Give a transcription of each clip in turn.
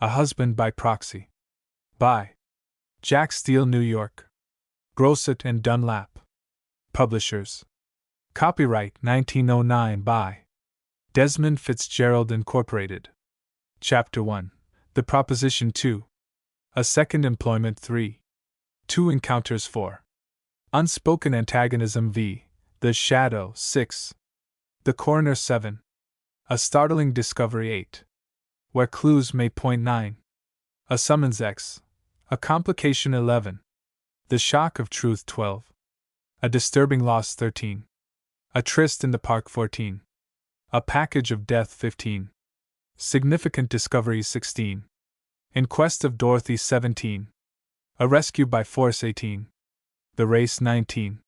A Husband by Proxy. By Jack Steele, New York. Grosset and Dunlap. Publishers. Copyright 1909 by Desmond Fitzgerald Incorporated. Chapter 1. The Proposition 2. A Second Employment 3. Two Encounters 4. Unspoken Antagonism v. The Shadow 6. The Coroner 7. A Startling Discovery 8. Where Clues May Point 9. A Summons X. A Complication 11. The Shock of Truth 12. A Disturbing Loss 13. A Tryst in the Park 14. A Package of Death 15. Significant Discovery 16. In Quest of Dorothy 17. A Rescue by Force 18. The Race 19.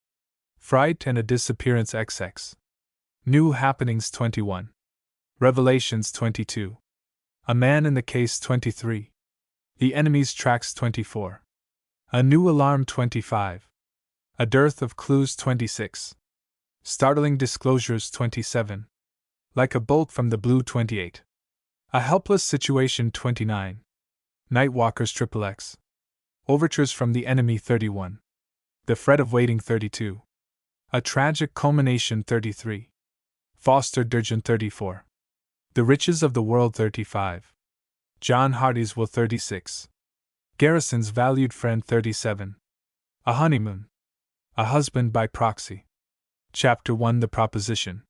Fright and a Disappearance XX. New Happenings 21. Revelations 22. A Man in the Case 23. The Enemy's Tracks 24. A New Alarm 25. A Dearth of Clues 26. Startling Disclosures 27. Like a Bolt from the Blue 28. A Helpless Situation 29. Nightwalkers XXX. Overtures from the Enemy 31. The Fret of Waiting 32. A Tragic Culmination 33. Foster Durgeon 34. The Riches of the World 35. John Hardy's Will 36. Garrison's Valued Friend 37. A Honeymoon. A Husband by Proxy. Chapter 1. The Proposition.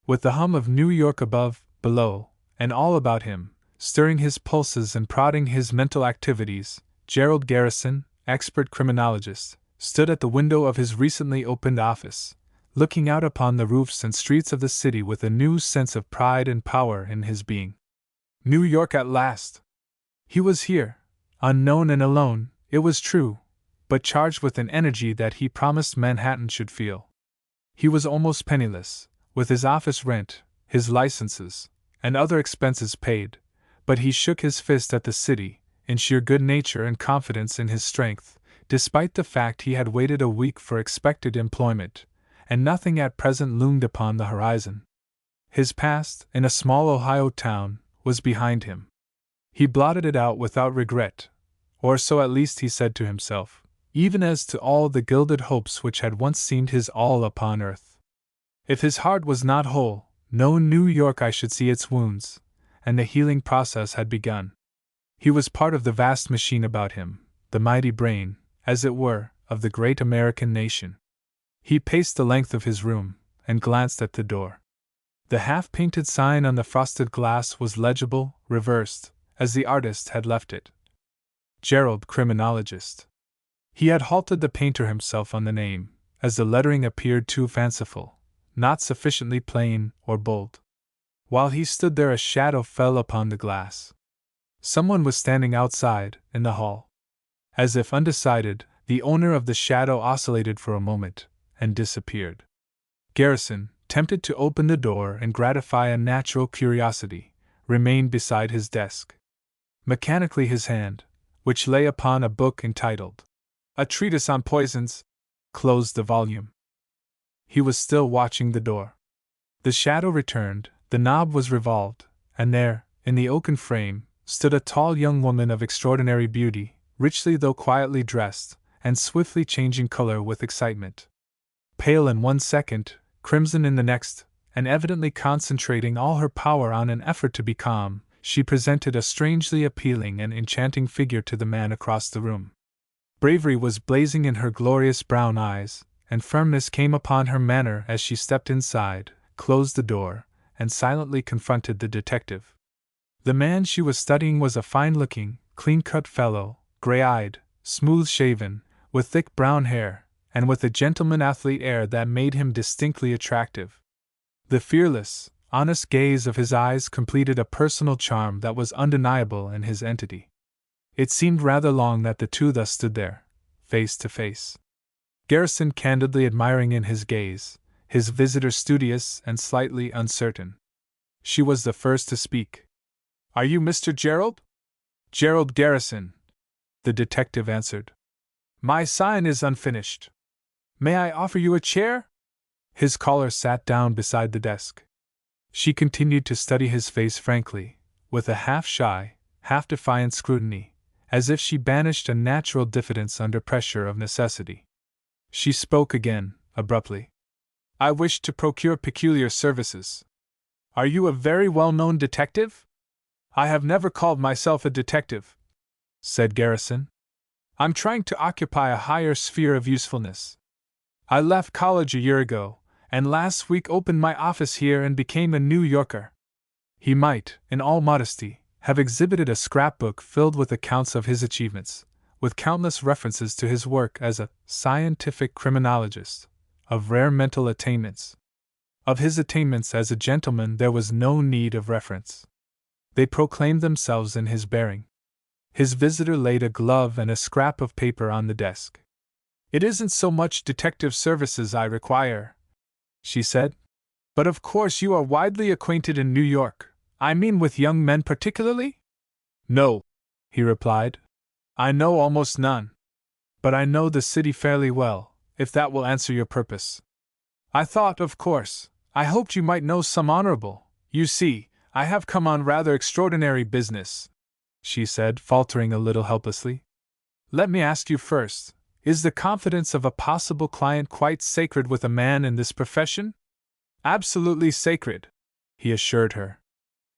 With the hum of New York above, below, and all about him, stirring his pulses and prodding his mental activities, Gerald Garrison, expert criminologist, stood at the window of his recently opened office, looking out upon the roofs and streets of the city with a new sense of pride and power in his being. New York at last! He was here, unknown and alone, it was true, but charged with an energy that he promised Manhattan should feel. He was almost penniless, with his office rent, his licenses, and other expenses paid, but he shook his fist at the city, in sheer good nature and confidence in his strength, despite the fact he had waited a week for expected employment, and nothing at present loomed upon the horizon. His past, in a small Ohio town, was behind him. He blotted it out without regret, or so at least he said to himself, even as to all the gilded hopes which had once seemed his all upon earth. If his heart was not whole, no New York I should see its wounds, and the healing process had begun. He was part of the vast machine about him, the mighty brain, as it were, of the great American nation. He paced the length of his room, and glanced at the door. The half-painted sign on the frosted glass was legible, reversed, as the artist had left it. Gerald, Criminologist. He had halted the painter himself on the name, as the lettering appeared too fanciful, not sufficiently plain or bold. While he stood there a shadow fell upon the glass. Someone was standing outside, in the hall. As if undecided, the owner of the shadow oscillated for a moment, and disappeared. Garrison, tempted to open the door and gratify a natural curiosity, remained beside his desk. Mechanically his hand, which lay upon a book entitled A Treatise on Poisons, closed the volume. He was still watching the door. The shadow returned, the knob was revolved, and there, in the oaken frame, stood a tall young woman of extraordinary beauty, richly though quietly dressed, and swiftly changing color with excitement. Pale in 1 second, crimson in the next, and evidently concentrating all her power on an effort to be calm, she presented a strangely appealing and enchanting figure to the man across the room. Bravery was blazing in her glorious brown eyes, and firmness came upon her manner as she stepped inside, closed the door, and silently confronted the detective. The man she was studying was a fine-looking, clean-cut fellow, gray-eyed, smooth-shaven, with thick brown hair, and with a gentleman-athlete air that made him distinctly attractive. The fearless, honest gaze of his eyes completed a personal charm that was undeniable in his entity. It seemed rather long that the two thus stood there, face to face. Garrison candidly admiring in his gaze, his visitor studious and slightly uncertain. She was the first to speak. "Are you Mr. Gerald?" "Gerald Garrison," the detective answered. "My sign is unfinished. May I offer you a chair?" His caller sat down beside the desk. She continued to study his face frankly, with a half-shy, half-defiant scrutiny, as if she banished a natural diffidence under pressure of necessity. She spoke again, abruptly. "I wish to procure peculiar services." "Are you a very well-known detective?" "I have never called myself a detective," said Garrison. "I'm trying to occupy a higher sphere of usefulness. I left college a year ago, and last week opened my office here and became a New Yorker." He might, in all modesty, have exhibited a scrapbook filled with accounts of his achievements, with countless references to his work as a scientific criminologist, of rare mental attainments. Of his attainments as a gentleman there was no need of reference. They proclaimed themselves in his bearing. His visitor laid a glove and a scrap of paper on the desk. "It isn't so much detective services I require," she said. "But of course you are widely acquainted in New York, I mean with young men particularly?" "No," he replied. "I know almost none. But I know the city fairly well, if that will answer your purpose. I thought, of course, I hoped you might know some honorable. You see, I have come on rather extraordinary business," she said, faltering a little helplessly. "Let me ask you first, is the confidence of a possible client quite sacred with a man in this profession?" "Absolutely sacred," he assured her.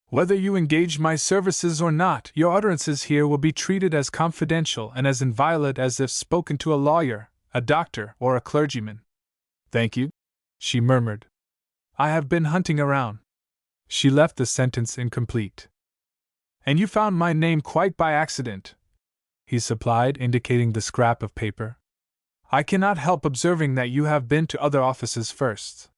"Whether you engage my services or not, your utterances here will be treated as confidential and as inviolate as if spoken to a lawyer, a doctor, or a clergyman." "Thank you," she murmured. "I have been hunting around." She left the sentence incomplete. "And you found my name quite by accident," he supplied, indicating the scrap of paper. "I cannot help observing that you have been to other offices first.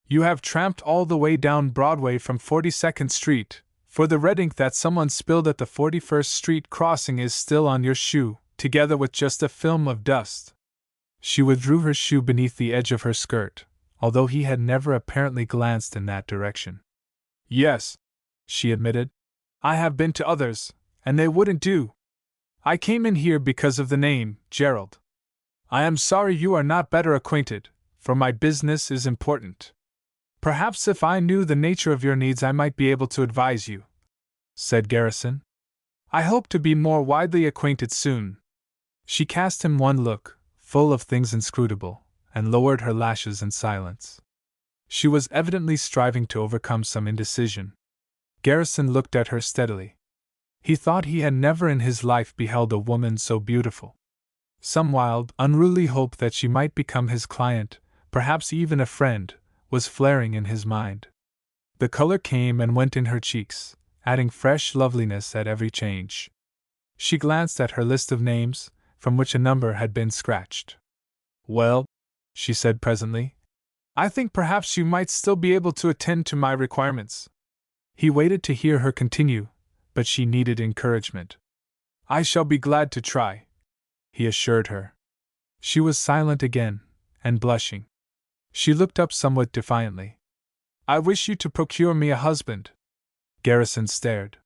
You have tramped all the way down Broadway from 42nd Street, for the red ink that someone spilled at the 41st Street crossing is still on your shoe, together with just a film of dust." She withdrew her shoe beneath the edge of her skirt, although he had never apparently glanced in that direction. "Yes," she admitted. "I have been to others, and they wouldn't do. I came in here because of the name, Gerald. I am sorry you are not better acquainted, for my business is important. Perhaps if I knew the nature of your needs I might be able to advise you," said Garrison. "I hope to be more widely acquainted soon." She cast him one look, full of things inscrutable, and lowered her lashes in silence. She was evidently striving to overcome some indecision. Garrison looked at her steadily. He thought he had never in his life beheld a woman so beautiful. Some wild, unruly hope that she might become his client, perhaps even a friend, was flaring in his mind. The color came and went in her cheeks, adding fresh loveliness at every change. She glanced at her list of names, from which a number had been scratched. "Well," she said presently, "I think perhaps you might still be able to attend to my requirements." He waited to hear her continue, but she needed encouragement. "I shall be glad to try," he assured her. She was silent again, and blushing. She looked up somewhat defiantly. "I wish you to procure me a husband." Garrison stared.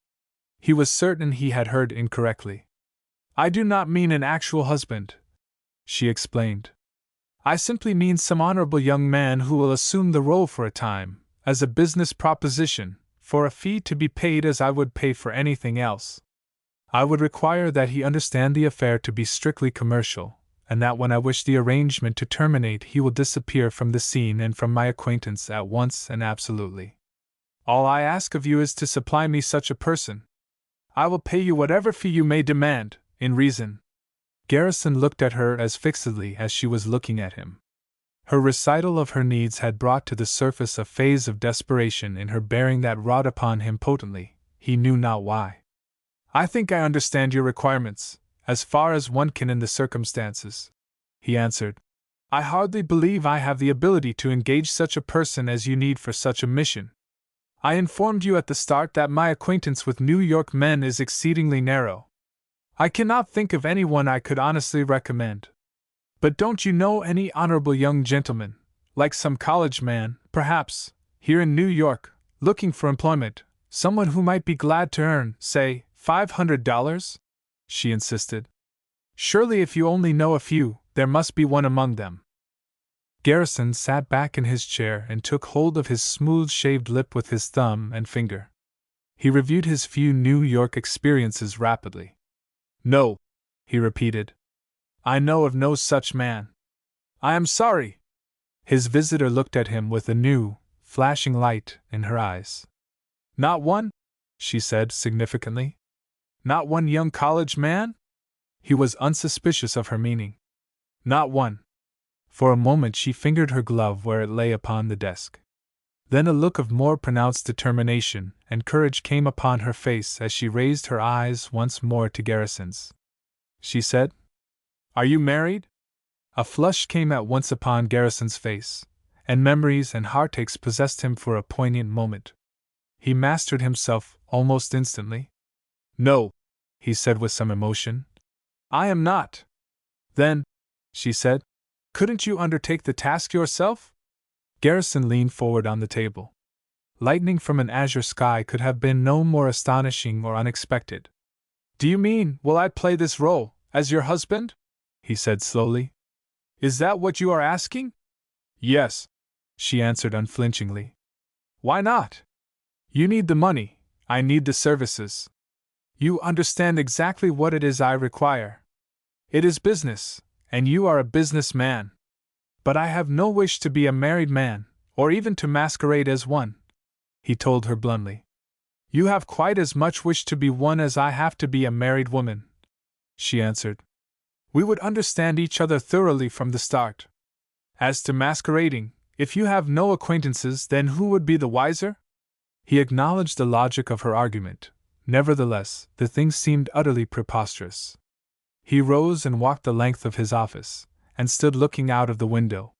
He was certain he had heard incorrectly. "I do not mean an actual husband," she explained. "I simply mean some honorable young man who will assume the role for a time, as a business proposition, for a fee to be paid as I would pay for anything else. I would require that he understand the affair to be strictly commercial, and that when I wish the arrangement to terminate he will disappear from the scene and from my acquaintance at once and absolutely. All I ask of you is to supply me such a person. I will pay you whatever fee you may demand, in reason." Garrison looked at her as fixedly as she was looking at him. Her recital of her needs had brought to the surface a phase of desperation in her bearing that wrought upon him potently, he knew not why. "I think I understand your requirements, as far as one can in the circumstances," he answered. "I hardly believe I have the ability to engage such a person as you need for such a mission. I informed you at the start that my acquaintance with New York men is exceedingly narrow. I cannot think of anyone I could honestly recommend. But don't you know any honorable young gentleman, like some college man, perhaps, here in New York, looking for employment, someone who might be glad to earn, say, $500? She insisted. "Surely if you only know a few, there must be one among them." Garrison sat back in his chair and took hold of his smooth-shaved lip with his thumb and finger. He reviewed his few New York experiences rapidly. No, he repeated. I know of no such man. I am sorry. His visitor looked at him with a new, flashing light in her eyes. Not one? She said significantly. Not one young college man? He was unsuspicious of her meaning. Not one. For a moment she fingered her glove where it lay upon the desk. Then a look of more pronounced determination and courage came upon her face as she raised her eyes once more to Garrison's. She said, Are you married? A flush came at once upon Garrison's face, and memories and heartaches possessed him for a poignant moment. He mastered himself almost instantly. No, he said with some emotion. I am not. Then, she said, couldn't you undertake the task yourself? Garrison leaned forward on the table. Lightning from an azure sky could have been no more astonishing or unexpected. Do you mean, will I play this role, as your husband? He said slowly. Is that what you are asking? Yes, she answered unflinchingly. Why not? You need the money, I need the services. You understand exactly what it is I require. It is business, and you are a businessman. But I have no wish to be a married man, or even to masquerade as one, he told her bluntly. You have quite as much wish to be one as I have to be a married woman, she answered. We would understand each other thoroughly from the start. As to masquerading, if you have no acquaintances, then who would be the wiser? He acknowledged the logic of her argument. Nevertheless, the thing seemed utterly preposterous. He rose and walked the length of his office, and stood looking out of the window.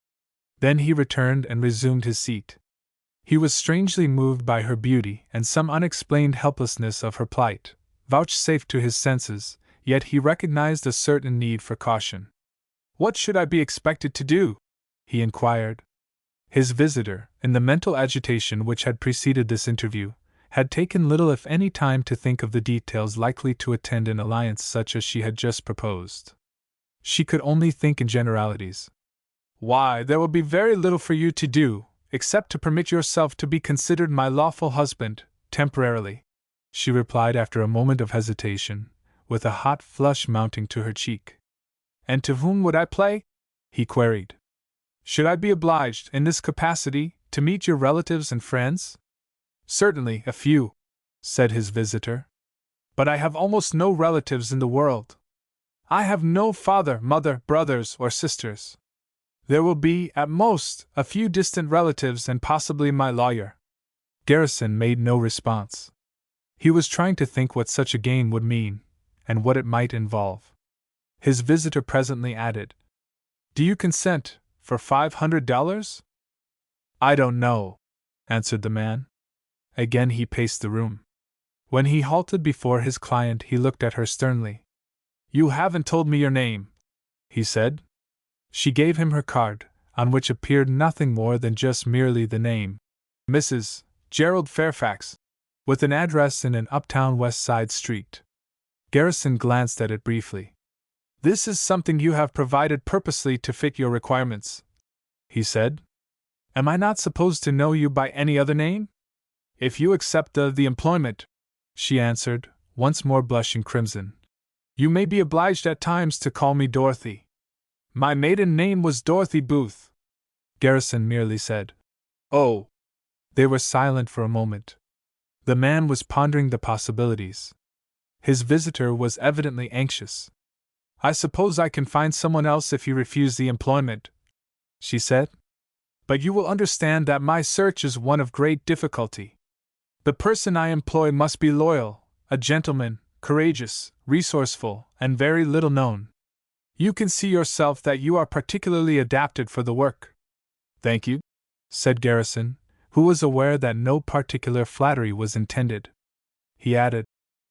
Then he returned and resumed his seat. He was strangely moved by her beauty and some unexplained helplessness of her plight, vouchsafed to his senses, yet he recognized a certain need for caution. What should I be expected to do? He inquired. His visitor, in the mental agitation which had preceded this interview, had taken little if any time to think of the details likely to attend an alliance such as she had just proposed. She could only think in generalities. Why, there will be very little for you to do, except to permit yourself to be considered my lawful husband, temporarily, she replied after a moment of hesitation, with a hot flush mounting to her cheek. And to whom would I play? He queried. Should I be obliged, in this capacity, to meet your relatives and friends? Certainly, a few, said his visitor. But I have almost no relatives in the world. I have no father, mother, brothers, or sisters. There will be, at most, a few distant relatives and possibly my lawyer. Garrison made no response. He was trying to think what such a game would mean, and what it might involve. His visitor presently added, Do you consent, for $500? I don't know, answered the man. Again he paced the room. When he halted before his client, he looked at her sternly. You haven't told me your name, he said. She gave him her card, on which appeared nothing more than just merely the name, Mrs. Gerald Fairfax, with an address in an uptown West Side street. Garrison glanced at it briefly. This is something you have provided purposely to fit your requirements, he said. Am I not supposed to know you by any other name? If you accept the employment, she answered, once more blushing crimson, you may be obliged at times to call me Dorothy. My maiden name was Dorothy Booth. Garrison merely said, Oh. They were silent for a moment. The man was pondering the possibilities. His visitor was evidently anxious. I suppose I can find someone else if you refuse the employment, she said. But you will understand that my search is one of great difficulty. The person I employ must be loyal, a gentleman, courageous, resourceful, and very little known. You can see yourself that you are particularly adapted for the work. Thank you, said Garrison, who was aware that no particular flattery was intended. He added,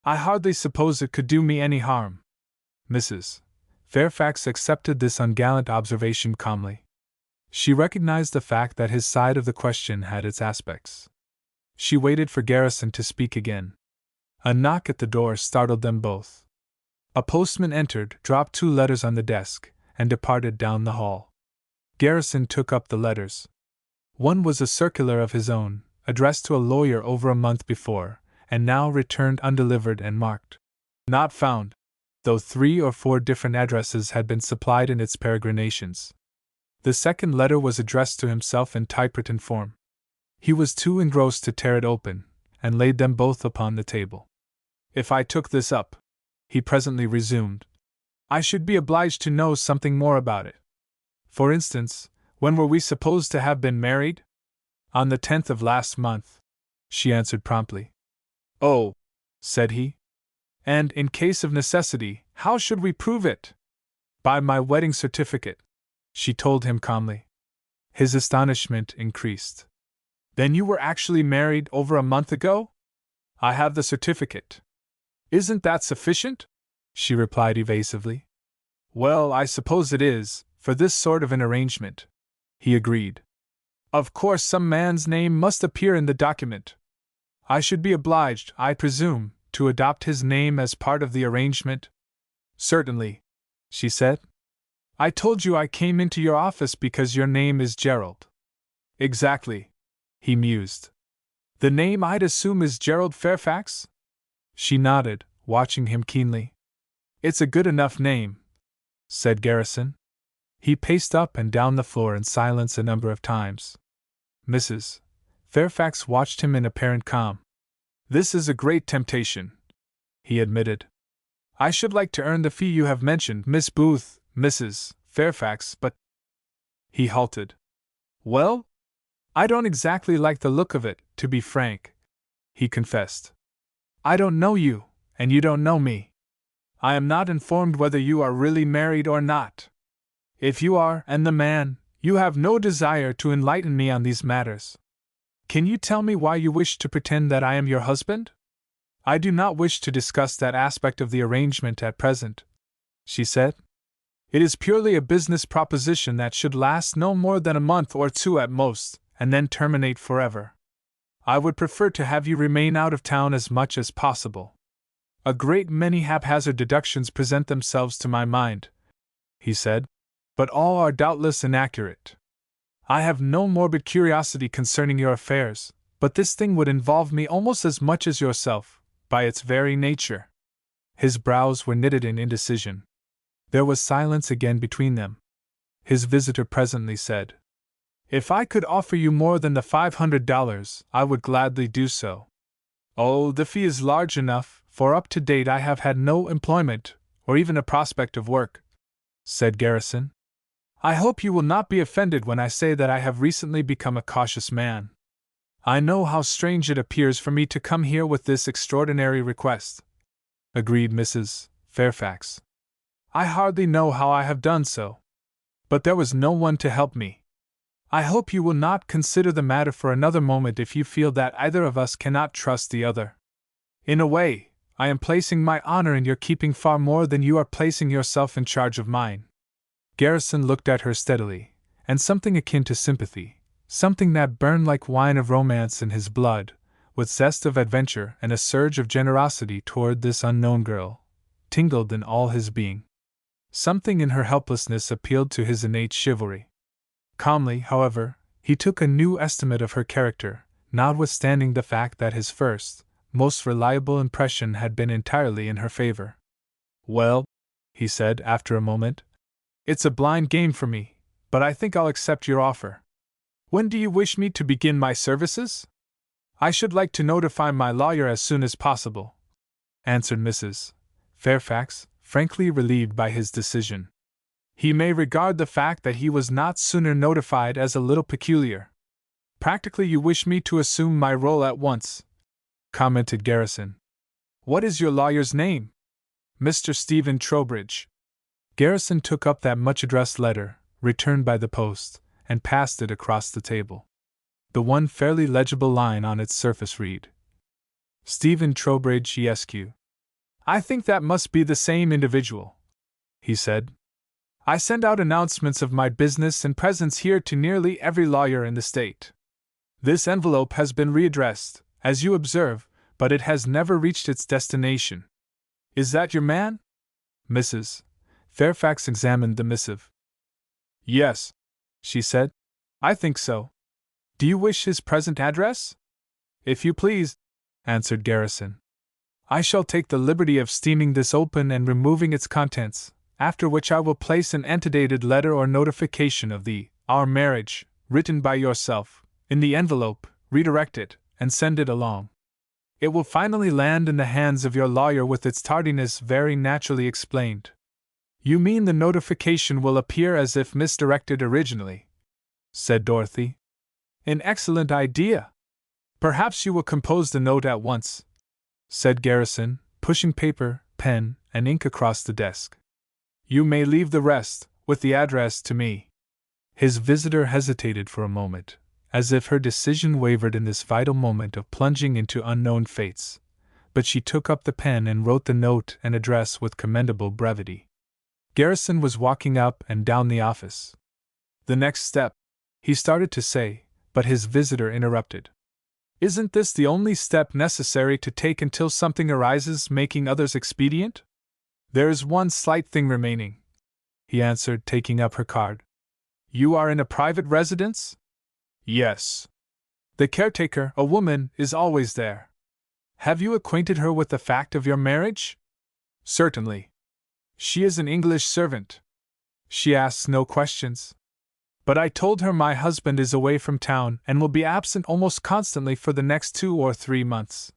I hardly suppose it could do me any harm. Mrs. Fairfax accepted this ungallant observation calmly. She recognized the fact that his side of the question had its aspects. She waited for Garrison to speak again. A knock at the door startled them both. A postman entered, dropped 2 letters on the desk, and departed down the hall. Garrison took up the letters. One was a circular of his own, addressed to a lawyer over a month before, and now returned undelivered and marked "Not found," though 3 or 4 different addresses had been supplied in its peregrinations. The second letter was addressed to himself in typewritten form. He was too engrossed to tear it open, and laid them both upon the table. "If I took this up," he presently resumed, "I should be obliged to know something more about it. For instance, when were we supposed to have been married?" "On the 10th of last month," she answered promptly. "Oh," said he. "And, in case of necessity, how should we prove it?" "By my wedding certificate," she told him calmly. His astonishment increased. "Then you were actually married over a month ago?" "I have the certificate." "Isn't that sufficient?" she replied evasively. "Well, I suppose it is, for this sort of an arrangement," he agreed. "Of course, some man's name must appear in the document. I should be obliged, I presume, to adopt his name as part of the arrangement?" "Certainly," she said. "I told you I came into your office because your name is Gerald." "Exactly," he mused. "The name I'd assume is Gerald Fairfax?" She nodded, watching him keenly. "It's a good enough name," said Garrison. He paced up and down the floor in silence a number of times. Mrs. Fairfax watched him in apparent calm. "This is a great temptation," he admitted. "I should like to earn the fee you have mentioned, Miss Booth, Mrs. Fairfax, but—" He halted. "Well? I don't exactly like the look of it, to be frank," he confessed. "I don't know you, and you don't know me. I am not informed whether you are really married or not. If you are, and the man, you have no desire to enlighten me on these matters. Can you tell me why you wish to pretend that I am your husband?" "I do not wish to discuss that aspect of the arrangement at present," she said. "It is purely a business proposition that should last no more than a month or 2 at most, and then terminate forever. I would prefer to have you remain out of town as much as possible. A great many haphazard deductions present themselves to my mind," he said, "but all are doubtless inaccurate. I have no morbid curiosity concerning your affairs, but this thing would involve me almost as much as yourself, by its very nature." His brows were knitted in indecision. There was silence again between them. His visitor presently said, "If I could offer you more than the $500, I would gladly do so." "Oh, the fee is large enough, for up to date I have had no employment, or even a prospect of work," said Garrison. "I hope you will not be offended when I say that I have recently become a cautious man. I know how strange it appears for me to come here with this extraordinary request," agreed Mrs. Fairfax. "I hardly know how I have done so. But there was no one to help me. I hope you will not consider the matter for another moment if you feel that either of us cannot trust the other. In a way, I am placing my honor in your keeping far more than you are placing yourself in charge of mine." Garrison looked at her steadily, and something akin to sympathy, something that burned like wine of romance in his blood, with zest of adventure and a surge of generosity toward this unknown girl, tingled in all his being. Something in her helplessness appealed to his innate chivalry. Calmly, however, he took a new estimate of her character, notwithstanding the fact that his first, most reliable impression had been entirely in her favor. "Well," he said after a moment, "it's a blind game for me, but I think I'll accept your offer. When do you wish me to begin my services?" "I should like to notify my lawyer as soon as possible," answered Mrs. Fairfax, frankly relieved by his decision. "He may regard the fact that he was not sooner notified as a little peculiar." "Practically you wish me to assume my role at once," commented Garrison. "What is your lawyer's name?" "Mr. Stephen Trowbridge." Garrison took up that much-addressed letter, returned by the post, and passed it across the table. The one fairly legible line on its surface read, "Stephen Trowbridge, Esq. I think that must be the same individual," he said. "I send out announcements of my business and presence here to nearly every lawyer in the state. This envelope has been readdressed, as you observe, but it has never reached its destination. Is that your man?" Mrs. Fairfax examined the missive. "Yes," she said, "I think so. Do you wish his present address?" "If you please," answered Garrison. I shall take the liberty of steaming this open and removing its contents, after which I will place an antedated letter or notification of our marriage, written by yourself, in the envelope, redirect it, and send it along. It will finally land in the hands of your lawyer with its tardiness very naturally explained. You mean the notification will appear as if misdirected originally, said Dorothy. An excellent idea. Perhaps you will compose the note at once, said Garrison, pushing paper, pen, and ink across the desk. You may leave the rest, with the address, to me. His visitor hesitated for a moment, as if her decision wavered in this vital moment of plunging into unknown fates, but she took up the pen and wrote the note and address with commendable brevity. Garrison was walking up and down the office. The next step, he started to say, but his visitor interrupted. Isn't this the only step necessary to take until something arises making others expedient? There is one slight thing remaining, he answered, taking up her card. You are in a private residence? Yes. The caretaker, a woman, is always there. Have you acquainted her with the fact of your marriage? Certainly. She is an English servant. She asks no questions. But I told her my husband is away from town and will be absent almost constantly for the next 2 or 3 months.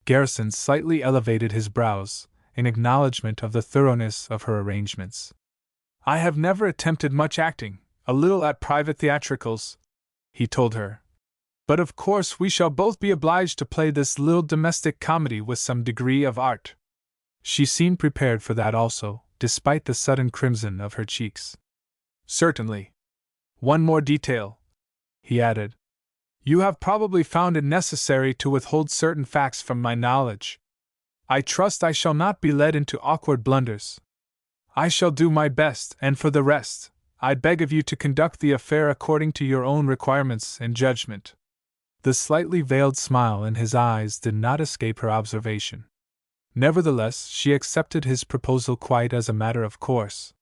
Garrison slightly elevated his brows, in acknowledgment of the thoroughness of her arrangements. I have never attempted much acting, a little at private theatricals, he told her. But of course we shall both be obliged to play this little domestic comedy with some degree of art. She seemed prepared for that also, despite the sudden crimson of her cheeks. Certainly. One more detail, he added. You have probably found it necessary to withhold certain facts from my knowledge. I trust I shall not be led into awkward blunders. I shall do my best, and for the rest, I beg of you to conduct the affair according to your own requirements and judgment. The slightly veiled smile in his eyes did not escape her observation. Nevertheless, she accepted his proposal quite as a matter of course.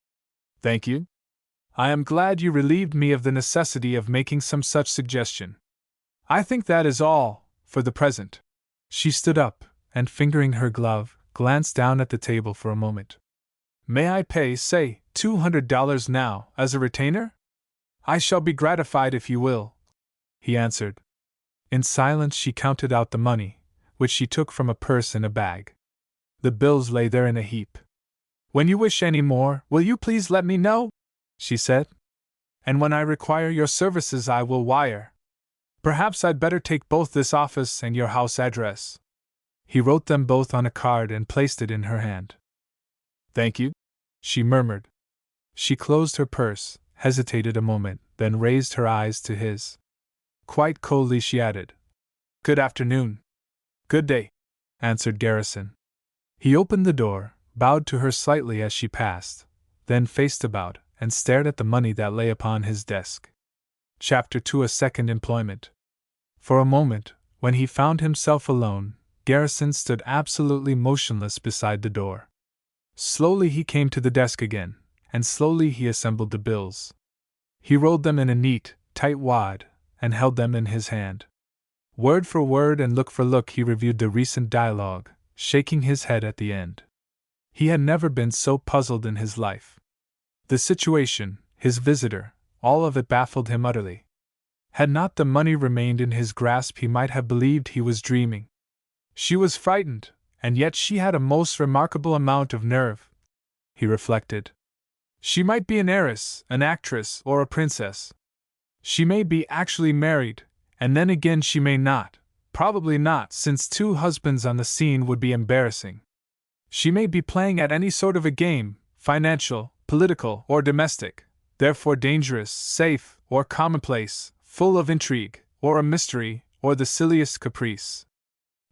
Thank you. I am glad you relieved me of the necessity of making some such suggestion. I think that is all, for the present. She stood up, and fingering her glove, glanced down at the table for a moment. May I pay, say, $200 now, as a retainer? I shall be gratified if you will, he answered. In silence she counted out the money, which she took from a purse in a bag. The bills lay there in a heap. When you wish any more, will you please let me know? She said. And when I require your services I will wire. Perhaps I'd better take both this office and your house address. He wrote them both on a card and placed it in her hand. Thank you, she murmured. She closed her purse, hesitated a moment, then raised her eyes to his. Quite coldly she added, Good afternoon. Good day, answered Garrison. He opened the door, bowed to her slightly as she passed, then faced about and stared at the money that lay upon his desk. Chapter 2: A Second Employment. For a moment, when he found himself alone, Garrison stood absolutely motionless beside the door. Slowly he came to the desk again, and slowly he assembled the bills. He rolled them in a neat, tight wad, and held them in his hand. Word for word and look for look he reviewed the recent dialogue, shaking his head at the end. He had never been so puzzled in his life. The situation, his visitor, all of it baffled him utterly. Had not the money remained in his grasp he might have believed he was dreaming. She was frightened, and yet she had a most remarkable amount of nerve, he reflected. She might be an heiress, an actress, or a princess. She may be actually married, and then again she may not, probably not, since 2 husbands on the scene would be embarrassing. She may be playing at any sort of a game, financial, political, or domestic, therefore dangerous, safe, or commonplace, full of intrigue, or a mystery, or the silliest caprice.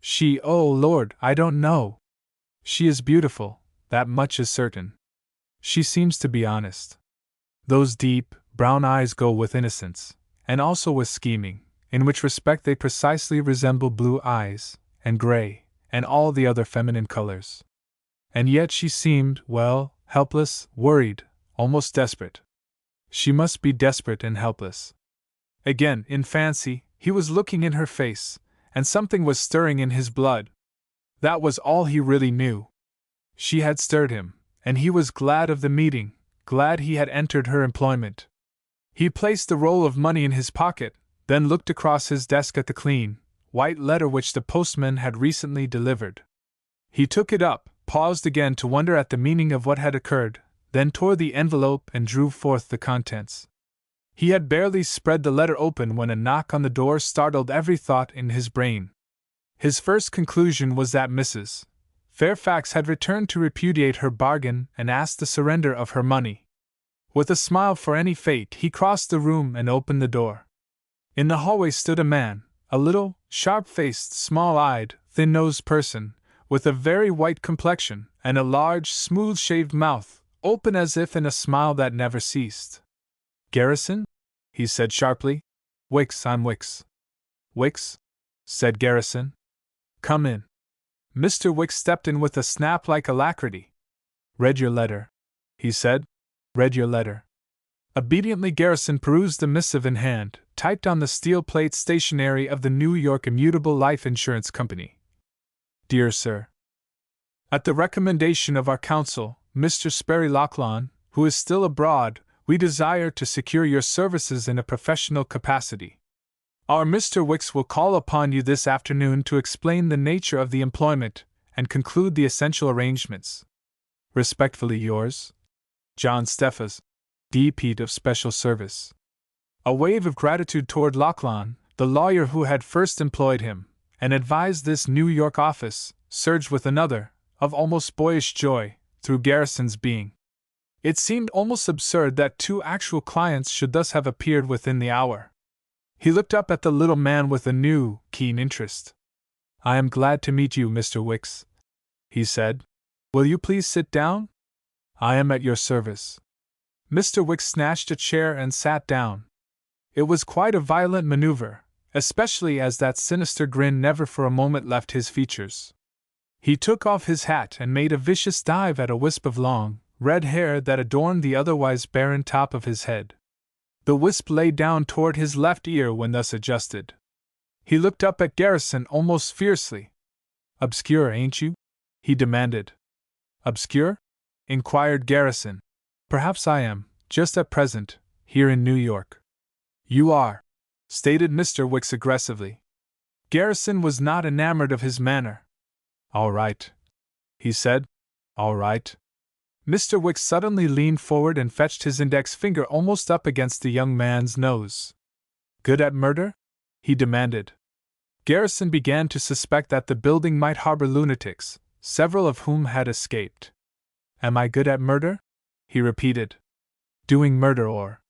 She, oh Lord, I don't know. She is beautiful, that much is certain. She seems to be honest. Those deep, brown eyes go with innocence, and also with scheming, in which respect they precisely resemble blue eyes, and gray, and all the other feminine colors. And yet she seemed, well, helpless, worried, almost desperate. She must be desperate and helpless. Again, in fancy, he was looking in her face, and something was stirring in his blood. That was all he really knew. She had stirred him, and he was glad of the meeting, glad he had entered her employment. He placed the roll of money in his pocket, then looked across his desk at the clean, white letter which the postman had recently delivered. He took it up, paused again to wonder at the meaning of what had occurred, then tore the envelope and drew forth the contents. He had barely spread the letter open when a knock on the door startled every thought in his brain. His first conclusion was that Mrs. Fairfax had returned to repudiate her bargain and asked the surrender of her money. With a smile for any fate, he crossed the room and opened the door. In the hallway stood a man, a little, sharp-faced, small-eyed, thin-nosed person, with a very white complexion and a large, smooth-shaved mouth, open as if in a smile that never ceased. "Garrison?" he said sharply. "Wicks, I'm Wicks." "Wicks?" said Garrison. "Come in." Mr. Wicks stepped in with a snap like alacrity. "Read your letter," he said. "Read your letter." Obediently Garrison perused the missive in hand, typed on the steel plate stationery of the New York Immutable Life Insurance Company. "Dear Sir, at the recommendation of our counsel, Mr. Sperry Lachlan, who is still abroad, we desire to secure your services in a professional capacity. Our Mr. Wicks will call upon you this afternoon to explain the nature of the employment and conclude the essential arrangements. Respectfully yours, John Steffes, D.P. of Special Service." A wave of gratitude toward Lachlan, the lawyer who had first employed him and advised this New York office, surged with another, of almost boyish joy, through Garrison's being. It seemed almost absurd that two actual clients should thus have appeared within the hour. He looked up at the little man with a new, keen interest. "I am glad to meet you, Mr. Wicks," he said. "Will you please sit down? I am at your service." Mr. Wicks snatched a chair and sat down. It was quite a violent maneuver, especially as that sinister grin never for a moment left his features. He took off his hat and made a vicious dive at a wisp of long, red hair that adorned the otherwise barren top of his head. The wisp lay down toward his left ear when thus adjusted. He looked up at Garrison almost fiercely. "Obscure, ain't you?" he demanded. "Obscure?" inquired Garrison. "Perhaps I am, just at present, here in New York." "You are," stated Mr. Wicks aggressively. Garrison was not enamored of his manner. "All right," he said. "All right." Mr. Wicks suddenly leaned forward and fetched his index finger almost up against the young man's nose. "Good at murder?" he demanded. Garrison began to suspect that the building might harbor lunatics, several of whom had escaped. "Am I good at murder?" he repeated. "Doing murder or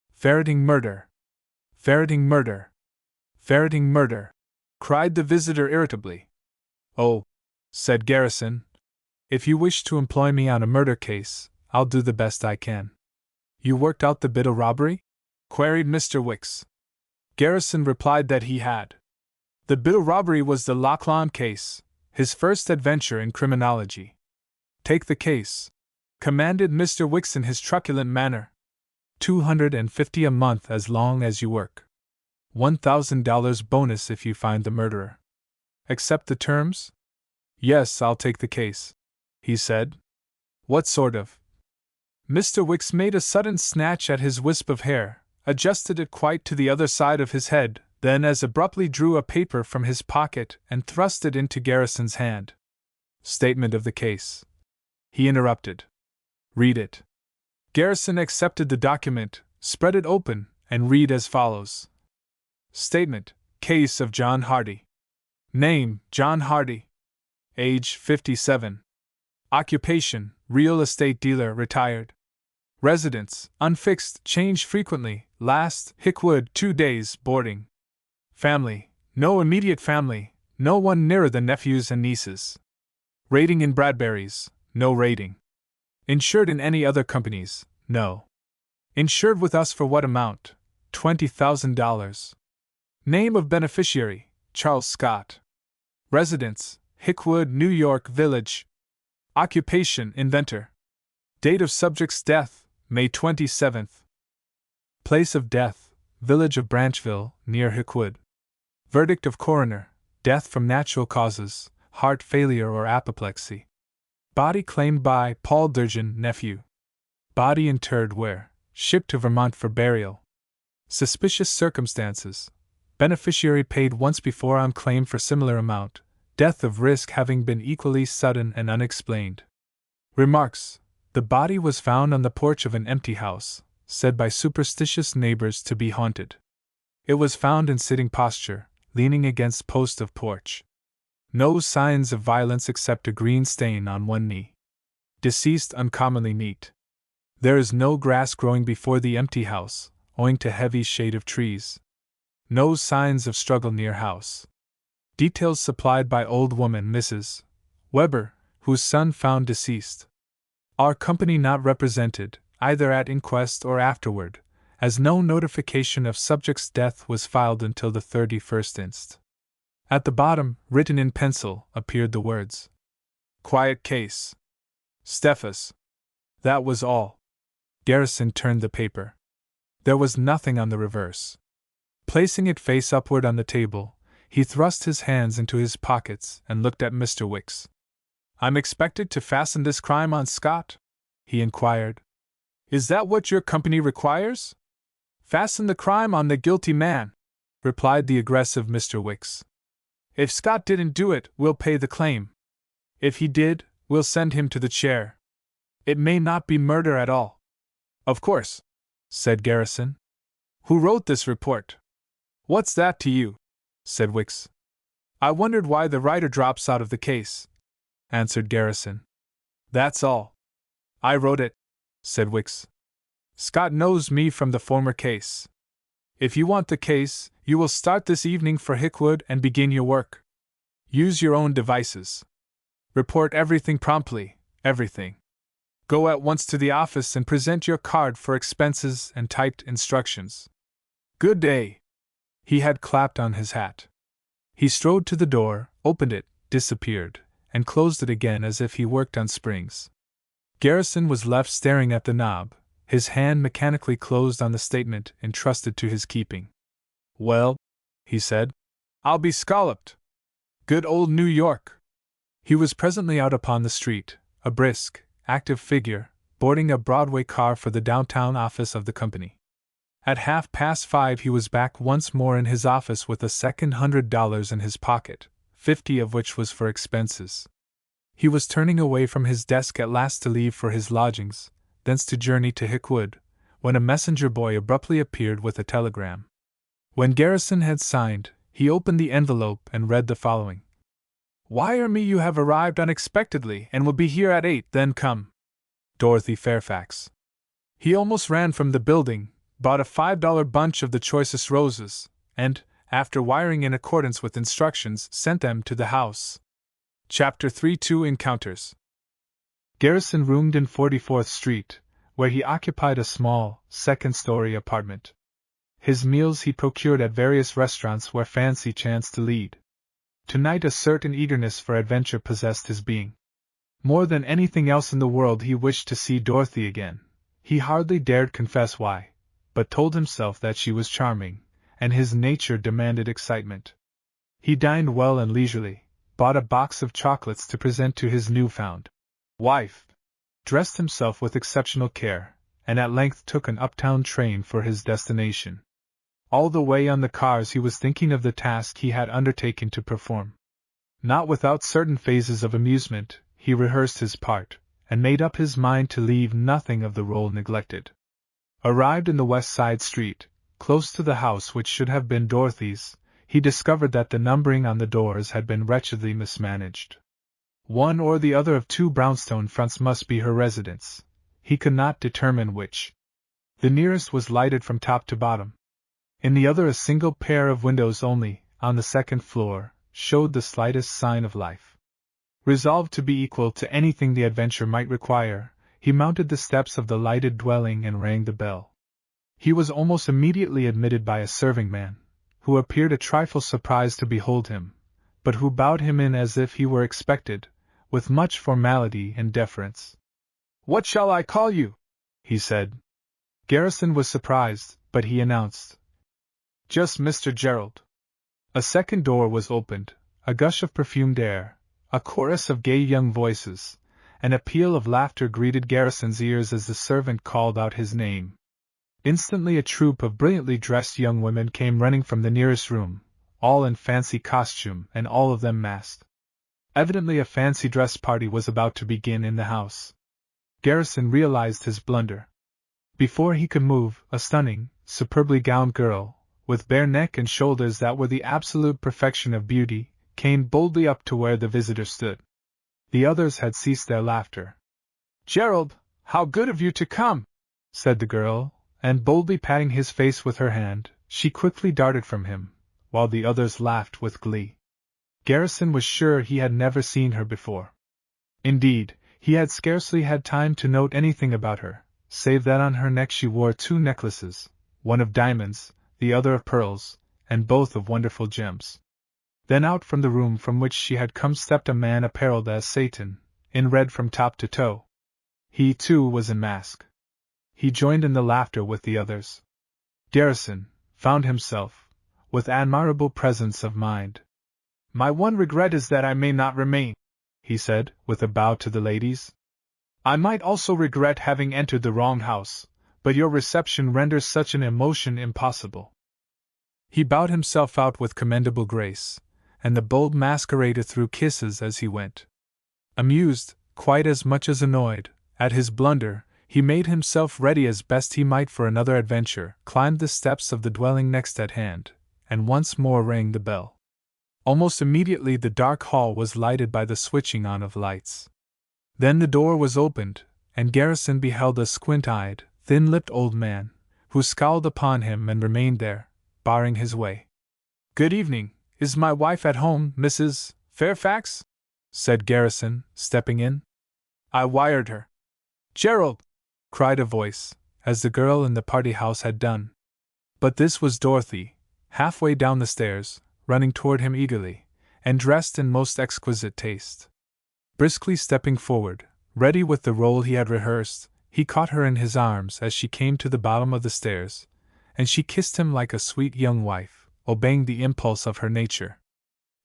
ferreting murder? Ferreting murder. Ferreting murder," cried the visitor irritably. "Oh," said Garrison, "if you wish to employ me on a murder case, I'll do the best I can." "You worked out the bit of robbery?" queried Mr. Wicks. Garrison replied that he had. The bit of robbery was the Lachlan case, his first adventure in criminology. "Take the case," commanded Mr. Wicks in his truculent manner. $250 a month as long as you work. $1,000 bonus if you find the murderer. Accept the terms? "Yes, I'll take the case," he said. "What sort of?" Mr. Wicks made a sudden snatch at his wisp of hair, adjusted it quite to the other side of his head, then as abruptly drew a paper from his pocket and thrust it into Garrison's hand. "Statement of the case," he interrupted. "Read it." Garrison accepted the document, spread it open, and read as follows. Statement, case of John Hardy. Name, John Hardy. Age, 57. Occupation, real estate dealer, retired. Residence, unfixed, changed frequently, last, Hickwood, 2 days, boarding. Family, no immediate family, no one nearer than nephews and nieces. Rating in Bradbury's, no rating. Insured in any other companies, no. Insured with us for what amount? $20,000. Name of beneficiary, Charles Scott. Residence, Hickwood, New York Village. Occupation, inventor. Date of subject's death, May 27th. Place of death, village of Branchville, near Hickwood. Verdict of coroner, Death from natural causes, heart failure or apoplexy. Body claimed by Paul Durgin, nephew. Body interred where? Shipped to Vermont for burial. Suspicious circumstances. Beneficiary paid once before on claim for similar amount. Death of risk having been equally sudden and unexplained. Remarks. The body was found on the porch of an empty house, said by superstitious neighbors to be haunted. It was found in sitting posture, leaning against post of porch. No signs of violence except a green stain on one knee. Deceased uncommonly neat. There is no grass growing before the empty house, owing to heavy shade of trees. No signs of struggle near house. Details supplied by old woman Mrs. Weber, whose son found deceased. Our company not represented, either at inquest or afterward, as no notification of subject's death was filed until the 31st inst. At the bottom, written in pencil, appeared the words, "Quiet case. Stephus." That was all. Garrison turned the paper. There was nothing on the reverse. Placing it face upward on the table, he thrust his hands into his pockets and looked at Mr. Wicks. "I'm expected to fasten this crime on Scott?" he inquired. "Is that what your company requires?" "Fasten the crime on the guilty man," replied the aggressive Mr. Wicks. "If Scott didn't do it, we'll pay the claim. If he did, we'll send him to the chair. It may not be murder at all." "Of course," said Garrison. "Who wrote this report?" "What's that to you?" said Wicks. "I wondered why the writer drops out of the case," answered Garrison. "That's all. I wrote it," said Wicks. "Scott knows me from the former case. If you want the case, you will start this evening for Hickwood and begin your work. Use your own devices. Report everything promptly, everything. Go at once to the office and present your card for expenses and typed instructions. Good day." He had clapped on his hat. He strode to the door, opened it, disappeared, and closed it again as if he worked on springs. Garrison was left staring at the knob, his hand mechanically closed on the statement entrusted to his keeping. "Well," he said, "I'll be scalloped. Good old New York." He was presently out upon the street, a brisk, active figure, boarding a Broadway car for the downtown office of the company. At 5:30 he was back once more in his office with a second $100 in his pocket, 50 of which was for expenses. He was turning away from his desk at last to leave for his lodgings, thence to journey to Hickwood, when a messenger boy abruptly appeared with a telegram. When Garrison had signed, he opened the envelope and read the following. "Wire me you have arrived unexpectedly and will be here at 8, then come. Dorothy Fairfax." He almost ran from the building, bought a $5 bunch of the choicest roses, and, after wiring in accordance with instructions, sent them to the house. Chapter 3 Two Encounters. Garrison roomed in 44th Street, where he occupied a small, second-story apartment. His meals he procured at various restaurants where fancy chanced to lead. Tonight a certain eagerness for adventure possessed his being. More than anything else in the world he wished to see Dorothy again. He hardly dared confess why, but told himself that she was charming, and his nature demanded excitement. He dined well and leisurely, bought a box of chocolates to present to his new-found wife, dressed himself with exceptional care, and at length took an uptown train for his destination. All the way on the cars he was thinking of the task he had undertaken to perform. Not without certain phases of amusement, he rehearsed his part, and made up his mind to leave nothing of the role neglected. Arrived in the West Side Street, close to the house which should have been Dorothy's, he discovered that the numbering on the doors had been wretchedly mismanaged. One or the other of two brownstone fronts must be her residence. He could not determine which. The nearest was lighted from top to bottom. In the other a single pair of windows only, on the second floor, showed the slightest sign of life. Resolved to be equal to anything the adventure might require, he mounted the steps of the lighted dwelling and rang the bell. He was almost immediately admitted by a serving-man, who appeared a trifle surprised to behold him, but who bowed him in as if he were expected, with much formality and deference. "What shall I call you?" he said. Garrison was surprised, but he announced, "Just Mr. Gerald." A second door was opened, a gush of perfumed air, a chorus of gay young voices, and a peal of laughter greeted Garrison's ears as the servant called out his name. Instantly a troop of brilliantly dressed young women came running from the nearest room, all in fancy costume and all of them masked. Evidently a fancy dress party was about to begin in the house. Garrison realized his blunder. Before he could move, a stunning, superbly gowned girl, with bare neck and shoulders that were the absolute perfection of beauty, came boldly up to where the visitor stood. The others had ceased their laughter. "Gerald, how good of you to come!" said the girl, and boldly patting his face with her hand, she quickly darted from him, while the others laughed with glee. Garrison was sure he had never seen her before. Indeed, he had scarcely had time to note anything about her, save that on her neck she wore 2 necklaces, one of diamonds, the other of pearls, and both of wonderful gems. Then out from the room from which she had come stepped a man apparelled as Satan, in red from top to toe. He, too, was in mask. He joined in the laughter with the others. Garrison found himself, with admirable presence of mind. "My one regret is that I may not remain," he said, with a bow to the ladies. "I might also regret having entered the wrong house, but your reception renders such an emotion impossible." He bowed himself out with commendable grace, and the bold masquerader threw kisses as he went. Amused, quite as much as annoyed, at his blunder, he made himself ready as best he might for another adventure, climbed the steps of the dwelling next at hand, and once more rang the bell. Almost immediately the dark hall was lighted by the switching on of lights. Then the door was opened, and Garrison beheld a squint-eyed, thin-lipped old man, who scowled upon him and remained there, barring his way. "Good evening. Is my wife at home, Mrs. Fairfax?" said Garrison, stepping in. "I wired her." "Gerald!" cried a voice, as the girl in the party-house had done. But this was Dorothy, halfway down the stairs, running toward him eagerly, and dressed in most exquisite taste. Briskly stepping forward, ready with the role he had rehearsed, he caught her in his arms as she came to the bottom of the stairs, and she kissed him like a sweet young wife, obeying the impulse of her nature.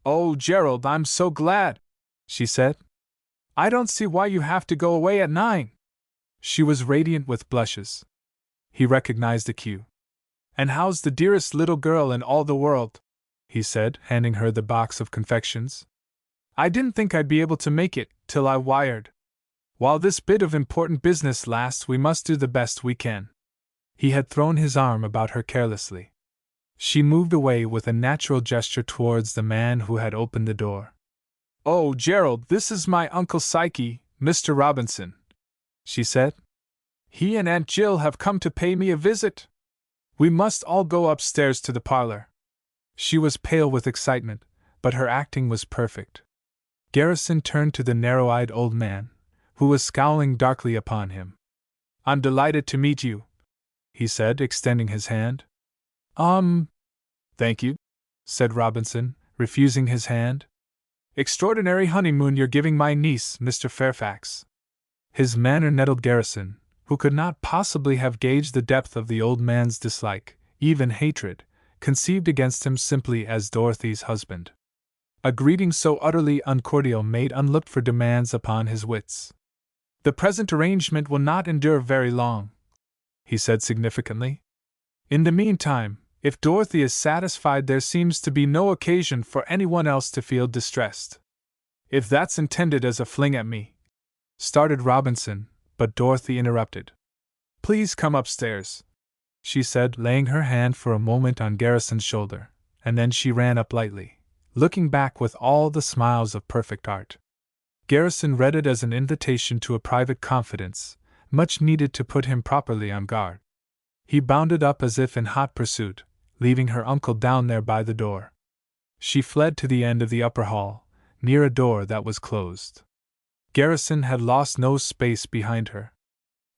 "Oh, Gerald, I'm so glad," she said. "I don't see why you have to go away at 9. She was radiant with blushes. He recognized the cue. "And how's the dearest little girl in all the world?" he said, handing her the box of confections. "I didn't think I'd be able to make it, till I wired. While this bit of important business lasts, we must do the best we can." He had thrown his arm about her carelessly. She moved away with a natural gesture towards the man who had opened the door. "Oh, Gerald, this is my Uncle Psyche, Mr. Robinson," she said. "He and Aunt Jill have come to pay me a visit. We must all go upstairs to the parlor." She was pale with excitement, but her acting was perfect. Garrison turned to the narrow-eyed old man, who was scowling darkly upon him. "I'm delighted to meet you," he said, extending his hand. Thank you," said Robinson, refusing his hand. "Extraordinary honeymoon you're giving my niece, Mr. Fairfax." His manner nettled Garrison, who could not possibly have gauged the depth of the old man's dislike, even hatred, conceived against him simply as Dorothy's husband. A greeting so utterly uncordial made unlooked-for demands upon his wits. "The present arrangement will not endure very long," he said significantly. "In the meantime, if Dorothy is satisfied, there seems to be no occasion for anyone else to feel distressed." "If that's intended as a fling at me," started Robinson, but Dorothy interrupted. "Please come upstairs," she said, laying her hand for a moment on Garrison's shoulder, and then she ran up lightly, looking back with all the smiles of perfect art. Garrison read it as an invitation to a private confidence, much needed to put him properly on guard. He bounded up as if in hot pursuit, leaving her uncle down there by the door. She fled to the end of the upper hall, near a door that was closed. Garrison had lost no space behind her.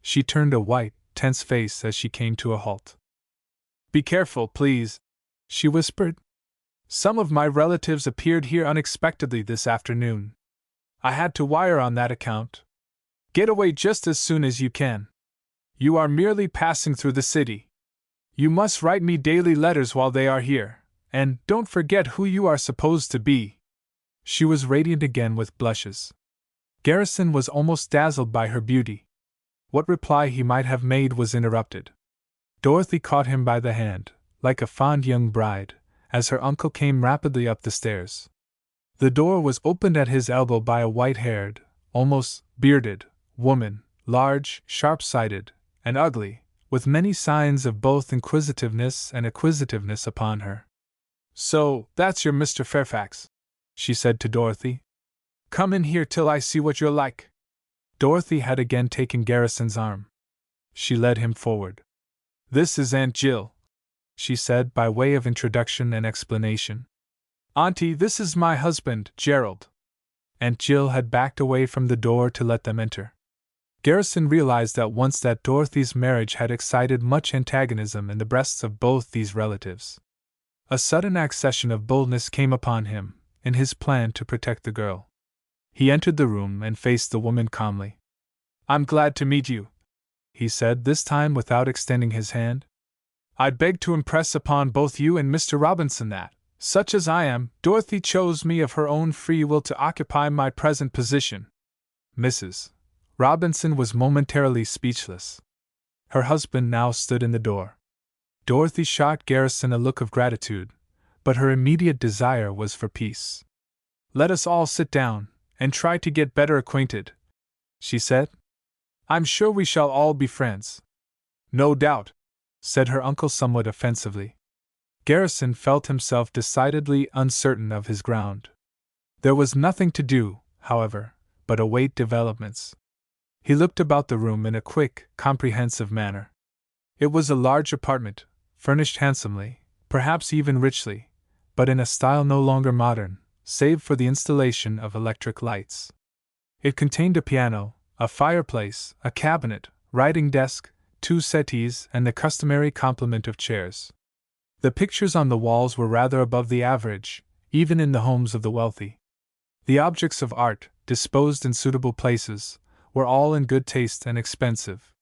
She turned a white, tense face as she came to a halt. "Be careful, please," she whispered. "Some of my relatives appeared here unexpectedly this afternoon. I had to wire on that account. Get away just as soon as you can. You are merely passing through the city. You must write me daily letters while they are here, and don't forget who you are supposed to be." She was radiant again with blushes. Garrison was almost dazzled by her beauty. What reply he might have made was interrupted. Dorothy caught him by the hand, like a fond young bride, as her uncle came rapidly up the stairs. The door was opened at his elbow by a white-haired, almost bearded, woman, large, sharp-sighted, and ugly, with many signs of both inquisitiveness and acquisitiveness upon her. "So, that's your Mr. Fairfax," she said to Dorothy. "Come in here till I see what you're like." Dorothy had again taken Garrison's arm. She led him forward. "This is Aunt Jill," she said by way of introduction and explanation. "Auntie, this is my husband, Gerald." Aunt Jill had backed away from the door to let them enter. Garrison realized at once that Dorothy's marriage had excited much antagonism in the breasts of both these relatives. A sudden accession of boldness came upon him, in his plan to protect the girl. He entered the room and faced the woman calmly. "I'm glad to meet you," he said, this time without extending his hand. "I'd beg to impress upon both you and Mr. Robinson that, such as I am, Dorothy chose me of her own free will to occupy my present position." Mrs. Robinson was momentarily speechless. Her husband now stood in the door. Dorothy shot Garrison a look of gratitude, but her immediate desire was for peace. "Let us all sit down, and try to get better acquainted," she said. "I'm sure we shall all be friends." "No doubt," said her uncle somewhat offensively. Garrison felt himself decidedly uncertain of his ground. There was nothing to do, however, but await developments. He looked about the room in a quick, comprehensive manner. It was a large apartment, furnished handsomely, perhaps even richly, but in a style no longer modern, save for the installation of electric lights. It contained a piano, a fireplace, a cabinet, writing desk, 2 settees, and the customary complement of chairs. The pictures on the walls were rather above the average, even in the homes of the wealthy. The objects of art, disposed in suitable places, were all in good taste and expensive.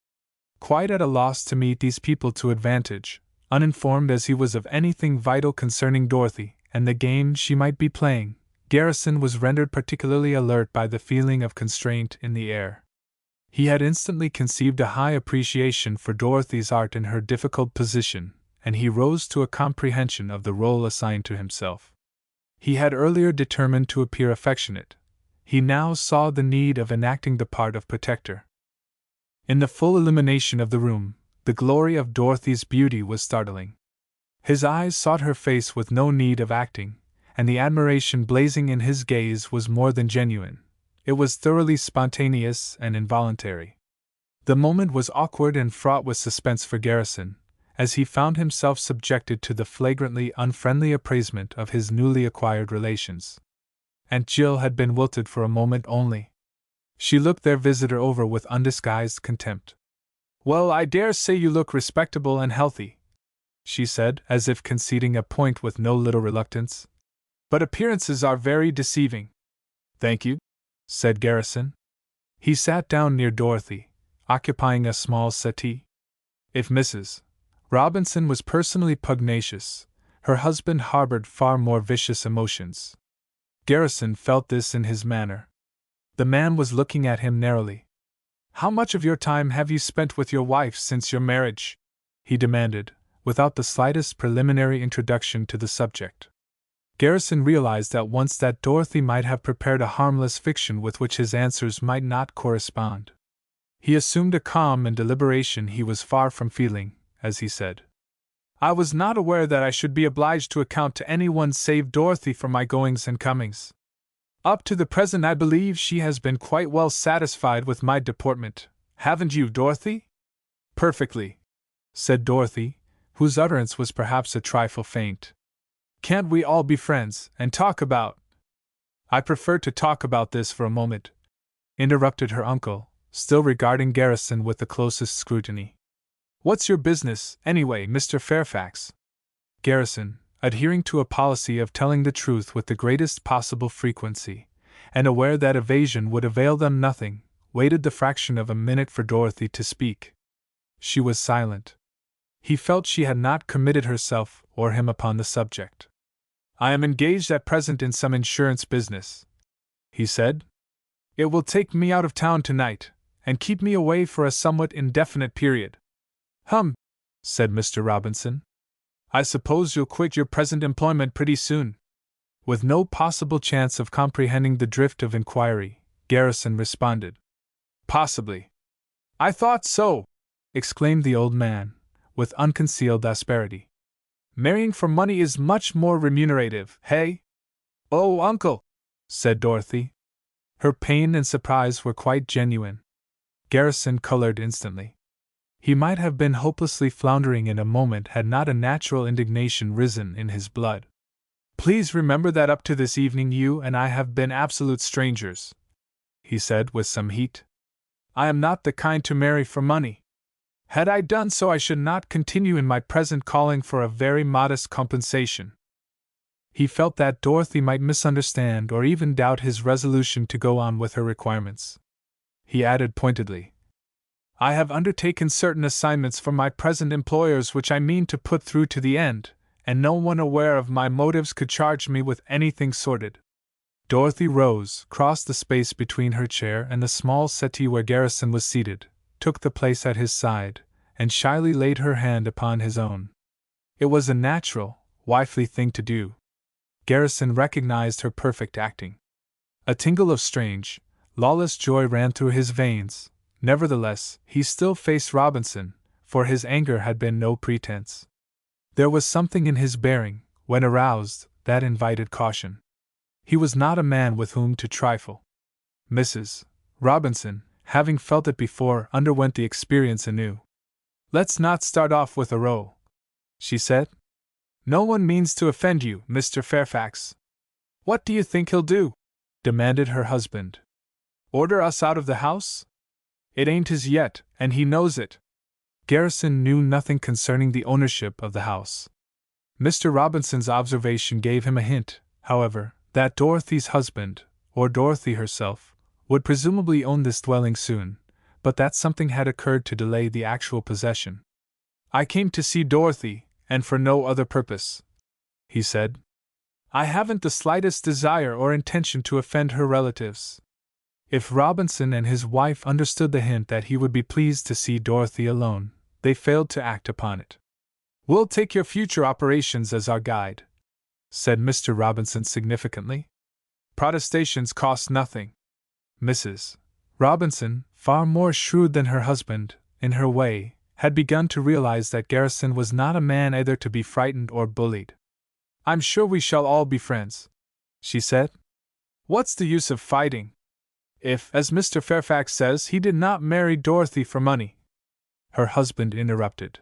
Quite at a loss to meet these people to advantage, uninformed as he was of anything vital concerning Dorothy and the game she might be playing, Garrison was rendered particularly alert by the feeling of constraint in the air. He had instantly conceived a high appreciation for Dorothy's art in her difficult position, and he rose to a comprehension of the role assigned to himself. He had earlier determined to appear affectionate. He now saw the need of enacting the part of protector. In the full illumination of the room, the glory of Dorothy's beauty was startling. His eyes sought her face with no need of acting, and the admiration blazing in his gaze was more than genuine. It was thoroughly spontaneous and involuntary. The moment was awkward and fraught with suspense for Garrison, as he found himself subjected to the flagrantly unfriendly appraisement of his newly acquired relations. Aunt Jill had been wilted for a moment only. She looked their visitor over with undisguised contempt. "Well, I dare say you look respectable and healthy," she said, as if conceding a point with no little reluctance. "But appearances are very deceiving." "Thank you," said Garrison. He sat down near Dorothy, occupying a small settee. If Mrs. Robinson was personally pugnacious, her husband harbored far more vicious emotions. Garrison felt this in his manner. The man was looking at him narrowly. "How much of your time have you spent with your wife since your marriage?" he demanded, without the slightest preliminary introduction to the subject. Garrison realized at once that Dorothy might have prepared a harmless fiction with which his answers might not correspond. He assumed a calm and deliberation he was far from feeling, as he said, "I was not aware that I should be obliged to account to anyone save Dorothy for my goings and comings. Up to the present I believe she has been quite well satisfied with my deportment, haven't you, Dorothy?" "Perfectly," said Dorothy, whose utterance was perhaps a trifle faint. "Can't we all be friends, and talk about—" "I prefer to talk about this for a moment," interrupted her uncle, still regarding Garrison with the closest scrutiny. "What's your business, anyway, Mr. Fairfax?" Garrison, adhering to a policy of telling the truth with the greatest possible frequency, and aware that evasion would avail them nothing, waited the fraction of a minute for Dorothy to speak. She was silent. He felt she had not committed herself or him upon the subject. I am engaged at present in some insurance business, he said. It will take me out of town tonight, and keep me away for a somewhat indefinite period. Said Mr. Robinson. I suppose you'll quit your present employment pretty soon. With no possible chance of comprehending the drift of inquiry, Garrison responded. Possibly. I thought so, exclaimed the old man, with unconcealed asperity. Marrying for money is much more remunerative, hey? Oh, uncle, said Dorothy. Her pain and surprise were quite genuine. Garrison colored instantly. He might have been hopelessly floundering in a moment had not a natural indignation risen in his blood. Please remember that up to this evening you and I have been absolute strangers, he said with some heat. I am not the kind to marry for money. Had I done so, I should not continue in my present calling for a very modest compensation. He felt that Dorothy might misunderstand or even doubt his resolution to go on with her requirements. He added pointedly, I have undertaken certain assignments for my present employers which I mean to put through to the end, and no one aware of my motives could charge me with anything sordid. Dorothy rose, crossed the space between her chair and the small settee where Garrison was seated, took the place at his side, and shyly laid her hand upon his own. It was a natural, wifely thing to do. Garrison recognized her perfect acting. A tingle of strange, lawless joy ran through his veins. Nevertheless, he still faced Robinson, for his anger had been no pretense. There was something in his bearing, when aroused, that invited caution. He was not a man with whom to trifle. Mrs. Robinson, having felt it before, underwent the experience anew. Let's not start off with a row, she said. No one means to offend you, Mr. Fairfax. What do you think he'll do? Demanded her husband. Order us out of the house? It ain't his yet, and he knows it. Garrison knew nothing concerning the ownership of the house. Mr. Robinson's observation gave him a hint, however, that Dorothy's husband, or Dorothy herself, would presumably own this dwelling soon, but that something had occurred to delay the actual possession. I came to see Dorothy, and for no other purpose, he said. I haven't the slightest desire or intention to offend her relatives. If Robinson and his wife understood the hint that he would be pleased to see Dorothy alone, they failed to act upon it. We'll take your future operations as our guide, said Mr. Robinson significantly. Protestations cost nothing. Mrs. Robinson, far more shrewd than her husband, in her way, had begun to realize that Garrison was not a man either to be frightened or bullied. I'm sure we shall all be friends, she said. What's the use of fighting? If, as Mr. Fairfax says, he did not marry Dorothy for money, her husband interrupted.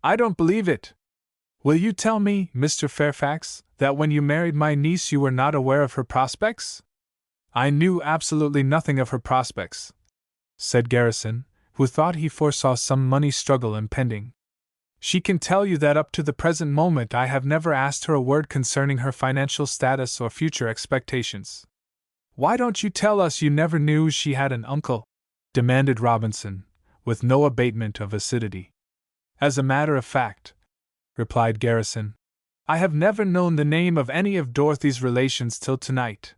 I don't believe it. Will you tell me, Mr. Fairfax, that when you married my niece you were not aware of her prospects? I knew absolutely nothing of her prospects, said Garrison, who thought he foresaw some money struggle impending. She can tell you that up to the present moment I have never asked her a word concerning her financial status or future expectations. Why don't you tell us you never knew she had an uncle? Demanded Robinson, with no abatement of acidity. As a matter of fact, replied Garrison, I have never known the name of any of Dorothy's relations till tonight.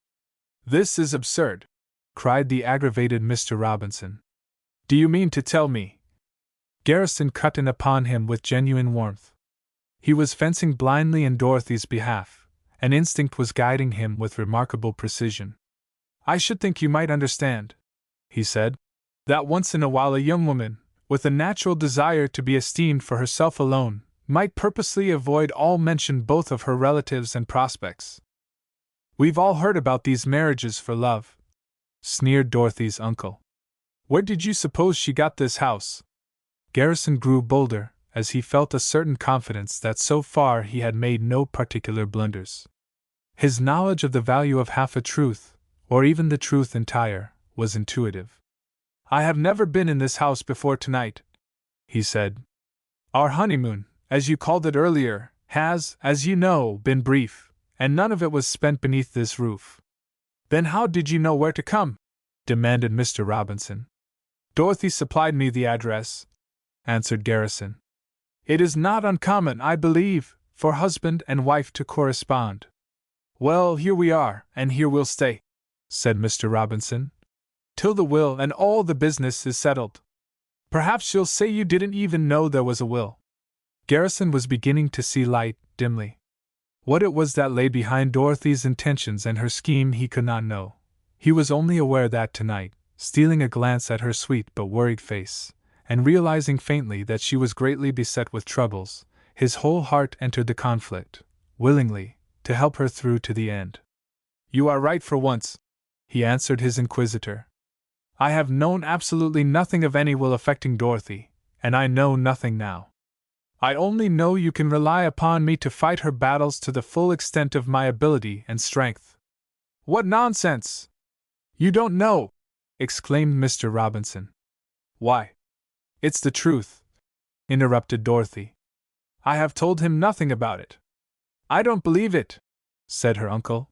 This is absurd, cried the aggravated Mr. Robinson. Do you mean to tell me? Garrison cut in upon him with genuine warmth. He was fencing blindly in Dorothy's behalf, and instinct was guiding him with remarkable precision. I should think you might understand, he said, that once in a while a young woman, with a natural desire to be esteemed for herself alone, might purposely avoid all mention both of her relatives and prospects. We've all heard about these marriages for love, sneered Dorothy's uncle. Where did you suppose she got this house? Garrison grew bolder, as he felt a certain confidence that so far he had made no particular blunders. His knowledge of the value of half a truth, or even the truth entire, was intuitive. I have never been in this house before tonight, he said. Our honeymoon, as you called it earlier, has, as you know, been brief, and none of it was spent beneath this roof. Then how did you know where to come? Demanded Mr. Robinson. Dorothy supplied me the address, answered Garrison. It is not uncommon, I believe, for husband and wife to correspond, Well, here we are, and here we'll stay, said Mr. Robinson, till the will and all the business is settled. Perhaps you'll say you didn't even know there was a will. Garrison was beginning to see light, dimly. What it was that lay behind Dorothy's intentions and her scheme he could not know. He was only aware that tonight, stealing a glance at her sweet but worried face, and realizing faintly that she was greatly beset with troubles, his whole heart entered the conflict, willingly, to help her through to the end. You are right for once, he answered his inquisitor. I have known absolutely nothing of any will affecting Dorothy, and I know nothing now. I only know you can rely upon me to fight her battles to the full extent of my ability and strength. What nonsense! You don't know! Exclaimed Mr. Robinson. Why? It's the truth, interrupted Dorothy. I have told him nothing about it. I don't believe it, said her uncle.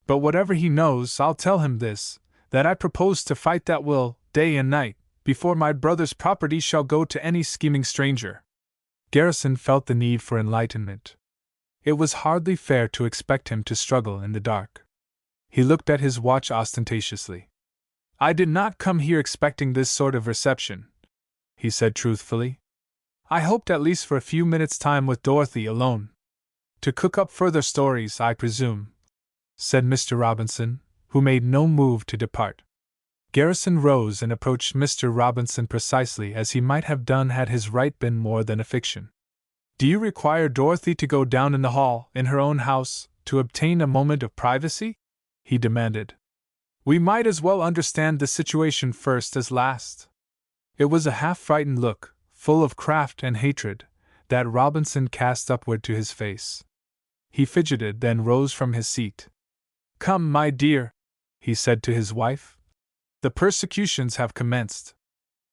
But whatever he knows, I'll tell him this, that I propose to fight that will, day and night, before my brother's property shall go to any scheming stranger. Garrison felt the need for enlightenment. It was hardly fair to expect him to struggle in the dark. He looked at his watch ostentatiously. I did not come here expecting this sort of reception, he said truthfully. I hoped at least for a few minutes' time with Dorothy alone. To cook up further stories, I presume, said Mr. Robinson, who made no move to depart. Garrison rose and approached Mr. Robinson precisely as he might have done had his right been more than a fiction. Do you require Dorothy to go down in the hall, in her own house, to obtain a moment of privacy? He demanded. We might as well understand the situation first as last. It was a half-frightened look, full of craft and hatred, that Robinson cast upward to his face. He fidgeted, then rose from his seat. Come, my dear, he said to his wife. The persecutions have commenced.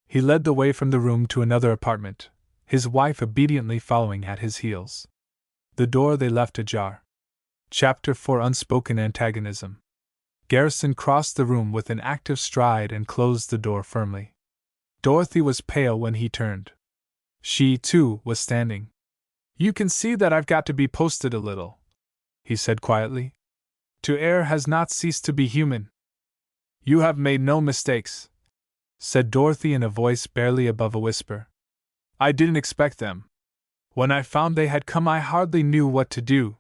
He led the way from the room to another apartment, his wife obediently following at his heels. The door they left ajar. Chapter 4 Unspoken Antagonism. Garrison crossed the room with an active stride and closed the door firmly. Dorothy was pale when he turned. She, too, was standing. You can see that I've got to be posted a little, he said quietly. To err has not ceased to be human. You have made no mistakes, said Dorothy in a voice barely above a whisper. I didn't expect them. When I found they had come, I hardly knew what to do.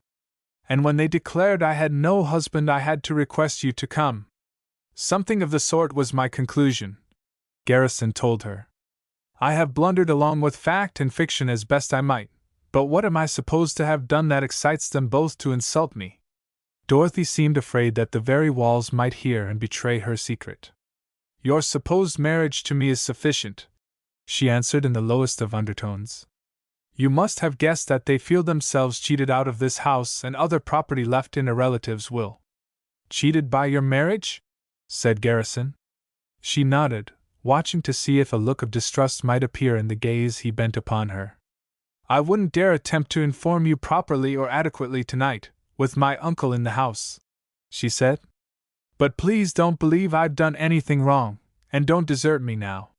And when they declared I had no husband, I had to request you to come. Something of the sort was my conclusion, Garrison told her. I have blundered along with fact and fiction as best I might, but what am I supposed to have done that excites them both to insult me? Dorothy seemed afraid that the very walls might hear and betray her secret. Your supposed marriage to me is sufficient, she answered in the lowest of undertones. You must have guessed that they feel themselves cheated out of this house and other property left in a relative's will. Cheated by your marriage? Said Garrison. She nodded, watching to see if a look of distrust might appear in the gaze he bent upon her. I wouldn't dare attempt to inform you properly or adequately tonight, with my uncle in the house, she said. But please don't believe I've done anything wrong, and don't desert me now.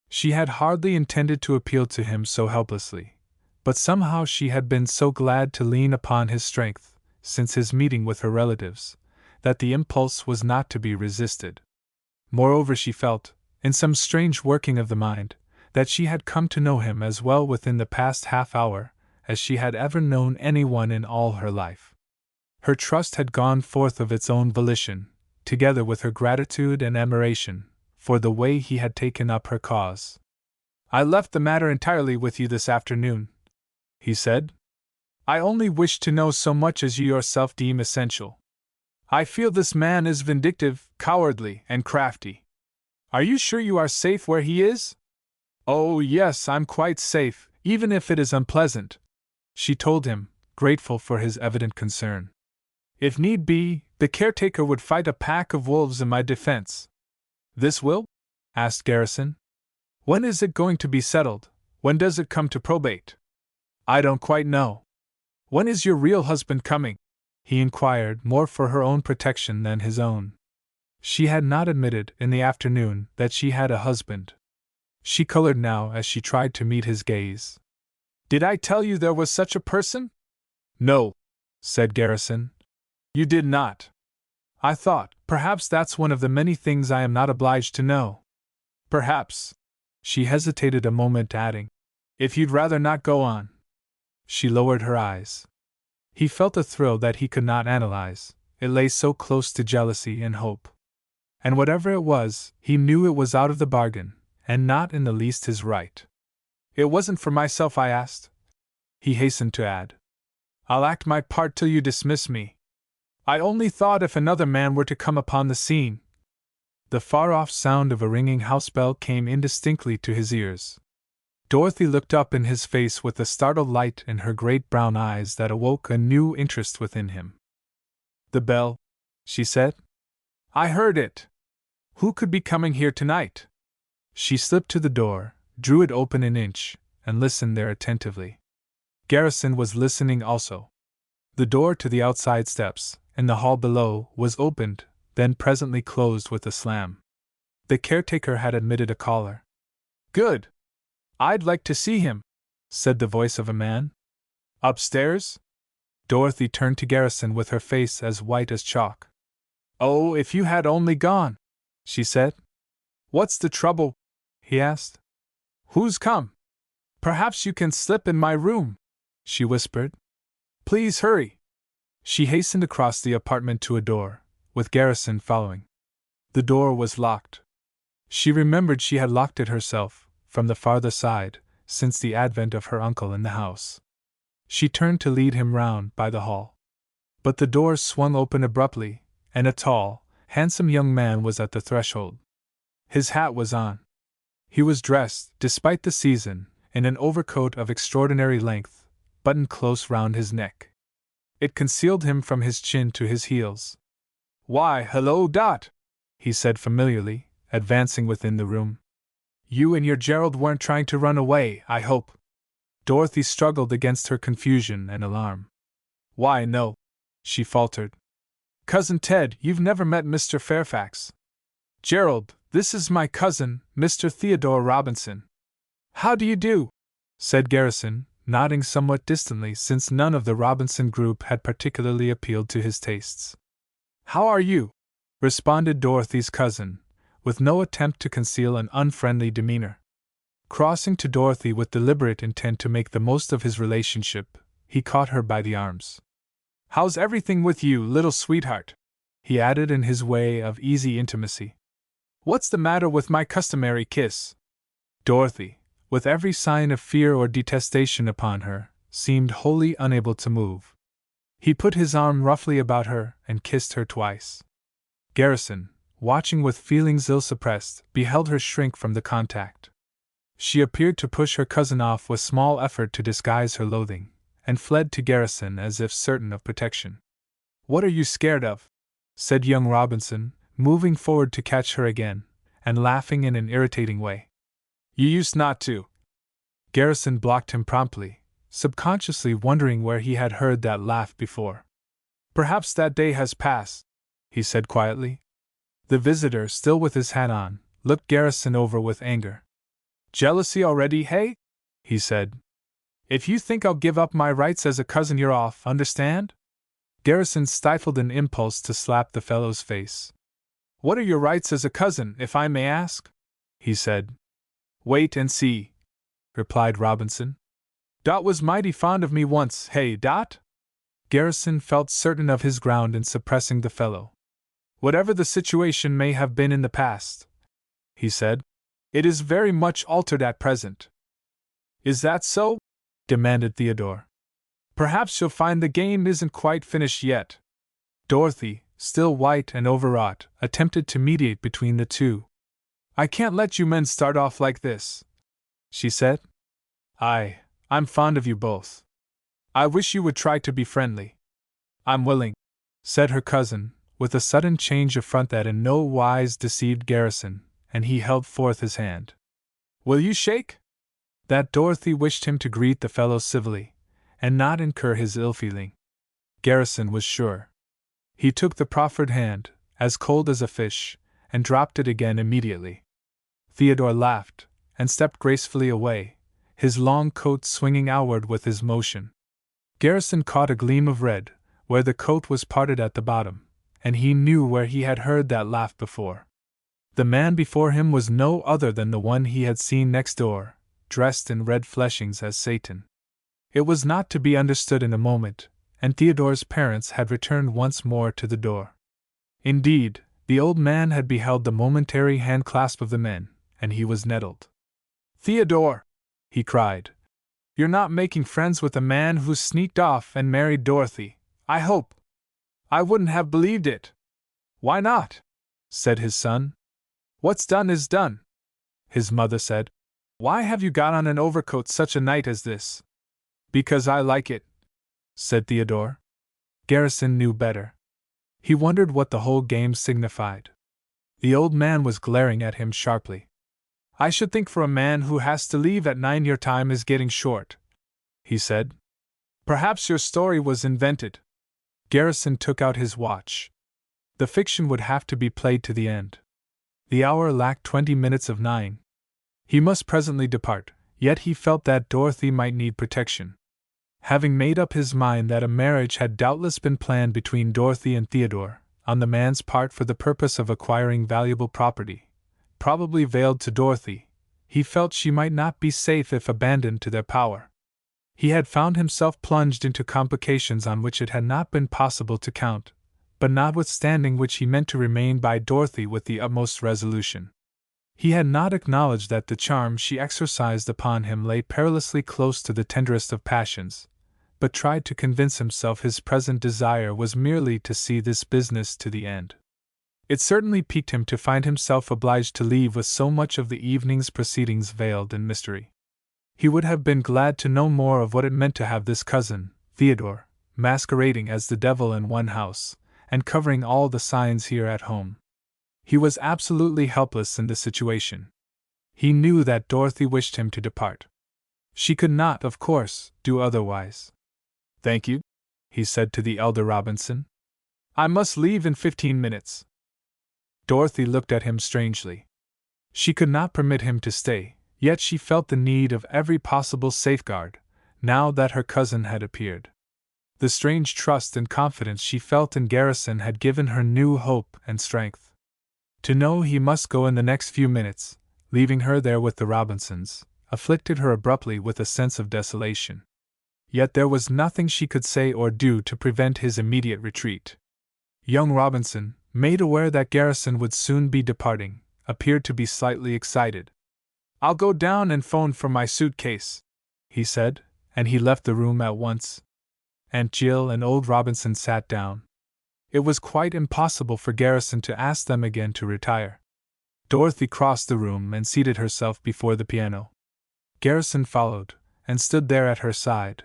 She had hardly intended to appeal to him so helplessly, but somehow she had been so glad to lean upon his strength, since his meeting with her relatives, that the impulse was not to be resisted. Moreover, she felt, in some strange working of the mind, that she had come to know him as well within the past half hour as she had ever known anyone in all her life. Her trust had gone forth of its own volition, together with her gratitude and admiration for the way he had taken up her cause. I left the matter entirely with you this afternoon, he said. I only wished to know so much as you yourself deem essential. I feel this man is vindictive, cowardly, and crafty. Are you sure you are safe where he is? Oh, yes, I'm quite safe, even if it is unpleasant, she told him, grateful for his evident concern. If need be, the caretaker would fight a pack of wolves in my defense. This will? Asked Garrison. When is it going to be settled? When does it come to probate? I don't quite know. When is your real husband coming? He inquired, more for her own protection than his own. She had not admitted, in the afternoon, that she had a husband. She colored now as she tried to meet his gaze. Did I tell you there was such a person? No, said Garrison. You did not. I thought, perhaps that's one of the many things I am not obliged to know. Perhaps. She hesitated a moment, adding, if you'd rather not go on. She lowered her eyes. He felt a thrill that he could not analyze, it lay so close to jealousy and hope. And whatever it was, he knew it was out of the bargain, and not in the least his right. It wasn't for myself I asked, he hastened to add. I'll act my part till you dismiss me. I only thought if another man were to come upon the scene. The far-off sound of a ringing house bell came indistinctly to his ears. Dorothy looked up in his face with a startled light in her great brown eyes that awoke a new interest within him. The bell, she said. I heard it. Who could be coming here tonight? She slipped to the door, drew it open an inch, and listened there attentively. Garrison was listening also. The door to the outside steps, in the hall below, was opened, then presently closed with a slam. The caretaker had admitted a caller. Good. I'd like to see him, said the voice of a man. Upstairs? Dorothy turned to Garrison with her face as white as chalk. Oh, if you had only gone, she said. What's the trouble? He asked. Who's come? Perhaps you can slip in my room, she whispered. Please hurry. She hastened across the apartment to a door, with Garrison following. The door was locked. She remembered she had locked it herself, from the farther side, since the advent of her uncle in the house. She turned to lead him round by the hall. But the door swung open abruptly, and a tall, handsome young man was at the threshold. His hat was on. He was dressed, despite the season, in an overcoat of extraordinary length, buttoned close round his neck. It concealed him from his chin to his heels. Why, hello, Dot, he said familiarly, advancing within the room. You and your Gerald weren't trying to run away, I hope. Dorothy struggled against her confusion and alarm. Why, no, she faltered. Cousin Ted, you've never met Mr. Fairfax. Gerald, this is my cousin, Mr. Theodore Robinson. How do you do? Said Garrison, nodding somewhat distantly since none of the Robinson group had particularly appealed to his tastes. How are you? Responded Dorothy's cousin, with no attempt to conceal an unfriendly demeanor. Crossing to Dorothy with deliberate intent to make the most of his relationship, he caught her by the arms. How's everything with you, little sweetheart? He added in his way of easy intimacy. What's the matter with my customary kiss? Dorothy, with every sign of fear or detestation upon her, seemed wholly unable to move. He put his arm roughly about her and kissed her twice. Garrison, watching with feelings ill-suppressed, beheld her shrink from the contact. She appeared to push her cousin off with small effort to disguise her loathing, and fled to Garrison as if certain of protection. What are you scared of? Said young Robinson, moving forward to catch her again, and laughing in an irritating way. You used not to. Garrison blocked him promptly, subconsciously wondering where he had heard that laugh before. Perhaps that day has passed, he said quietly. The visitor, still with his hat on, looked Garrison over with anger. Jealousy already, hey? He said. If you think I'll give up my rights as a cousin, you're off, understand? Garrison stifled an impulse to slap the fellow's face. What are your rights as a cousin, if I may ask? He said. Wait and see, replied Robinson. Dot was mighty fond of me once, hey, Dot? Garrison felt certain of his ground in suppressing the fellow. Whatever the situation may have been in the past, he said, it is very much altered at present. Is that so? Demanded Theodore. Perhaps you'll find the game isn't quite finished yet. Dorothy, still white and overwrought, attempted to mediate between the two. I can't let you men start off like this, she said. I'm fond of you both. I wish you would try to be friendly. I'm willing, said her cousin, with a sudden change of front that in no wise deceived Garrison, and he held forth his hand. Will you shake? That Dorothy wished him to greet the fellow civilly, and not incur his ill-feeling. Garrison was sure. He took the proffered hand, as cold as a fish, and dropped it again immediately. Theodore laughed, and stepped gracefully away, his long coat swinging outward with his motion. Garrison caught a gleam of red, where the coat was parted at the bottom, and he knew where he had heard that laugh before. The man before him was no other than the one he had seen next door, dressed in red fleshings as Satan. It was not to be understood in a moment, and Theodore's parents had returned once more to the door. Indeed, the old man had beheld the momentary hand-clasp of the men, and he was nettled. "Theodore!" he cried. "You're not making friends with a man who sneaked off and married Dorothy, I hope? I wouldn't have believed it." "Why not?" said his son. "What's done is done." His mother said, "Why have you got on an overcoat such a night as this?" "Because I like it," said Theodore. Garrison knew better. He wondered what the whole game signified. The old man was glaring at him sharply. "I should think for a man who has to leave at 9 your time is getting short," he said. "Perhaps your story was invented." Garrison took out his watch. The fiction would have to be played to the end. The hour lacked 20 minutes of 9. He must presently depart, yet he felt that Dorothy might need protection. Having made up his mind that a marriage had doubtless been planned between Dorothy and Theodore, on the man's part for the purpose of acquiring valuable property, probably veiled to Dorothy, he felt she might not be safe if abandoned to their power. He had found himself plunged into complications on which it had not been possible to count, but notwithstanding which he meant to remain by Dorothy with the utmost resolution. He had not acknowledged that the charm she exercised upon him lay perilously close to the tenderest of passions, but tried to convince himself his present desire was merely to see this business to the end. It certainly piqued him to find himself obliged to leave with so much of the evening's proceedings veiled in mystery. He would have been glad to know more of what it meant to have this cousin, Theodore, masquerading as the devil in one house, and covering all the signs here at home. He was absolutely helpless in the situation. He knew that Dorothy wished him to depart. She could not, of course, do otherwise. "Thank you," he said to the elder Robinson. "I must leave in 15 minutes. Dorothy looked at him strangely. She could not permit him to stay, yet she felt the need of every possible safeguard, now that her cousin had appeared. The strange trust and confidence she felt in Garrison had given her new hope and strength. To know he must go in the next few minutes, leaving her there with the Robinsons, afflicted her abruptly with a sense of desolation. Yet there was nothing she could say or do to prevent his immediate retreat. Young Robinson, made aware that Garrison would soon be departing, appeared to be slightly excited. "I'll go down and phone for my suitcase," he said, and he left the room at once. Aunt Jill and old Robinson sat down. It was quite impossible for Garrison to ask them again to retire. Dorothy crossed the room and seated herself before the piano. Garrison followed, and stood there at her side.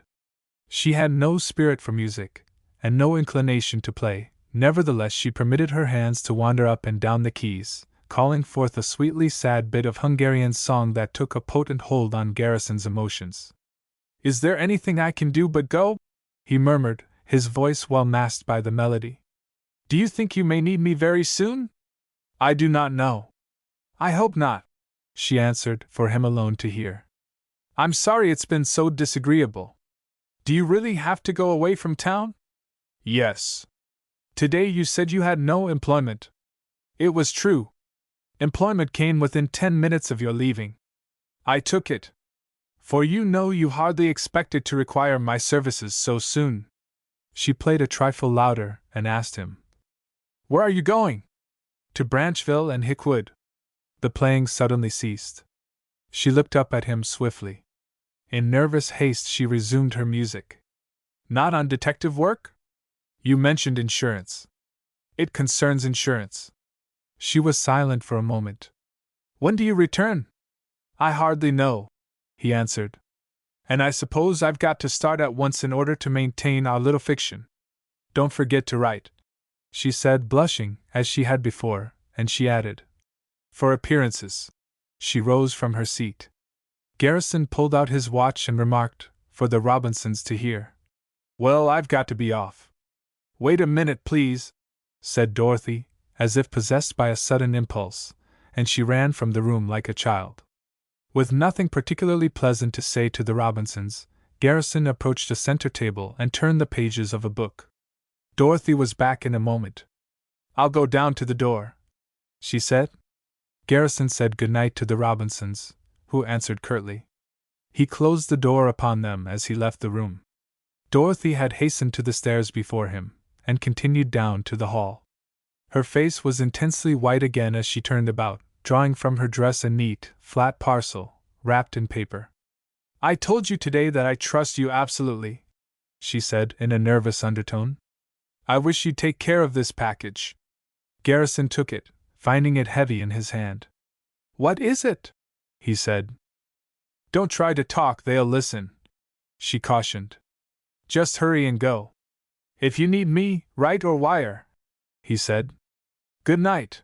She had no spirit for music, and no inclination to play, nevertheless she permitted her hands to wander up and down the keys, calling forth a sweetly sad bit of Hungarian song that took a potent hold on Garrison's emotions. "Is there anything I can do but go?" he murmured, his voice well masked by the melody. "Do you think you may need me very soon?" "I do not know. I hope not," she answered, for him alone to hear. "I'm sorry it's been so disagreeable. Do you really have to go away from town?" "Yes. Today you said you had no employment." "It was true. Employment came within 10 minutes of your leaving. I took it. For you know you hardly expected to require my services so soon." She played a trifle louder and asked him, "Where are you going?" "To Branchville and Hickwood." The playing suddenly ceased. She looked up at him swiftly. In nervous haste she resumed her music. "Not on detective work?" "You mentioned insurance." "It concerns insurance." She was silent for a moment. "When do you return?" "I hardly know," he answered. "And I suppose I've got to start at once in order to maintain our little fiction. Don't forget to write," she said, blushing, as she had before, and she added, "for appearances." She rose from her seat. Garrison pulled out his watch and remarked, for the Robinsons to hear, "Well, I've got to be off." "Wait a minute, please," said Dorothy, as if possessed by a sudden impulse, and she ran from the room like a child. With nothing particularly pleasant to say to the Robinsons, Garrison approached a center table and turned the pages of a book. Dorothy was back in a moment. "I'll go down to the door," she said. Garrison said good night to the Robinsons, who answered curtly. He closed the door upon them as he left the room. Dorothy had hastened to the stairs before him, and continued down to the hall. Her face was intensely white again as she turned about, drawing from her dress a neat, flat parcel, wrapped in paper. "I told you today that I trust you absolutely," she said in a nervous undertone. "I wish you'd take care of this package." Garrison took it, finding it heavy in his hand. "What is it?" he said. "Don't try to talk, they'll listen," she cautioned. "Just hurry and go. If you need me, write or wire," he said. "Good night."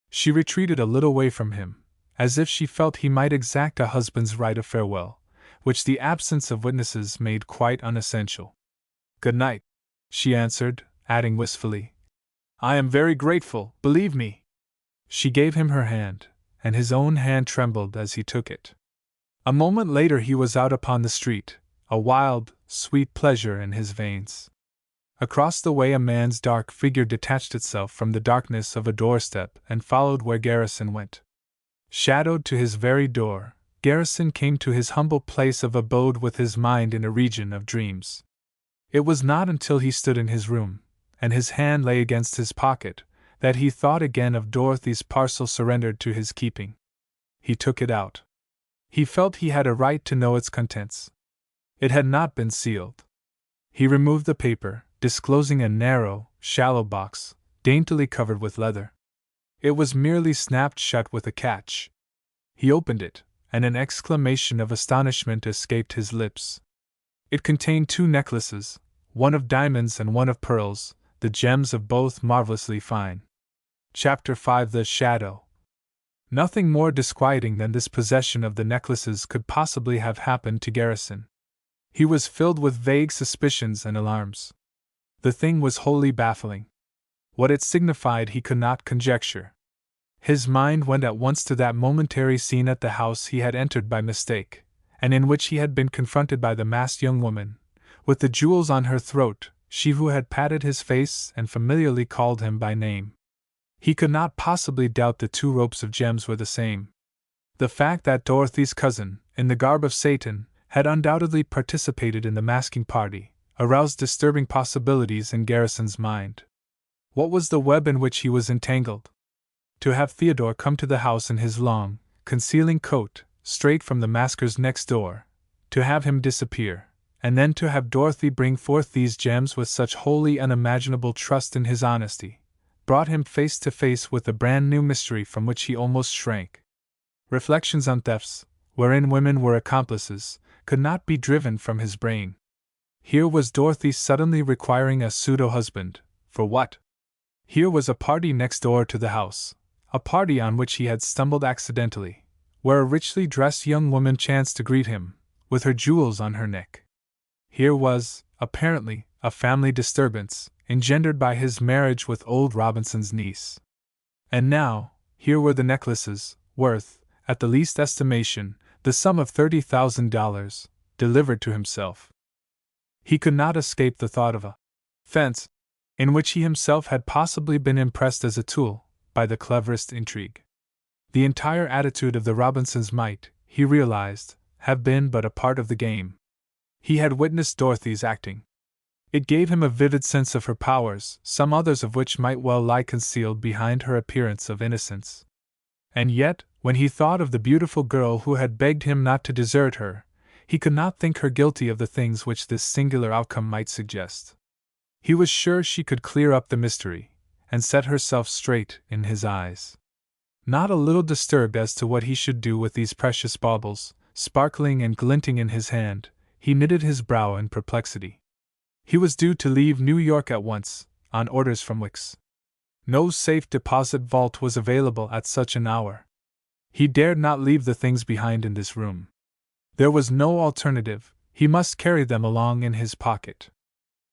She retreated a little way from him, as if she felt he might exact a husband's right of farewell, which the absence of witnesses made quite unessential. "Good night," she answered, adding wistfully, "I am very grateful, believe me." She gave him her hand, and his own hand trembled as he took it. A moment later he was out upon the street, a wild, sweet pleasure in his veins. Across the way a man's dark figure detached itself from the darkness of a doorstep and followed where Garrison went. Shadowed to his very door, Garrison came to his humble place of abode with his mind in a region of dreams. It was not until he stood in his room, and his hand lay against his pocket, that he thought again of Dorothy's parcel surrendered to his keeping. He took it out. He felt he had a right to know its contents. It had not been sealed. He removed the paper, disclosing a narrow, shallow box, daintily covered with leather. It was merely snapped shut with a catch. He opened it, and an exclamation of astonishment escaped his lips. It contained 2 necklaces, one of diamonds and one of pearls, the gems of both marvelously fine. Chapter 5: The Shadow. Nothing more disquieting than this possession of the necklaces could possibly have happened to Garrison. He was filled with vague suspicions and alarms. The thing was wholly baffling. What it signified he could not conjecture. His mind went at once to that momentary scene at the house he had entered by mistake, and in which he had been confronted by the masked young woman, with the jewels on her throat, she who had patted his face and familiarly called him by name. He could not possibly doubt the 2 ropes of gems were the same. The fact that Dorothy's cousin, in the garb of Satan, had undoubtedly participated in the masking party, aroused disturbing possibilities in Garrison's mind. What was the web in which he was entangled? To have Theodore come to the house in his long, concealing coat, straight from the masker's next door, to have him disappear, and then to have Dorothy bring forth these gems with such wholly unimaginable trust in his honesty, brought him face to face with a brand new mystery from which he almost shrank. Reflections on thefts, wherein women were accomplices, could not be driven from his brain. Here was Dorothy suddenly requiring a pseudo-husband, for what? Here was a party next door to the house, a party on which he had stumbled accidentally, where a richly dressed young woman chanced to greet him, with her jewels on her neck. Here was, apparently, a family disturbance, engendered by his marriage with old Robinson's niece. And now, here were the necklaces, worth, at the least estimation, the sum of $30,000, delivered to himself. He could not escape the thought of a fence, in which he himself had possibly been impressed as a tool, by the cleverest intrigue. The entire attitude of the Robinsons might, he realized, have been but a part of the game. He had witnessed Dorothy's acting. It gave him a vivid sense of her powers, some others of which might well lie concealed behind her appearance of innocence. And yet, when he thought of the beautiful girl who had begged him not to desert her, he could not think her guilty of the things which this singular outcome might suggest. He was sure she could clear up the mystery, and set herself straight in his eyes. Not a little disturbed as to what he should do with these precious baubles, sparkling and glinting in his hand, he knitted his brow in perplexity. He was due to leave New York at once, on orders from Wicks. No safe deposit vault was available at such an hour. He dared not leave the things behind in this room. There was no alternative, he must carry them along in his pocket.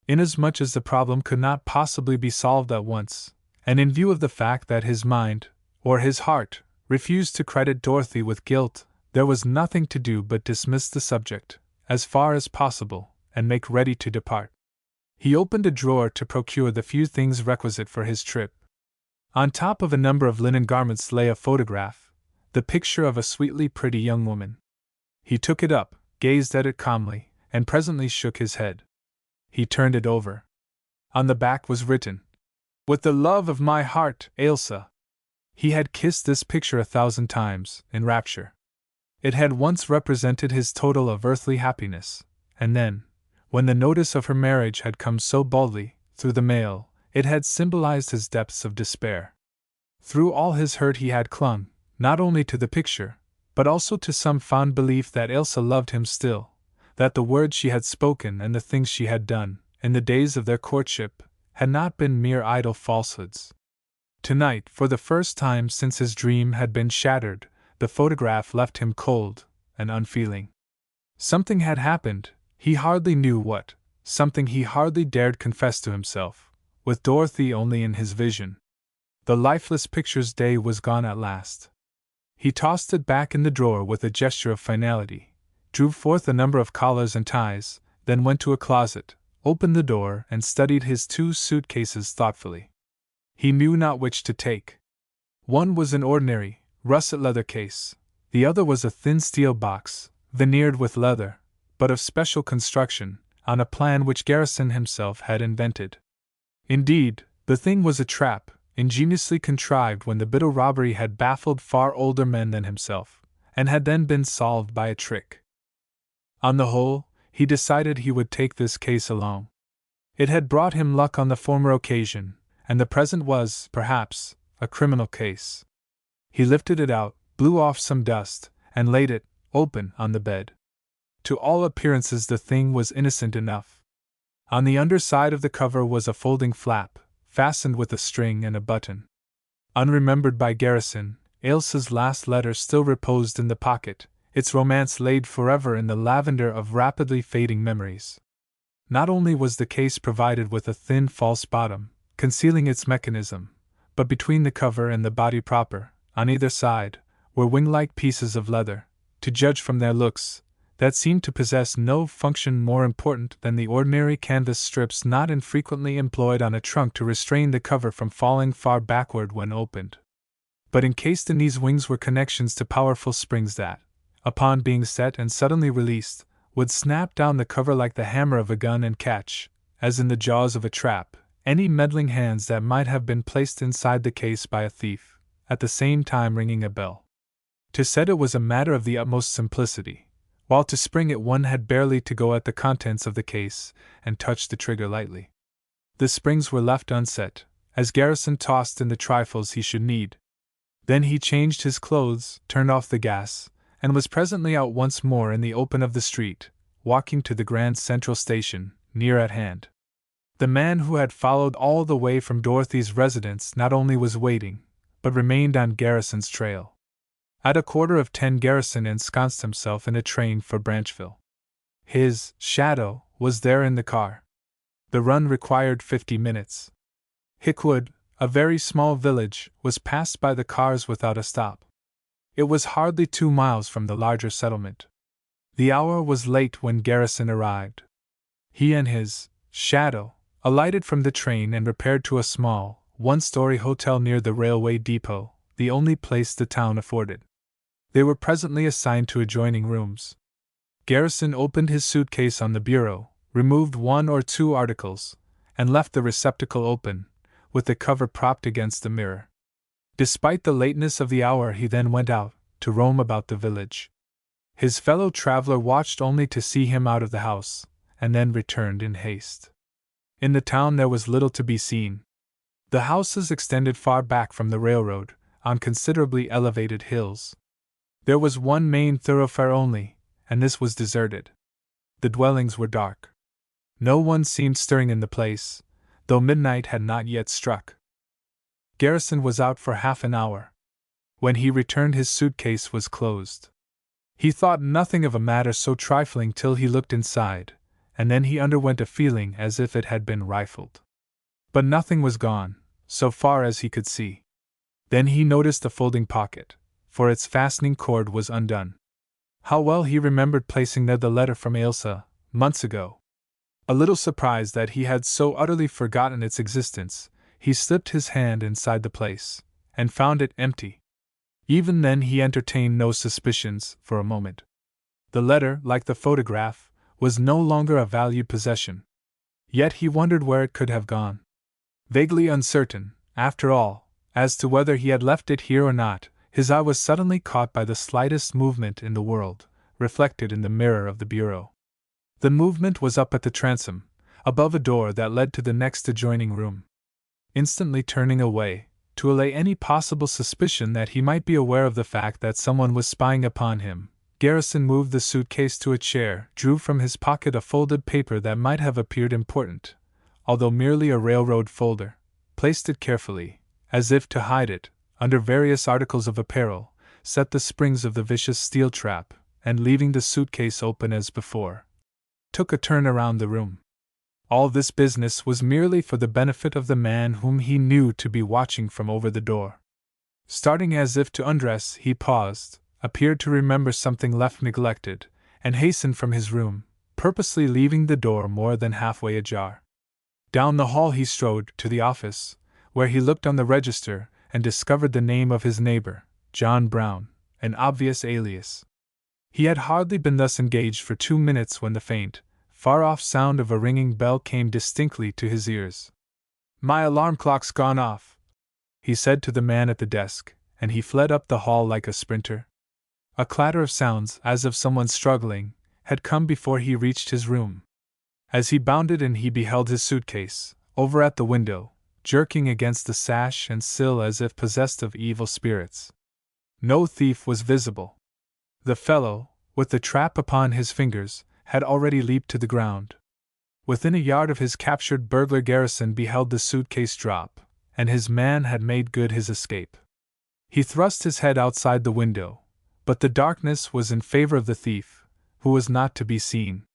Inasmuch as the problem could not possibly be solved at once, and in view of the fact that his mind, or his heart, refused to credit Dorothy with guilt, there was nothing to do but dismiss the subject, as far as possible, and make ready to depart. He opened a drawer to procure the few things requisite for his trip. On top of a number of linen garments lay a photograph, the picture of a sweetly pretty young woman. He took it up, gazed at it calmly, and presently shook his head. He turned it over. On the back was written, "With the love of my heart, Ailsa." He had kissed this picture 1,000 times, in rapture. It had once represented his total of earthly happiness, and then, when the notice of her marriage had come so boldly, through the mail, it had symbolized his depths of despair. Through all his hurt he had clung, not only to the picture, but also to some fond belief that Ailsa loved him still, that the words she had spoken and the things she had done, in the days of their courtship, had not been mere idle falsehoods. Tonight, for the first time since his dream had been shattered, the photograph left him cold and unfeeling. Something had happened, he hardly knew what, something he hardly dared confess to himself, with Dorothy only in his vision. The lifeless picture's day was gone at last. He tossed it back in the drawer with a gesture of finality, drew forth a number of collars and ties, then went to a closet, opened the door, and studied his 2 suitcases thoughtfully. He knew not which to take. One was an ordinary, russet leather case, the other was a thin steel box, veneered with leather, but of special construction, on a plan which Garrison himself had invented. Indeed, the thing was a trap, ingeniously contrived when the bitter robbery had baffled far older men than himself, and had then been solved by a trick. On the whole, he decided he would take this case along. It had brought him luck on the former occasion, and the present was, perhaps, a criminal case. He lifted it out, blew off some dust, and laid it, open, on the bed. To all appearances the thing was innocent enough. On the underside of the cover was a folding flap, fastened with a string and a button. Unremembered by Garrison, Ailsa's last letter still reposed in the pocket, its romance laid forever in the lavender of rapidly fading memories. Not only was the case provided with a thin false bottom, concealing its mechanism, but between the cover and the body proper, on either side, were wing-like pieces of leather, to judge from their looks, that seemed to possess no function more important than the ordinary canvas strips not infrequently employed on a trunk to restrain the cover from falling far backward when opened. But encased in these wings were connections to powerful springs that, upon being set and suddenly released, would snap down the cover like the hammer of a gun and catch, as in the jaws of a trap, any meddling hands that might have been placed inside the case by a thief, at the same time ringing a bell. To set it was a matter of the utmost simplicity, while to spring it one had barely to go at the contents of the case and touch the trigger lightly. The springs were left unset, as Garrison tossed in the trifles he should need. Then he changed his clothes, turned off the gas, and was presently out once more in the open of the street, walking to the Grand Central Station, near at hand. The man who had followed all the way from Dorothy's residence not only was waiting, but remained on Garrison's trail. At 10:15 Garrison ensconced himself in a train for Branchville. His shadow was there in the car. The run required 50 minutes. Hickwood, a very small village, was passed by the cars without a stop. It was hardly 2 miles from the larger settlement. The hour was late when Garrison arrived. He and his shadow alighted from the train and repaired to a small, one-story hotel near the railway depot, the only place the town afforded. They were presently assigned to adjoining rooms. Garrison opened his suitcase on the bureau, removed 1 or 2 articles, and left the receptacle open, with the cover propped against the mirror. Despite the lateness of the hour, he then went out, to roam about the village. His fellow traveler watched only to see him out of the house, and then returned in haste. In the town there was little to be seen. The houses extended far back from the railroad, on considerably elevated hills. There was one main thoroughfare only, and this was deserted. The dwellings were dark. No one seemed stirring in the place, though midnight had not yet struck. Garrison was out for half an hour. When he returned, his suitcase was closed. He thought nothing of a matter so trifling till he looked inside, and then he underwent a feeling as if it had been rifled. But nothing was gone, so far as he could see. Then he noticed the folding pocket, for its fastening cord was undone. How well he remembered placing there the letter from Ailsa, months ago. A little surprised that he had so utterly forgotten its existence, he slipped his hand inside the place, and found it empty. Even then he entertained no suspicions, for a moment. The letter, like the photograph, was no longer a valued possession. Yet he wondered where it could have gone. Vaguely uncertain, after all, as to whether he had left it here or not, his eye was suddenly caught by the slightest movement in the world, reflected in the mirror of the bureau. The movement was up at the transom, above a door that led to the next adjoining room. Instantly turning away, to allay any possible suspicion that he might be aware of the fact that someone was spying upon him, Garrison moved the suitcase to a chair, drew from his pocket a folded paper that might have appeared important, although merely a railroad folder, placed it carefully, as if to hide it, under various articles of apparel, set the springs of the vicious steel trap, and leaving the suitcase open as before, took a turn around the room. All this business was merely for the benefit of the man whom he knew to be watching from over the door. Starting as if to undress, he paused, appeared to remember something left neglected, and hastened from his room, purposely leaving the door more than halfway ajar. Down the hall he strode to the office, where he looked on the register and discovered the name of his neighbor, John Brown, an obvious alias. He had hardly been thus engaged for 2 minutes when the faint, far-off sound of a ringing bell came distinctly to his ears. "My alarm clock's gone off," he said to the man at the desk, and he fled up the hall like a sprinter. A clatter of sounds, as of someone struggling, had come before he reached his room. As he bounded in, he beheld his suitcase, over at the window, jerking against the sash and sill as if possessed of evil spirits. No thief was visible. The fellow, with the trap upon his fingers, had already leaped to the ground. Within a yard of his captured burglar, Garrison beheld the suitcase drop, and his man had made good his escape. He thrust his head outside the window, but the darkness was in favor of the thief, who was not to be seen.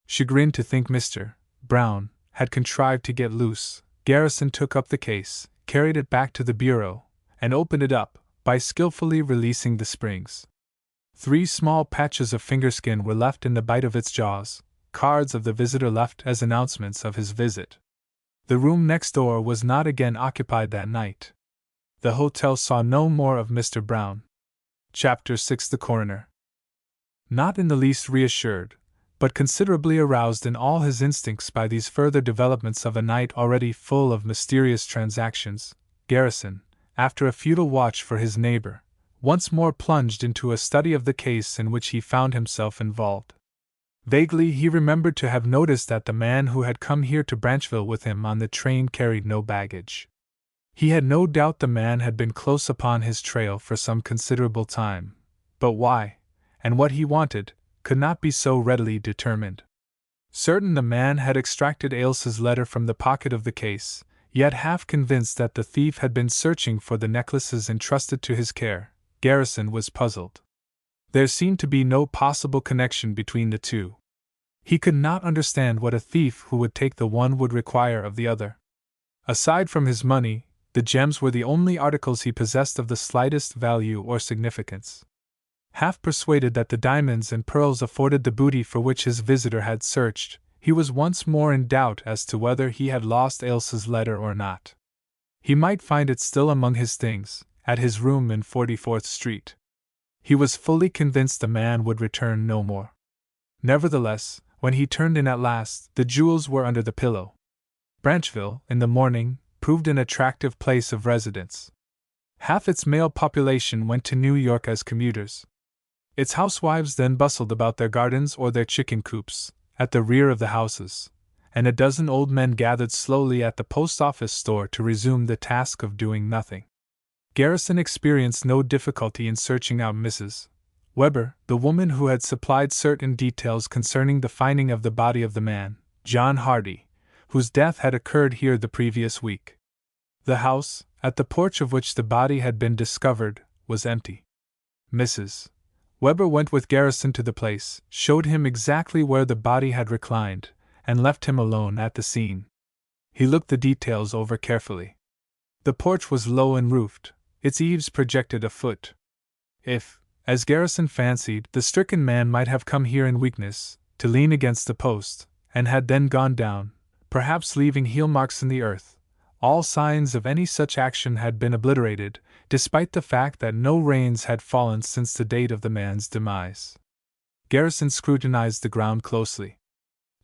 Chagrined to think Mr. Brown had contrived to get loose, Garrison took up the case, carried it back to the bureau, and opened it up, by skillfully releasing the springs. 3 small patches of fingerskin were left in the bite of its jaws, cards of the visitor left as announcements of his visit. The room next door was not again occupied that night. The hotel saw no more of Mr. Brown. Chapter 6. The Coroner. Not in the least reassured, but considerably aroused in all his instincts by these further developments of a night already full of mysterious transactions, Garrison, after a futile watch for his neighbor, once more plunged into a study of the case in which he found himself involved. Vaguely he remembered to have noticed that the man who had come here to Branchville with him on the train carried no baggage. He had no doubt the man had been close upon his trail for some considerable time, but why, and what he wanted, could not be so readily determined. Certain the man had extracted Ailsa's letter from the pocket of the case, yet half convinced that the thief had been searching for the necklaces entrusted to his care, Garrison was puzzled. There seemed to be no possible connection between the two. He could not understand what a thief who would take the one would require of the other. Aside from his money, the gems were the only articles he possessed of the slightest value or significance. Half persuaded that the diamonds and pearls afforded the booty for which his visitor had searched, he was once more in doubt as to whether he had lost Ailsa's letter or not. He might find it still among his things, at his room in 44th Street. He was fully convinced the man would return no more. Nevertheless, when he turned in at last, the jewels were under the pillow. Branchville, in the morning, proved an attractive place of residence. Half its male population went to New York as commuters. Its housewives then bustled about their gardens or their chicken coops, at the rear of the houses, and a dozen old men gathered slowly at the post office store to resume the task of doing nothing. Garrison experienced no difficulty in searching out Mrs. Weber, the woman who had supplied certain details concerning the finding of the body of the man, John Hardy, whose death had occurred here the previous week. The house, at the porch of which the body had been discovered, was empty. Mrs. Weber went with Garrison to the place, showed him exactly where the body had reclined, and left him alone at the scene. He looked the details over carefully. The porch was low and roofed, its eaves projected a foot. If, as Garrison fancied, the stricken man might have come here in weakness, to lean against the post, and had then gone down, perhaps leaving heel marks in the earth. All signs of any such action had been obliterated, despite the fact that no rains had fallen since the date of the man's demise. Garrison scrutinized the ground closely.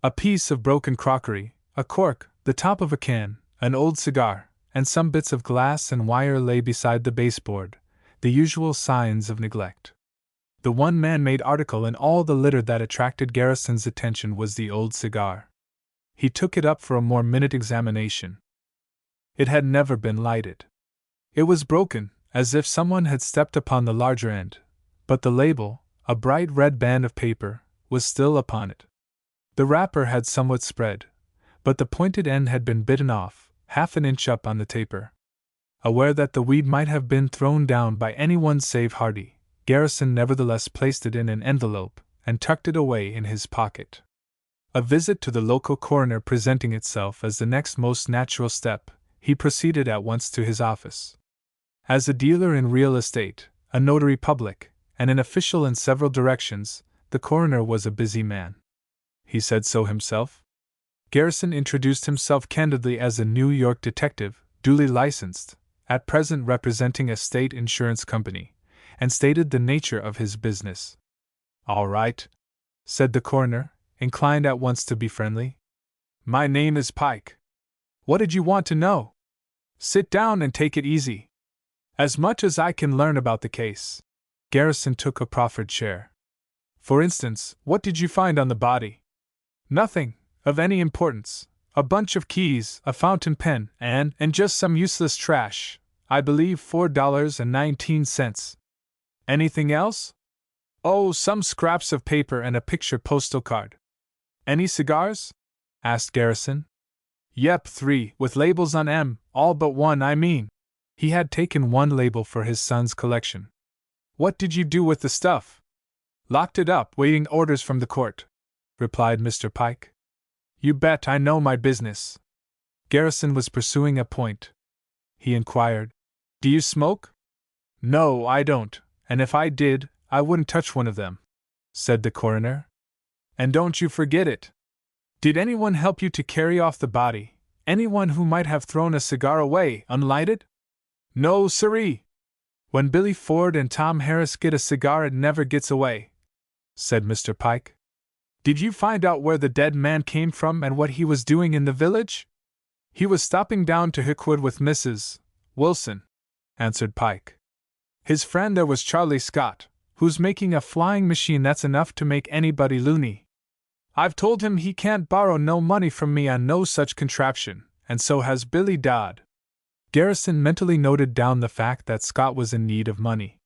A piece of broken crockery, a cork, the top of a can, an old cigar, and some bits of glass and wire lay beside the baseboard, the usual signs of neglect. The one man-made article in all the litter that attracted Garrison's attention was the old cigar. He took it up for a more minute examination. It had never been lighted. It was broken, as if someone had stepped upon the larger end, but the label, a bright red band of paper, was still upon it. The wrapper had somewhat spread, but the pointed end had been bitten off, half an inch up on the taper. Aware that the weed might have been thrown down by anyone save Hardy, Garrison nevertheless placed it in an envelope and tucked it away in his pocket. A visit to the local coroner presenting itself as the next most natural step, he proceeded at once to his office. As a dealer in real estate, a notary public, and an official in several directions, the coroner was a busy man. He said so himself. Garrison introduced himself candidly as a New York detective, duly licensed, at present representing a state insurance company, and stated the nature of his business. "All right," said the coroner, inclined at once to be friendly. "My name is Pike. What did you want to know? Sit down and take it easy. As much as I can learn about the case." Garrison took a proffered chair. "For instance, what did you find on the body?" "Nothing of any importance. A bunch of keys, a fountain pen, and just some useless trash. I believe $4.19. Anything else?" "Oh, some scraps of paper and a picture postal card." "Any cigars?" asked Garrison. "Yep, 3, with labels on 'em, all but one, I mean." He had taken one label for his son's collection. "What did you do with the stuff?" "Locked it up, waiting orders from the court," replied Mr. Pike. "You bet I know my business." Garrison was pursuing a point. He inquired, "Do you smoke?" "No, I don't, and if I did, I wouldn't touch one of them," said the coroner. "And don't you forget it. Did anyone help you to carry off the body? Anyone who might have thrown a cigar away, unlighted?" "No, siree. When Billy Ford and Tom Harris get a cigar, it never gets away," said Mr. Pike. "Did you find out where the dead man came from and what he was doing in the village?" "He was stopping down to Hickwood with Mrs. Wilson," answered Pike. "His friend there was Charlie Scott, who's making a flying machine that's enough to make anybody loony. I've told him he can't borrow no money from me on no such contraption, and so has Billy Dodd." Garrison mentally noted down the fact that Scott was in need of money.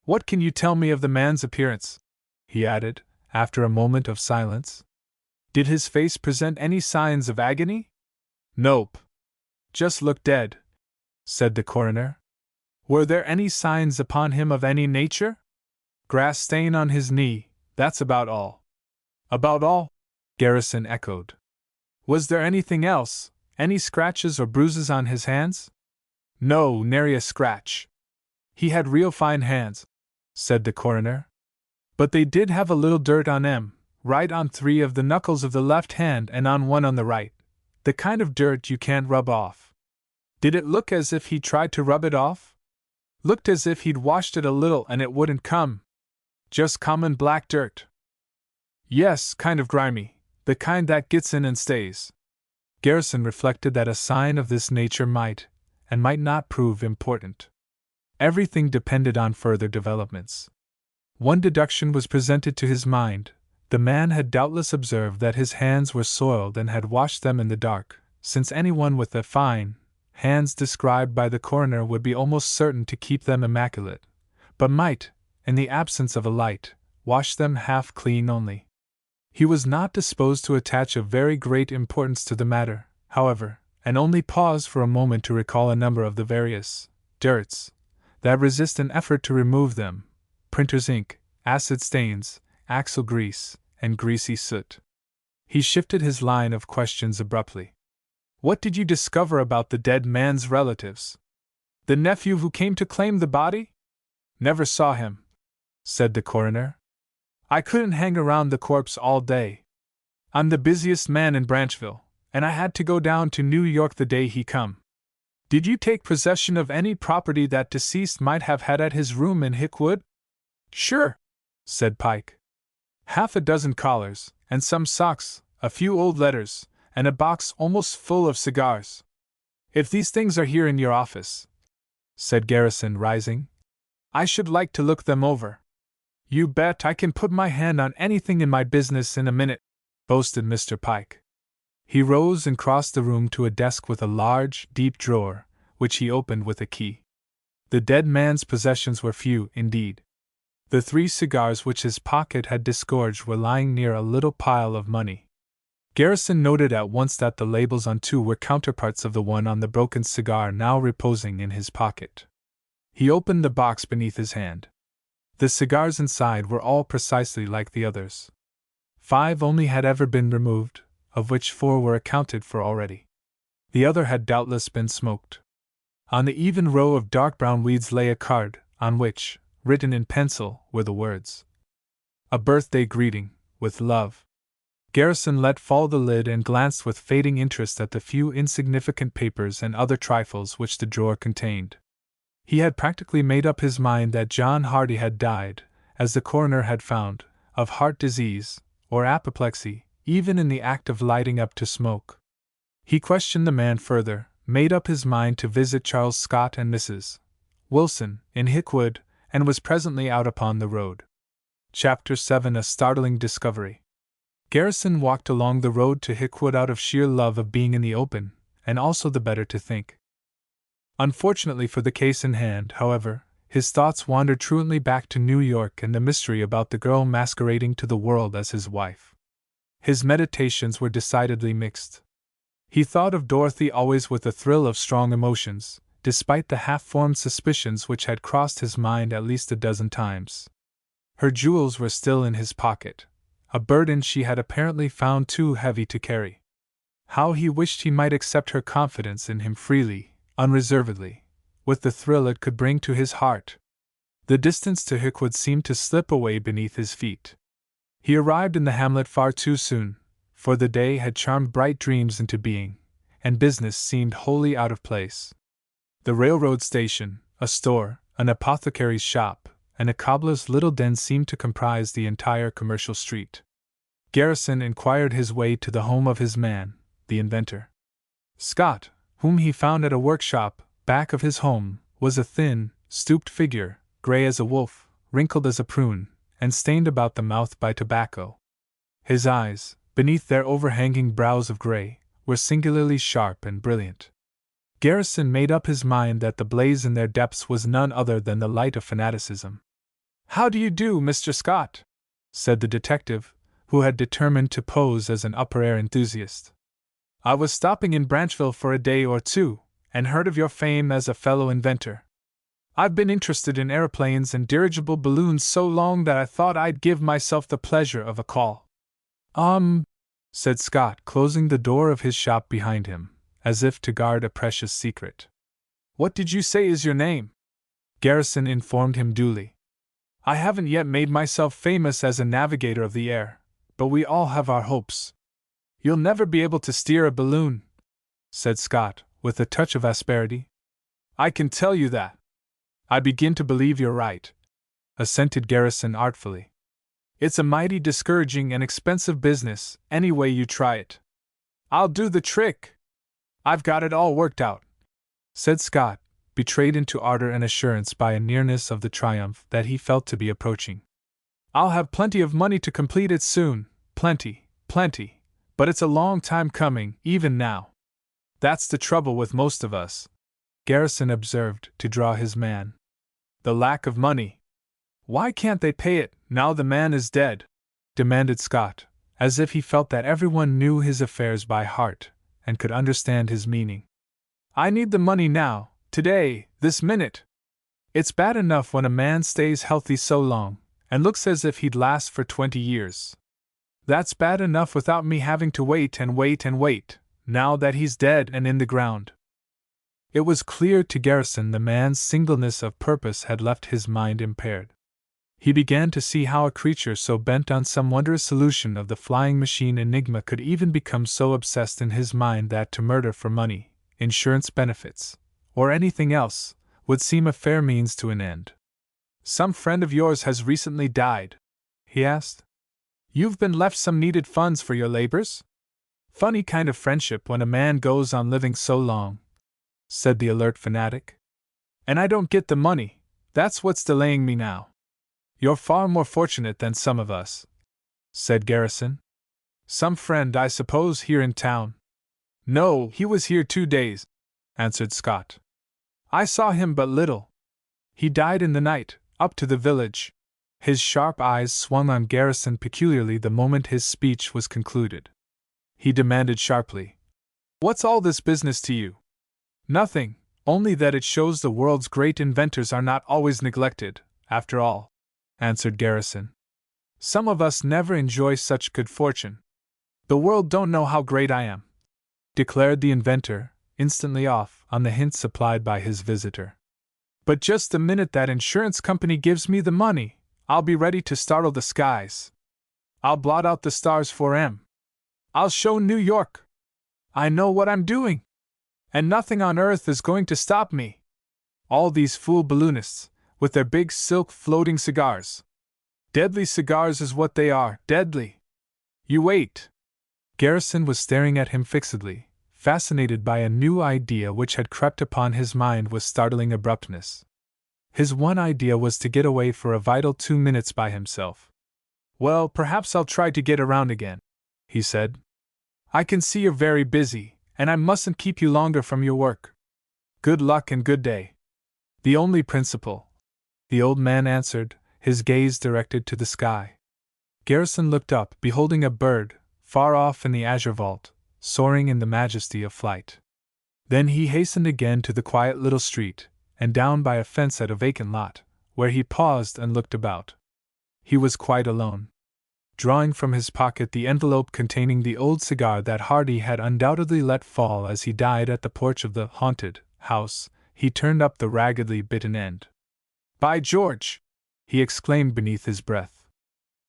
"What can you tell me of the man's appearance?" he added, after a moment of silence. "Did his face present any signs of agony?" "Nope. Just looked dead," said the coroner. "Were there any signs upon him of any nature?" "Grass stain on his knee, that's about all." "About all?" Garrison echoed. "Was there anything else? Any scratches or bruises on his hands?" "No, nary a scratch. He had real fine hands," said the coroner. "But they did have a little dirt on 'em, right on 3 of the knuckles of the left hand and on 1 on the right. The kind of dirt you can't rub off." "Did it look as if he'd tried to rub it off?" "Looked as if he'd washed it a little and it wouldn't come. Just common black dirt." "Yes, kind of grimy, the kind that gets in and stays." Garrison reflected that a sign of this nature might, and might not prove important. Everything depended on further developments. One deduction was presented to his mind: the man had doubtless observed that his hands were soiled and had washed them in the dark, since anyone with the fine hands described by the coroner would be almost certain to keep them immaculate, but might, in the absence of a light, wash them half clean only. He was not disposed to attach a very great importance to the matter, however, and only paused for a moment to recall a number of the various dirts that resist an effort to remove them: printer's ink, acid stains, axle grease, and greasy soot. He shifted his line of questions abruptly. "What did you discover about the dead man's relatives? The nephew who came to claim the body?" "Never saw him," said the coroner. "I couldn't hang around the corpse all day." I'm the busiest man in Branchville, and I had to go down to New York the day he come. Did you take possession of any property that deceased might have had at his room in Hickwood? Sure, said Pike. Half a dozen collars, and some socks, a few old letters, and a box almost full of cigars. If these things are here in your office, said Garrison, rising, I should like to look them over. You bet I can put my hand on anything in my business in a minute, boasted Mr. Pike. He rose and crossed the room to a desk with a large, deep drawer, which he opened with a key. The dead man's possessions were few, indeed. The 3 cigars which his pocket had disgorged were lying near a little pile of money. Garrison noted at once that the labels on 2 were counterparts of the one on the broken cigar now reposing in his pocket. He opened the box beneath his hand. The cigars inside were all precisely like the others. 5 only had ever been removed, of which 4 were accounted for already. The other had doubtless been smoked. On the even row of dark brown weeds lay a card, on which, written in pencil, were the words, "A birthday greeting, with love." Garrison let fall the lid and glanced with fading interest at the few insignificant papers and other trifles which the drawer contained. He had practically made up his mind that John Hardy had died, as the coroner had found, of heart disease, or apoplexy, even in the act of lighting up to smoke. He questioned the man further, made up his mind to visit Charles Scott and Mrs. Wilson, in Hickwood, and was presently out upon the road. Chapter 7: A Startling Discovery. Garrison walked along the road to Hickwood out of sheer love of being in the open, and also the better to think. Unfortunately for the case in hand, however, his thoughts wandered truantly back to New York and the mystery about the girl masquerading to the world as his wife. His meditations were decidedly mixed. He thought of Dorothy always with a thrill of strong emotions, despite the half-formed suspicions which had crossed his mind at least a dozen times. Her jewels were still in his pocket, a burden she had apparently found too heavy to carry. How he wished he might accept her confidence in him freely, unreservedly, with the thrill it could bring to his heart. The distance to Hickwood seemed to slip away beneath his feet. He arrived in the hamlet far too soon, for the day had charmed bright dreams into being, and business seemed wholly out of place. The railroad station, a store, an apothecary's shop, and a cobbler's little den seemed to comprise the entire commercial street. Garrison inquired his way to the home of his man, the inventor. Scott, whom he found at a workshop, back of his home, was a thin, stooped figure, gray as a wolf, wrinkled as a prune, and stained about the mouth by tobacco. His eyes, beneath their overhanging brows of gray, were singularly sharp and brilliant. Garrison made up his mind that the blaze in their depths was none other than the light of fanaticism. "How do you do, Mr. Scott?" said the detective, who had determined to pose as an upper-air enthusiast. "I was stopping in Branchville for a day or 2, and heard of your fame as a fellow inventor. I've been interested in aeroplanes and dirigible balloons so long that I thought I'd give myself the pleasure of a call." Said Scott, closing the door of his shop behind him, as if to guard a precious secret. "What did you say is your name?" Garrison informed him duly. "I haven't yet made myself famous as a navigator of the air, but we all have our hopes." "You'll never be able to steer a balloon," said Scott, with a touch of asperity. "I can tell you that." "I begin to believe you're right," assented Garrison artfully. "It's a mighty discouraging and expensive business, any way you try it." "I'll do the trick. I've got it all worked out," said Scott, betrayed into ardor and assurance by a nearness of the triumph that he felt to be approaching. "I'll have plenty of money to complete it soon, plenty, but it's a long time coming, even now. That's the trouble with most of us," Garrison observed to draw his man. "The lack of money." "Why can't they pay it, now the man is dead?" demanded Scott, as if he felt that everyone knew his affairs by heart, and could understand his meaning. "I need the money now, today, this minute. It's bad enough when a man stays healthy so long, and looks as if he'd last for 20 years. That's bad enough without me having to wait and wait and wait, now that he's dead and in the ground." It was clear to Garrison the man's singleness of purpose had left his mind impaired. He began to see how a creature so bent on some wondrous solution of the flying machine enigma could even become so obsessed in his mind that to murder for money, insurance benefits, or anything else, would seem a fair means to an end. "Some friend of yours has recently died?" he asked. "You've been left some needed funds for your labors?" "Funny kind of friendship when a man goes on living so long," said the alert fanatic. "And I don't get the money, that's what's delaying me now." "You're far more fortunate than some of us," said Garrison. "Some friend, I suppose, here in town?" "No, he was here 2 days," answered Scott. "I saw him but little. He died in the night, up to the village." His sharp eyes swung on Garrison peculiarly the moment his speech was concluded. He demanded sharply, "What's all this business to you?" "Nothing, only that it shows the world's great inventors are not always neglected, after all," answered Garrison. "Some of us never enjoy such good fortune." "The world don't know how great I am," declared the inventor, instantly off on the hint supplied by his visitor. "But just the minute that insurance company gives me the money, I'll be ready to startle the skies. I'll blot out the stars for 'em. I'll show New York. I know what I'm doing. And nothing on earth is going to stop me. All these fool balloonists, with their big silk floating cigars. Deadly cigars is what they are, deadly. You wait." Garrison was staring at him fixedly, fascinated by a new idea which had crept upon his mind with startling abruptness. His one idea was to get away for a vital 2 minutes by himself. "Well, perhaps I'll try to get around again," he said. "I can see you're very busy, and I mustn't keep you longer from your work. Good luck and good day." "The only principle," the old man answered, his gaze directed to the sky. Garrison looked up, beholding a bird, far off in the azure vault, soaring in the majesty of flight. Then he hastened again to the quiet little street, and down by a fence at a vacant lot, where he paused and looked about. He was quite alone. Drawing from his pocket the envelope containing the old cigar that Hardy had undoubtedly let fall as he died at the porch of the haunted house, he turned up the raggedly bitten end. "By George!" he exclaimed beneath his breath.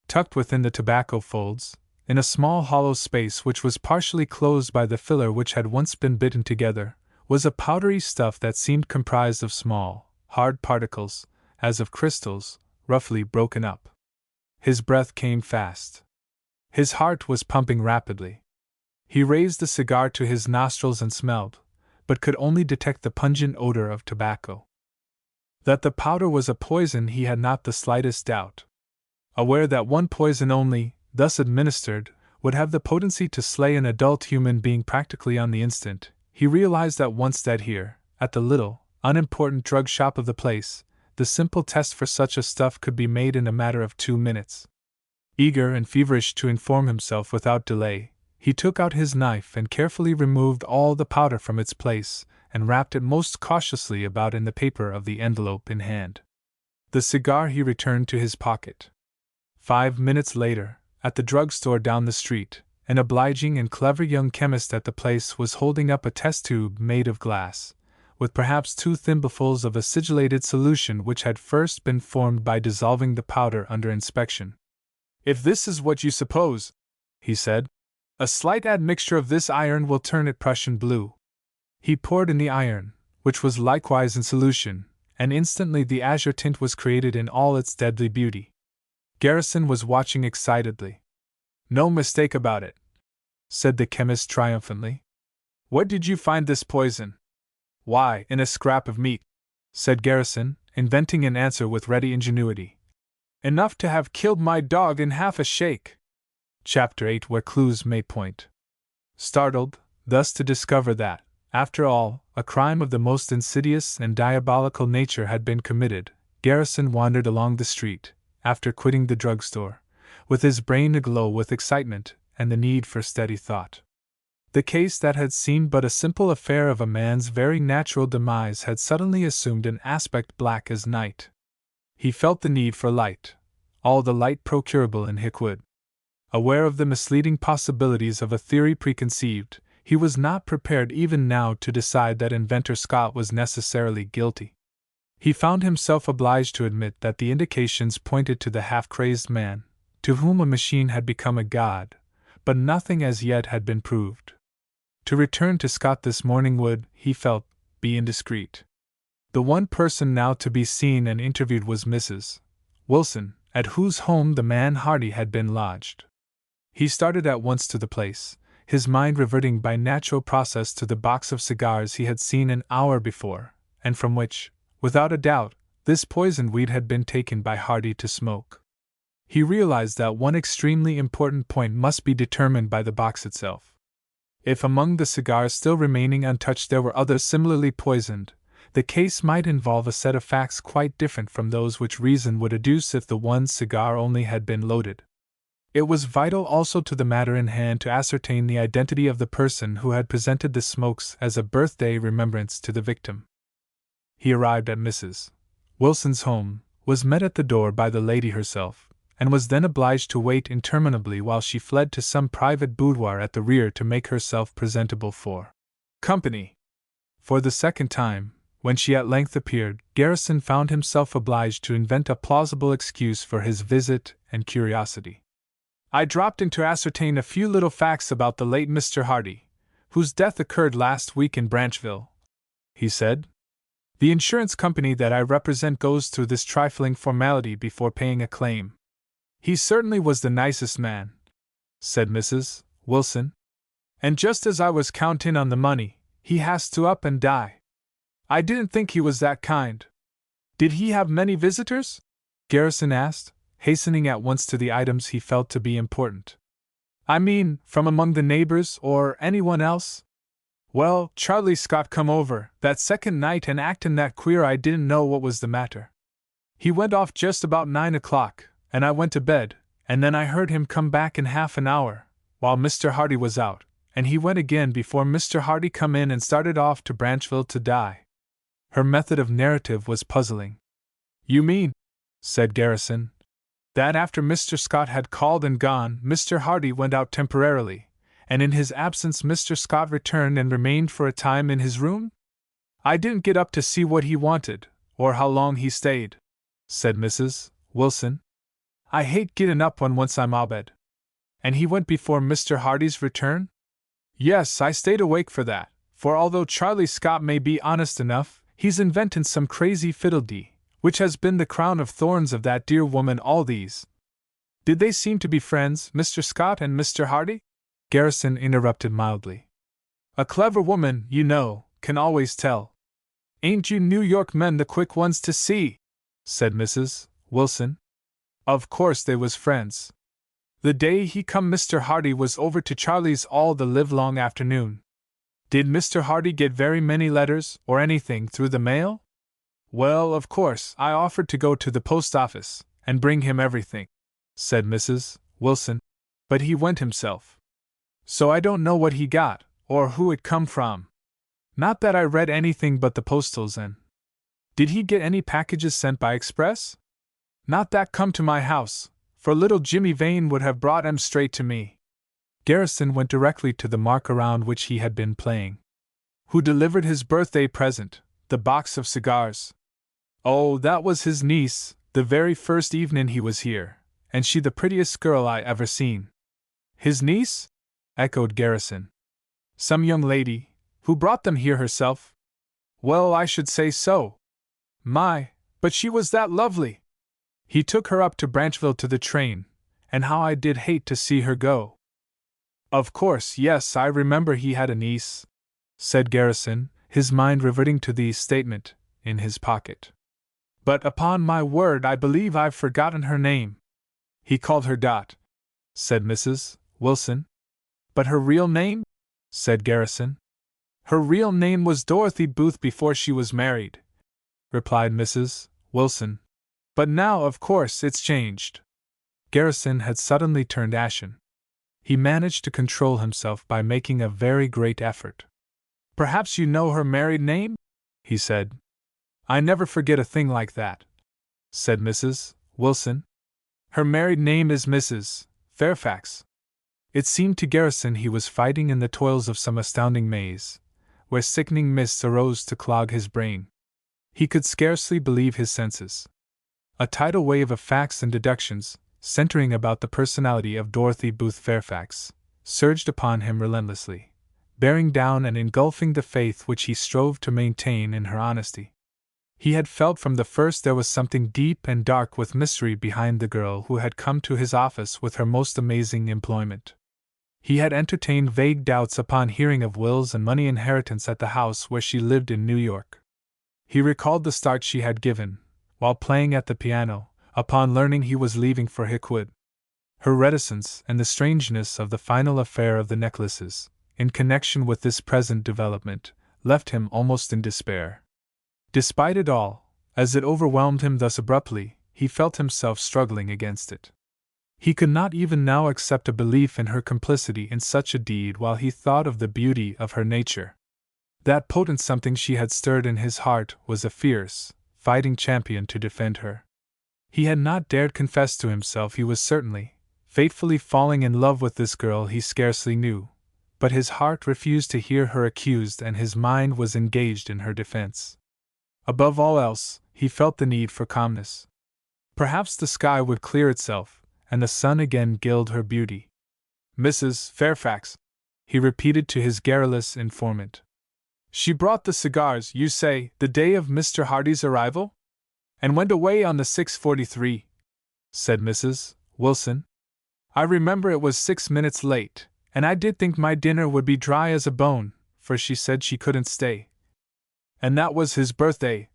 Tucked within the tobacco folds, in a small hollow space which was partially closed by the filler which had once been bitten together, was a powdery stuff that seemed comprised of small, hard particles, as of crystals, roughly broken up. His breath came fast. His heart was pumping rapidly. He raised the cigar to his nostrils and smelled, but could only detect the pungent odor of tobacco. That the powder was a poison he had not the slightest doubt. Aware that one poison only, thus administered, would have the potency to slay an adult human being practically on the instant, he realized at once that here, at the little, unimportant drug shop of the place, the simple test for such a stuff could be made in a matter of 2 minutes. Eager and feverish to inform himself without delay, he took out his knife and carefully removed all the powder from its place, and wrapped it most cautiously about in the paper of the envelope in hand. The cigar he returned to his pocket. 5 minutes later, at the drugstore down the street, an obliging and clever young chemist at the place was holding up a test tube made of glass, with perhaps 2 thimblefuls of acidulated solution which had first been formed by dissolving the powder under inspection. "If this is what you suppose," he said, "a slight admixture of this iron will turn it Prussian blue." He poured in the iron, which was likewise in solution, and instantly the azure tint was created in all its deadly beauty. Garrison was watching excitedly. "No mistake about it," said the chemist triumphantly. "Where did you find this poison?" "Why, in a scrap of meat," said Garrison, inventing an answer with ready ingenuity. "Enough to have killed my dog in half a shake." Chapter 8, Where Clues May Point. Startled, thus to discover that, after all, a crime of the most insidious and diabolical nature had been committed, Garrison wandered along the street, after quitting the drugstore, with his brain aglow with excitement and the need for steady thought. The case that had seemed but a simple affair of a man's very natural demise had suddenly assumed an aspect black as night. He felt the need for light, all the light procurable in Hickwood. Aware of the misleading possibilities of a theory preconceived, he was not prepared even now to decide that inventor Scott was necessarily guilty. He found himself obliged to admit that the indications pointed to the half-crazed man, to whom a machine had become a god, but nothing as yet had been proved. To return to Scott this morning would, he felt, be indiscreet. The one person now to be seen and interviewed was Mrs. Wilson, at whose home the man Hardy had been lodged. He started at once to the place, his mind reverting by natural process to the box of cigars he had seen an hour before, and from which, without a doubt, this poisoned weed had been taken by Hardy to smoke. He realized that one extremely important point must be determined by the box itself. If among the cigars still remaining untouched there were others similarly poisoned, the case might involve a set of facts quite different from those which reason would adduce if the one cigar only had been loaded. It was vital also to the matter in hand to ascertain the identity of the person who had presented the smokes as a birthday remembrance to the victim. He arrived at Mrs. Wilson's home, was met at the door by the lady herself, and was then obliged to wait interminably while she fled to some private boudoir at the rear to make herself presentable for company. For the second time, when she at length appeared, Garrison found himself obliged to invent a plausible excuse for his visit and curiosity. "I dropped in to ascertain a few little facts about the late Mr. Hardy, whose death occurred last week in Branchville," he said. "The insurance company that I represent goes through this trifling formality before paying a claim." "He certainly was the nicest man," said Mrs. Wilson. "And just as I was counting on the money, he has to up and die. I didn't think he was that kind." "Did he have many visitors?" Garrison asked, hastening at once to the items he felt to be important. "I mean, from among the neighbors, or anyone else?" "Well, Charlie Scott come over that second night and actin' that queer I didn't know what was the matter. He went off just about 9 o'clock, and I went to bed, and then I heard him come back in half an hour, while Mr. Hardy was out, and he went again before Mr. Hardy come in and started off to Branchville to die." Her method of narrative was puzzling. "You mean," said Garrison, "that after Mr. Scott had called and gone, Mr. Hardy went out temporarily, and in his absence Mr. Scott returned and remained for a time in his room?" "I didn't get up to see what he wanted, or how long he stayed," said Mrs. Wilson. "I hate getting up when once I'm abed." "And he went before Mr. Hardy's return?" "Yes, I stayed awake for that, for although Charlie Scott may be honest enough, he's inventin' some crazy fiddledee, which has been the crown of thorns of that dear woman all these." "Did they seem to be friends, Mr. Scott and Mr. Hardy?" Garrison interrupted mildly. "A clever woman, you know, can always tell. Ain't you New York men the quick ones to see?" said Mrs. Wilson. "Of course they was friends. The day he come Mr. Hardy was over to Charlie's all the livelong afternoon." "Did Mr. Hardy get very many letters, or anything, through the mail?" "Well, of course, I offered to go to the post office, and bring him everything," said Mrs. Wilson, "but he went himself. So I don't know what he got, or who it come from. Not that I read anything but the postals and—" "Did he get any packages sent by express?" "Not that come to my house, for little Jimmy Vane would have brought 'em straight to me." Garrison went directly to the mark around which he had been playing. "Who delivered his birthday present, the box of cigars?" "Oh, that was his niece, the very first evening he was here, and she the prettiest girl I ever seen." "His niece?" echoed Garrison. "Some young lady, who brought them here herself?" "Well, I should say so. My, but she was that lovely! He took her up to Branchville to the train, and how I did hate to see her go." "Of course, yes, I remember he had a niece," said Garrison, his mind reverting to the statement in his pocket. "But upon my word I believe I've forgotten her name." "He called her Dot," said Mrs. Wilson. "But her real name?" said Garrison. "Her real name was Dorothy Booth before she was married," replied Mrs. Wilson. "But now, of course, it's changed." Garrison had suddenly turned ashen. He managed to control himself by making a very great effort. "Perhaps you know her married name?" he said. "I never forget a thing like that," said Mrs. Wilson. "Her married name is Mrs. Fairfax." It seemed to Garrison he was fighting in the toils of some astounding maze, where sickening mists arose to clog his brain. He could scarcely believe his senses. A tidal wave of facts and deductions, centering about the personality of Dorothy Booth Fairfax, surged upon him relentlessly, bearing down and engulfing the faith which he strove to maintain in her honesty. He had felt from the first there was something deep and dark with mystery behind the girl who had come to his office with her most amazing employment. He had entertained vague doubts upon hearing of wills and money inheritance at the house where she lived in New York. He recalled the start she had given, while playing at the piano, upon learning he was leaving for Hickwood. Her reticence and the strangeness of the final affair of the necklaces, in connection with this present development, left him almost in despair. Despite it all, as it overwhelmed him thus abruptly, he felt himself struggling against it. He could not even now accept a belief in her complicity in such a deed while he thought of the beauty of her nature. That potent something she had stirred in his heart was a fierce, fighting champion to defend her. He had not dared confess to himself he was certainly, fatefully falling in love with this girl he scarcely knew, but his heart refused to hear her accused and his mind was engaged in her defense. Above all else, he felt the need for calmness. Perhaps the sky would clear itself, and the sun again gild her beauty. "Mrs. Fairfax," he repeated to his garrulous informant. "She brought the cigars, you say, the day of Mr. Hardy's arrival? And went away on the 6:43, said Mrs. Wilson. "I remember it was 6 minutes late, and I did think my dinner would be dry as a bone, for she said she couldn't stay." "And that was his birthday,"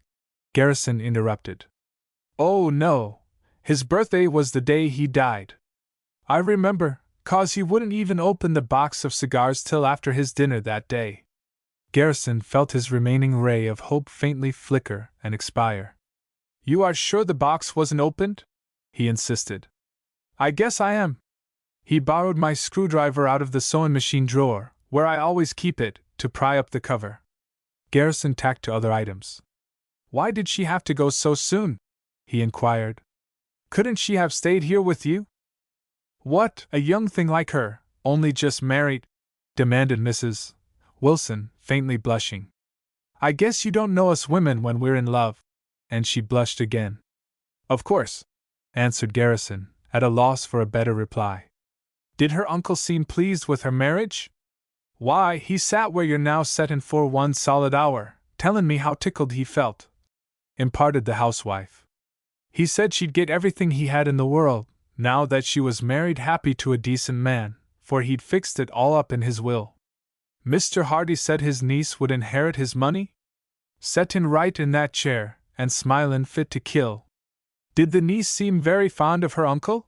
Garrison interrupted. "Oh, no. His birthday was the day he died. I remember, 'cause he wouldn't even open the box of cigars till after his dinner that day." Garrison felt his remaining ray of hope faintly flicker and expire. "You are sure the box wasn't opened?" he insisted. "I guess I am. He borrowed my screwdriver out of the sewing machine drawer, where I always keep it, to pry up the cover." Garrison tacked to other items. "Why did she have to go so soon?" he inquired. "Couldn't she have stayed here with you?" "What, a young thing like her, only just married?" demanded Mrs. Wilson, faintly blushing. "I guess you don't know us women when we're in love," and she blushed again. "Of course," answered Garrison, at a loss for a better reply. "Did her uncle seem pleased with her marriage?" "Why, he sat where you're now settin' for 1 solid hour, tellin' me how tickled he felt," imparted the housewife. "He said she'd get everything he had in the world, now that she was married happy to a decent man, for he'd fixed it all up in his will. Mr. Hardy said his niece would inherit his money? Settin' right in that chair, and smilin' fit to kill." "Did the niece seem very fond of her uncle?"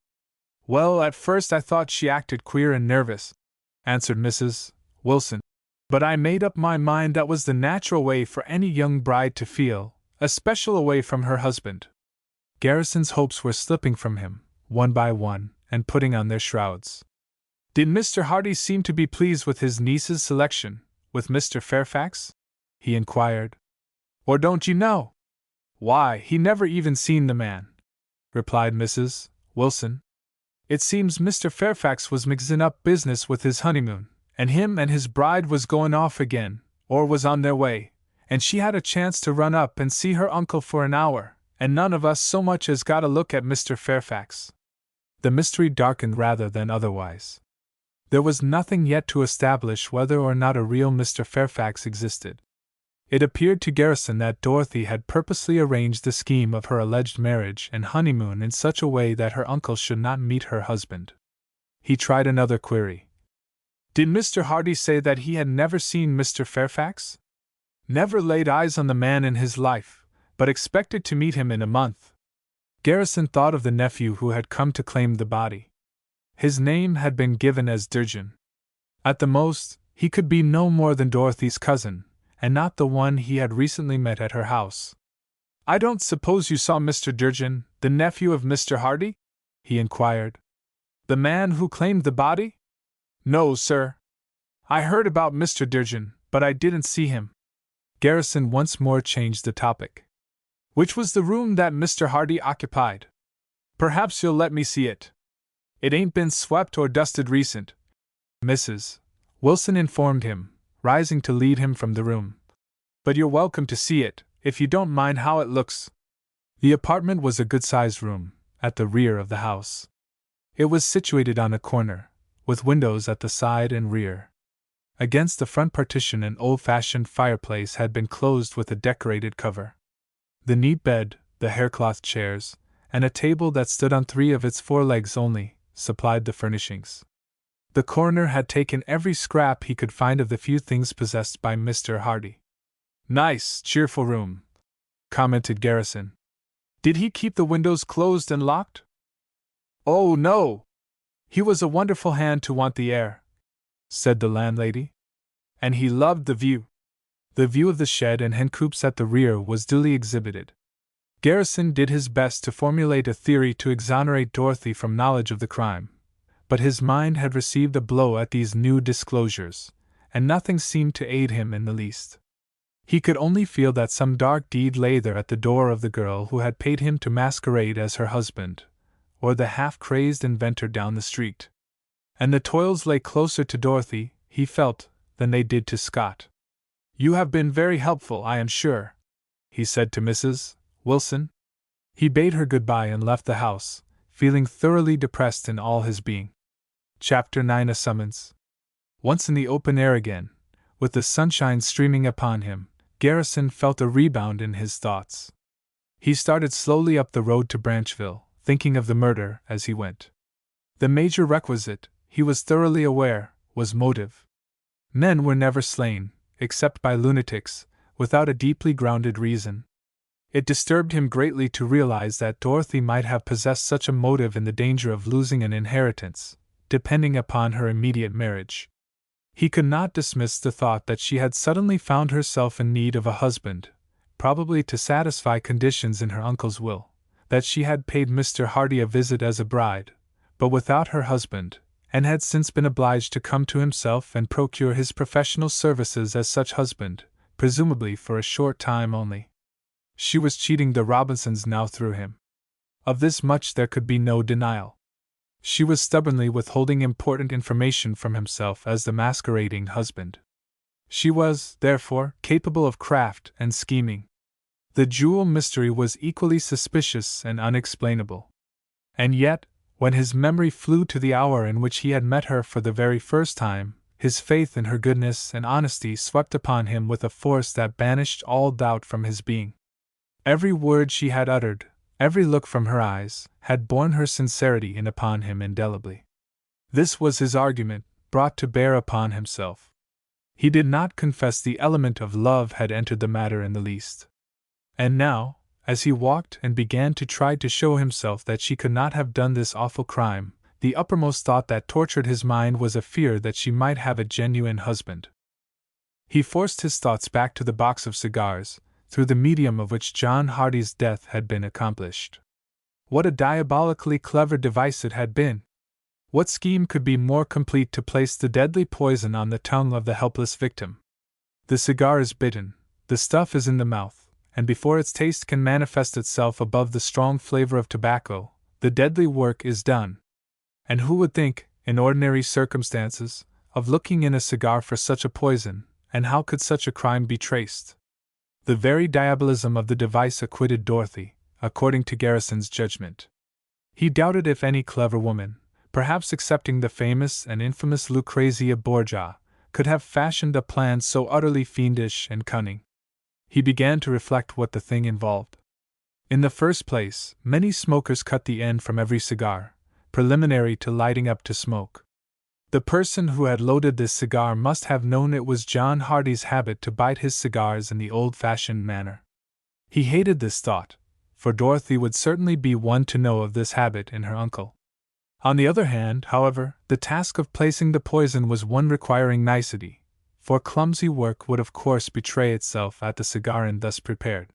"Well, at first I thought she acted queer and nervous," answered Mrs. Wilson. "But I made up my mind that was the natural way for any young bride to feel, especially away from her husband." Garrison's hopes were slipping from him, one by one, and putting on their shrouds. "Did Mr. Hardy seem to be pleased with his niece's selection, with Mr. Fairfax?" he inquired. "Or don't you know?" "Why, he never even seen the man," replied Mrs. Wilson. "It seems Mr. Fairfax was mixin' up business with his honeymoon, and him and his bride was goin' off again, or was on their way, and she had a chance to run up and see her uncle for an hour, and none of us so much as got a look at Mr. Fairfax." The mystery darkened rather than otherwise. There was nothing yet to establish whether or not a real Mr. Fairfax existed. It appeared to Garrison that Dorothy had purposely arranged the scheme of her alleged marriage and honeymoon in such a way that her uncle should not meet her husband. He tried another query. "Did Mr. Hardy say that he had never seen Mr. Fairfax? Never laid eyes on the man in his life, but expected to meet him in a month?" Garrison thought of the nephew who had come to claim the body. His name had been given as Durgin. At the most, he could be no more than Dorothy's cousin, and not the one he had recently met at her house. "I don't suppose you saw Mr. Durgin, the nephew of Mr. Hardy?" he inquired. "The man who claimed the body?" "No, sir. I heard about Mr. Durgin, but I didn't see him." Garrison once more changed the topic. "Which was the room that Mr. Hardy occupied? Perhaps you'll let me see it. It ain't been swept or dusted recent," Mrs. Wilson informed him, rising to lead him from the room. "But you're welcome to see it, if you don't mind how it looks." The apartment was a good-sized room, at the rear of the house. It was situated on a corner, with windows at the side and rear. Against the front partition an old-fashioned fireplace had been closed with a decorated cover. The neat bed, the haircloth chairs, and a table that stood on 3 of its 4 legs only, supplied the furnishings. The coroner had taken every scrap he could find of the few things possessed by Mr. Hardy. "Nice, cheerful room," commented Garrison. "Did he keep the windows closed and locked?" "Oh, no! He was a wonderful hand to want the air," said the landlady. "And he loved the view." The view of the shed and hencoops at the rear was duly exhibited. Garrison did his best to formulate a theory to exonerate Dorothy from knowledge of the crime, but his mind had received a blow at these new disclosures, and nothing seemed to aid him in the least. He could only feel that some dark deed lay there at the door of the girl who had paid him to masquerade as her husband, or the half-crazed inventor down the street. And the toils lay closer to Dorothy, he felt, than they did to Scott. "You have been very helpful, I am sure," he said to Mrs. Wilson. He bade her goodbye and left the house, feeling thoroughly depressed in all his being. Chapter 9: A Summons. Once in the open air again, with the sunshine streaming upon him, Garrison felt a rebound in his thoughts. He started slowly up the road to Branchville, thinking of the murder as he went. The major requisite, he was thoroughly aware, was motive. Men were never slain, except by lunatics, without a deeply grounded reason. It disturbed him greatly to realize that Dorothy might have possessed such a motive in the danger of losing an inheritance, depending upon her immediate marriage. He could not dismiss the thought that she had suddenly found herself in need of a husband, probably to satisfy conditions in her uncle's will, that she had paid Mr. Hardy a visit as a bride, but without her husband, and had since been obliged to come to himself and procure his professional services as such husband, presumably for a short time only. She was cheating the Robinsons now through him. Of this much there could be no denial. She was stubbornly withholding important information from himself as the masquerading husband. She was, therefore, capable of craft and scheming. The Jewel mystery was equally suspicious and unexplainable. And yet, when his memory flew to the hour in which he had met her for the very first time, his faith in her goodness and honesty swept upon him with a force that banished all doubt from his being. Every word she had uttered, every look from her eyes, had borne her sincerity in upon him indelibly. This was his argument, brought to bear upon himself. He did not confess the element of love had entered the matter in the least. And now, as he walked and began to try to show himself that she could not have done this awful crime, the uppermost thought that tortured his mind was a fear that she might have a genuine husband. He forced his thoughts back to the box of cigars, through the medium of which John Hardy's death had been accomplished. What a diabolically clever device it had been! What scheme could be more complete to place the deadly poison on the tongue of the helpless victim? The cigar is bitten, the stuff is in the mouth, and before its taste can manifest itself above the strong flavor of tobacco, the deadly work is done. And who would think, in ordinary circumstances, of looking in a cigar for such a poison, and how could such a crime be traced? The very diabolism of the device acquitted Dorothy, according to Garrison's judgment. He doubted if any clever woman, perhaps excepting the famous and infamous Lucrezia Borgia, could have fashioned a plan so utterly fiendish and cunning. He began to reflect what the thing involved. In the first place, many smokers cut the end from every cigar, preliminary to lighting up to smoke. The person who had loaded this cigar must have known it was John Hardy's habit to bite his cigars in the old-fashioned manner. He hated this thought, for Dorothy would certainly be one to know of this habit in her uncle. On the other hand, however, the task of placing the poison was one requiring nicety, for clumsy work would of course betray itself at the cigar end thus prepared.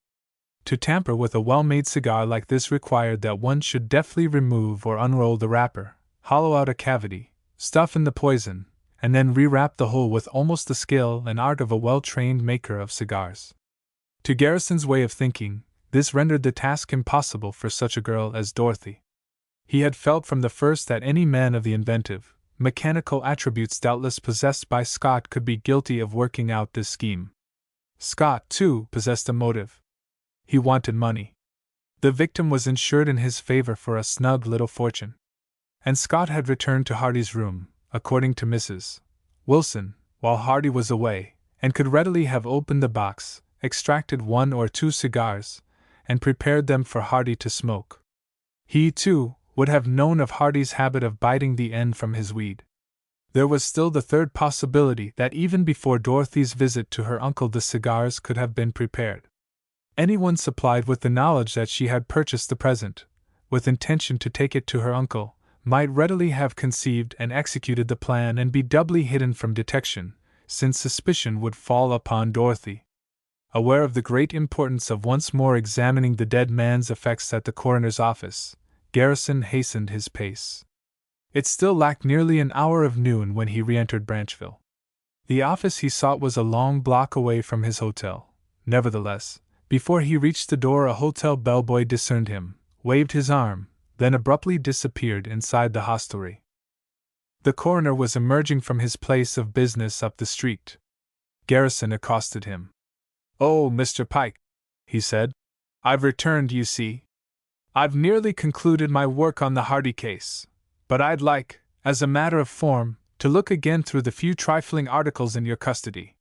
To tamper with a well-made cigar like this required that one should deftly remove or unroll the wrapper, hollow out a cavity, stuff in the poison, and then rewrap the whole with almost the skill and art of a well-trained maker of cigars. To Garrison's way of thinking, this rendered the task impossible for such a girl as Dorothy. He had felt from the first that any man of the inventive, mechanical attributes doubtless possessed by Scott could be guilty of working out this scheme. Scott, too, possessed a motive, He wanted money. The victim was insured in his favor for a snug little fortune. And Scott had returned to Hardy's room, according to Mrs. Wilson, while Hardy was away, and could readily have opened the box, extracted 1 or 2 cigars, and prepared them for Hardy to smoke. He, too, would have known of Hardy's habit of biting the end from his weed. There was still the third possibility that even before Dorothy's visit to her uncle the cigars could have been prepared. Anyone supplied with the knowledge that she had purchased the present, with intention to take it to her uncle, might readily have conceived and executed the plan and be doubly hidden from detection, since suspicion would fall upon Dorothy. Aware of the great importance of once more examining the dead man's effects at the coroner's office, Garrison hastened his pace. It still lacked nearly an hour of noon when he re-entered Branchville. The office he sought was a long block away from his hotel. Nevertheless, before he reached the door a hotel bellboy discerned him, waved his arm, then abruptly disappeared inside the hostelry. The coroner was emerging from his place of business up the street. Garrison accosted him. "Oh, Mr. Pike," he said, "I've returned, you see. I've nearly concluded my work on the Hardy case, but I'd like, as a matter of form, to look again through the few trifling articles in your custody."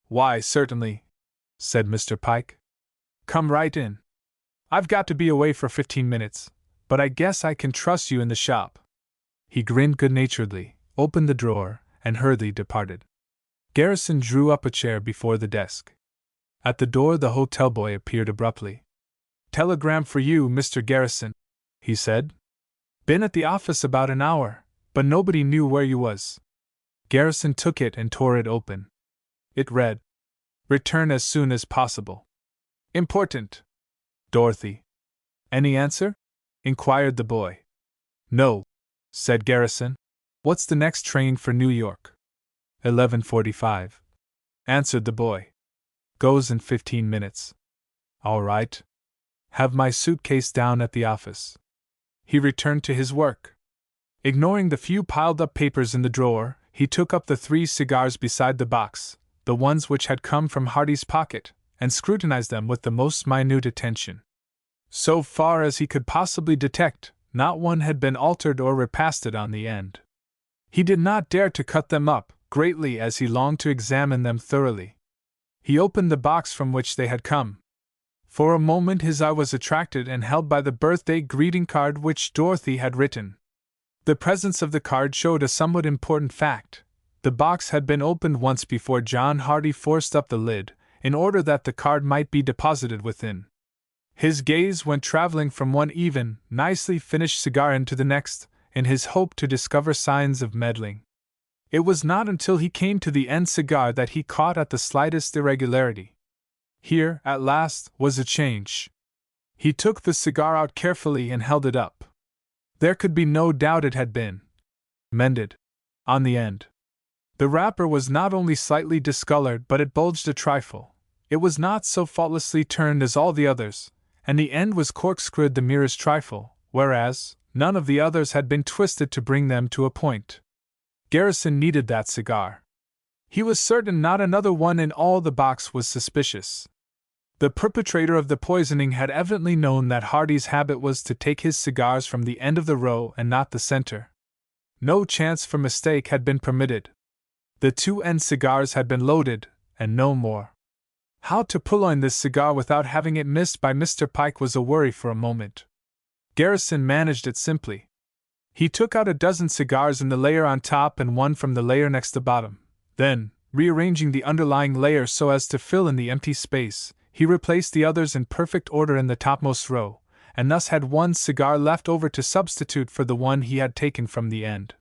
"Why, certainly," said Mr. Pike. "Come right in. I've got to be away for 15 minutes, but I guess I can trust you in the shop." He grinned good-naturedly, opened the drawer, and hurriedly departed. Garrison drew up a chair before the desk. At the door the hotel boy appeared abruptly. "Telegram for you, Mr. Garrison," he said. "Been at the office about an hour, but nobody knew where you was." Garrison took it and tore it open. It read, "Return as soon as possible. Important. Dorothy." "Any answer?" inquired the boy. "No," said Garrison. "What's the next train for New York?" 11:45, answered the boy. "Goes in 15 minutes. All right. Have my suitcase down at the office." He returned to his work. Ignoring the few piled-up papers in the drawer, he took up the 3 cigars beside the box, the ones which had come from Hardy's pocket, and scrutinized them with the most minute attention. So far as he could possibly detect, not one had been altered or repasted on the end. He did not dare to cut them up, greatly as he longed to examine them thoroughly. He opened the box from which they had come. For a moment his eye was attracted and held by the birthday greeting card which Dorothy had written. The presence of the card showed a somewhat important fact. The box had been opened once before John Hardy forced up the lid, in order that the card might be deposited within. His gaze went traveling from one even, nicely finished cigar into the next, in his hope to discover signs of meddling. It was not until he came to the end cigar that he caught at the slightest irregularity. Here, at last, was a change. He took the cigar out carefully and held it up. There could be no doubt it had been mended on the end. The wrapper was not only slightly discolored, but it bulged a trifle. It was not so faultlessly turned as all the others, and the end was corkscrewed the merest trifle, whereas none of the others had been twisted to bring them to a point. Garrison needed that cigar. He was certain not another one in all the box was suspicious. The perpetrator of the poisoning had evidently known that Hardy's habit was to take his cigars from the end of the row and not the center. No chance for mistake had been permitted. The 2 end cigars had been loaded, and no more. How to purloin this cigar without having it missed by Mr. Pike was a worry for a moment. Garrison managed it simply. He took out a dozen cigars in the layer on top and one from the layer next to bottom. Then, rearranging the underlying layer so as to fill in the empty space, he replaced the others in perfect order in the topmost row, and thus had 1 cigar left over to substitute for the one he had taken from the end.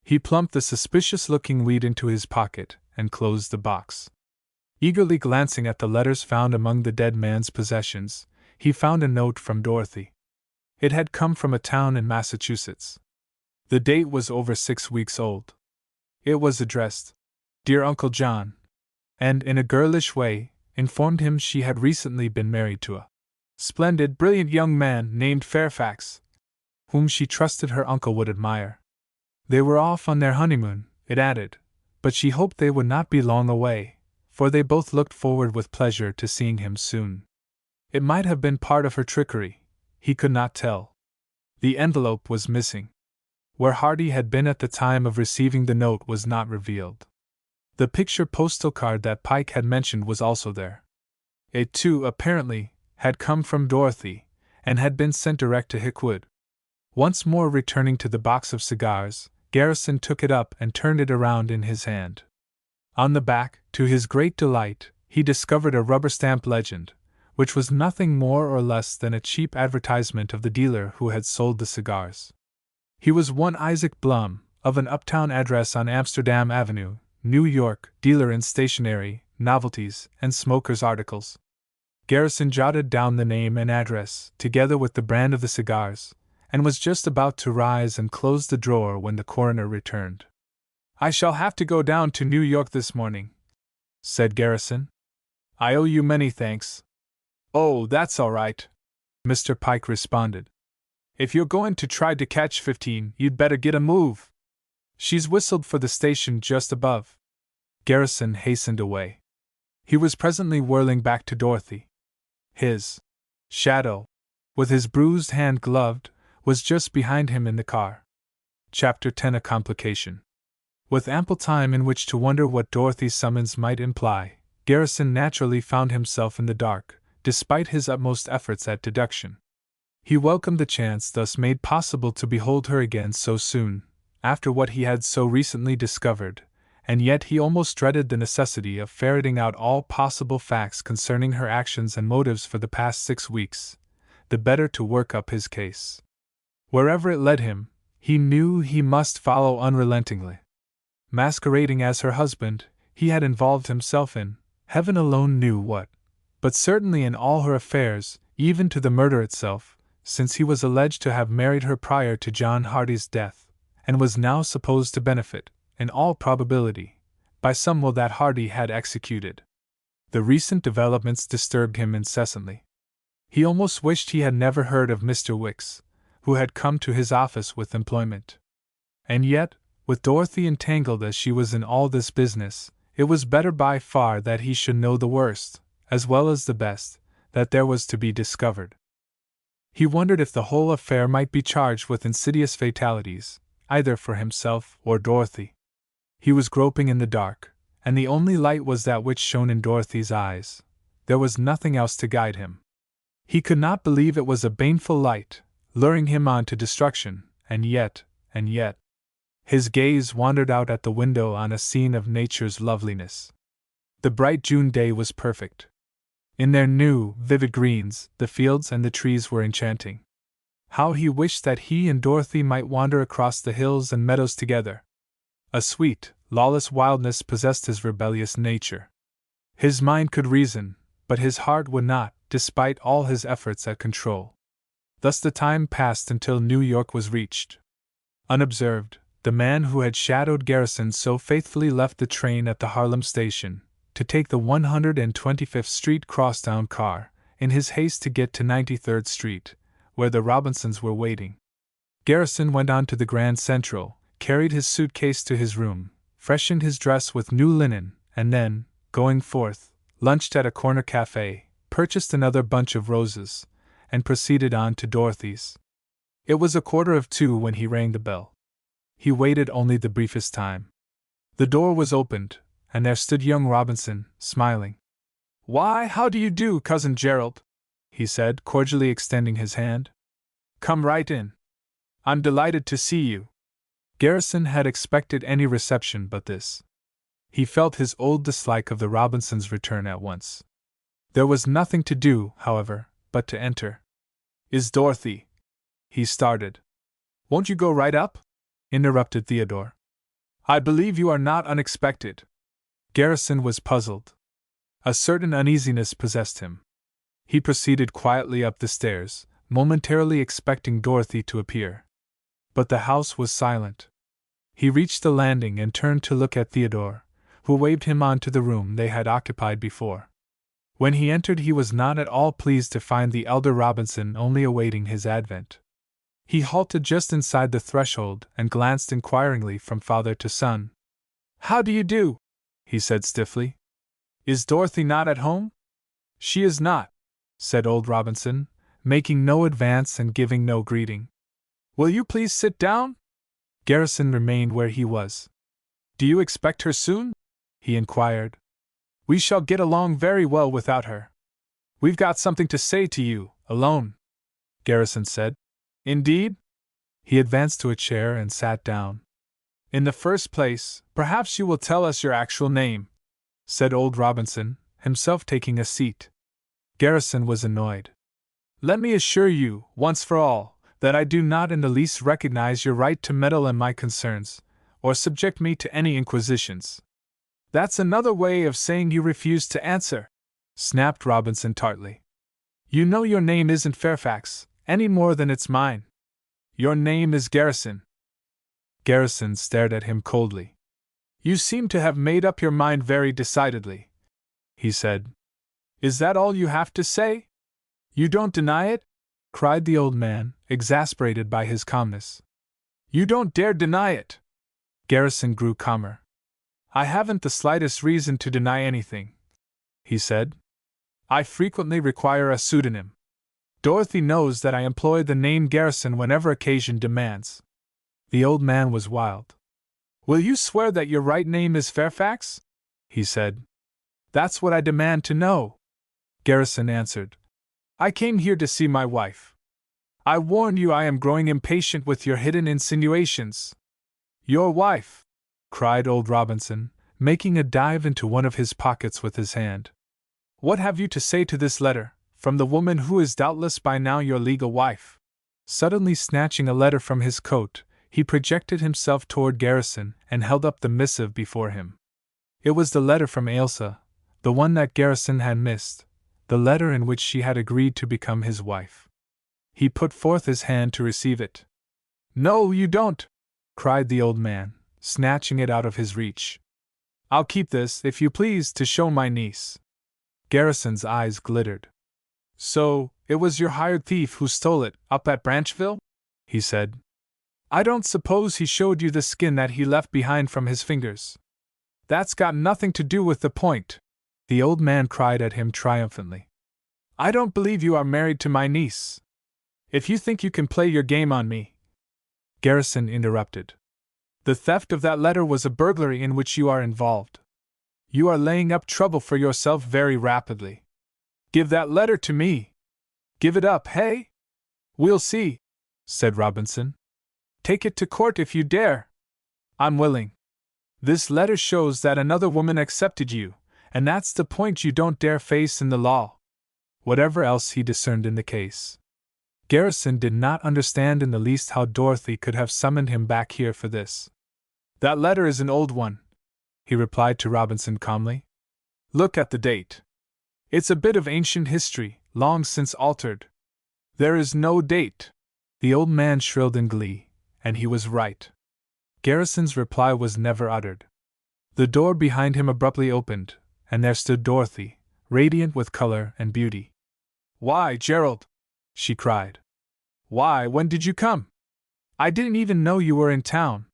He plumped the suspicious-looking weed into his pocket and closed the box. Eagerly glancing at the letters found among the dead man's possessions, he found a note from Dorothy. It had come from a town in Massachusetts. The date was over 6 weeks old. It was addressed, "Dear Uncle John," and, in a girlish way, informed him she had recently been married to a splendid, brilliant young man named Fairfax, whom she trusted her uncle would admire. They were off on their honeymoon, it added, but she hoped they would not be long away, for they both looked forward with pleasure to seeing him soon. It might have been part of her trickery, he could not tell. The envelope was missing. Where Hardy had been at the time of receiving the note was not revealed. The picture postal card that Pike had mentioned was also there. It, too, apparently, had come from Dorothy, and had been sent direct to Hickwood. Once more returning to the box of cigars, Garrison took it up and turned it around in his hand. On the back, to his great delight, he discovered a rubber-stamped legend, which was nothing more or less than a cheap advertisement of the dealer who had sold the cigars. He was one Isaac Blum, of an uptown address on Amsterdam Avenue, New York, dealer in stationery, novelties, and smokers' articles. Garrison jotted down the name and address, together with the brand of the cigars, and was just about to rise and close the drawer when the coroner returned. "I shall have to go down to New York this morning," said Garrison. "I owe you many thanks." "Oh, that's all right," Mr. Pike responded. "If you're going to try to catch 15, you'd better get a move. She's whistled for the station just above." Garrison hastened away. He was presently whirling back to Dorothy. His shadow, with his bruised hand gloved, was just behind him in the car. Chapter 10: A Complication. With ample time in which to wonder what Dorothy's summons might imply, Garrison naturally found himself in the dark, despite his utmost efforts at deduction. He welcomed the chance thus made possible to behold her again so soon, after what he had so recently discovered, and yet he almost dreaded the necessity of ferreting out all possible facts concerning her actions and motives for the past 6 weeks, the better to work up his case. Wherever it led him, he knew he must follow unrelentingly. Masquerading as her husband, he had involved himself in, heaven alone knew what, but certainly in all her affairs, even to the murder itself, since he was alleged to have married her prior to John Hardy's death, and was now supposed to benefit, in all probability, by some will that Hardy had executed. The recent developments disturbed him incessantly. He almost wished he had never heard of Mr. Wicks, who had come to his office with employment. And yet, with Dorothy entangled as she was in all this business, it was better by far that he should know the worst, as well as the best, that there was to be discovered. He wondered if the whole affair might be charged with insidious fatalities, either for himself or Dorothy. He was groping in the dark, and the only light was that which shone in Dorothy's eyes. There was nothing else to guide him. He could not believe it was a baneful light, luring him on to destruction, and yet, his gaze wandered out at the window on a scene of nature's loveliness. The bright June day was perfect. In their new, vivid greens, the fields and the trees were enchanting. How he wished that he and Dorothy might wander across the hills and meadows together. A sweet, lawless wildness possessed his rebellious nature. His mind could reason, but his heart would not, despite all his efforts at control. Thus the time passed until New York was reached. Unobserved, the man who had shadowed Garrison so faithfully left the train at the Harlem station, to take the 125th Street crosstown car, in his haste to get to 93rd Street, where the Robinsons were waiting. Garrison went on to the Grand Central, carried his suitcase to his room, freshened his dress with new linen, and then, going forth, lunched at a corner cafe, purchased another bunch of roses, and proceeded on to Dorothy's. It was 1:45 when he rang the bell. He waited only the briefest time. The door was opened, and there stood young Robinson, smiling. "Why, how do you do, Cousin Gerald?" he said, cordially extending his hand. "Come right in. I'm delighted to see you." Garrison had expected any reception but this. He felt his old dislike of the Robinsons return at once. There was nothing to do, however, but to enter. "Is Dorothy?" he started. "Won't you go right up?" interrupted Theodore. "I believe you are not unexpected." Garrison was puzzled. A certain uneasiness possessed him. He proceeded quietly up the stairs, momentarily expecting Dorothy to appear. But the house was silent. He reached the landing and turned to look at Theodore, who waved him on to the room they had occupied before. When he entered, he was not at all pleased to find the elder Robinson only awaiting his advent. He halted just inside the threshold and glanced inquiringly from father to son. "How do you do?" he said stiffly. "Is Dorothy not at home?" "She is not," said old Robinson, making no advance and giving no greeting. Will you please sit down? Garrison remained where he was. Do you expect her soon? He inquired. We shall get along very well without her. We've got something to say to you, alone, Garrison said. Indeed? He advanced to a chair and sat down. In the first place, perhaps you will tell us your actual name, said old Robinson, himself taking a seat. Garrison was annoyed. Let me assure you, once for all, that I do not in the least recognize your right to meddle in my concerns, or subject me to any inquisitions. That's another way of saying you refuse to answer, snapped Robinson tartly. You know your name isn't Fairfax, any more than it's mine. Your name is Garrison. Garrison stared at him coldly. You seem to have made up your mind very decidedly, he said. Is that all you have to say? You don't deny it? Cried the old man, exasperated by his calmness. You don't dare deny it! Garrison grew calmer. I haven't the slightest reason to deny anything, he said. I frequently require a pseudonym. Dorothy knows that I employ the name Garrison whenever occasion demands. The old man was wild. Will you swear that your right name is Fairfax? He said. That's what I demand to know, Garrison answered. I came here to see my wife. I warn you I am growing impatient with your hidden insinuations. Your wife, cried old Robinson, making a dive into one of his pockets with his hand. What have you to say to this letter, from the woman who is doubtless by now your legal wife? Suddenly snatching a letter from his coat, he projected himself toward Garrison and held up the missive before him. It was the letter from Ailsa, the one that Garrison had missed, the letter in which she had agreed to become his wife. He put forth his hand to receive it. No, you don't, cried the old man, snatching it out of his reach. I'll keep this, if you please, to show my niece. Garrison's eyes glittered. So, it was your hired thief who stole it, up at Branchville? He said. I don't suppose he showed you the skin that he left behind from his fingers. That's got nothing to do with the point, the old man cried at him triumphantly. I don't believe you are married to my niece. If you think you can play your game on me. Garrison interrupted. The theft of that letter was a burglary in which you are involved. You are laying up trouble for yourself very rapidly. Give that letter to me. Give it up, hey? We'll see, said Robinson. Take it to court if you dare. I'm willing. This letter shows that another woman accepted you, and that's the point you don't dare face in the law. Whatever else he discerned in the case. Garrison did not understand in the least how Dorothy could have summoned him back here for this. That letter is an old one, he replied to Robinson calmly. Look at the date. It's a bit of ancient history, long since altered. There is no date. The old man shrilled in glee, and he was right. Garrison's reply was never uttered. The door behind him abruptly opened, and there stood Dorothy, radiant with color and beauty. Why, Gerald! She cried. Why, when did you come? I didn't even know you were in town.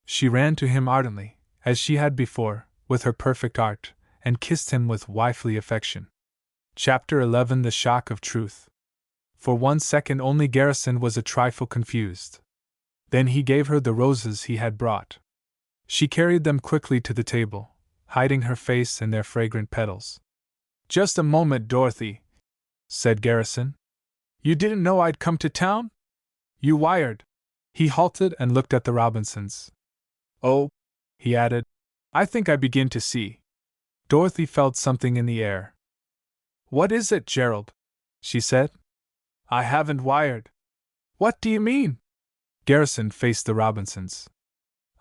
She ran to him ardently, as she had before, with her perfect art, and kissed him with wifely affection. Chapter 11 The Shock of Truth. For 1 second only Garrison was a trifle confused. Then he gave her the roses he had brought. She carried them quickly to the table, hiding her face in their fragrant petals. Just a moment, Dorothy, said Garrison. You didn't know I'd come to town? You wired. He halted and looked at the Robinsons. Oh, he added, I think I begin to see. Dorothy felt something in the air. What is it, Gerald? She said. I haven't wired. What do you mean? Garrison faced the Robinsons.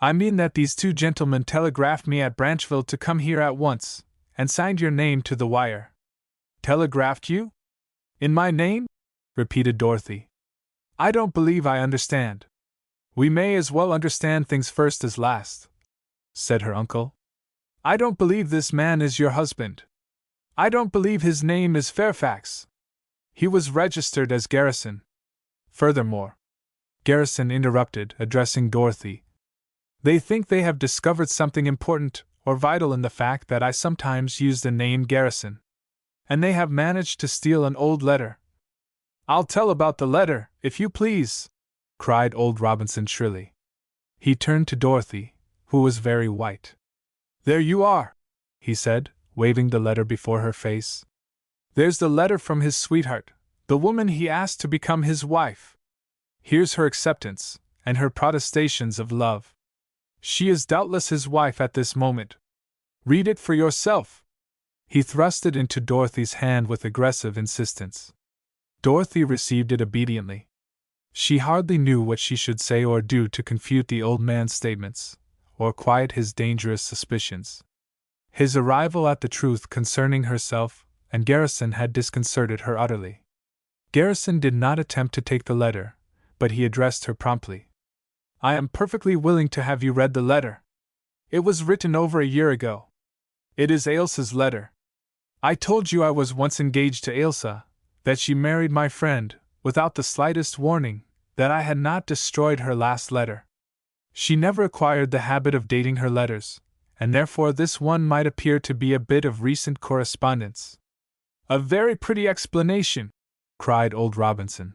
I mean that these two gentlemen telegraphed me at Branchville to come here at once, and signed your name to the wire. Telegraphed you? In my name? Repeated Dorothy. I don't believe I understand. We may as well understand things first as last, said her uncle. I don't believe this man is your husband. I don't believe his name is Fairfax. He was registered as Garrison. Furthermore, Garrison interrupted, addressing Dorothy. They think they have discovered something important or vital in the fact that I sometimes use the name Garrison. And they have managed to steal an old letter. I'll tell about the letter, if you please, cried old Robinson shrilly. He turned to Dorothy, who was very white. There you are, he said, waving the letter before her face. There's the letter from his sweetheart, the woman he asked to become his wife. Here's her acceptance, and her protestations of love. She is doubtless his wife at this moment. Read it for yourself. He thrust it into Dorothy's hand with aggressive insistence. Dorothy received it obediently. She hardly knew what she should say or do to confute the old man's statements, or quiet his dangerous suspicions. His arrival at the truth concerning herself and Garrison had disconcerted her utterly. Garrison did not attempt to take the letter, but he addressed her promptly. I am perfectly willing to have you read the letter. It was written over a year ago. It is Ailsa's letter. I told you I was once engaged to Ailsa, that she married my friend, without the slightest warning, that I had not destroyed her last letter. She never acquired the habit of dating her letters, and therefore this one might appear to be a bit of recent correspondence. A very pretty explanation, cried old Robinson.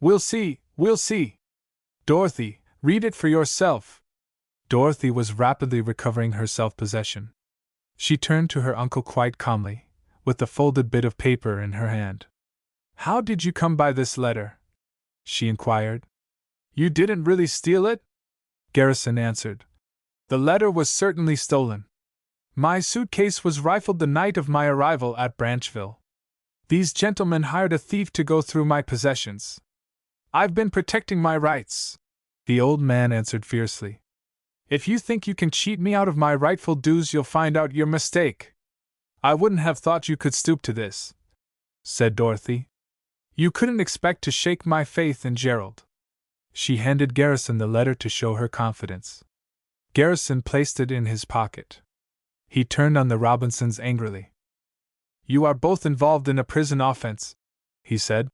We'll see, we'll see. Dorothy, read it for yourself. Dorothy was rapidly recovering her self-possession. She turned to her uncle quite calmly, with the folded bit of paper in her hand. How did you come by this letter? She inquired. You didn't really steal it? Garrison answered. The letter was certainly stolen. My suitcase was rifled the night of my arrival at Branchville. These gentlemen hired a thief to go through my possessions. I've been protecting my rights, the old man answered fiercely. If you think you can cheat me out of my rightful dues, you'll find out your mistake. I wouldn't have thought you could stoop to this, said Dorothy. You couldn't expect to shake my faith in Gerald. She handed Garrison the letter to show her confidence. Garrison placed it in his pocket. He turned on the Robinsons angrily. You are both involved in a prison offense, he said.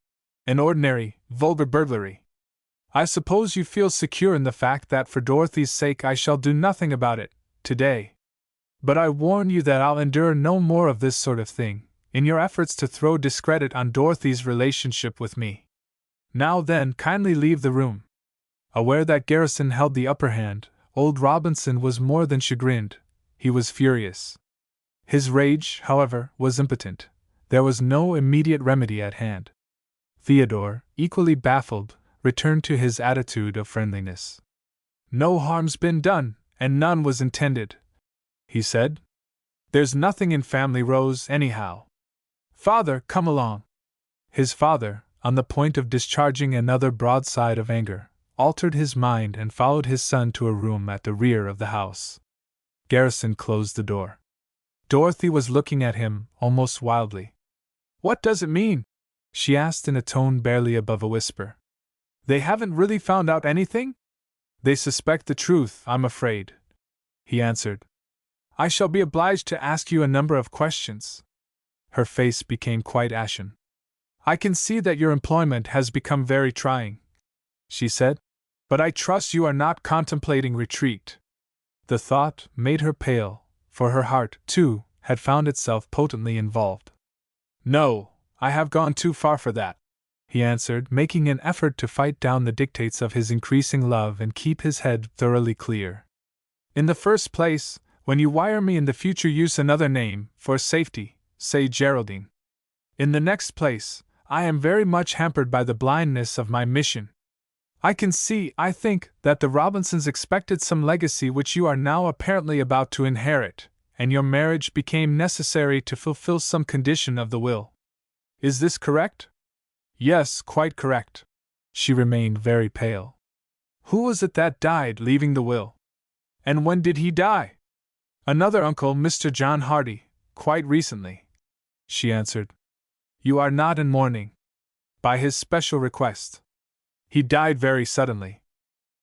An ordinary, vulgar burglary. I suppose you feel secure in the fact that for Dorothy's sake I shall do nothing about it, today. But I warn you that I'll endure no more of this sort of thing, in your efforts to throw discredit on Dorothy's relationship with me. Now then, kindly leave the room. Aware that Garrison held the upper hand, old Robinson was more than chagrined, he was furious. His rage, however, was impotent. There was no immediate remedy at hand. Theodore, equally baffled, returned to his attitude of friendliness. No harm's been done, and none was intended, he said. There's nothing in Family Rose, anyhow. Father, come along. His father, on the point of discharging another broadside of anger, altered his mind and followed his son to a room at the rear of the house. Garrison closed the door. Dorothy was looking at him, almost wildly. What does it mean? She asked in a tone barely above a whisper. They haven't really found out anything? They suspect the truth, I'm afraid, he answered. I shall be obliged to ask you a number of questions. Her face became quite ashen. I can see that your employment has become very trying, she said, but I trust you are not contemplating retreat. The thought made her pale, for her heart, too, had found itself potently involved. No, I have gone too far for that, he answered, making an effort to fight down the dictates of his increasing love and keep his head thoroughly clear. In the first place, when you wire me in the future, use another name, for safety, say Geraldine. In the next place, I am very much hampered by the blindness of my mission. I can see, I think, that the Robinsons expected some legacy which you are now apparently about to inherit, and your marriage became necessary to fulfill some condition of the will. Is this correct? Yes, quite correct. She remained very pale. Who was it that died, leaving the will? And when did he die? Another uncle, Mr. John Hardy, quite recently, she answered. You are not in mourning. By his special request. He died very suddenly.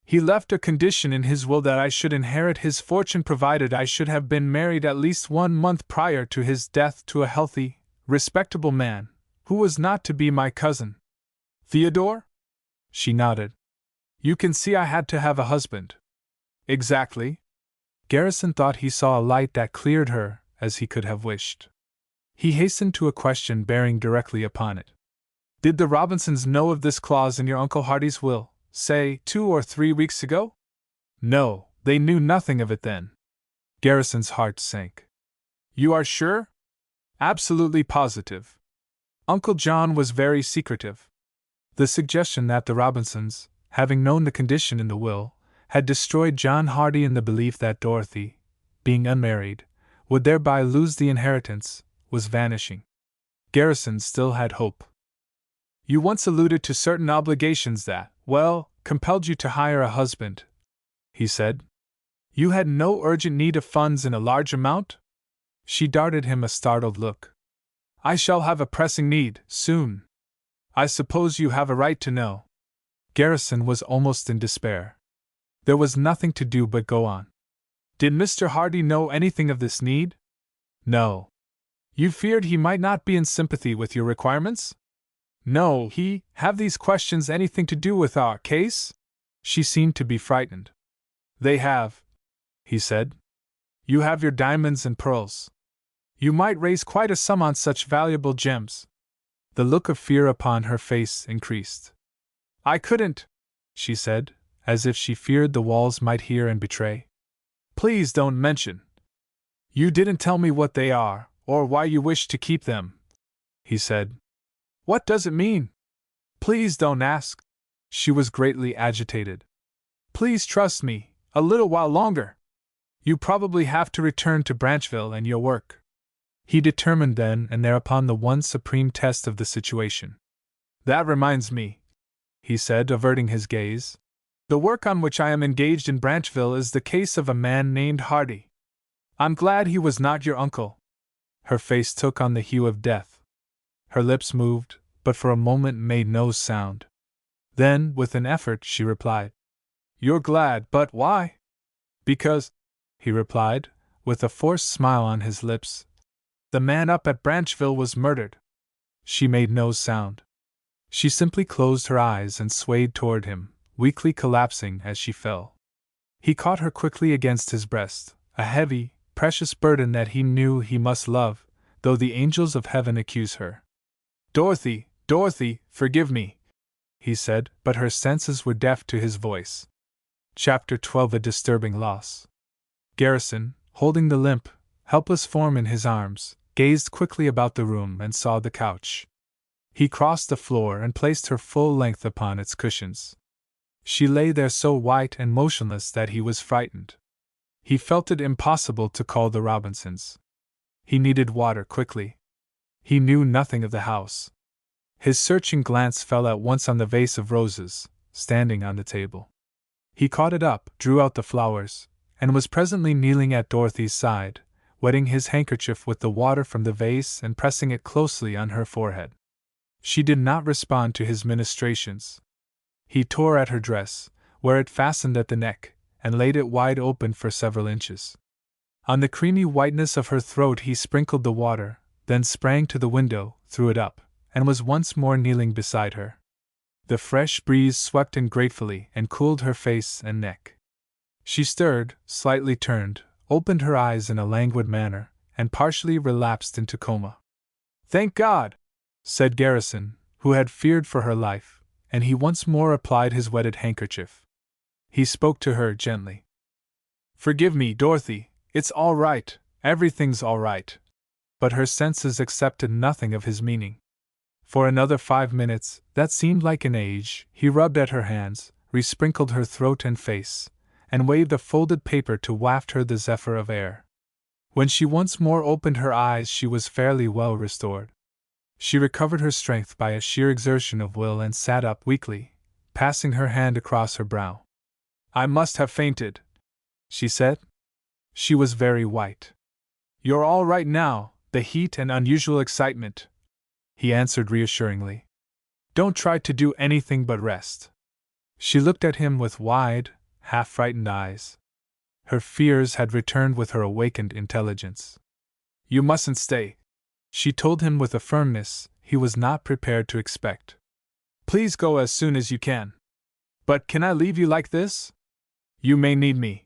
He left a condition in his will that I should inherit his fortune provided I should have been married at least 1 month prior to his death to a healthy, respectable man, who was not to be my cousin. Theodore? She nodded. You can see I had to have a husband. Exactly. Garrison thought he saw a light that cleared her, as he could have wished. He hastened to a question bearing directly upon it. Did the Robinsons know of this clause in your Uncle Hardy's will, say, 2 or 3 weeks ago? No, they knew nothing of it then. Garrison's heart sank. You are sure? Absolutely positive. Uncle John was very secretive. The suggestion that the Robinsons, having known the condition in the will, had destroyed John Hardy in the belief that Dorothy, being unmarried, would thereby lose the inheritance, was vanishing. Garrison still had hope. You once alluded to certain obligations that, well, compelled you to hire a husband, he said. You had no urgent need of funds in a large amount? She darted him a startled look. I shall have a pressing need, soon. I suppose you have a right to know. Garrison was almost in despair. There was nothing to do but go on. Did Mr. Hardy know anything of this need? No. You feared he might not be in sympathy with your requirements? No, have these questions anything to do with our case? She seemed to be frightened. They have, he said. You have your diamonds and pearls. You might raise quite a sum on such valuable gems. The look of fear upon her face increased. I couldn't, she said, as if she feared the walls might hear and betray. Please don't mention. You didn't tell me what they are, or why you wish to keep them, he said. What does it mean? Please don't ask. She was greatly agitated. Please trust me, a little while longer. You probably have to return to Branchville and your work. He determined then and there upon the one supreme test of the situation. That reminds me, he said, averting his gaze. The work on which I am engaged in Branchville is the case of a man named Hardy. I'm glad he was not your uncle. Her face took on the hue of death. Her lips moved, but for a moment made no sound. Then, with an effort, she replied, You're glad, but why? Because, he replied, with a forced smile on his lips, the man up at Branchville was murdered. She made no sound. She simply closed her eyes and swayed toward him, weakly collapsing as she fell. He caught her quickly against his breast, a heavy, precious burden that he knew he must love, though the angels of heaven accuse her. Dorothy, Dorothy, forgive me, he said, but her senses were deaf to his voice. Chapter 12. A disturbing loss. Garrison, holding the limp, helpless form in his arms, gazed quickly about the room and saw the couch. He crossed the floor and placed her full length upon its cushions. She lay there so white and motionless that he was frightened. He felt it impossible to call the Robinsons. He needed water quickly. He knew nothing of the house. His searching glance fell at once on the vase of roses, standing on the table. He caught it up, drew out the flowers, and was presently kneeling at Dorothy's side, wetting his handkerchief with the water from the vase and pressing it closely on her forehead. She did not respond to his ministrations. He tore at her dress, where it fastened at the neck, and laid it wide open for several inches. On the creamy whiteness of her throat he sprinkled the water, then sprang to the window, threw it up, and was once more kneeling beside her. The fresh breeze swept in gratefully and cooled her face and neck. She stirred, slightly turned, opened her eyes in a languid manner, and partially relapsed into coma. Thank God! Said Garrison, who had feared for her life, and he once more applied his wetted handkerchief. He spoke to her gently. Forgive me, Dorothy, it's all right, everything's all right. But her senses accepted nothing of his meaning. For another 5 minutes, that seemed like an age, he rubbed at her hands, resprinkled her throat and face, and waved a folded paper to waft her the zephyr of air. When she once more opened her eyes she was fairly well restored. She recovered her strength by a sheer exertion of will and sat up weakly, passing her hand across her brow. I must have fainted, she said. She was very white. You're all right now, the heat and unusual excitement, he answered reassuringly. Don't try to do anything but rest. She looked at him with wide, half-frightened eyes. Her fears had returned with her awakened intelligence. You mustn't stay, she told him with a firmness he was not prepared to expect. Please go as soon as you can. But can I leave you like this? You may need me,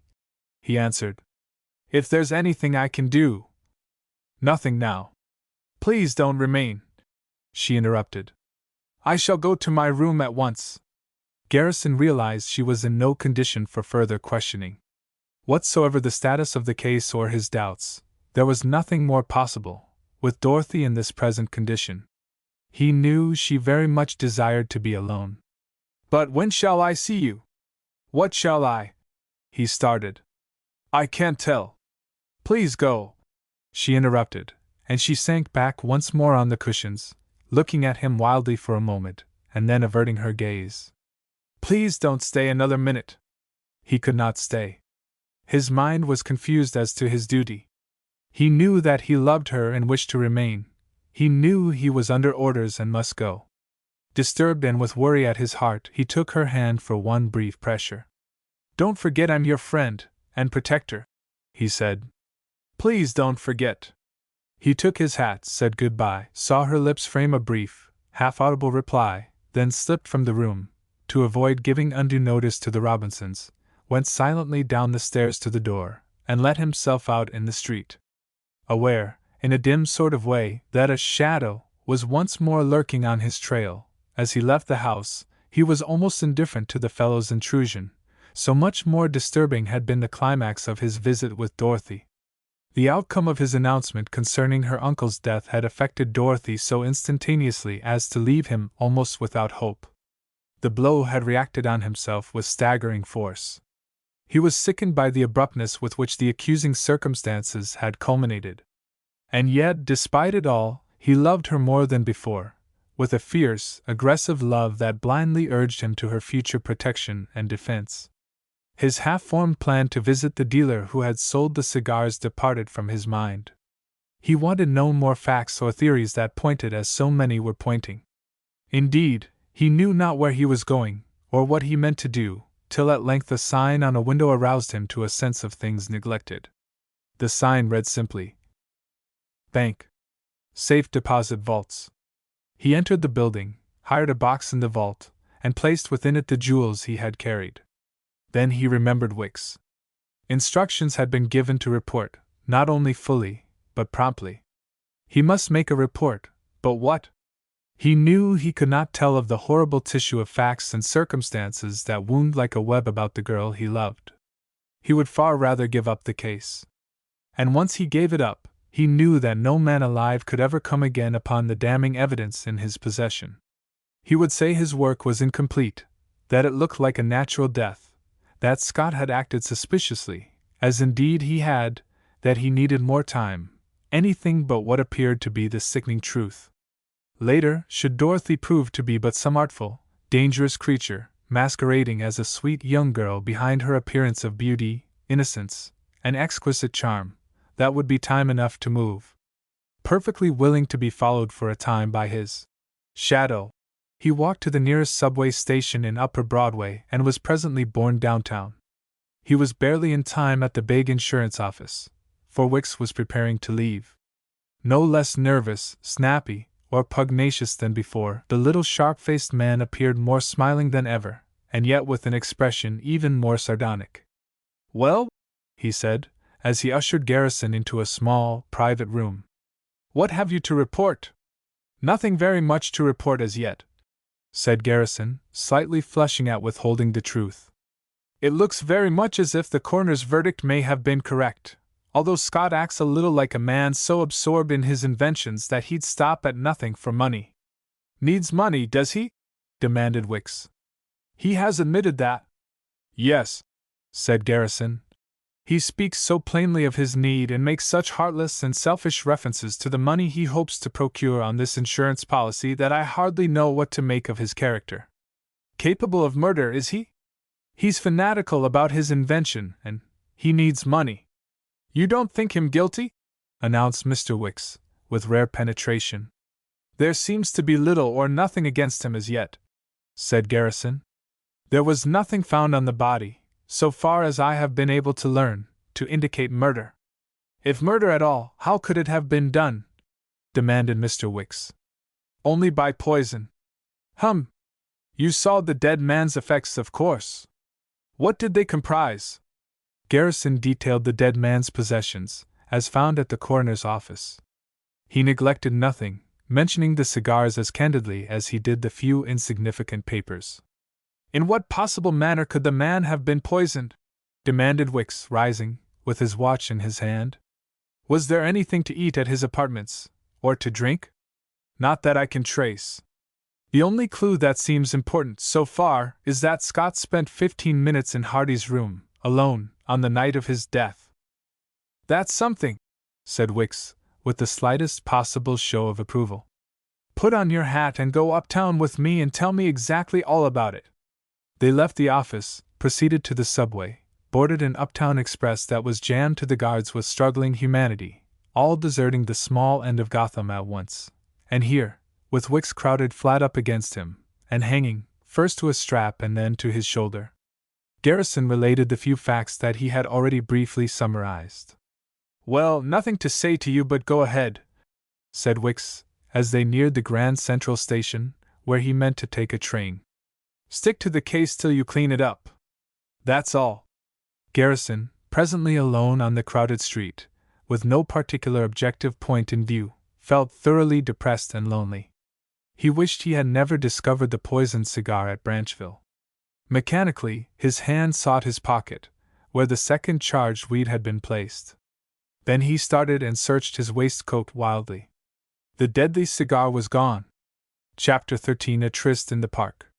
he answered. If there's anything I can do. Nothing now. Please don't remain, she interrupted. I shall go to my room at once. Garrison realized she was in no condition for further questioning. Whatsoever the status of the case or his doubts, there was nothing more possible, with Dorothy in this present condition. He knew she very much desired to be alone. But when shall I see you? What shall I? He started. I can't tell. Please go, she interrupted, and she sank back once more on the cushions, looking at him wildly for a moment, and then averting her gaze. Please don't stay another minute. He could not stay. His mind was confused as to his duty. He knew that he loved her and wished to remain. He knew he was under orders and must go. Disturbed and with worry at his heart, he took her hand for one brief pressure. Don't forget I'm your friend and protector, he said. Please don't forget. He took his hat, said goodbye, saw her lips frame a brief, half-audible reply, then slipped from the room, to avoid giving undue notice to the Robinsons, went silently down the stairs to the door, and let himself out in the street. Aware, in a dim sort of way, that a shadow was once more lurking on his trail, as he left the house, he was almost indifferent to the fellow's intrusion, so much more disturbing had been the climax of his visit with Dorothy. The outcome of his announcement concerning her uncle's death had affected Dorothy so instantaneously as to leave him almost without hope. The blow had reacted on himself with staggering force. He was sickened by the abruptness with which the accusing circumstances had culminated. And yet, despite it all, he loved her more than before, with a fierce, aggressive love that blindly urged him to her future protection and defense. His half-formed plan to visit the dealer who had sold the cigars departed from his mind. He wanted no more facts or theories that pointed as so many were pointing. Indeed, he knew not where he was going, or what he meant to do, till at length a sign on a window aroused him to a sense of things neglected. The sign read simply, Bank. Safe Deposit Vaults. He entered the building, hired a box in the vault, and placed within it the jewels he had carried. Then he remembered Wicks. Instructions had been given to report, not only fully, but promptly. He must make a report, but what? He knew he could not tell of the horrible tissue of facts and circumstances that wound like a web about the girl he loved. He would far rather give up the case. And once he gave it up, he knew that no man alive could ever come again upon the damning evidence in his possession. He would say his work was incomplete, that it looked like a natural death, that Scott had acted suspiciously, as indeed he had, that he needed more time, anything but what appeared to be the sickening truth. Later, should Dorothy prove to be but some artful, dangerous creature, masquerading as a sweet young girl behind her appearance of beauty, innocence, and exquisite charm, that would be time enough to move. Perfectly willing to be followed for a time by his shadow, he walked to the nearest subway station in Upper Broadway and was presently borne downtown. He was barely in time at the big insurance office, for Wicks was preparing to leave. No less nervous, snappy, or pugnacious than before, the little sharp-faced man appeared more smiling than ever, and yet with an expression even more sardonic. "Well?" he said, as he ushered Garrison into a small, private room. "What have you to report?" "Nothing very much to report as yet," said Garrison, slightly flushing at withholding the truth. "It looks very much as if the coroner's verdict may have been correct, although Scott acts a little like a man so absorbed in his inventions that he'd stop at nothing for money." "Needs money, does he?" demanded Wicks. "He has admitted that." "Yes," said Garrison. "He speaks so plainly of his need and makes such heartless and selfish references to the money he hopes to procure on this insurance policy that I hardly know what to make of his character." "Capable of murder, is he?" "He's fanatical about his invention, and he needs money." "You don't think him guilty?" announced Mr. Wicks, with rare penetration. "There seems to be little or nothing against him as yet," said Garrison. "There was nothing found on the body, so far as I have been able to learn, to indicate murder." "If murder at all, how could it have been done?" demanded Mr. Wicks. "Only by poison." "Hum! You saw the dead man's effects, of course. What did they comprise?" Garrison detailed the dead man's possessions, as found at the coroner's office. He neglected nothing, mentioning the cigars as candidly as he did the few insignificant papers. "In what possible manner could the man have been poisoned?" demanded Wicks, rising, with his watch in his hand. "Was there anything to eat at his apartments, or to drink?" "Not that I can trace. The only clue that seems important so far is that Scott spent 15 minutes in Hardy's room, alone, on the night of his death." "That's something," said Wicks, with the slightest possible show of approval. "Put on your hat and go uptown with me and tell me exactly all about it." They left the office, proceeded to the subway, boarded an uptown express that was jammed to the guards with struggling humanity, all deserting the small end of Gotham at once. And here, with Wicks crowded flat up against him, and hanging, first to a strap and then to his shoulder, Garrison related the few facts that he had already briefly summarized. "Well, nothing to say to you but go ahead," said Wicks, as they neared the Grand Central Station, where he meant to take a train. "Stick to the case till you clean it up. That's all." Garrison, presently alone on the crowded street, with no particular objective point in view, felt thoroughly depressed and lonely. He wished he had never discovered the poisoned cigar at Branchville. Mechanically, his hand sought his pocket, where the second charged weed had been placed. Then he started and searched his waistcoat wildly. The deadly cigar was gone. Chapter 13: A Tryst in the Park.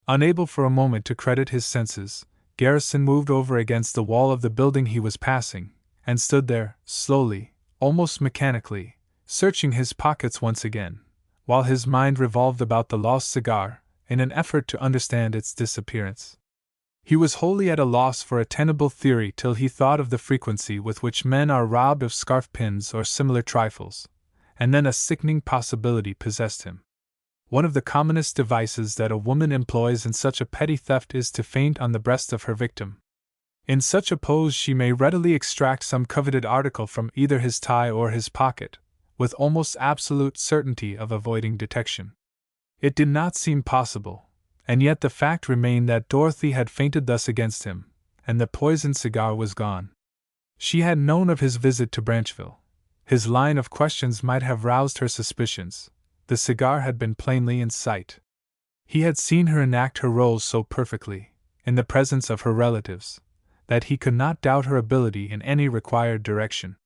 Unable for a moment to credit his senses, Garrison moved over against the wall of the building he was passing, and stood there, slowly, almost mechanically, searching his pockets once again, while his mind revolved about the lost cigar, in an effort to understand its disappearance. He was wholly at a loss for a tenable theory till he thought of the frequency with which men are robbed of scarf pins or similar trifles, and then a sickening possibility possessed him. One of the commonest devices that a woman employs in such a petty theft is to faint on the breast of her victim. In such a pose she may readily extract some coveted article from either his tie or his pocket, with almost absolute certainty of avoiding detection. It did not seem possible, and yet the fact remained that Dorothy had fainted thus against him, and the poisoned cigar was gone. She had known of his visit to Branchville. His line of questions might have roused her suspicions. The cigar had been plainly in sight. He had seen her enact her role so perfectly, in the presence of her relatives, that he could not doubt her ability in any required direction.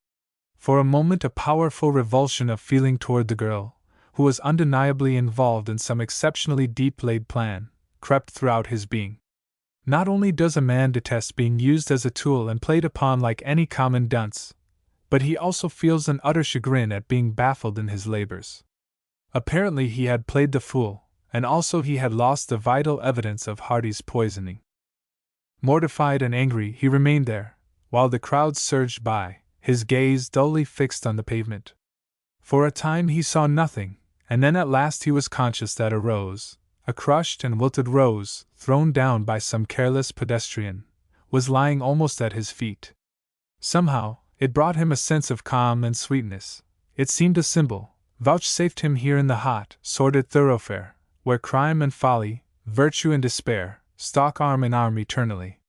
For a moment a powerful revulsion of feeling toward the girl, who was undeniably involved in some exceptionally deep-laid plan, crept throughout his being. Not only does a man detest being used as a tool and played upon like any common dunce, but he also feels an utter chagrin at being baffled in his labors. Apparently he had played the fool, and also he had lost the vital evidence of Hardy's poisoning. Mortified and angry, he remained there, while the crowd surged by, his gaze dully fixed on the pavement. For a time he saw nothing, and then at last he was conscious that a rose, a crushed and wilted rose, thrown down by some careless pedestrian, was lying almost at his feet. Somehow, it brought him a sense of calm and sweetness. It seemed a symbol, vouchsafed him here in the hot, sordid thoroughfare, where crime and folly, virtue and despair, stalk arm in arm eternally.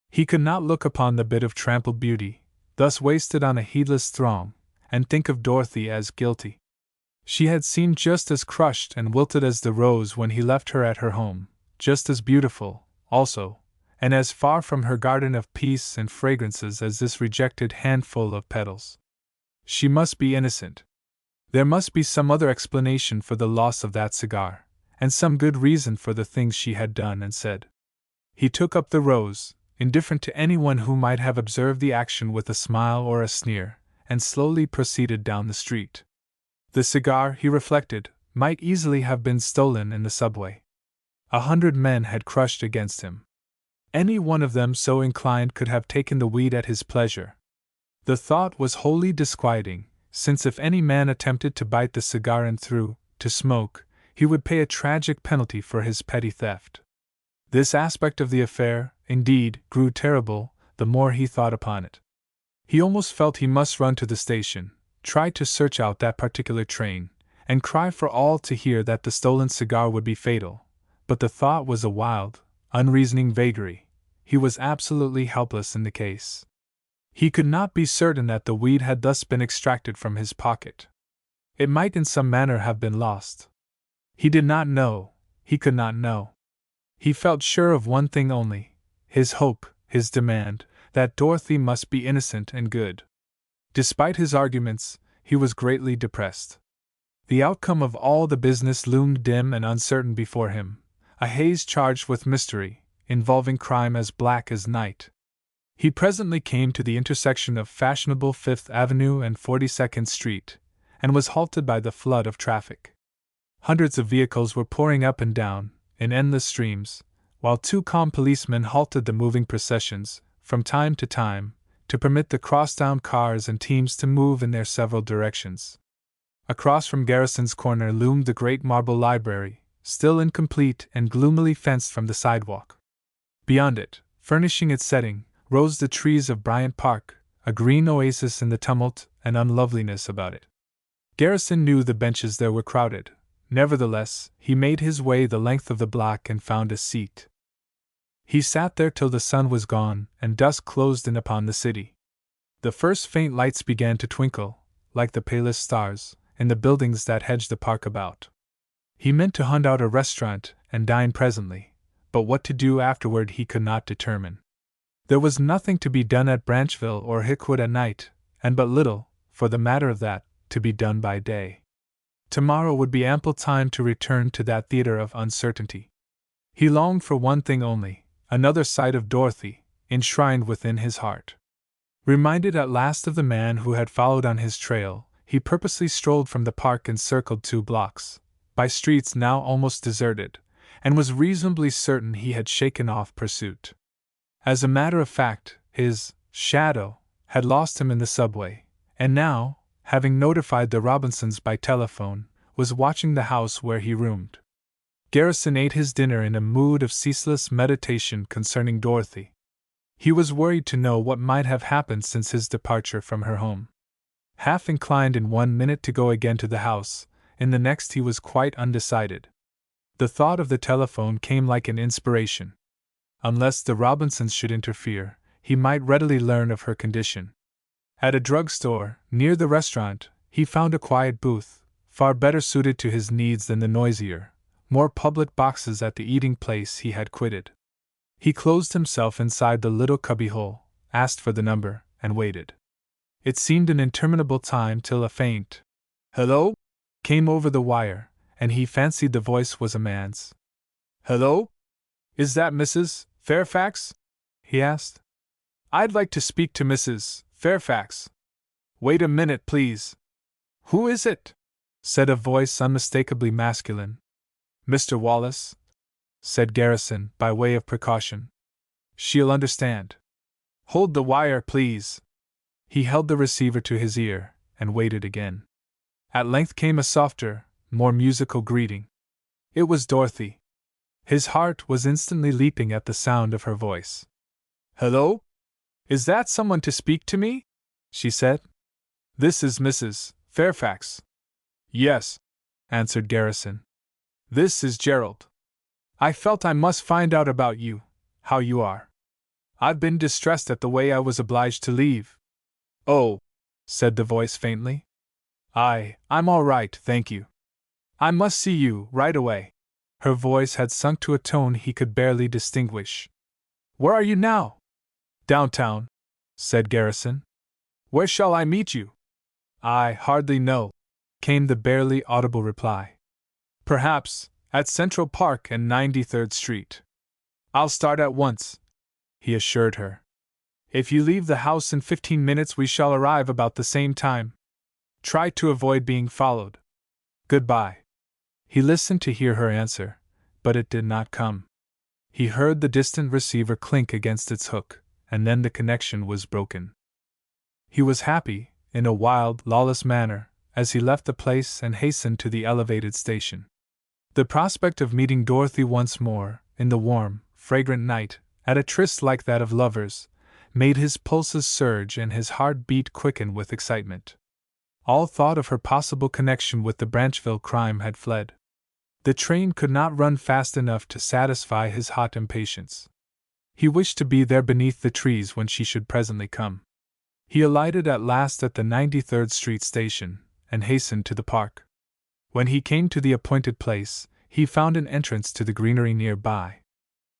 He could not look upon the bit of trampled beauty, thus wasted on a heedless throng, and think of Dorothy as guilty. She had seemed just as crushed and wilted as the rose when he left her at her home, just as beautiful, also, and as far from her garden of peace and fragrances as this rejected handful of petals. She must be innocent. There must be some other explanation for the loss of that cigar, and some good reason for the things she had done and said. He took up the rose, indifferent to anyone who might have observed the action with a smile or a sneer, and slowly proceeded down the street. The cigar, he reflected, might easily have been stolen in the subway. 100 men had crushed against him. Any one of them so inclined could have taken the weed at his pleasure. The thought was wholly disquieting, since if any man attempted to bite the cigar and through, to smoke, he would pay a tragic penalty for his petty theft. This aspect of the affair, indeed, grew terrible, the more he thought upon it. He almost felt he must run to the station, try to search out that particular train, and cry for all to hear that the stolen cigar would be fatal, but the thought was a wild, unreasoning vagary. He was absolutely helpless in the case. He could not be certain that the weed had thus been extracted from his pocket. It might in some manner have been lost. He did not know, he could not know. He felt sure of one thing only, his hope, his demand, that Dorothy must be innocent and good. Despite his arguments, he was greatly depressed. The outcome of all the business loomed dim and uncertain before him, a haze charged with mystery, involving crime as black as night. He presently came to the intersection of fashionable Fifth Avenue and 42nd Street, and was halted by the flood of traffic. Hundreds of vehicles were pouring up and down, in endless streams, while two calm policemen halted the moving processions, from time to time, to permit the cross-town cars and teams to move in their several directions. Across from Garrison's corner loomed the great marble library, still incomplete and gloomily fenced from the sidewalk. Beyond it, furnishing its setting, rose the trees of Bryant Park, a green oasis in the tumult and unloveliness about it. Garrison knew the benches there were crowded. Nevertheless, he made his way the length of the block and found a seat. He sat there till the sun was gone and dusk closed in upon the city. The first faint lights began to twinkle, like the palest stars, in the buildings that hedged the park about. He meant to hunt out a restaurant and dine presently, but what to do afterward he could not determine. There was nothing to be done at Branchville or Hickwood at night, and but little, for the matter of that, to be done by day. Tomorrow would be ample time to return to that theater of uncertainty. He longed for one thing only, another sight of Dorothy, enshrined within his heart. Reminded at last of the man who had followed on his trail, he purposely strolled from the park and circled 2 blocks, by streets now almost deserted, and was reasonably certain he had shaken off pursuit. As a matter of fact, his shadow had lost him in the subway, and now, having notified the Robinsons by telephone, was watching the house where he roomed. Garrison ate his dinner in a mood of ceaseless meditation concerning Dorothy. He was worried to know what might have happened since his departure from her home. Half inclined in 1 minute to go again to the house, in the next he was quite undecided. The thought of the telephone came like an inspiration. Unless the Robinsons should interfere, he might readily learn of her condition. At a drugstore, near the restaurant, he found a quiet booth, far better suited to his needs than the noisier, more public boxes at the eating place he had quitted. He closed himself inside the little cubbyhole, asked for the number, and waited. It seemed an interminable time till a faint "Hello?" came over the wire, and he fancied the voice was a man's. "Hello? Is that Mrs. Fairfax?" he asked. "I'd like to speak to Mrs. Fairfax." "Wait a minute, please." "Who is it?" said a voice unmistakably masculine. "Mr. Wallace," said Garrison, by way of precaution. "She'll understand." "Hold the wire, please." He held the receiver to his ear, and waited again. At length came a softer, more musical greeting. It was Dorothy. His heart was instantly leaping at the sound of her voice. "Hello? Is that someone to speak to me?" she said. "This is Mrs. Fairfax." "Yes," answered Garrison. "This is Gerald. I felt I must find out about you, how you are. I've been distressed at the way I was obliged to leave." "Oh," said the voice faintly. I'm all right, thank you. I must see you, right away." Her voice had sunk to a tone he could barely distinguish. "Where are you now?" "Downtown," said Garrison. "Where shall I meet you?" "I hardly know," came the barely audible reply. "Perhaps, at Central Park and 93rd Street." "I'll start at once," he assured her. "If you leave the house in 15 minutes, we shall arrive about the same time. Try to avoid being followed. Goodbye." He listened to hear her answer, but it did not come. He heard the distant receiver clink against its hook, and then the connection was broken. He was happy, in a wild, lawless manner, as he left the place and hastened to the elevated station. The prospect of meeting Dorothy once more, in the warm, fragrant night, at a tryst like that of lovers, made his pulses surge and his heart beat quicken with excitement. All thought of her possible connection with the Branchville crime had fled. The train could not run fast enough to satisfy his hot impatience. He wished to be there beneath the trees when she should presently come. He alighted at last at the 93rd Street station, and hastened to the park. When he came to the appointed place, he found an entrance to the greenery nearby.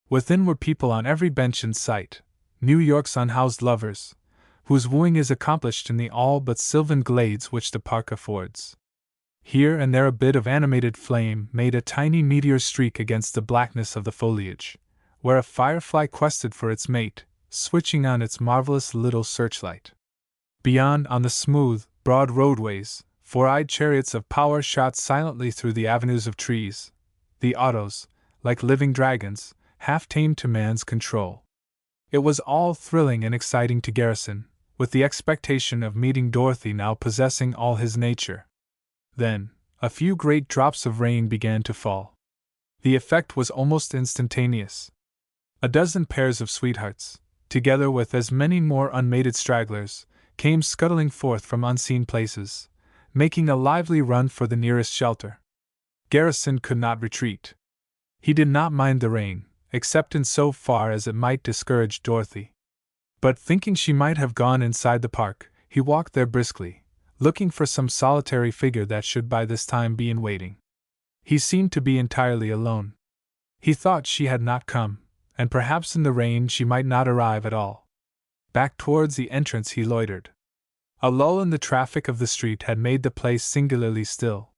Within were people on every bench in sight, New York's unhoused lovers, whose wooing is accomplished in the all but sylvan glades which the park affords. Here and there a bit of animated flame made a tiny meteor streak against the blackness of the foliage, where a firefly quested for its mate, switching on its marvelous little searchlight. Beyond, on the smooth, broad roadways, four-eyed chariots of power shot silently through the avenues of trees, the autos, like living dragons, half-tamed to man's control. It was all thrilling and exciting to Garrison, with the expectation of meeting Dorothy now possessing all his nature. Then, a few great drops of rain began to fall. The effect was almost instantaneous. A dozen pairs of sweethearts, together with as many more unmated stragglers, came scuttling forth from unseen places, making a lively run for the nearest shelter. Garrison could not retreat. He did not mind the rain, except in so far as it might discourage Dorothy. But thinking she might have gone inside the park, he walked there briskly, looking for some solitary figure that should by this time be in waiting. He seemed to be entirely alone. He thought she had not come, and perhaps in the rain she might not arrive at all. Back towards the entrance he loitered. A lull in the traffic of the street had made the place singularly still.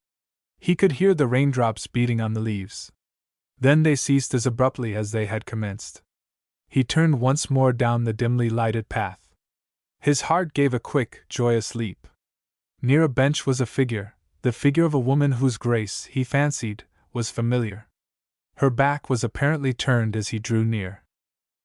He could hear the raindrops beating on the leaves. Then they ceased as abruptly as they had commenced. He turned once more down the dimly lighted path. His heart gave a quick, joyous leap. Near a bench was a figure, the figure of a woman whose grace, he fancied, was familiar. Her back was apparently turned as he drew near.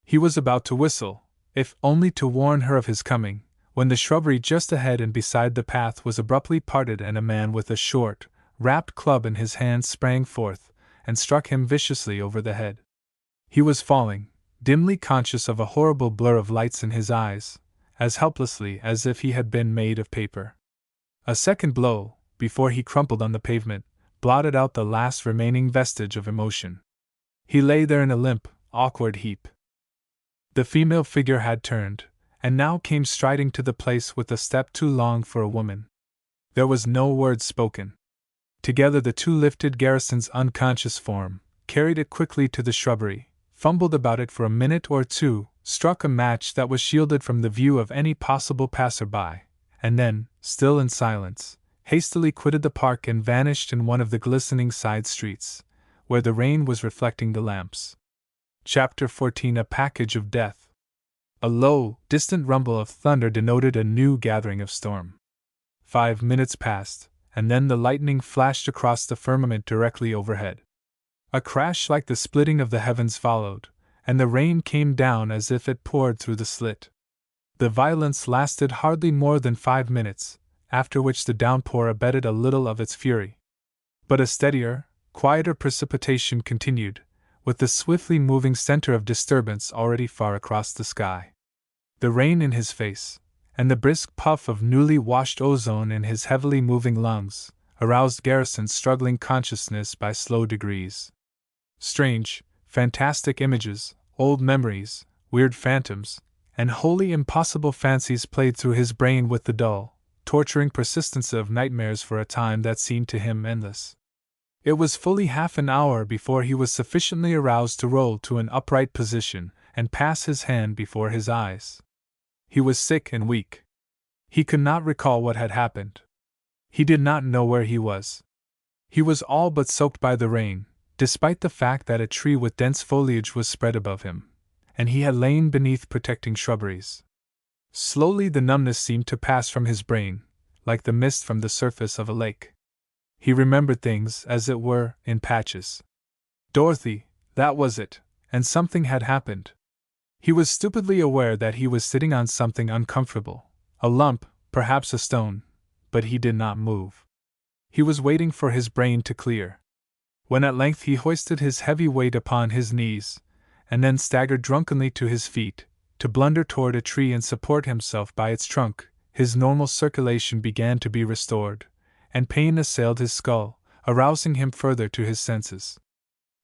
He was about to whistle, if only to warn her of his coming, when the shrubbery just ahead and beside the path was abruptly parted and a man with a short, wrapped club in his hand sprang forth and struck him viciously over the head. He was falling, dimly conscious of a horrible blur of lights in his eyes, as helplessly as if he had been made of paper. A second blow, before he crumpled on the pavement, blotted out the last remaining vestige of emotion. He lay there in a limp, awkward heap. The female figure had turned, and now came striding to the place with a step too long for a woman. There was no word spoken. Together the two lifted Garrison's unconscious form, carried it quickly to the shrubbery, fumbled about it for a minute or two, struck a match that was shielded from the view of any possible passer-by, and then, still in silence, hastily quitted the park and vanished in one of the glistening side streets, where the rain was reflecting the lamps. Chapter 14 A Package of Death. A low, distant rumble of thunder denoted a new gathering of storm. 5 minutes passed, and then the lightning flashed across the firmament directly overhead. A crash like the splitting of the heavens followed, and the rain came down as if it poured through the slit. The violence lasted hardly more than 5 minutes, after which the downpour abated a little of its fury. But a steadier, quieter precipitation continued, with the swiftly moving center of disturbance already far across the sky. The rain in his face, and the brisk puff of newly washed ozone in his heavily moving lungs, aroused Garrison's struggling consciousness by slow degrees. Strange, fantastic images, old memories, weird phantoms, and wholly impossible fancies played through his brain with the dull, torturing persistence of nightmares for a time that seemed to him endless. It was fully half an hour before he was sufficiently aroused to roll to an upright position and pass his hand before his eyes. He was sick and weak. He could not recall what had happened. He did not know where he was. He was all but soaked by the rain, despite the fact that a tree with dense foliage was spread above him, and he had lain beneath protecting shrubberies. Slowly the numbness seemed to pass from his brain, like the mist from the surface of a lake. He remembered things, as it were, in patches. Dorothy, that was it, and something had happened. He was stupidly aware that he was sitting on something uncomfortable, a lump, perhaps a stone, but he did not move. He was waiting for his brain to clear. When at length he hoisted his heavy weight upon his knees, and then staggered drunkenly to his feet, to blunder toward a tree and support himself by its trunk, his normal circulation began to be restored, and pain assailed his skull, arousing him further to his senses.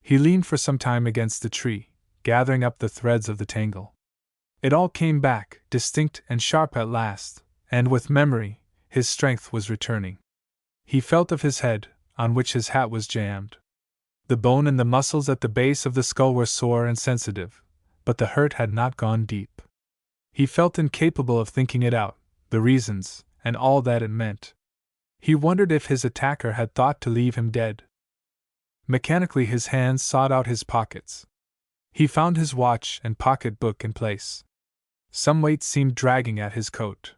He leaned for some time against the tree, gathering up the threads of the tangle. It all came back, distinct and sharp at last, and with memory, his strength was returning. he felt of his head, on which his hat was jammed. The bone and the muscles at the base of the skull were sore and sensitive, but the hurt had not gone deep. He felt incapable of thinking it out, the reasons, and all that it meant. He wondered if his attacker had thought to leave him dead. Mechanically his hands sought out his pockets. He found his watch and pocket-book in place. Some weight seemed dragging at his coat.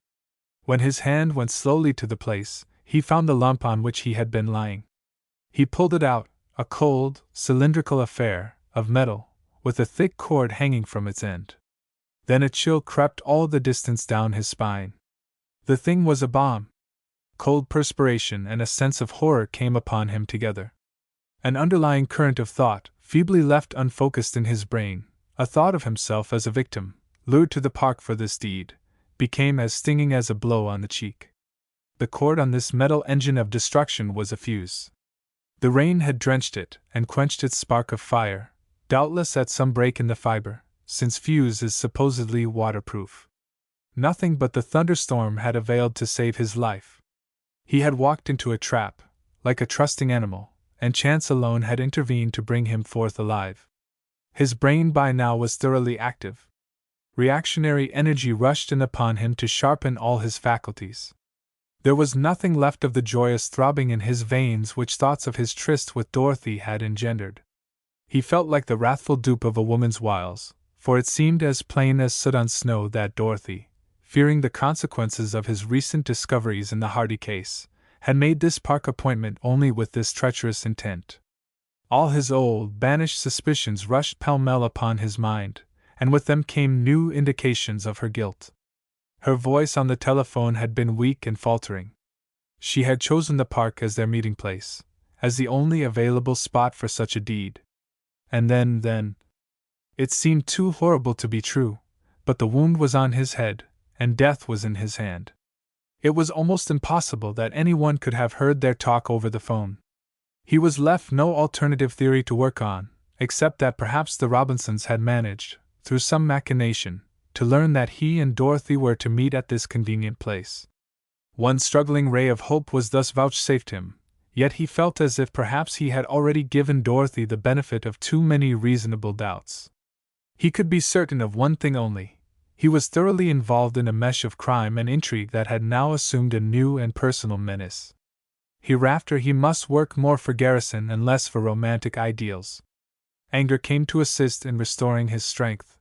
When his hand went slowly to the place, he found the lump on which he had been lying. He pulled it out, a cold, cylindrical affair, of metal, with a thick cord hanging from its end. Then a chill crept all the distance down his spine. The thing was a bomb. Cold perspiration and a sense of horror came upon him together. An underlying current of thought, feebly left unfocused in his brain, a thought of himself as a victim, lured to the park for this deed, became as stinging as a blow on the cheek. The cord on this metal engine of destruction was a fuse. The rain had drenched it and quenched its spark of fire, doubtless at some break in the fiber, since fuse is supposedly waterproof. Nothing but the thunderstorm had availed to save his life. He had walked into a trap, like a trusting animal, and chance alone had intervened to bring him forth alive. His brain by now was thoroughly active. Reactionary energy rushed in upon him to sharpen all his faculties. There was nothing left of the joyous throbbing in his veins which thoughts of his tryst with Dorothy had engendered. He felt like the wrathful dupe of a woman's wiles, for it seemed as plain as soot on snow that Dorothy, fearing the consequences of his recent discoveries in the Hardy case, had made this park appointment only with this treacherous intent. All his old, banished suspicions rushed pell-mell upon his mind, and with them came new indications of her guilt. Her voice on the telephone had been weak and faltering. She had chosen the park as their meeting place, as the only available spot for such a deed. And then, it seemed too horrible to be true, but the wound was on his head, and death was in his hand. It was almost impossible that anyone could have heard their talk over the phone. He was left no alternative theory to work on, except that perhaps the Robinsons had managed, through some machination, to learn that he and Dorothy were to meet at this convenient place. One struggling ray of hope was thus vouchsafed him, yet he felt as if perhaps he had already given Dorothy the benefit of too many reasonable doubts. He could be certain of one thing only: he was thoroughly involved in a mesh of crime and intrigue that had now assumed a new and personal menace. Hereafter he must work more for Garrison and less for romantic ideals. Anger came to assist in restoring his strength.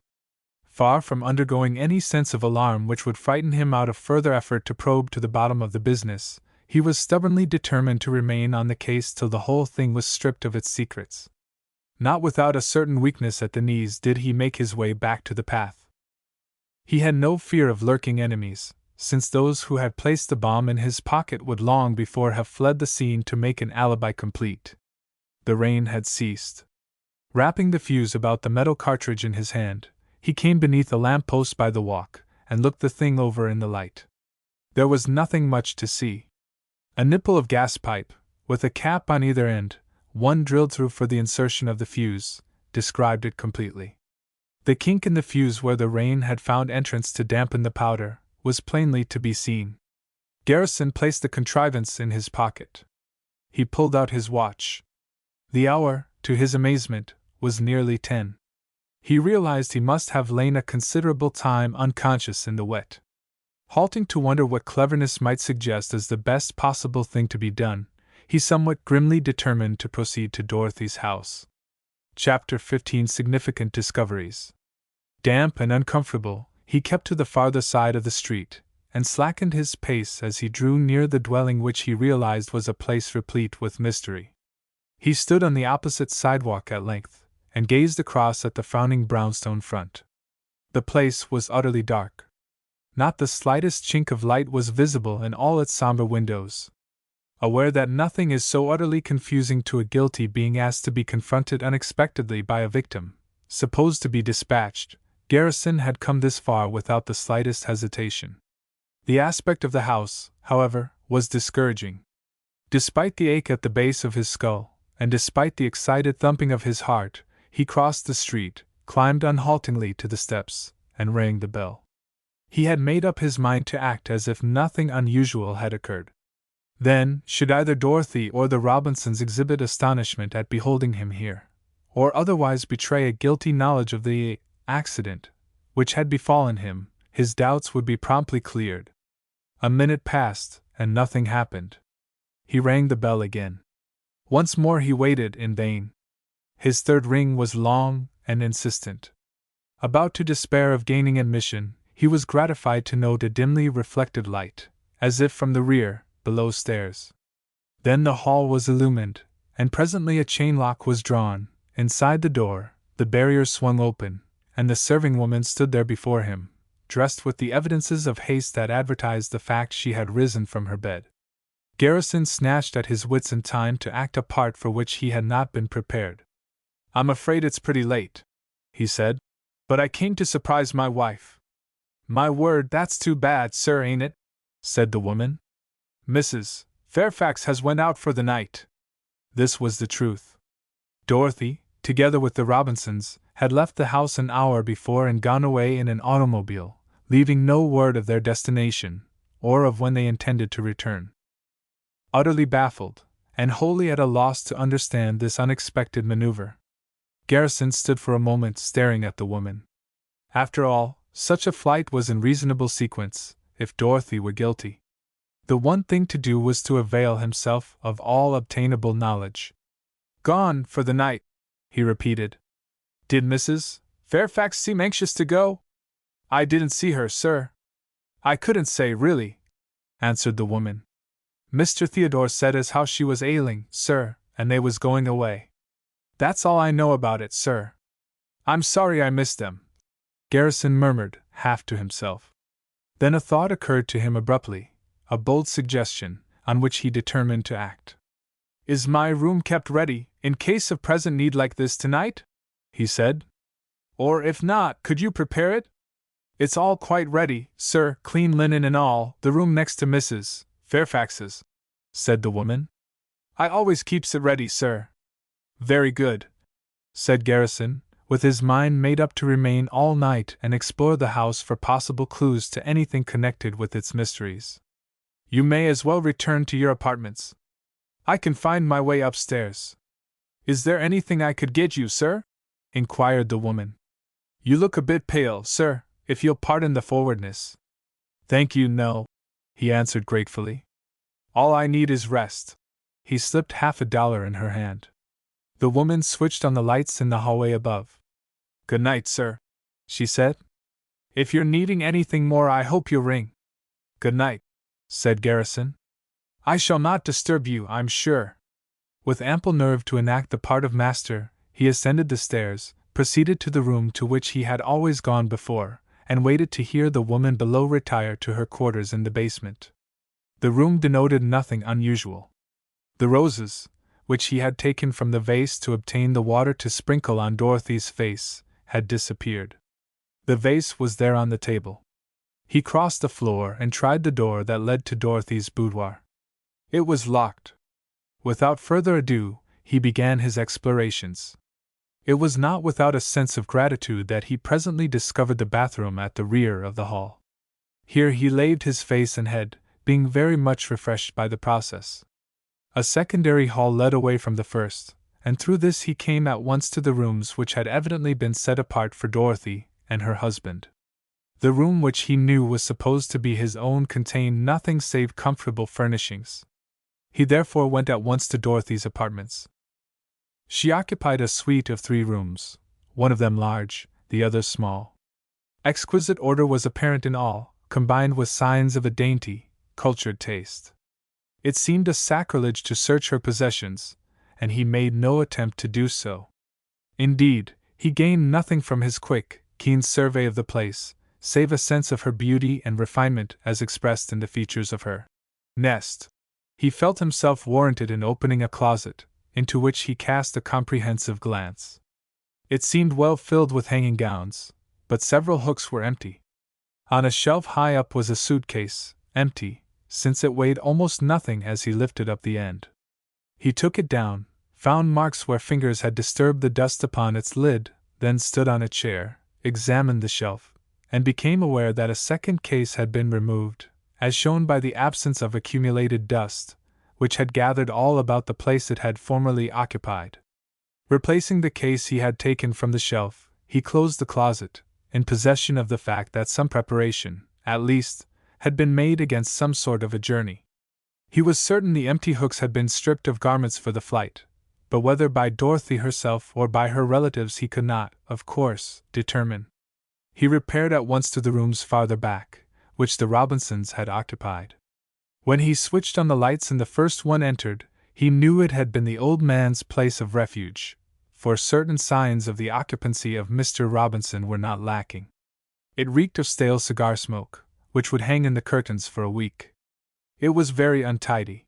Far from undergoing any sense of alarm which would frighten him out of further effort to probe to the bottom of the business, he was stubbornly determined to remain on the case till the whole thing was stripped of its secrets. Not without a certain weakness at the knees did he make his way back to the path. He had no fear of lurking enemies, since those who had placed the bomb in his pocket would long before have fled the scene to make an alibi complete. The rain had ceased. Wrapping the fuse about the metal cartridge in his hand, he came beneath a lamp-post by the walk, and looked the thing over in the light. There was nothing much to see. A nipple of gas pipe, with a cap on either end, one drilled through for the insertion of the fuse, described it completely. The kink in the fuse where the rain had found entrance to dampen the powder was plainly to be seen. Garrison placed the contrivance in his pocket. He pulled out his watch. The hour, to his amazement, was nearly 10. He realized he must have lain a considerable time unconscious in the wet. Halting to wonder what cleverness might suggest as the best possible thing to be done, he somewhat grimly determined to proceed to Dorothy's house. Chapter 15: Significant Discoveries. Damp and uncomfortable, he kept to the farther side of the street, and slackened his pace as he drew near the dwelling which he realized was a place replete with mystery. He stood on the opposite sidewalk at length, and gazed across at the frowning brownstone front. The place was utterly dark. Not the slightest chink of light was visible in all its somber windows. Aware that nothing is so utterly confusing to a guilty being as to be confronted unexpectedly by a victim, supposed to be dispatched, Garrison had come this far without the slightest hesitation. The aspect of the house, however, was discouraging. Despite the ache at the base of his skull, and despite the excited thumping of his heart, he crossed the street, climbed unhaltingly to the steps, and rang the bell. He had made up his mind to act as if nothing unusual had occurred. Then, should either Dorothy or the Robinsons exhibit astonishment at beholding him here, or otherwise betray a guilty knowledge of the accident which had befallen him, his doubts would be promptly cleared. A minute passed, and nothing happened. He rang the bell again. Once more he waited in vain. His third ring was long and insistent. About to despair of gaining admission, he was gratified to note a dimly reflected light, as if from the rear, below stairs. Then the hall was illumined, and presently a chain lock was drawn. Inside the door, the barrier swung open, and the serving woman stood there before him, dressed with the evidences of haste that advertised the fact she had risen from her bed. Garrison snatched at his wits in time to act a part for which he had not been prepared. "I'm afraid it's pretty late," he said, "but I came to surprise my wife." "My word, that's too bad, sir, ain't it?" said the woman. "Mrs. Fairfax has went out for the night." This was the truth. Dorothy, together with the Robinsons, had left the house an hour before and gone away in an automobile, leaving no word of their destination, or of when they intended to return. Utterly baffled, and wholly at a loss to understand this unexpected maneuver, Garrison stood for a moment staring at the woman. After all, such a flight was in reasonable sequence, if Dorothy were guilty. The one thing to do was to avail himself of all obtainable knowledge. "Gone for the night," he repeated. "Did Mrs. Fairfax seem anxious to go?" "I didn't see her, sir." "I couldn't say, really," answered the woman. "Mr. Theodore said as how she was ailing, sir, and they was going away. That's all I know about it, sir." "I'm sorry I missed them," Garrison murmured, half to himself. Then a thought occurred to him abruptly, a bold suggestion, on which he determined to act. "Is my room kept ready, in case of present need like this tonight?" he said. "Or if not, could you prepare it?" "It's all quite ready, sir, clean linen and all, the room next to Mrs. Fairfax's," said the woman. "I always keeps it ready, sir." "Very good," said Garrison, with his mind made up to remain all night and explore the house for possible clues to anything connected with its mysteries. "You may as well return to your apartments. I can find my way upstairs." "Is there anything I could get you, sir?" inquired the woman. "You look a bit pale, sir, if you'll pardon the forwardness." "Thank you, no," he answered gratefully. "All I need is rest." He slipped $50 in her hand. The woman switched on the lights in the hallway above. "Good night, sir," she said. "If you're needing anything more, I hope you'll ring." "Good night," said Garrison. "I shall not disturb you, I'm sure." With ample nerve to enact the part of master, he ascended the stairs, proceeded to the room to which he had always gone before, and waited to hear the woman below retire to her quarters in the basement. The room denoted nothing unusual. The roses, which he had taken from the vase to obtain the water to sprinkle on Dorothy's face, had disappeared. The vase was there on the table. He crossed the floor and tried the door that led to Dorothy's boudoir. It was locked. Without further ado, he began his explorations. It was not without a sense of gratitude that he presently discovered the bathroom at the rear of the hall. Here he laved his face and head, being very much refreshed by the process. A secondary hall led away from the first, and through this he came at once to the rooms which had evidently been set apart for Dorothy and her husband. The room which he knew was supposed to be his own contained nothing save comfortable furnishings. He therefore went at once to Dorothy's apartments. She occupied a suite of 3 rooms, one of them large, the other small. Exquisite order was apparent in all, combined with signs of a dainty, cultured taste. It seemed a sacrilege to search her possessions, and he made no attempt to do so. Indeed, he gained nothing from his quick, keen survey of the place, save a sense of her beauty and refinement as expressed in the features of her nest. He felt himself warranted in opening a closet, into which he cast a comprehensive glance. It seemed well filled with hanging gowns, but several hooks were empty. On a shelf high up was a suitcase, empty, since it weighed almost nothing as he lifted up the end. He took it down, found marks where fingers had disturbed the dust upon its lid, then stood on a chair, examined the shelf, and became aware that a second case had been removed, as shown by the absence of accumulated dust, which had gathered all about the place it had formerly occupied. Replacing the case he had taken from the shelf, he closed the closet, in possession of the fact that some preparation, at least, had been made against some sort of a journey. He was certain the empty hooks had been stripped of garments for the flight, but whether by Dorothy herself or by her relatives he could not, of course, determine. He repaired at once to the rooms farther back, which the Robinsons had occupied. When he switched on the lights and the first one entered, he knew it had been the old man's place of refuge, for certain signs of the occupancy of Mr. Robinson were not lacking. It reeked of stale cigar smoke, which would hang in the curtains for a week. It was very untidy.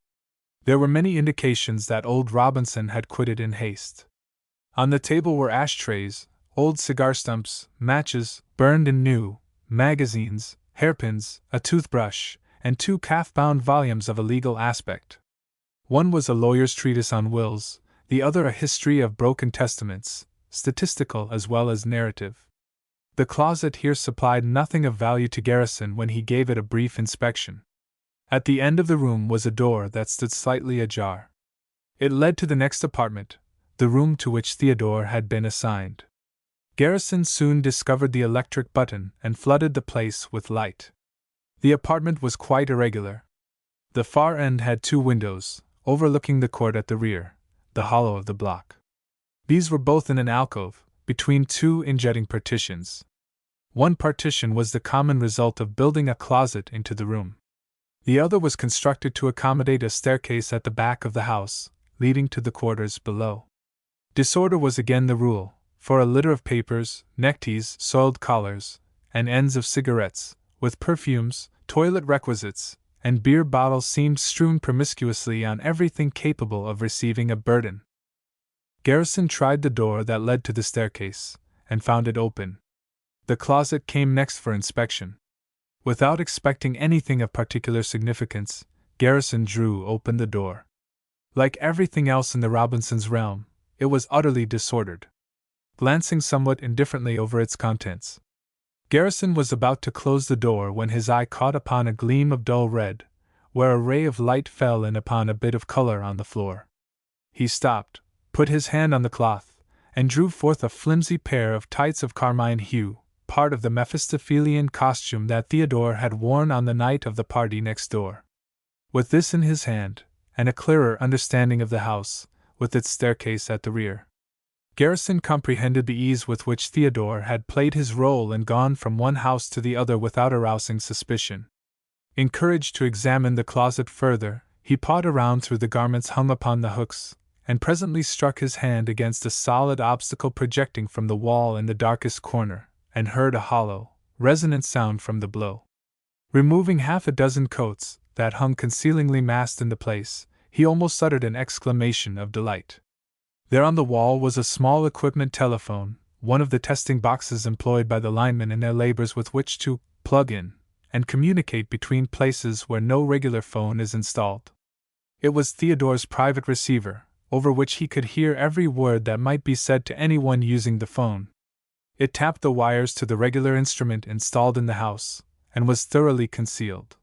There were many indications that old Robinson had quitted in haste. On the table were ashtrays, old cigar stumps, matches, burned and new, magazines, hairpins, a toothbrush, and 2 calf-bound volumes of a legal aspect. One was a lawyer's treatise on wills, the other a history of broken testaments, statistical as well as narrative. The closet here supplied nothing of value to Garrison when he gave it a brief inspection. At the end of the room was a door that stood slightly ajar. It led to the next apartment, the room to which Theodore had been assigned. Garrison soon discovered the electric button and flooded the place with light. The apartment was quite irregular. The far end had 2 windows, overlooking the court at the rear, the hollow of the block. These were both in an alcove, between 2 injetting partitions. One partition was the common result of building a closet into the room. The other was constructed to accommodate a staircase at the back of the house, leading to the quarters below. Disorder was again the rule, for a litter of papers, neckties, soiled collars, and ends of cigarettes, with perfumes, toilet requisites, and beer bottles seemed strewn promiscuously on everything capable of receiving a burden. Garrison tried the door that led to the staircase, and found it open. The closet came next for inspection. Without expecting anything of particular significance, Garrison drew open the door. Like everything else in the Robinsons' realm, it was utterly disordered. Glancing somewhat indifferently over its contents, Garrison was about to close the door when his eye caught upon a gleam of dull red, where a ray of light fell in upon a bit of color on the floor. He stopped, put his hand on the cloth, and drew forth a flimsy pair of tights of carmine hue, part of the Mephistophelian costume that Theodore had worn on the night of the party next door. With this in his hand, and a clearer understanding of the house, with its staircase at the rear, Garrison comprehended the ease with which Theodore had played his role and gone from one house to the other without arousing suspicion. Encouraged to examine the closet further, he pawed around through the garments hung upon the hooks, and presently struck his hand against a solid obstacle projecting from the wall in the darkest corner, and heard a hollow, resonant sound from the blow. Removing 6 coats that hung concealingly massed in the place, he almost uttered an exclamation of delight. There on the wall was a small equipment telephone, one of the testing boxes employed by the linemen in their labors with which to plug in and communicate between places where no regular phone is installed. It was Theodore's private receiver, over which he could hear every word that might be said to anyone using the phone. It tapped the wires to the regular instrument installed in the house, and was thoroughly concealed.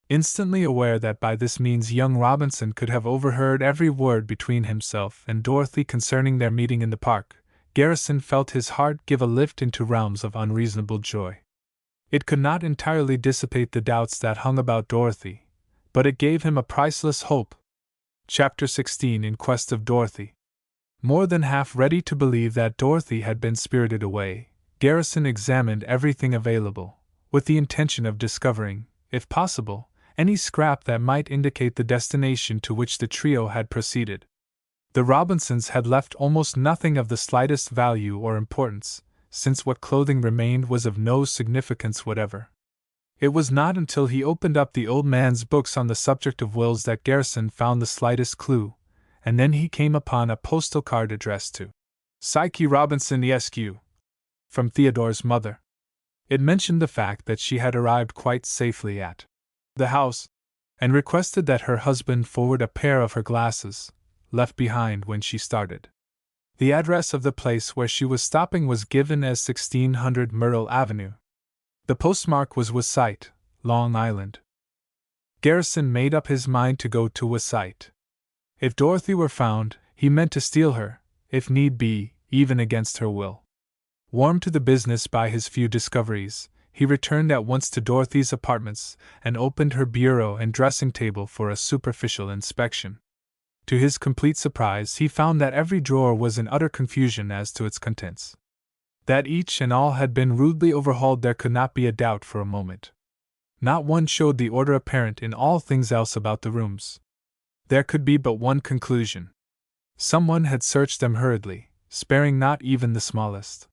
Instantly aware that by this means young Robinson could have overheard every word between himself and Dorothy concerning their meeting in the park, Garrison felt his heart give a lift into realms of unreasonable joy. It could not entirely dissipate the doubts that hung about Dorothy, but it gave him a priceless hope. Chapter 16 In Quest of Dorothy. More than half ready to believe that Dorothy had been spirited away, Garrison examined everything available, with the intention of discovering, if possible, any scrap that might indicate the destination to which the trio had proceeded. The Robinsons had left almost nothing of the slightest value or importance, since what clothing remained was of no significance whatever. It was not until he opened up the old man's books on the subject of wills that Garrison found the slightest clue, and then he came upon a postal card addressed to Psyche Robinson Esq. from Theodore's mother. It mentioned the fact that she had arrived quite safely at the house, and requested that her husband forward a pair of her glasses, left behind when she started. The address of the place where she was stopping was given as 1600 Myrtle Avenue. The postmark was Wisite, Long Island. Garrison made up his mind to go to a site. If Dorothy were found, he meant to steal her, if need be, even against her will. Warmed to the business by his few discoveries, he returned at once to Dorothy's apartments and opened her bureau and dressing table for a superficial inspection. To his complete surprise, he found that every drawer was in utter confusion as to its contents. That each and all had been rudely overhauled there could not be a doubt for a moment. Not one showed the order apparent in all things else about the rooms. There could be but one conclusion. Someone had searched them hurriedly, sparing not even the smallest.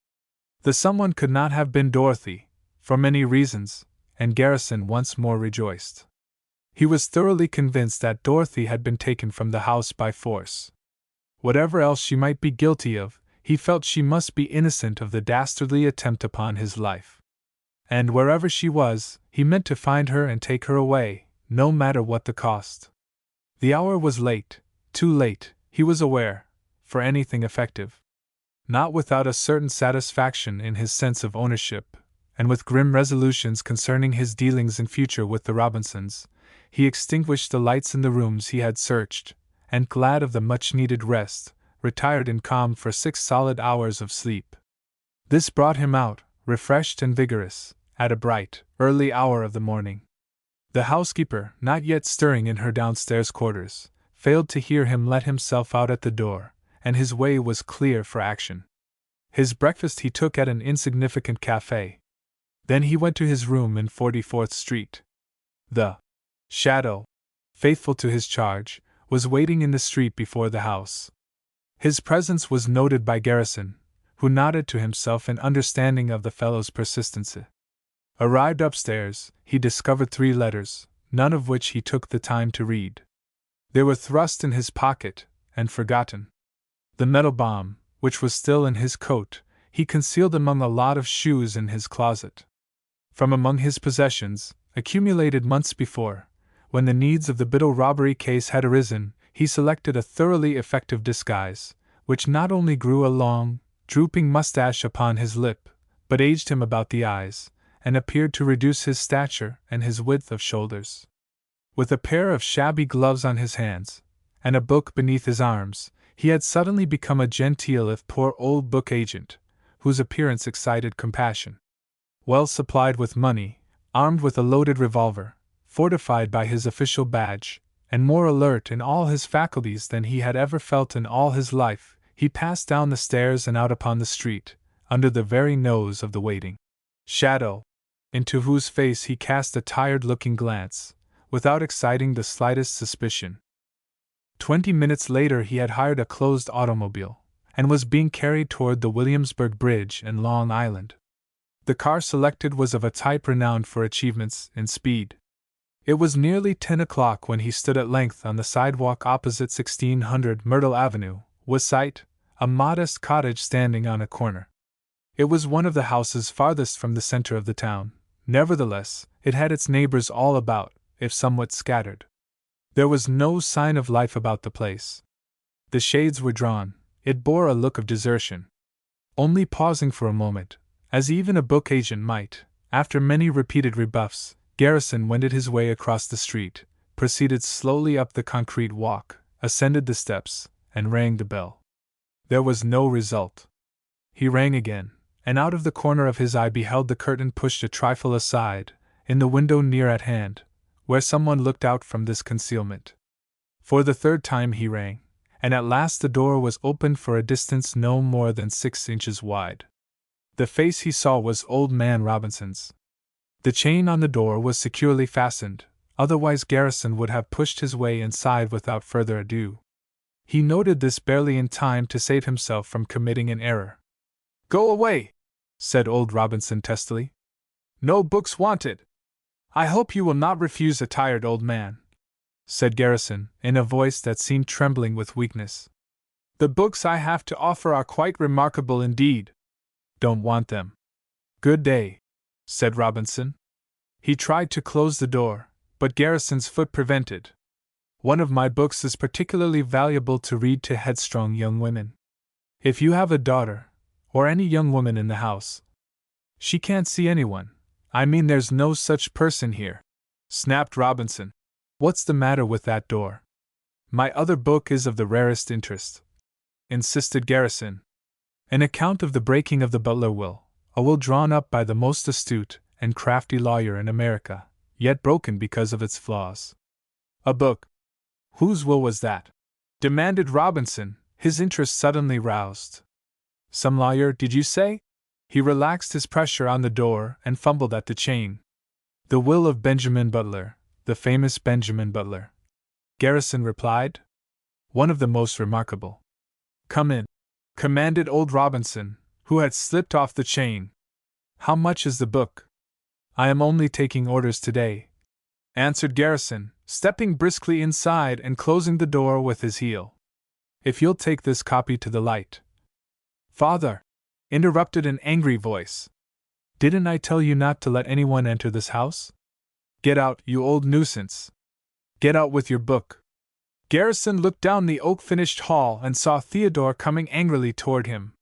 The someone could not have been Dorothy, for many reasons, and Garrison once more rejoiced. He was thoroughly convinced that Dorothy had been taken from the house by force. Whatever else she might be guilty of, he felt she must be innocent of the dastardly attempt upon his life. And wherever she was, he meant to find her and take her away, no matter what the cost. The hour was late, too late, he was aware, for anything effective. Not without a certain satisfaction in his sense of ownership, and with grim resolutions concerning his dealings in future with the Robinsons, he extinguished the lights in the rooms he had searched, and glad of the much-needed rest, retired in calm for 6 solid hours of sleep. This brought him out, refreshed and vigorous, at a bright, early hour of the morning. The housekeeper, not yet stirring in her downstairs quarters, failed to hear him let himself out at the door, and his way was clear for action. His breakfast he took at an insignificant café. Then he went to his room in 44th Street. The Shadow, faithful to his charge, was waiting in the street before the house. His presence was noted by Garrison, who nodded to himself in understanding of the fellow's persistency. Arrived upstairs, he discovered 3 letters, none of which he took the time to read. They were thrust in his pocket, and forgotten. The metal bomb, which was still in his coat, he concealed among a lot of shoes in his closet. From among his possessions, accumulated months before, when the needs of the Biddle robbery case had arisen, he selected a thoroughly effective disguise, which not only grew a long, drooping mustache upon his lip, but aged him about the eyes, and appeared to reduce his stature and his width of shoulders. With a pair of shabby gloves on his hands, and a book beneath his arms, he had suddenly become a genteel if poor old book agent, whose appearance excited compassion. Well supplied with money, armed with a loaded revolver, fortified by his official badge, and more alert in all his faculties than he had ever felt in all his life, he passed down the stairs and out upon the street, under the very nose of the waiting Shadow, into whose face he cast a tired-looking glance, without exciting the slightest suspicion. 20 minutes later he had hired a closed automobile, and was being carried toward the Williamsburg Bridge and Long Island. The car selected was of a type renowned for achievements in speed. It was nearly 10 o'clock when he stood at length on the sidewalk opposite 1600 Myrtle Avenue, with sight, a modest cottage standing on a corner. It was one of the houses farthest from the center of the town. Nevertheless, it had its neighbors all about, if somewhat scattered. There was no sign of life about the place. The shades were drawn, it bore a look of desertion. Only pausing for a moment, as even a book agent might, after many repeated rebuffs, Garrison wended his way across the street, proceeded slowly up the concrete walk, ascended the steps, and rang the bell. There was no result. He rang again, and out of the corner of his eye beheld the curtain pushed a trifle aside, in the window near at hand, where someone looked out from this concealment. For the 3rd time he rang, and at last the door was opened for a distance no more than 6 inches wide. The face he saw was old man Robinson's. The chain on the door was securely fastened, otherwise Garrison would have pushed his way inside without further ado. He noted this barely in time to save himself from committing an error. "Go away," said old Robinson testily. "No books wanted." "I hope you will not refuse a tired old man," said Garrison, in a voice that seemed trembling with weakness. "The books I have to offer are quite remarkable indeed." "Don't want them." "Good day," said Robinson. He tried to close the door, but Garrison's foot prevented. "One of my books is particularly valuable to read to headstrong young women. If you have a daughter, or any young woman in the house—" "She can't see anyone. I mean there's no such person here," snapped Robinson. What's the matter with that door? My other book is of the rarest interest, insisted Garrison. An account of the breaking of the Butler will, a will drawn up by the most astute and crafty lawyer in America, yet broken because of its flaws. A book? Whose will was that? Demanded Robinson, his interest suddenly roused. Some lawyer, did you say? He relaxed his pressure on the door and fumbled at the chain. The will of Benjamin Butler, the famous Benjamin Butler, Garrison replied. One of the most remarkable. Come in, commanded old Robinson, who had slipped off the chain. How much is the book? I am only taking orders today, answered Garrison, stepping briskly inside and closing the door with his heel. If you'll take this copy to the light. Father, interrupted an angry voice. Didn't I tell you not to let anyone enter this house? Get out, you old nuisance. Get out with your book. Garrison looked down the oak-finished hall and saw Theodore coming angrily toward him.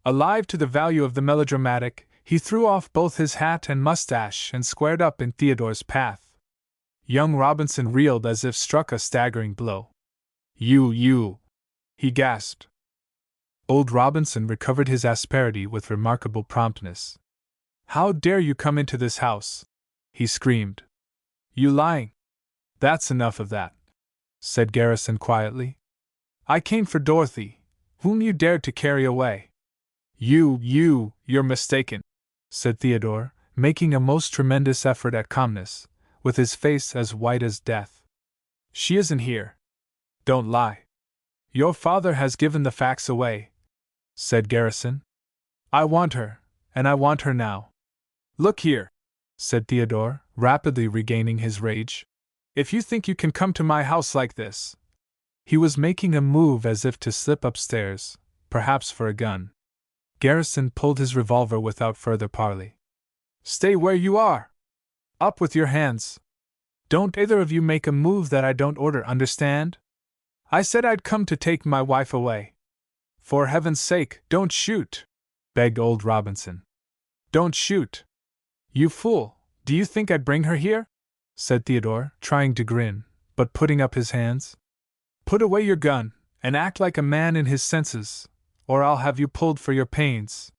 Alive to the value of the melodramatic, he threw off both his hat and mustache and squared up in Theodore's path. Young Robinson reeled as if struck a staggering blow. You, he gasped. Old Robinson recovered his asperity with remarkable promptness. How dare you come into this house? He screamed. You lying? That's enough of that, said Garrison quietly. I came for Dorothy, whom you dared to carry away. You're mistaken, said Theodore, making a most tremendous effort at calmness, with his face as white as death. She isn't here. Don't lie. Your father has given the facts away, said Garrison. I want her, and I want her now. Look here, said Theodore, rapidly regaining his rage. If you think you can come to my house like this. He was making a move as if to slip upstairs, perhaps for a gun. Garrison pulled his revolver without further parley. Stay where you are! Up with your hands! Don't either of you make a move that I don't order, understand? I said I'd come to take my wife away. For heaven's sake, don't shoot! Begged old Robinson. Don't shoot! You fool, do you think I'd bring her here? Said Theodore, trying to grin, but putting up his hands. Put away your gun, and act like a man in his senses, or I'll have you pulled for your pains.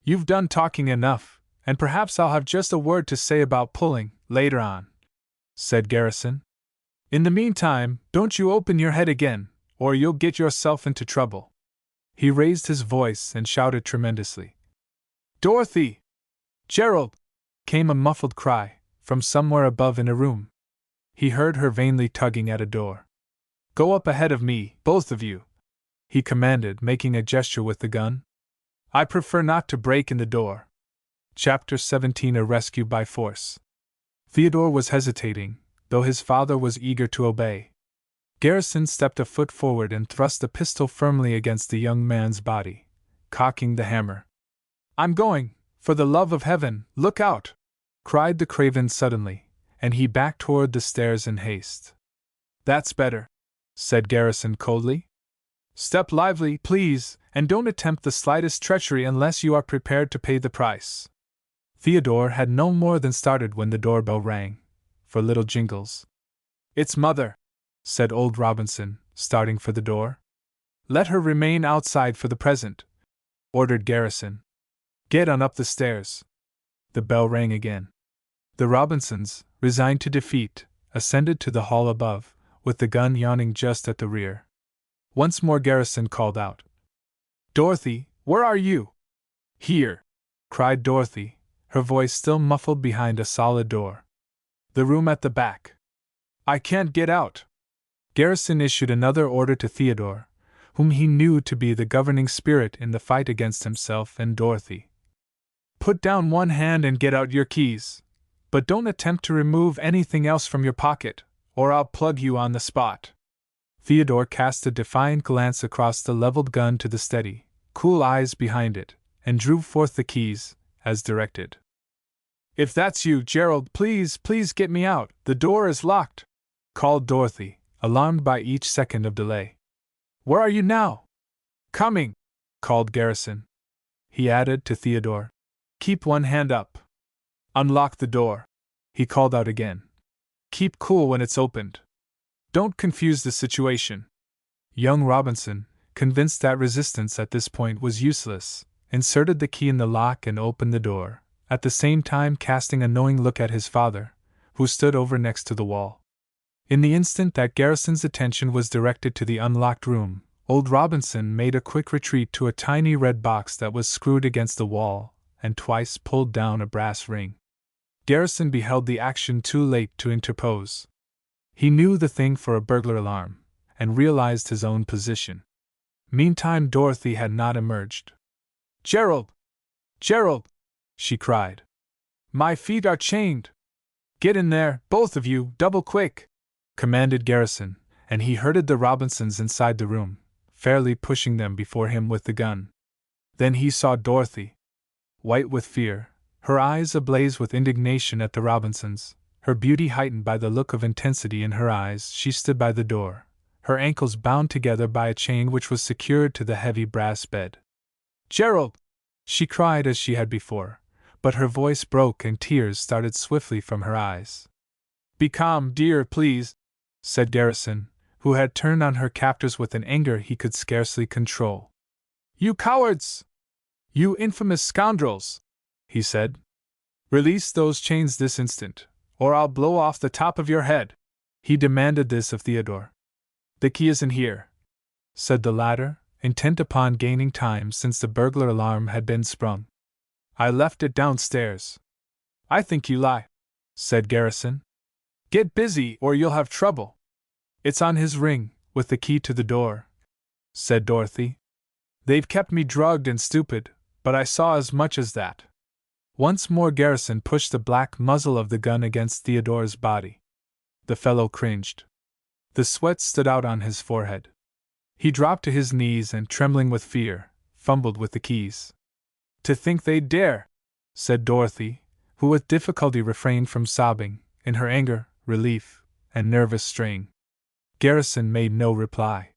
You've done talking enough, and perhaps I'll have just a word to say about pulling, later on, said Garrison. In the meantime, don't you open your head again, or you'll get yourself into trouble. He raised his voice and shouted tremendously. Dorothy! Gerald! Came a muffled cry, from somewhere above in a room. He heard her vainly tugging at a door. Go up ahead of me, both of you, he commanded, making a gesture with the gun. I prefer not to break in the door. Chapter 17 A Rescue by Force. Theodore was hesitating, though his father was eager to obey. Garrison stepped a foot forward and thrust the pistol firmly against the young man's body, cocking the hammer. I'm going, for the love of heaven, look out! Cried the craven suddenly, and he backed toward the stairs in haste. That's better, said Garrison coldly. Step lively, please, and don't attempt the slightest treachery unless you are prepared to pay the price. Theodore had no more than started when the doorbell rang, for little Jingles. It's mother, said old Robinson, starting for the door. Let her remain outside for the present, ordered Garrison. Get on up the stairs. The bell rang again. The Robinsons, resigned to defeat, ascended to the hall above, with the gun yawning just at the rear. Once more Garrison called out. Dorothy, where are you? Here, cried Dorothy, her voice still muffled behind a solid door. The room at the back. I can't get out. Garrison issued another order to Theodore, whom he knew to be the governing spirit in the fight against himself and Dorothy. Put down one hand and get out your keys, but don't attempt to remove anything else from your pocket, or I'll plug you on the spot. Theodore cast a defiant glance across the leveled gun to the steady, cool eyes behind it, and drew forth the keys, as directed. If that's you, Gerald, please get me out, the door is locked, called Dorothy, alarmed by each second of delay. Where are you now? Coming, called Garrison. He added to Theodore. Keep one hand up. Unlock the door, he called out again. keep cool when it's opened. Don't confuse the situation. Young Robinson, convinced that resistance at this point was useless, inserted the key in the lock and opened the door, at the same time casting a knowing look at his father, who stood over next to the wall. In the instant that Garrison's attention was directed to the unlocked room, old Robinson made a quick retreat to a tiny red box that was screwed against the wall, and twice pulled down a brass ring. Garrison beheld the action too late to interpose. He knew the thing for a burglar alarm, and realized his own position. Meantime, Dorothy had not emerged. "Gerald! Gerald!" she cried. "My feet are chained! Get in there, both of you, double quick!" commanded Garrison, and he herded the Robinsons inside the room, fairly pushing them before him with the gun. Then he saw Dorothy. White with fear, her eyes ablaze with indignation at the Robinsons, her beauty heightened by the look of intensity in her eyes, she stood by the door, her ankles bound together by a chain which was secured to the heavy brass bed. "Gerald!" she cried as she had before, but her voice broke and tears started swiftly from her eyes. "Be calm, dear, please," said Garrison, who had turned on her captors with an anger he could scarcely control. "You cowards! You infamous scoundrels!" he said. "Release those chains this instant, or I'll blow off the top of your head." He demanded this of Theodore. "The key isn't here," said the latter, intent upon gaining time since the burglar alarm had been sprung. "I left it downstairs." "I think you lie," said Garrison. "Get busy or you'll have trouble." "It's on his ring, with the key to the door," said Dorothy. "They've kept me drugged and stupid, but I saw as much as that." Once more Garrison pushed the black muzzle of the gun against Theodore's body. The fellow cringed. The sweat stood out on his forehead. He dropped to his knees and, trembling with fear, fumbled with the keys. "To think they'd dare!" said Dorothy, who with difficulty refrained from sobbing, in her anger, relief, and nervous strain. Garrison made no reply.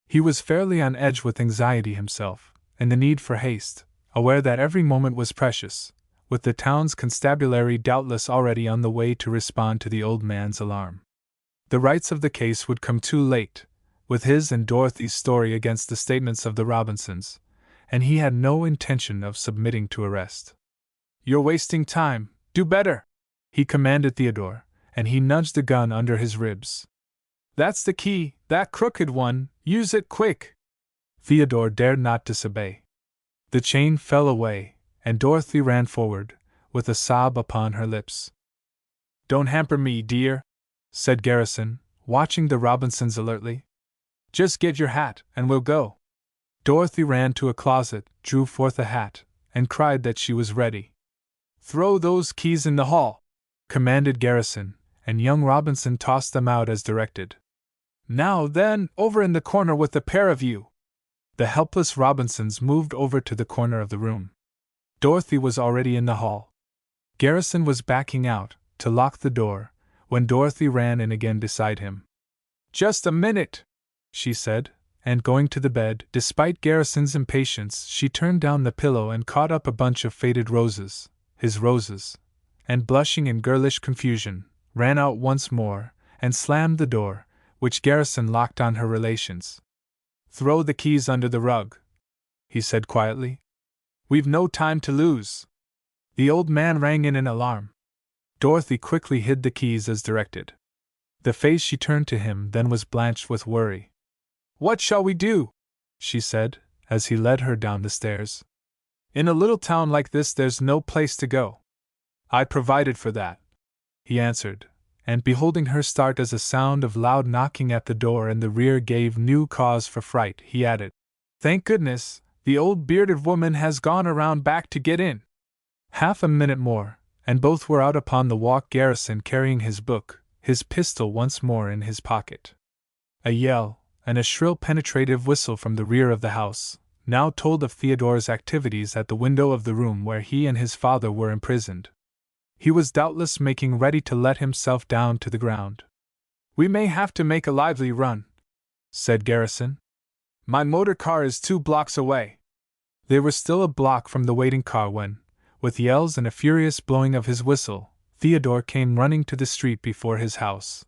He was fairly on edge with anxiety himself, and the need for haste, aware that every moment was precious, with the town's constabulary doubtless already on the way to respond to the old man's alarm. The rights of the case would come too late, with his and Dorothy's story against the statements of the Robinsons, and he had no intention of submitting to arrest. "You're wasting time, do better!" he commanded Theodore, and he nudged the gun under his ribs. "That's the key, that crooked one, use it quick!" Theodore dared not disobey. The chain fell away, and Dorothy ran forward, with a sob upon her lips. "Don't hamper me, dear," said Garrison, watching the Robinsons alertly. "Just get your hat, and we'll go." Dorothy ran to a closet, drew forth a hat, and cried that she was ready. "Throw those keys in the hall," commanded Garrison, and young Robinson tossed them out as directed. "Now then, over in the corner with the pair of you." The helpless Robinsons moved over to the corner of the room. Dorothy was already in the hall. Garrison was backing out, to lock the door, when Dorothy ran in again beside him. "Just a minute," she said, and going to the bed, despite Garrison's impatience, she turned down the pillow and caught up a bunch of faded roses, his roses, and blushing in girlish confusion, ran out once more, and slammed the door, which Garrison locked on her relations. "Throw the keys under the rug," he said quietly. "We've no time to lose." The old man rang in alarm. Dorothy quickly hid the keys as directed. The face she turned to him then was blanched with worry. "What shall we do?" she said, as he led her down the stairs. "In a little town like this there's no place to go." "I provided for that," he answered, and beholding her start as a sound of loud knocking at the door in the rear gave new cause for fright, he added, "Thank goodness, the old bearded woman has gone around back to get in." Half a minute more, and both were out upon the walk, Garrison carrying his book, his pistol once more in his pocket. A yell, and a shrill penetrative whistle from the rear of the house, now told of Theodore's activities at the window of the room where he and his father were imprisoned. He was doubtless making ready to let himself down to the ground. "We may have to make a lively run," said Garrison. "My motor car is 2 blocks away." They were still a block from the waiting car when, with yells and a furious blowing of his whistle, Theodore came running to the street before his house.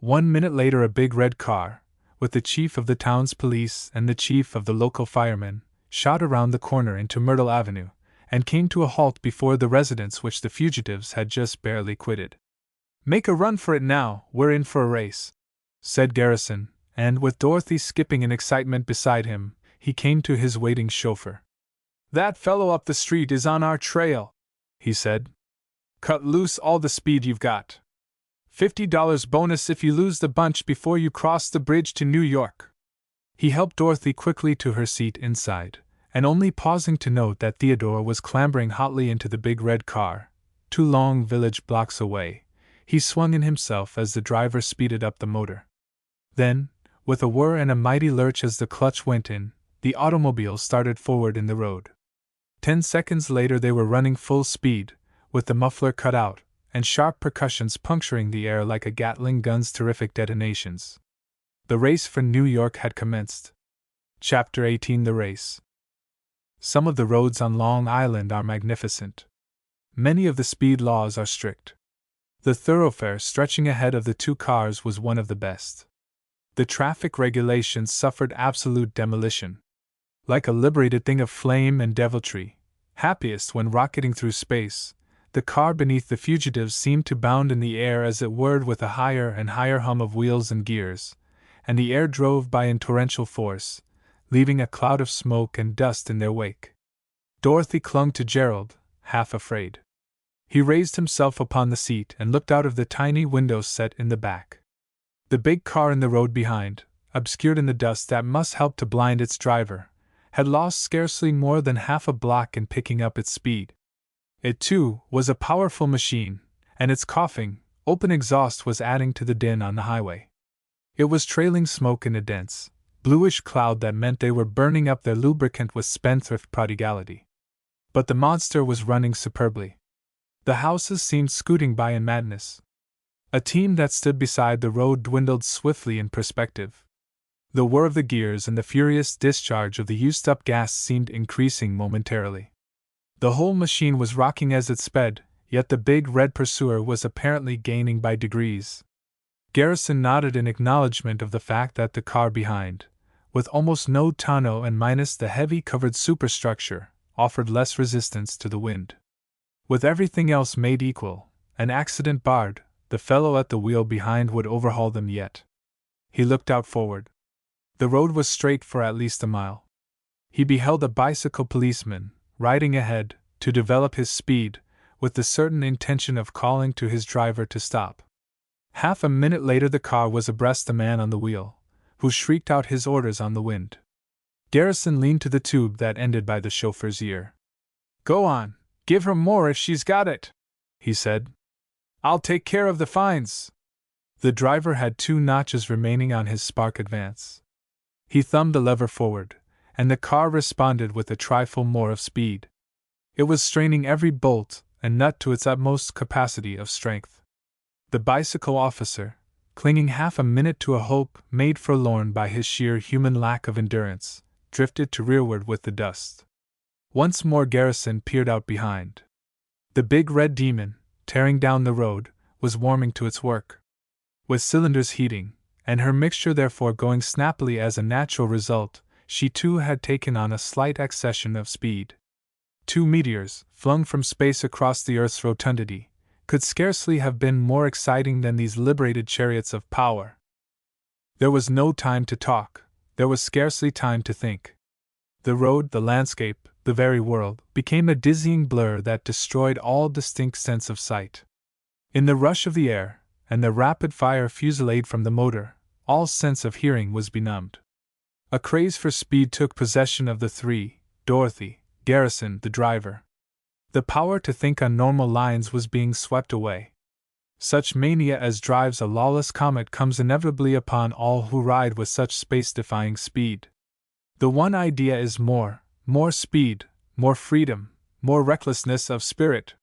1 minute later, a big red car, with the chief of the town's police and the chief of the local firemen, shot around the corner into Myrtle Avenue, and came to a halt before the residence which the fugitives had just barely quitted. "Make a run for it now, we're in for a race," said Garrison, and with Dorothy skipping in excitement beside him, he came to his waiting chauffeur. "That fellow up the street is on our trail," he said. "Cut loose all the speed you've got. $50 bonus if you lose the bunch before you cross the bridge to New York." He helped Dorothy quickly to her seat inside, and only pausing to note that Theodore was clambering hotly into the big red car, 2 long village blocks away, he swung in himself as the driver speeded up the motor. Then, with a whir and a mighty lurch as the clutch went in, the automobile started forward in the road. 10 seconds later they were running full speed, with the muffler cut out, and sharp percussions puncturing the air like a Gatling gun's terrific detonations. The race for New York had commenced. Chapter 18: The Race. Some of the roads on Long Island are magnificent. Many of the speed laws are strict. The thoroughfare stretching ahead of the 2 cars was one of the best. The traffic regulations suffered absolute demolition. Like a liberated thing of flame and deviltry, happiest when rocketing through space, the car beneath the fugitives seemed to bound in the air as it whirred with a higher and higher hum of wheels and gears, and the air drove by in torrential force, leaving a cloud of smoke and dust in their wake. Dorothy clung to Gerald, half afraid. He raised himself upon the seat and looked out of the tiny window set in the back. The big car in the road behind, obscured in the dust that must help to blind its driver, had lost scarcely more than half a block in picking up its speed. It, too, was a powerful machine, and its coughing, open exhaust was adding to the din on the highway. It was trailing smoke in a dense, bluish cloud that meant they were burning up their lubricant with spendthrift prodigality. But the monster was running superbly. The houses seemed scooting by in madness. A team that stood beside the road dwindled swiftly in perspective. The whir of the gears and the furious discharge of the used-up gas seemed increasing momentarily. The whole machine was rocking as it sped, yet the big red pursuer was apparently gaining by degrees. Garrison nodded in acknowledgement of the fact that the car behind, with almost no tonneau and minus the heavy covered superstructure, offered less resistance to the wind. With everything else made equal, an accident barred, the fellow at the wheel behind would overhaul them yet. He looked out forward. The road was straight for at least a mile. He beheld a bicycle policeman, riding ahead, to develop his speed, with the certain intention of calling to his driver to stop. Half a minute later the car was abreast the man on the wheel, who shrieked out his orders on the wind. Garrison leaned to the tube that ended by the chauffeur's ear. "Go on, give her more if she's got it," he said. "I'll take care of the fines." The driver had 2 notches remaining on his spark advance. He thumbed the lever forward, and the car responded with a trifle more of speed. It was straining every bolt and nut to its utmost capacity of strength. The bicycle officer, clinging half a minute to a hope made forlorn by his sheer human lack of endurance, drifted to rearward with the dust. Once more Garrison peered out behind. The big red demon, tearing down the road, was warming to its work. With cylinders heating, and her mixture therefore going snappily as a natural result, she too had taken on a slight accession of speed. 2 meteors, flung from space across the Earth's rotundity, could scarcely have been more exciting than these liberated chariots of power. There was no time to talk, there was scarcely time to think. The road, the landscape, the very world, became a dizzying blur that destroyed all distinct sense of sight. In the rush of the air, and the rapid-fire fusillade from the motor, all sense of hearing was benumbed. A craze for speed took possession of the 3, Dorothy, Garrison, the driver. The power to think on normal lines was being swept away. Such mania as drives a lawless comet comes inevitably upon all who ride with such space-defying speed. The one idea is more speed, more freedom, more recklessness of spirit.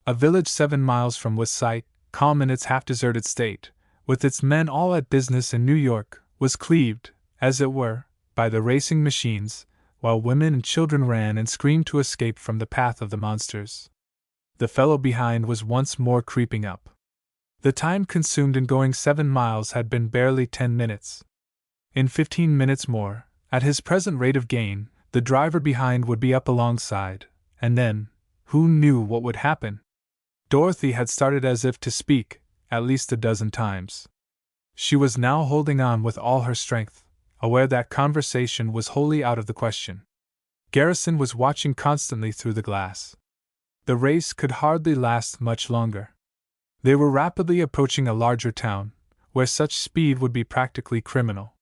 A village 7 miles from Westside, calm in its half-deserted state, with its men all at business in New York, was cleaved, as it were, by the racing machines, while women and children ran and screamed to escape from the path of the monsters. The fellow behind was once more creeping up. The time consumed in going 7 miles had been barely 10 minutes. In 15 minutes more, at his present rate of gain, the driver behind would be up alongside, and then, who knew what would happen? Dorothy had started as if to speak, at least a dozen times. She was now holding on with all her strength, aware that conversation was wholly out of the question. Garrison was watching constantly through the glass. The race could hardly last much longer. They were rapidly approaching a larger town, where such speed would be practically criminal.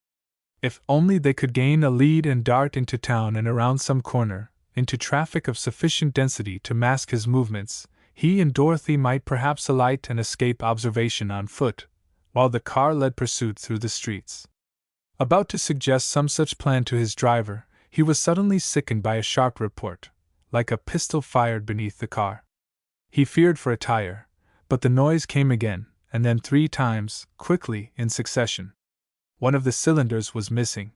If only they could gain a lead and dart into town and around some corner, into traffic of sufficient density to mask his movements, he and Dorothy might perhaps alight and escape observation on foot, while the car led pursuit through the streets. About to suggest some such plan to his driver, he was suddenly sickened by a sharp report, like a pistol fired beneath the car. He feared for a tire, but the noise came again, and then 3 times, quickly, in succession. One of the cylinders was missing.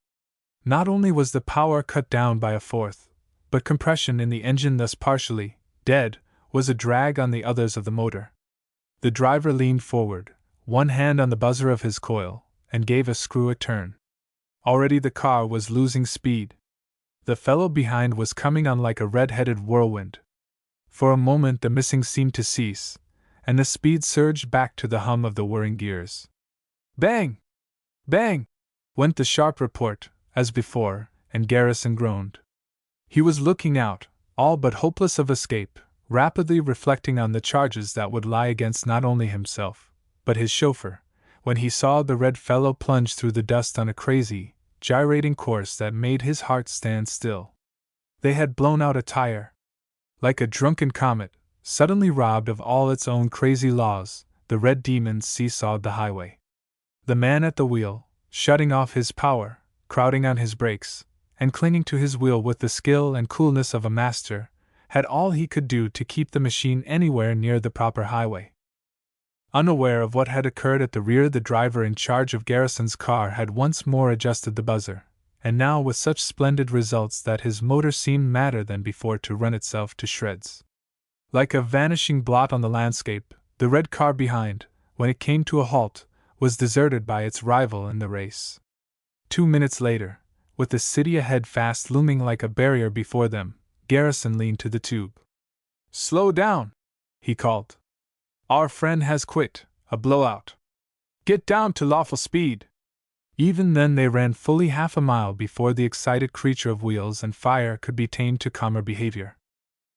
Not only was the power cut down by a fourth, but compression in the engine thus partially dead was a drag on the others of the motor. The driver leaned forward, one hand on the buzzer of his coil, and gave a screw a turn. Already the car was losing speed. The fellow behind was coming on like a red-headed whirlwind. For a moment the missing seemed to cease, and the speed surged back to the hum of the whirring gears. Bang! Bang! Went the sharp report, as before, and Garrison groaned. He was looking out, all but hopeless of escape, rapidly reflecting on the charges that would lie against not only himself, but his chauffeur, when he saw the red fellow plunge through the dust on a crazy, gyrating course that made his heart stand still. They had blown out a tire. Like a drunken comet, suddenly robbed of all its own crazy laws, the red demon seesawed the highway. The man at the wheel, shutting off his power, crowding on his brakes, and clinging to his wheel with the skill and coolness of a master, had all he could do to keep the machine anywhere near the proper highway. Unaware of what had occurred at the rear, the driver in charge of Garrison's car had once more adjusted the buzzer, and now with such splendid results that his motor seemed madder than before to run itself to shreds. Like a vanishing blot on the landscape, the red car behind, when it came to a halt, was deserted by its rival in the race. 2 minutes later, with the city ahead fast looming like a barrier before them, Garrison leaned to the tube. "Slow down!" he called. "Our friend has quit, a blowout. Get down to lawful speed." Even then they ran fully half a mile before the excited creature of wheels and fire could be tamed to calmer behavior.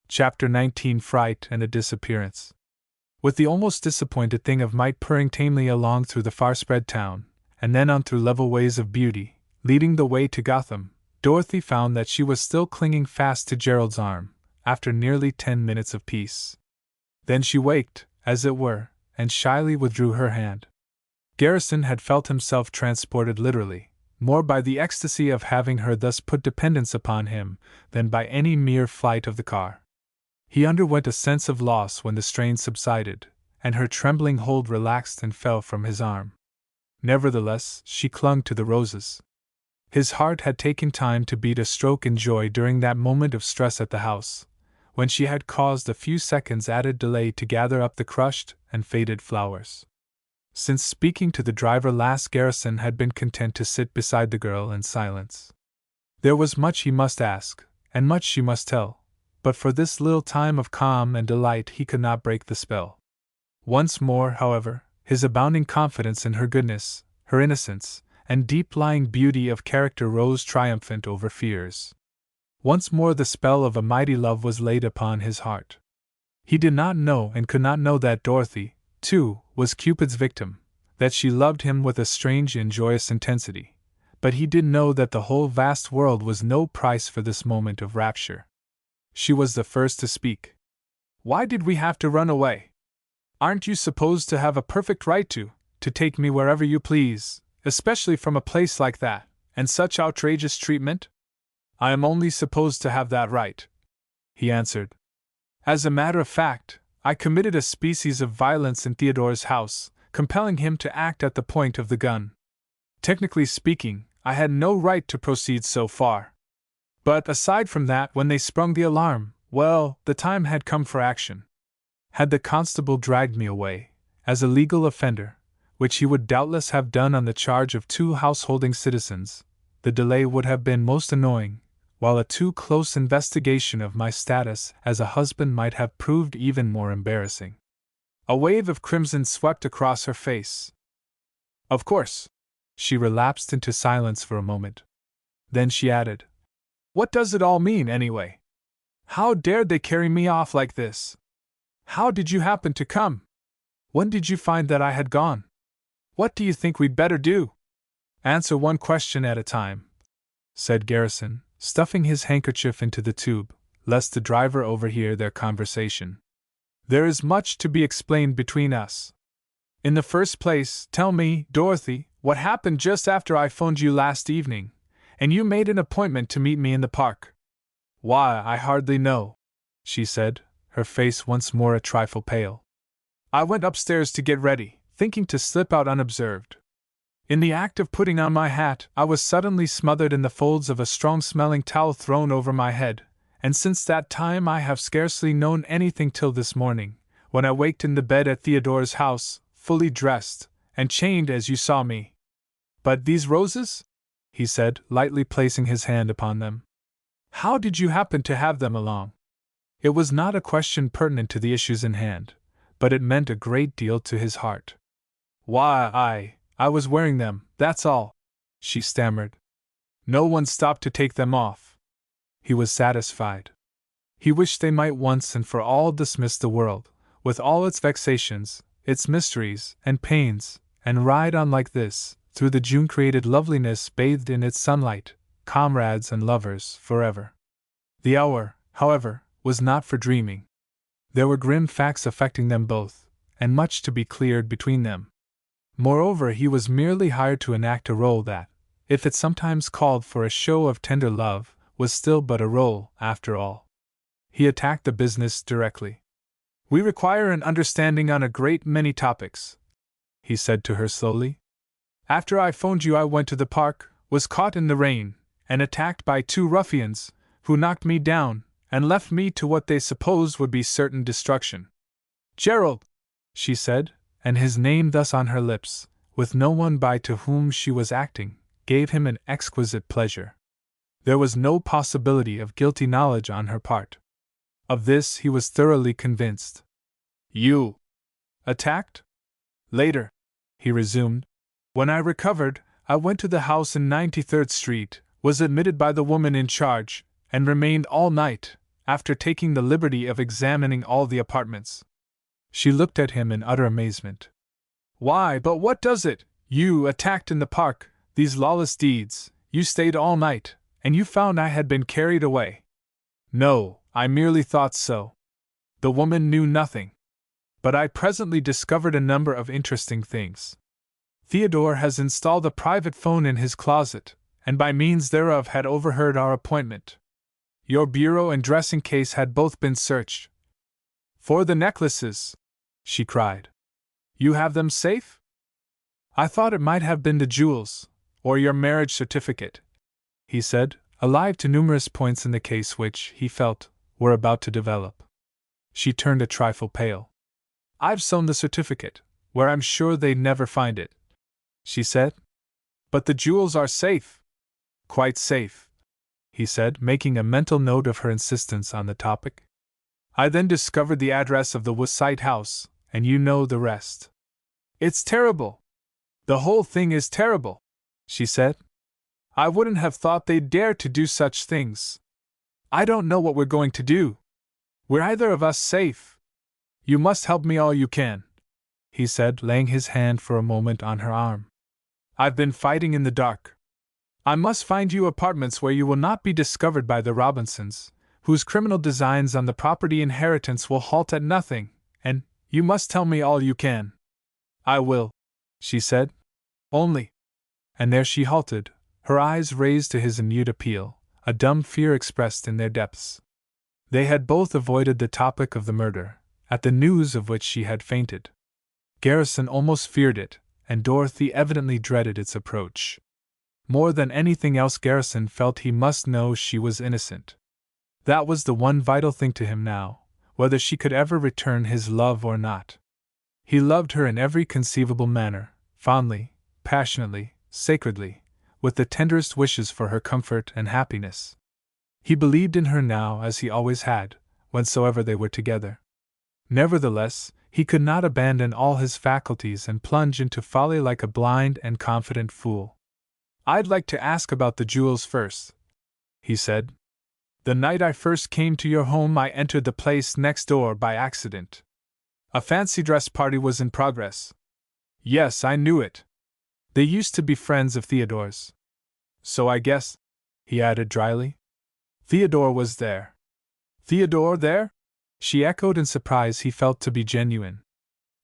Chapter 19: Fright and a Disappearance. With the almost disappointed thing of might purring tamely along through the far-spread town, and then on through level ways of beauty, leading the way to Gotham, Dorothy found that she was still clinging fast to Gerald's arm, after nearly 10 minutes of peace. Then she waked, as it were, and shyly withdrew her hand. Garrison had felt himself transported literally, more by the ecstasy of having her thus put dependence upon him than by any mere flight of the car. He underwent a sense of loss when the strain subsided, and her trembling hold relaxed and fell from his arm. Nevertheless, she clung to the roses. His heart had taken time to beat a stroke in joy during that moment of stress at the house, when she had caused a few seconds' added delay to gather up the crushed and faded flowers. Since speaking to the driver last, Garrison had been content to sit beside the girl in silence. There was much he must ask, and much she must tell, but for this little time of calm and delight he could not break the spell. Once more, however, his abounding confidence in her goodness, her innocence, and deep-lying beauty of character rose triumphant over fears. Once more the spell of a mighty love was laid upon his heart. He did not know and could not know that Dorothy, too, was Cupid's victim, that she loved him with a strange and joyous intensity, but he did know that the whole vast world was no price for this moment of rapture. She was the first to speak. "Why did we have to run away? Aren't you supposed to have a perfect right to take me wherever you please, especially from a place like that, and such outrageous treatment?" "I am only supposed to have that right," he answered. "As a matter of fact, I committed a species of violence in Theodore's house, compelling him to act at the point of the gun. Technically speaking, I had no right to proceed so far. But aside from that, when they sprung the alarm, well, the time had come for action. Had the constable dragged me away, as a legal offender, which he would doubtless have done on the charge of 2 householding citizens, the delay would have been most annoying, while a too close investigation of my status as a husband might have proved even more embarrassing. A wave of crimson swept across her face. Of course. She relapsed into silence for a moment. Then she added, "What does it all mean, anyway? How dared they carry me off like this? How did you happen to come? When did you find that I had gone? What do you think we'd better do?" "Answer one question at a time," said Garrison, stuffing his handkerchief into the tube, lest the driver overhear their conversation. "There is much to be explained between us. In the first place, tell me, Dorothy, what happened just after I phoned you last evening, and you made an appointment to meet me in the park." "Why, I hardly know," she said, her face once more a trifle pale. "I went upstairs to get ready, thinking to slip out unobserved. In the act of putting on my hat, I was suddenly smothered in the folds of a strong-smelling towel thrown over my head, and since that time I have scarcely known anything till this morning, when I waked in the bed at Theodore's house, fully dressed, and chained as you saw me. But these roses?" he said, lightly placing his hand upon them. "How did you happen to have them along?" It was not a question pertinent to the issues in hand, but it meant a great deal to his heart. "Why, I was wearing them, that's all," she stammered. "No one stopped to take them off." He was satisfied. He wished they might once and for all dismiss the world, with all its vexations, its mysteries and pains, and ride on like this, through the June-created loveliness bathed in its sunlight, comrades and lovers, forever. The hour, however, was not for dreaming. There were grim facts affecting them both, and much to be cleared between them. Moreover, he was merely hired to enact a role that, if it sometimes called for a show of tender love, was still but a role, after all. He attacked the business directly. "We require an understanding on a great many topics," he said to her slowly. "After I phoned you I went to the park, was caught in the rain, and attacked by 2 ruffians, who knocked me down, and left me to what they supposed would be certain destruction. Gerald," she said, and his name thus on her lips, with no one by to whom she was acting, gave him an exquisite pleasure. There was no possibility of guilty knowledge on her part. Of this he was thoroughly convinced. "You attacked?" "Later," he resumed. "When I recovered, I went to the house in 93rd Street, was admitted by the woman in charge, and remained all night, after taking the liberty of examining all the apartments." She looked at him in utter amazement. "Why, but what does it? You attacked in the park, these lawless deeds, you stayed all night, and you found I had been carried away." "No, I merely thought so. The woman knew nothing. But I presently discovered a number of interesting things. Theodore has installed a private phone in his closet, and by means thereof had overheard our appointment. Your bureau and dressing case had both been searched. For the necklaces," she cried. "You have them safe?" "I thought it might have been the jewels, or your marriage certificate," he said, alive to numerous points in the case which, he felt, were about to develop. She turned a trifle pale. "I've sewn the certificate, where I'm sure they'd never find it," she said. "But the jewels are safe." "Quite safe," he said, making a mental note of her insistence on the topic. "I then discovered the address of the Wayside house, and you know the rest." "It's terrible. The whole thing is terrible," she said. "I wouldn't have thought they'd dare to do such things. I don't know what we're going to do. We're either of us safe. You must help me all you can," he said, laying his hand for a moment on her arm. "I've been fighting in the dark. I must find you apartments where you will not be discovered by the Robinsons, whose criminal designs on the property inheritance will halt at nothing, and you must tell me all you can." "I will," she said. "Only—" And there she halted, her eyes raised to his in mute appeal, a dumb fear expressed in their depths. They had both avoided the topic of the murder, at the news of which she had fainted. Garrison almost feared it, and Dorothy evidently dreaded its approach. More than anything else, Garrison felt he must know she was innocent. That was the one vital thing to him now, whether she could ever return his love or not. He loved her in every conceivable manner, fondly, passionately, sacredly, with the tenderest wishes for her comfort and happiness. He believed in her now as he always had, whensoever they were together. Nevertheless, he could not abandon all his faculties and plunge into folly like a blind and confident fool. "I'd like to ask about the jewels first," he said. "The night I first came to your home, I entered the place next door by accident. A fancy dress party was in progress." "Yes, I knew it. They used to be friends of Theodore's. So I guess," he added dryly. "Theodore was there." "Theodore there?" she echoed in surprise he felt to be genuine.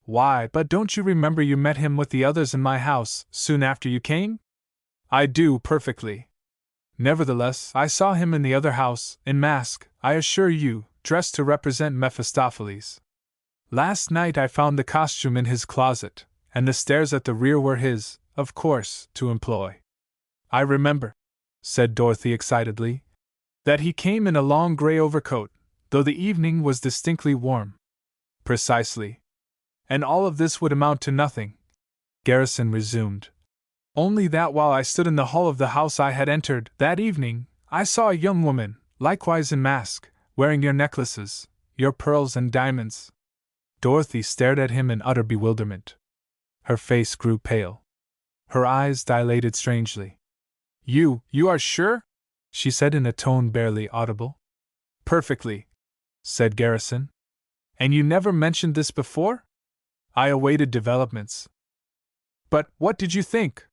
"Why, but don't you remember you met him with the others in my house, soon after you came?" "I do, perfectly. Nevertheless, I saw him in the other house, in mask, I assure you, dressed to represent Mephistopheles. Last night I found the costume in his closet, and the stairs at the rear were his, of course, to employ." "I remember," said Dorothy excitedly, "that he came in a long gray overcoat, though the evening was distinctly warm." "Precisely. And all of this would amount to nothing," Garrison resumed. "Only that while I stood in the hall of the house I had entered that evening, I saw a young woman, likewise in mask, wearing your necklaces, your pearls and diamonds." Dorothy stared at him in utter bewilderment. Her face grew pale. Her eyes dilated strangely. You are sure?" she said in a tone barely audible. "Perfectly," said Garrison. "And you never mentioned this before?" "I awaited developments." "But what did you think?"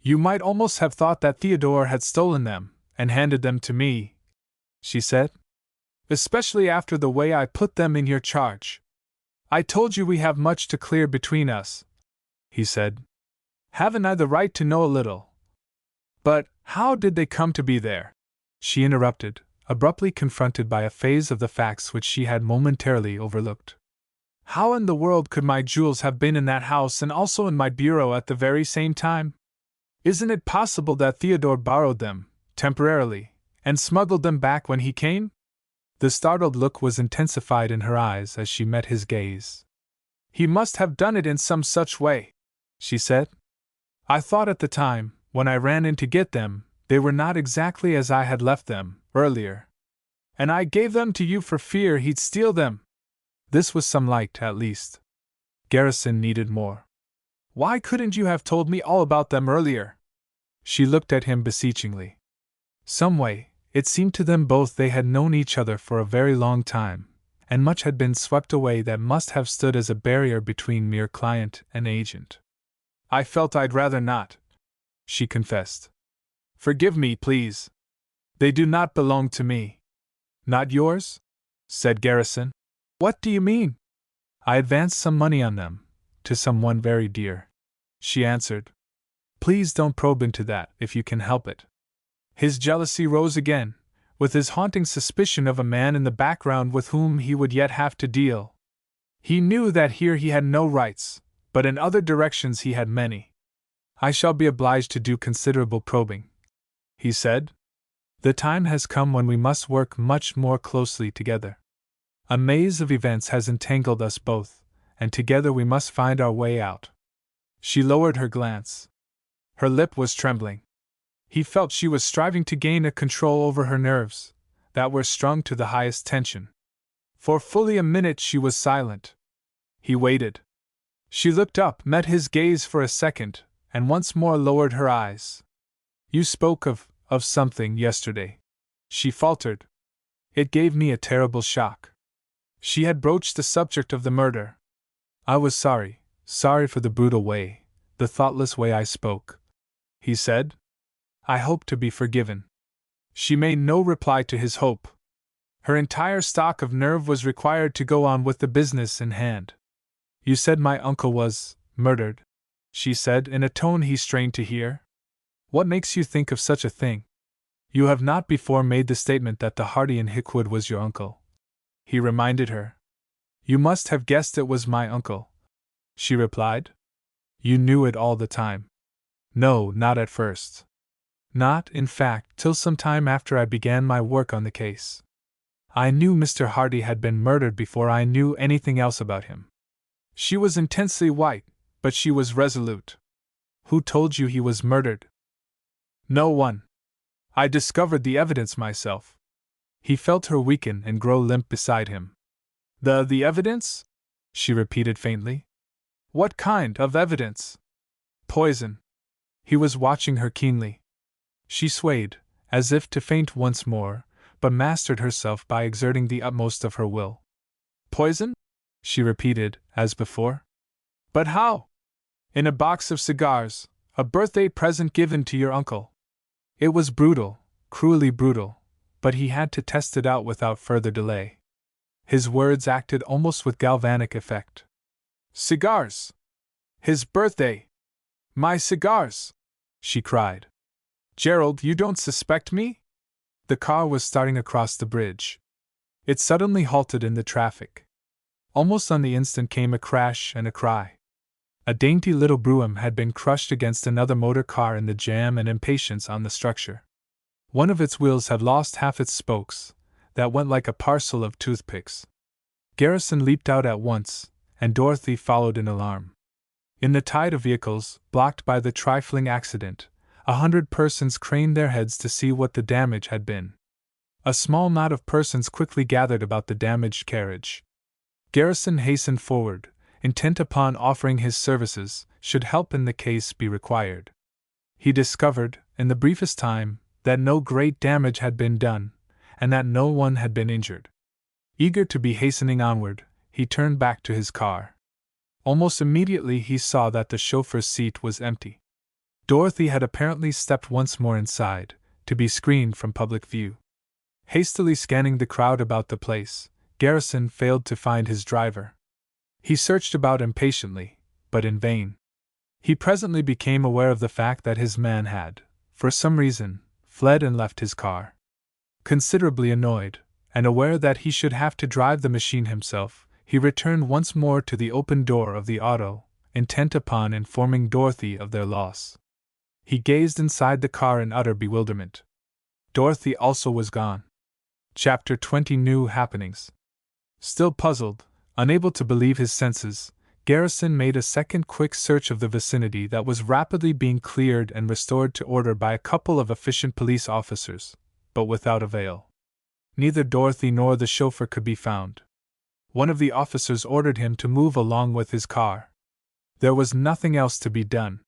"You might almost have thought that Theodore had stolen them, and handed them to me," she said. "Especially after the way I put them in your charge. I told you we have much to clear between us," he said. "Haven't I the right to know a little?" "But how did they come to be there?" she interrupted, abruptly confronted by a phase of the facts which she had momentarily overlooked. "How in the world could my jewels have been in that house and also in my bureau at the very same time? Isn't it possible that Theodore borrowed them, temporarily, and smuggled them back when he came?" The startled look was intensified in her eyes as she met his gaze. "He must have done it in some such way," she said. "I thought at the time, when I ran in to get them, they were not exactly as I had left them, earlier. And I gave them to you for fear he'd steal them." This was some light, at least. Garrison needed more. "Why couldn't you have told me all about them earlier?" She looked at him beseechingly. Some way, it seemed to them both they had known each other for a very long time, and much had been swept away that must have stood as a barrier between mere client and agent. "I felt I'd rather not," she confessed. "Forgive me, please. They do not belong to me." "Not yours?" said Garrison. "What do you mean?" "I advanced some money on them, to someone very dear," she answered. "Please don't probe into that, if you can help it." His jealousy rose again, with his haunting suspicion of a man in the background with whom he would yet have to deal. He knew that here he had no rights, but in other directions he had many. "I shall be obliged to do considerable probing," he said. "The time has come when we must work much more closely together. A maze of events has entangled us both, and together we must find our way out." She lowered her glance. Her lip was trembling. He felt she was striving to gain a control over her nerves, that were strung to the highest tension. For fully a minute she was silent. He waited. She looked up, met his gaze for a second, and once more lowered her eyes. "You spoke of something yesterday," she faltered. "It gave me a terrible shock." She had broached the subject of the murder. "I was sorry for the brutal way, the thoughtless way I spoke," he said. "I hope to be forgiven." She made no reply to his hope. Her entire stock of nerve was required to go on with the business in hand. "You said my uncle was murdered," she said in a tone he strained to hear. "What makes you think of such a thing? You have not before made the statement that the hardy in Hickwood was your uncle," he reminded her. "You must have guessed it was my uncle," she replied. "You knew it all the time." "No, not at first. Not, in fact, till some time after I began my work on the case. I knew Mr. Hardy had been murdered before I knew anything else about him. She was intensely white, but she was resolute. Who told you he was murdered? No one. I discovered the evidence myself. He felt her weaken and grow limp beside him. The evidence? She repeated faintly. What kind of evidence? Poison. He was watching her keenly. She swayed, as if to faint once more, but mastered herself by exerting the utmost of her will. Poison? She repeated, as before. But how? In a box of cigars, a birthday present given to your uncle. It was brutal, cruelly brutal, but he had to test it out without further delay. His words acted almost with galvanic effect. Cigars! His birthday! My cigars! She cried. Gerald, you don't suspect me? The car was starting across the bridge. It suddenly halted in the traffic. Almost on the instant came a crash and a cry. A dainty little brougham had been crushed against another motor car in the jam and impatience on the structure. One of its wheels had lost half its spokes, that went like a parcel of toothpicks. Garrison leaped out at once, and Dorothy followed in alarm. In the tide of vehicles, blocked by the trifling accident, 100 persons craned their heads to see what the damage had been. A small knot of persons quickly gathered about the damaged carriage. Garrison hastened forward, intent upon offering his services, should help in the case be required. He discovered, in the briefest time, that no great damage had been done, and that no one had been injured. Eager to be hastening onward, he turned back to his car. Almost immediately he saw that the chauffeur's seat was empty. Dorothy had apparently stepped once more inside, to be screened from public view. Hastily scanning the crowd about the place, Garrison failed to find his driver. He searched about impatiently, but in vain. He presently became aware of the fact that his man had, for some reason, fled and left his car. Considerably annoyed, and aware that he should have to drive the machine himself, he returned once more to the open door of the auto, intent upon informing Dorothy of their loss. He gazed inside the car in utter bewilderment. Dorothy also was gone. Chapter 20 New Happenings. Still puzzled, unable to believe his senses, Garrison made a second quick search of the vicinity that was rapidly being cleared and restored to order by a couple of efficient police officers, but without avail. Neither Dorothy nor the chauffeur could be found. One of the officers ordered him to move along with his car. There was nothing else to be done.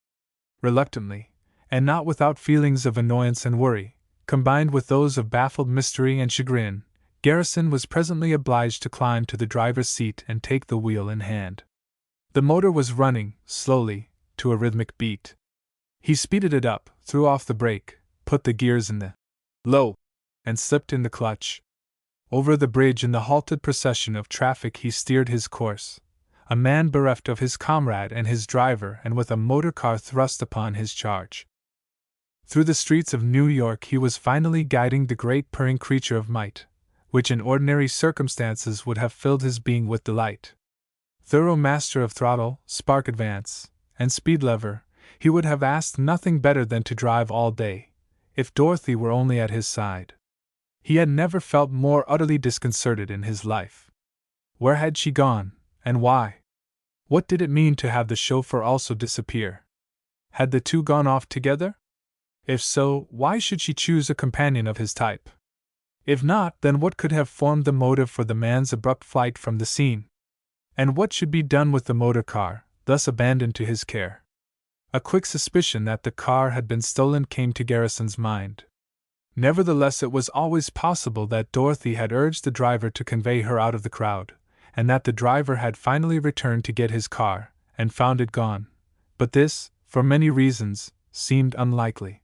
Reluctantly, and not without feelings of annoyance and worry, combined with those of baffled mystery and chagrin, Garrison was presently obliged to climb to the driver's seat and take the wheel in hand. The motor was running, slowly, to a rhythmic beat. He speeded it up, threw off the brake, put the gears in the low, and slipped in the clutch. Over the bridge in the halted procession of traffic he steered his course, a man bereft of his comrade and his driver and with a motor car thrust upon his charge. Through the streets of New York he was finally guiding the great purring creature of might, which in ordinary circumstances would have filled his being with delight. Thorough master of throttle, spark advance, and speed lever, he would have asked nothing better than to drive all day, if Dorothy were only at his side. He had never felt more utterly disconcerted in his life. Where had she gone, and why? What did it mean to have the chauffeur also disappear? Had the two gone off together? If so, why should she choose a companion of his type? If not, then what could have formed the motive for the man's abrupt flight from the scene? And what should be done with the motor car, thus abandoned to his care? A quick suspicion that the car had been stolen came to Garrison's mind. Nevertheless, it was always possible that Dorothy had urged the driver to convey her out of the crowd, and that the driver had finally returned to get his car, and found it gone. But this, for many reasons, seemed unlikely.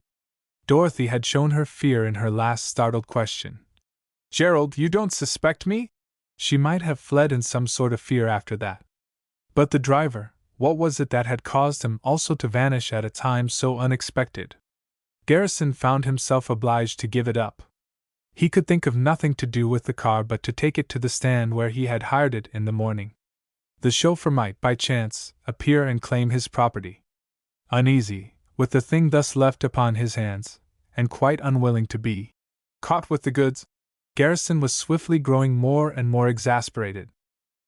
Dorothy had shown her fear in her last startled question. Gerald, you don't suspect me? She might have fled in some sort of fear after that. But the driver, what was it that had caused him also to vanish at a time so unexpected? Garrison found himself obliged to give it up. He could think of nothing to do with the car but to take it to the stand where he had hired it in the morning. The chauffeur might, by chance, appear and claim his property. Uneasy, with the thing thus left upon his hands, and quite unwilling to be caught with the goods, Garrison was swiftly growing more and more exasperated.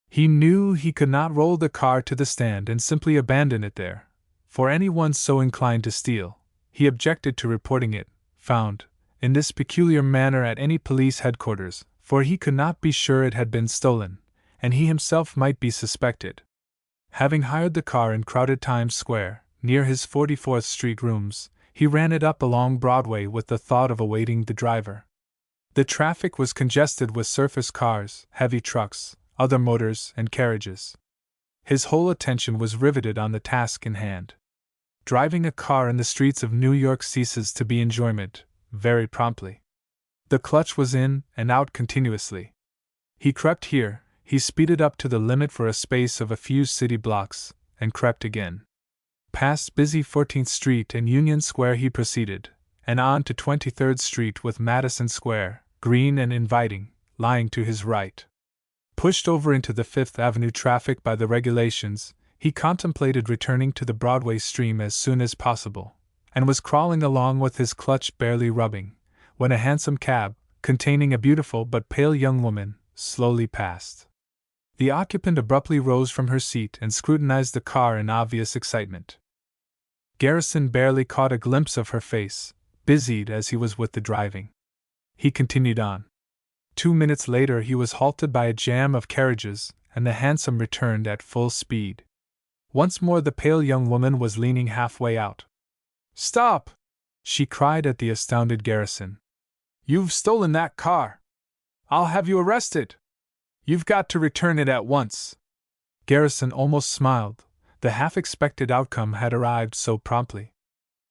He knew he could not roll the car to the stand and simply abandon it there. For anyone so inclined to steal, he objected to reporting it, found, in this peculiar manner at any police headquarters, for he could not be sure it had been stolen, and he himself might be suspected. Having hired the car in crowded Times Square, near his 44th Street rooms, he ran it up along Broadway with the thought of awaiting the driver. The traffic was congested with surface cars, heavy trucks, other motors, and carriages. His whole attention was riveted on the task in hand. Driving a car in the streets of New York ceases to be enjoyment, very promptly. The clutch was in and out continuously. He crept here, he speeded up to the limit for a space of a few city blocks, and crept again. Past busy 14th Street and Union Square he proceeded, and on to 23rd Street with Madison Square, green and inviting, lying to his right. Pushed over into the Fifth Avenue traffic by the regulations, he contemplated returning to the Broadway stream as soon as possible, and was crawling along with his clutch barely rubbing, when a hansom cab, containing a beautiful but pale young woman, slowly passed. The occupant abruptly rose from her seat and scrutinized the car in obvious excitement. Garrison barely caught a glimpse of her face, busied as he was with the driving. He continued on. 2 minutes later he was halted by a jam of carriages, and the hansom returned at full speed. Once more the pale young woman was leaning halfway out. "Stop!" she cried at the astounded Garrison. "You've stolen that car! I'll have you arrested! You've got to return it at once!" Garrison almost smiled. The half-expected outcome had arrived so promptly.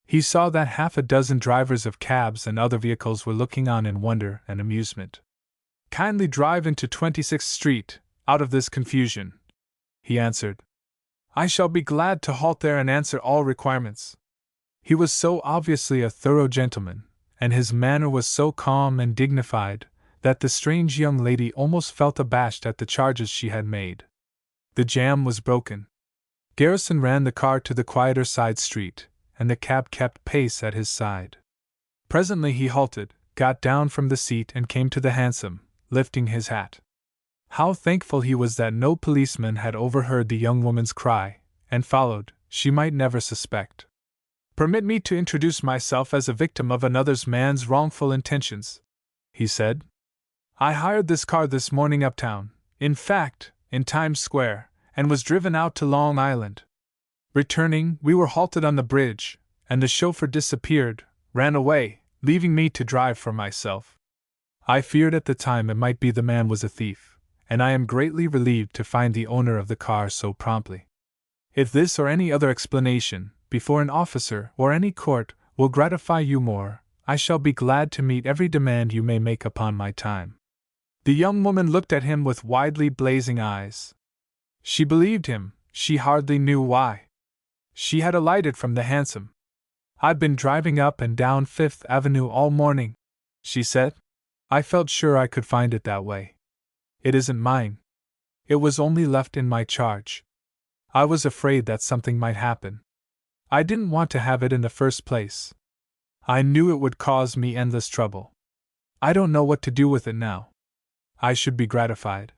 He saw that half a dozen drivers of cabs and other vehicles were looking on in wonder and amusement. "Kindly drive into 26th Street, out of this confusion," he answered. "I shall be glad to halt there and answer all requirements." He was so obviously a thorough gentleman, and his manner was so calm and dignified, that the strange young lady almost felt abashed at the charges she had made. The jam was broken. Garrison ran the car to the quieter side street, and the cab kept pace at his side. Presently he halted, got down from the seat and came to the hansom, lifting his hat. How thankful he was that no policeman had overheard the young woman's cry, and followed, she might never suspect. "Permit me to introduce myself as a victim of another man's wrongful intentions," he said. "I hired this car this morning uptown, in fact, in Times Square, and was driven out to Long Island. Returning, we were halted on the bridge, and the chauffeur disappeared, ran away, leaving me to drive for myself. I feared at the time it might be the man was a thief, and I am greatly relieved to find the owner of the car so promptly. If this or any other explanation, before an officer or any court, will gratify you more, I shall be glad to meet every demand you may make upon my time." The young woman looked at him with widely blazing eyes. She believed him, she hardly knew why. She had alighted from the hansom. "I've been driving up and down Fifth Avenue all morning," she said. "I felt sure I could find it that way. It isn't mine. It was only left in my charge. I was afraid that something might happen. I didn't want to have it in the first place. I knew it would cause me endless trouble. I don't know what to do with it now." "I should be gratified,"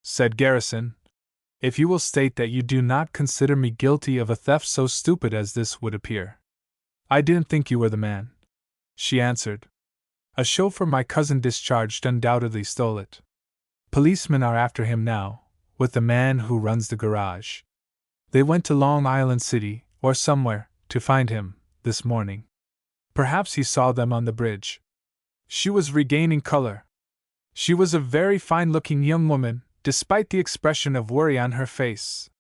said Garrison, "if you will state that you do not consider me guilty of a theft so stupid as this would appear." "I didn't think you were the man," she answered. "A chauffeur my cousin discharged undoubtedly stole it. Policemen are after him now, with the man who runs the garage. They went to Long Island City, or somewhere, to find him, this morning. Perhaps he saw them on the bridge." She was regaining color. She was a very fine-looking young woman, despite the expression of worry on her face.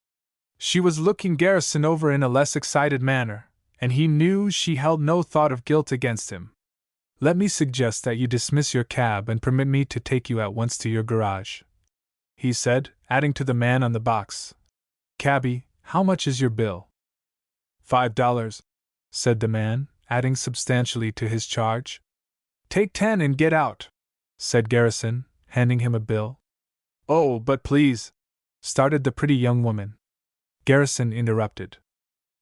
She was looking Garrison over in a less excited manner, and he knew she held no thought of guilt against him. "Let me suggest that you dismiss your cab and permit me to take you at once to your garage," he said, adding to the man on the box, "Cabby, how much is your bill?" $5, said the man, adding substantially to his charge. "Take 10 and get out," said Garrison, handing him a bill. "Oh, but please," started the pretty young woman. Garrison interrupted.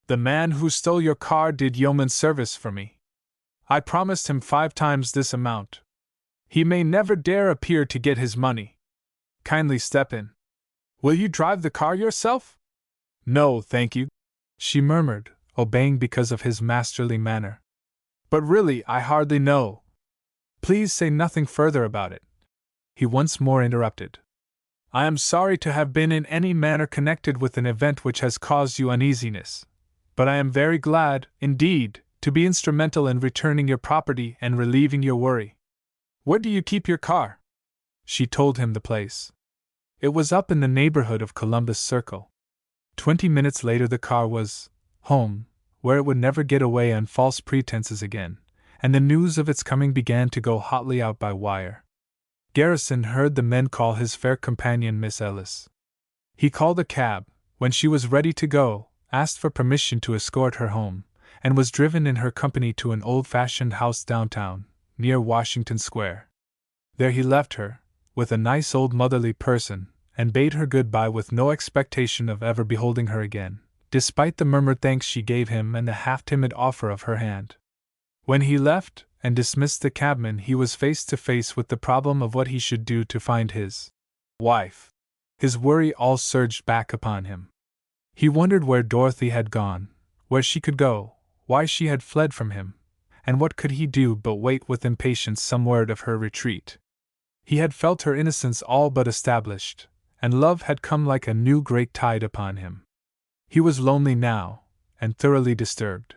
"The man who stole your car did yeoman's service for me. I promised him 5 times this amount. He may never dare appear to get his money. Kindly step in. Will you drive the car yourself? No, thank you, she murmured, obeying because of his masterly manner. But really, I hardly know. Please say nothing further about it, he once more interrupted. I am sorry to have been in any manner connected with an event which has caused you uneasiness, but I am very glad, indeed, to be instrumental in returning your property and relieving your worry. Where do you keep your car? She told him the place. It was up in the neighborhood of Columbus Circle. 20 minutes later the car was home, where it would never get away on false pretenses again, and the news of its coming began to go hotly out by wire. Garrison heard the men call his fair companion Miss Ellis. He called a cab, when she was ready to go, asked for permission to escort her home, and was driven in her company to an old-fashioned house downtown, near Washington Square. There he left her, with a nice old motherly person, and bade her good-bye with no expectation of ever beholding her again, despite the murmured thanks she gave him and the half-timid offer of her hand. When he left and dismissed the cabman, he was face to face with the problem of what he should do to find his wife. His worry all surged back upon him. He wondered where Dorothy had gone, where she could go, why she had fled from him, and what could he do but wait with impatience some word of her retreat. He had felt her innocence all but established, and love had come like a new great tide upon him. He was lonely now, and thoroughly disturbed.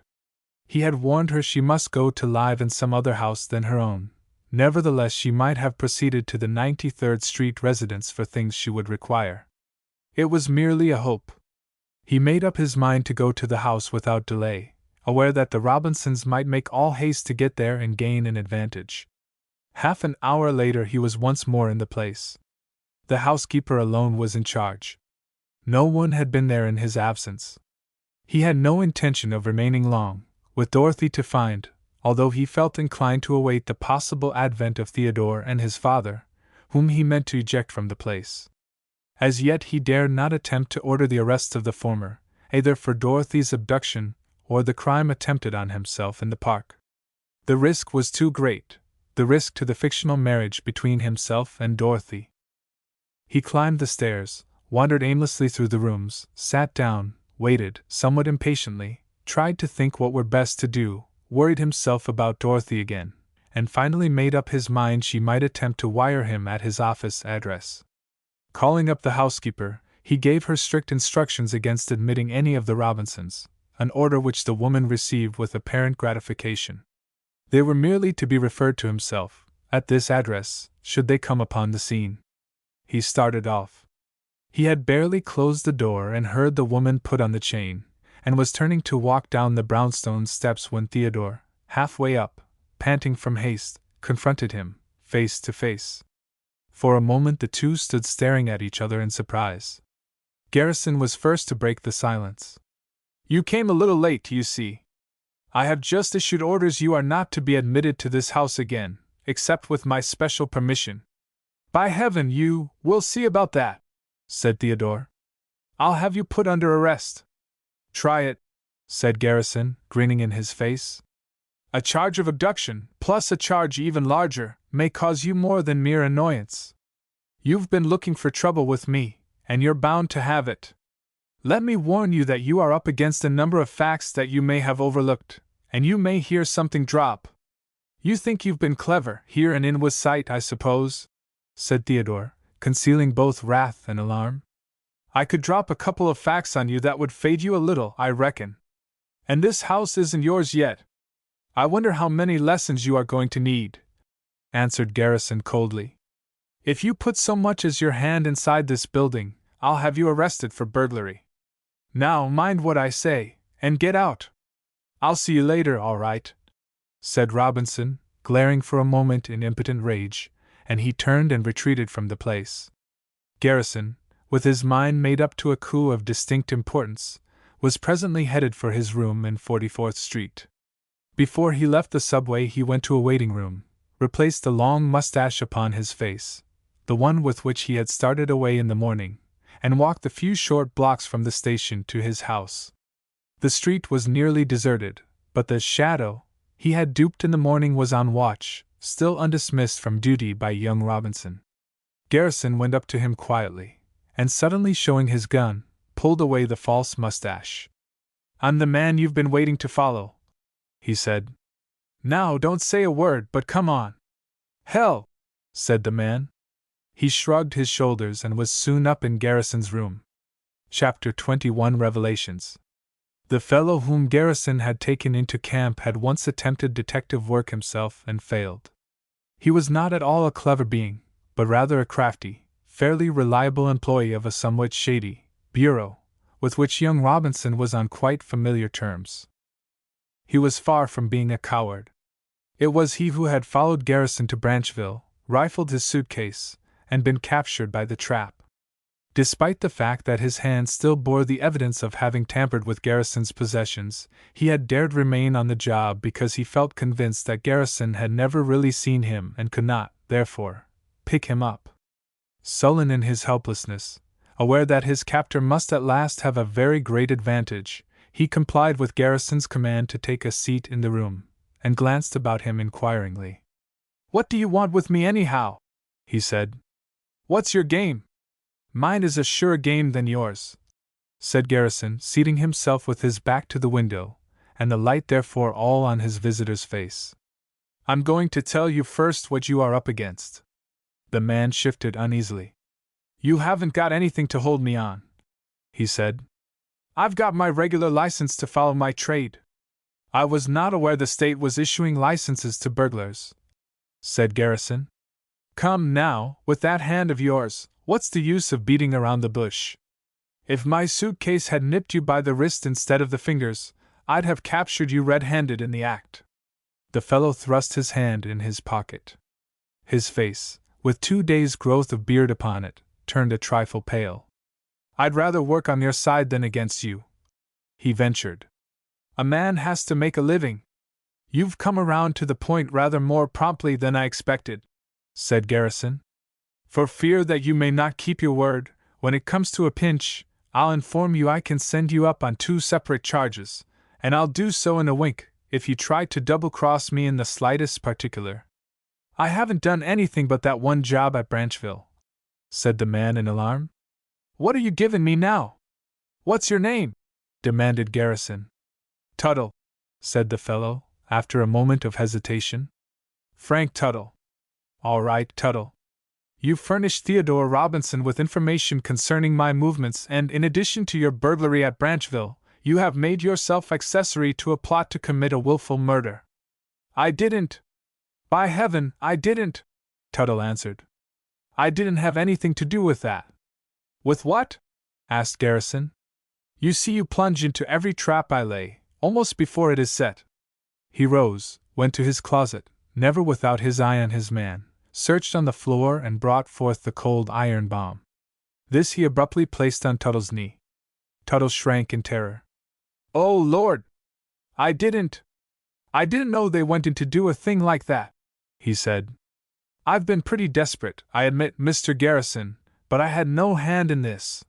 He had warned her she must go to live in some other house than her own, nevertheless she might have proceeded to the 93rd Street residence for things she would require. It was merely a hope. He made up his mind to go to the house without delay, aware that the Robinsons might make all haste to get there and gain an advantage. Half an hour later he was once more in the place. The housekeeper alone was in charge. No one had been there in his absence. He had no intention of remaining long, with Dorothy to find, although he felt inclined to await the possible advent of Theodore and his father, whom he meant to eject from the place. As yet he dared not attempt to order the arrest of the former, either for Dorothy's abduction or the crime attempted on himself in the park. The risk was too great, the risk to the fictional marriage between himself and Dorothy. He climbed the stairs, wandered aimlessly through the rooms, sat down, waited, somewhat impatiently, tried to think what were best to do, worried himself about Dorothy again, and finally made up his mind she might attempt to wire him at his office address. Calling up the housekeeper, he gave her strict instructions against admitting any of the Robinsons, an order which the woman received with apparent gratification. They were merely to be referred to himself, at this address, should they come upon the scene. He started off. He had barely closed the door and heard the woman put on the chain, and was turning to walk down the brownstone steps when Theodore, halfway up, panting from haste, confronted him, face to face. For a moment the two stood staring at each other in surprise. Garrison was first to break the silence. You came a little late, you see. I have just issued orders you are not to be admitted to this house again, except with my special permission. By heaven, we'll see about that, said Theodore. I'll have you put under arrest. Try it, said Garrison, grinning in his face. A charge of abduction, plus a charge even larger, may cause you more than mere annoyance. You've been looking for trouble with me, and you're bound to have it. Let me warn you that you are up against a number of facts that you may have overlooked, and you may hear something drop. You think you've been clever, here and in with sight, I suppose, said Theodore, concealing both wrath and alarm. I could drop a couple of facts on you that would fade you a little, I reckon. And this house isn't yours yet. I wonder how many lessons you are going to need, answered Garrison coldly. If you put so much as your hand inside this building, I'll have you arrested for burglary. Now mind what I say, and get out. I'll see you later, all right, said Robinson, glaring for a moment in impotent rage, and he turned and retreated from the place. Garrison, with his mind made up to a coup of distinct importance, was presently headed for his room in 44th Street. Before he left the subway he went to a waiting room, replaced the long mustache upon his face, the one with which he had started away in the morning, and walked the few short blocks from the station to his house. The street was nearly deserted, but the shadow he had duped in the morning was on watch, still undismissed from duty by young Robinson. Garrison went up to him quietly, and suddenly showing his gun, pulled away the false mustache. "I'm the man you've been waiting to follow," he said. "Now don't say a word, but come on." "Hell!" said the man. He shrugged his shoulders and was soon up in Garrison's room. Chapter 21 Revelations. The fellow whom Garrison had taken into camp had once attempted detective work himself and failed. He was not at all a clever being, but rather a crafty, fairly reliable employee of a somewhat shady bureau, with which young Robinson was on quite familiar terms. He was far from being a coward. It was he who had followed Garrison to Branchville, rifled his suitcase, and been captured by the trap. Despite the fact that his hand still bore the evidence of having tampered with Garrison's possessions, he had dared remain on the job because he felt convinced that Garrison had never really seen him and could not, therefore, pick him up. Sullen in his helplessness, aware that his captor must at last have a very great advantage, he complied with Garrison's command to take a seat in the room, and glanced about him inquiringly. "What do you want with me anyhow?" he said. "What's your game?" "Mine is a surer game than yours," said Garrison, seating himself with his back to the window, and the light therefore all on his visitor's face. "I'm going to tell you first what you are up against." The man shifted uneasily. "You haven't got anything to hold me on," he said. "I've got my regular license to follow my trade." "I was not aware the state was issuing licenses to burglars," said Garrison. "Come now, with that hand of yours, what's the use of beating around the bush? If my suitcase had nipped you by the wrist instead of the fingers, I'd have captured you red-handed in the act." The fellow thrust his hand in his pocket. His face, with 2 days' growth of beard upon it, turned a trifle pale. "I'd rather work on your side than against you," he ventured. "A man has to make a living." "You've come around to the point rather more promptly than I expected," said Garrison. "For fear that you may not keep your word, when it comes to a pinch, I'll inform you I can send you up on 2 separate charges, and I'll do so in a wink if you try to double-cross me in the slightest particular." "I haven't done anything but that one job at Branchville," said the man in alarm. "What are you giving me now?" "What's your name?" demanded Garrison. "Tuttle," said the fellow, after a moment of hesitation. "Frank Tuttle." "All right, Tuttle. You furnished Theodore Robinson with information concerning my movements, and in addition to your burglary at Branchville, you have made yourself accessory to a plot to commit a willful murder." "I didn't. By heaven, I didn't," Tuttle answered. "I didn't have anything to do with that." "With what?" asked Garrison. "You see, you plunge into every trap I lay, almost before it is set." He rose, went to his closet, never without his eye on his man, searched on the floor and brought forth the cold iron bomb. This he abruptly placed on Tuttle's knee. Tuttle shrank in terror. "Oh, Lord! I didn't know they went in to do a thing like that," he said. "I've been pretty desperate, I admit, Mr. Garrison, but I had no hand in this."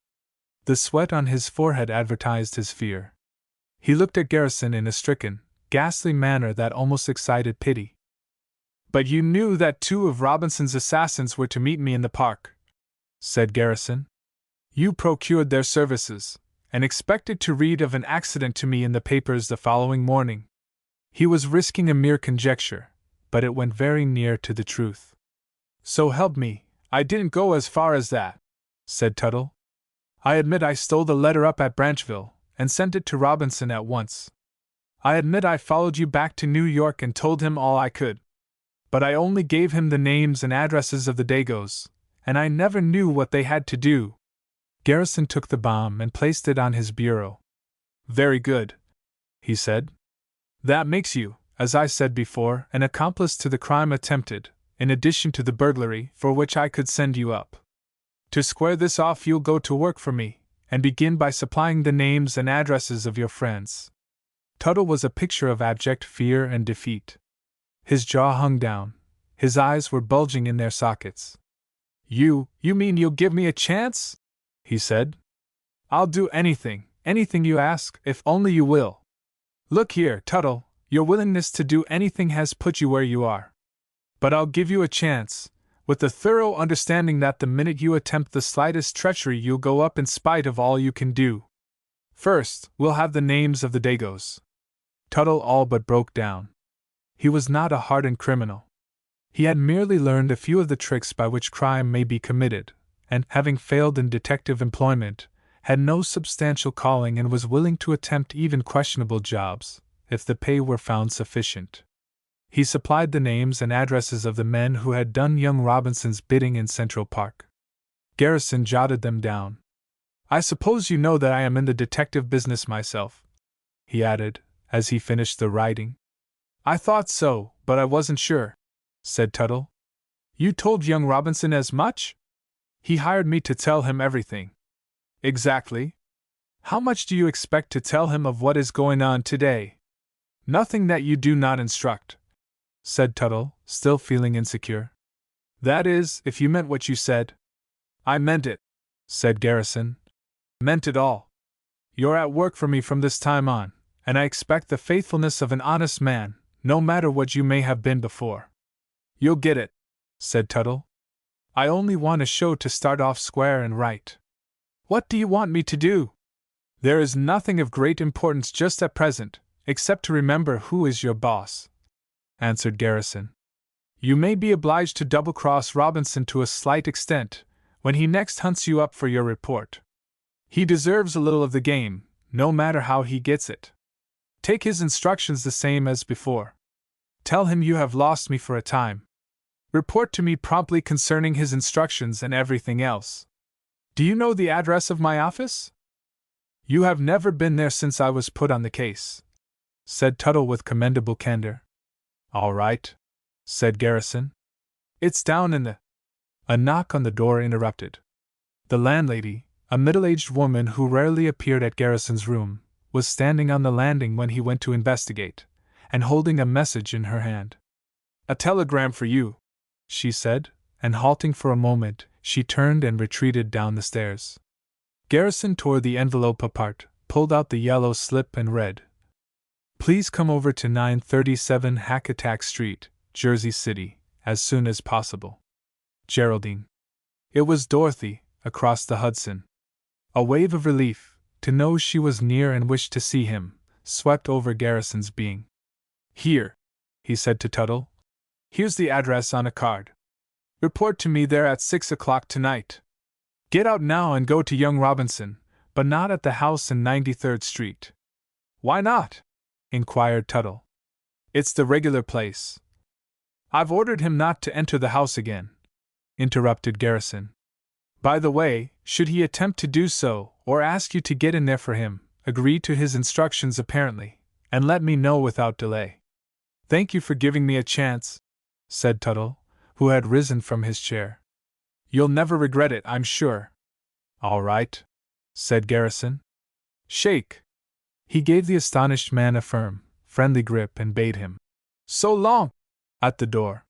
The sweat on his forehead advertised his fear. He looked at Garrison in a stricken, ghastly manner that almost excited pity. "But you knew that 2 of Robinson's assassins were to meet me in the park," said Garrison. "You procured their services, and expected to read of an accident to me in the papers the following morning." He was risking a mere conjecture, but it went very near to the truth. "So help me, I didn't go as far as that," said Tuttle. "I admit I stole the letter up at Branchville, and sent it to Robinson at once. I admit I followed you back to New York and told him all I could. But I only gave him the names and addresses of the Dagos, and I never knew what they had to do." Garrison took the bomb and placed it on his bureau. "Very good," he said. "That makes you, as I said before, an accomplice to the crime attempted, in addition to the burglary for which I could send you up. To square this off, you'll go to work for me, and begin by supplying the names and addresses of your friends." Tuttle was a picture of abject fear and defeat. His jaw hung down, his eyes were bulging in their sockets. You mean you'll give me a chance?" he said. "I'll do anything you ask, if only you will." "Look here, Tuttle, your willingness to do anything has put you where you are. But I'll give you a chance, with the thorough understanding that the minute you attempt the slightest treachery you'll go up in spite of all you can do. First, we'll have the names of the Dagos. Tuttle all but broke down. He was not a hardened criminal. He had merely learned a few of the tricks by which crime may be committed, and, having failed in detective employment, had no substantial calling and was willing to attempt even questionable jobs, if the pay were found sufficient. He supplied the names and addresses of the men who had done young Robinson's bidding in Central Park. Garrison jotted them down. I suppose you know that I am in the detective business myself, he added, as he finished the writing. I thought so, but I wasn't sure, said Tuttle. You told young Robinson as much? He hired me to tell him everything. Exactly. How much do you expect to tell him of what is going on today? Nothing that you do not instruct, said Tuttle, still feeling insecure. That is, if you meant what you said. I meant it, said Garrison. Meant it all. You're at work for me from this time on, and I expect the faithfulness of an honest man, no matter what you may have been before. You'll get it, said Tuttle. I only want a show to start off square and right. What do you want me to do? There is nothing of great importance just at present, except to remember who is your boss, answered Garrison. You may be obliged to double-cross Robinson to a slight extent, when he next hunts you up for your report. He deserves a little of the game, no matter how he gets it. Take his instructions the same as before. Tell him you have lost me for a time. Report to me promptly concerning his instructions and everything else. Do you know the address of my office? You have never been there since I was put on the case, said Tuttle with commendable candor. All right, said Garrison. It's down in the... A knock on the door interrupted. The landlady, a middle-aged woman who rarely appeared at Garrison's room, was standing on the landing when he went to investigate, and holding a message in her hand. A telegram for you, she said, and halting for a moment, she turned and retreated down the stairs. Garrison tore the envelope apart, pulled out the yellow slip and read, Please come over to 937 Hackensack Street, Jersey City, as soon as possible. Geraldine. It was Dorothy, across the Hudson. A wave of relief, to know she was near and wished to see him, swept over Garrison's being. Here, he said to Tuttle. Here's the address on a card. Report to me there at 6 o'clock tonight. Get out now and go to young Robinson, but not at the house in 93rd Street. Why not? Inquired Tuttle. It's the regular place. I've ordered him not to enter the house again, interrupted Garrison. By the way, should he attempt to do so, or ask you to get in there for him, agree to his instructions apparently, and let me know without delay. Thank you for giving me a chance, said Tuttle, who had risen from his chair. You'll never regret it, I'm sure. All right, said Garrison. Shake. He gave the astonished man a firm, friendly grip and bade him so long at the door.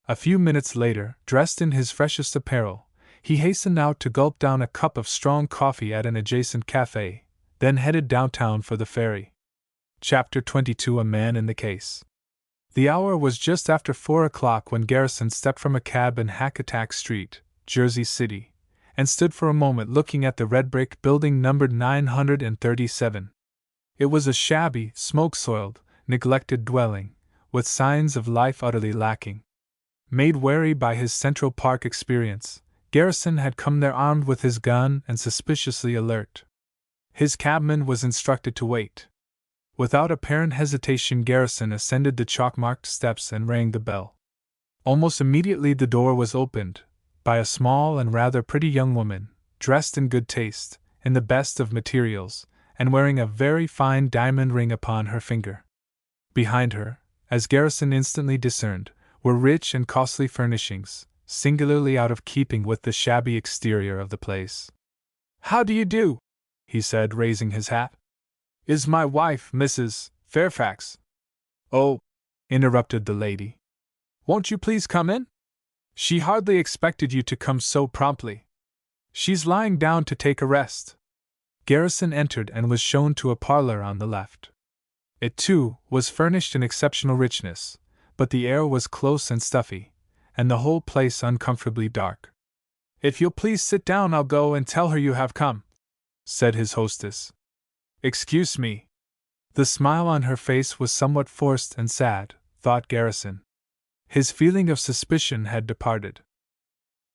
A few minutes later, dressed in his freshest apparel, he hastened out to gulp down a cup of strong coffee at an adjacent cafe, then headed downtown for the ferry. Chapter 22 A Man in the Case. The hour was just after 4 o'clock when Garrison stepped from a cab in Hackensack Street, Jersey City, and stood for a moment looking at the red brick building numbered 937. It was a shabby, smoke-soiled, neglected dwelling, with signs of life utterly lacking. Made wary by his Central Park experience, Garrison had come there armed with his gun and suspiciously alert. His cabman was instructed to wait. Without apparent hesitation, Garrison ascended the chalk-marked steps and rang the bell. Almost immediately the door was opened, by a small and rather pretty young woman, dressed in good taste, in the best of materials, and wearing a very fine diamond ring upon her finger. Behind her, as Garrison instantly discerned, were rich and costly furnishings, singularly out of keeping with the shabby exterior of the place. "How do you do?" he said, raising his hat. "Is my wife, Mrs. Fairfax?" "Oh," interrupted the lady. "Won't you please come in? She hardly expected you to come so promptly. She's lying down to take a rest." Garrison entered and was shown to a parlor on the left. It, too, was furnished in exceptional richness, but the air was close and stuffy, and the whole place uncomfortably dark. "If you'll please sit down, I'll go and tell her you have come," said his hostess. "Excuse me." The smile on her face was somewhat forced and sad, thought Garrison. His feeling of suspicion had departed.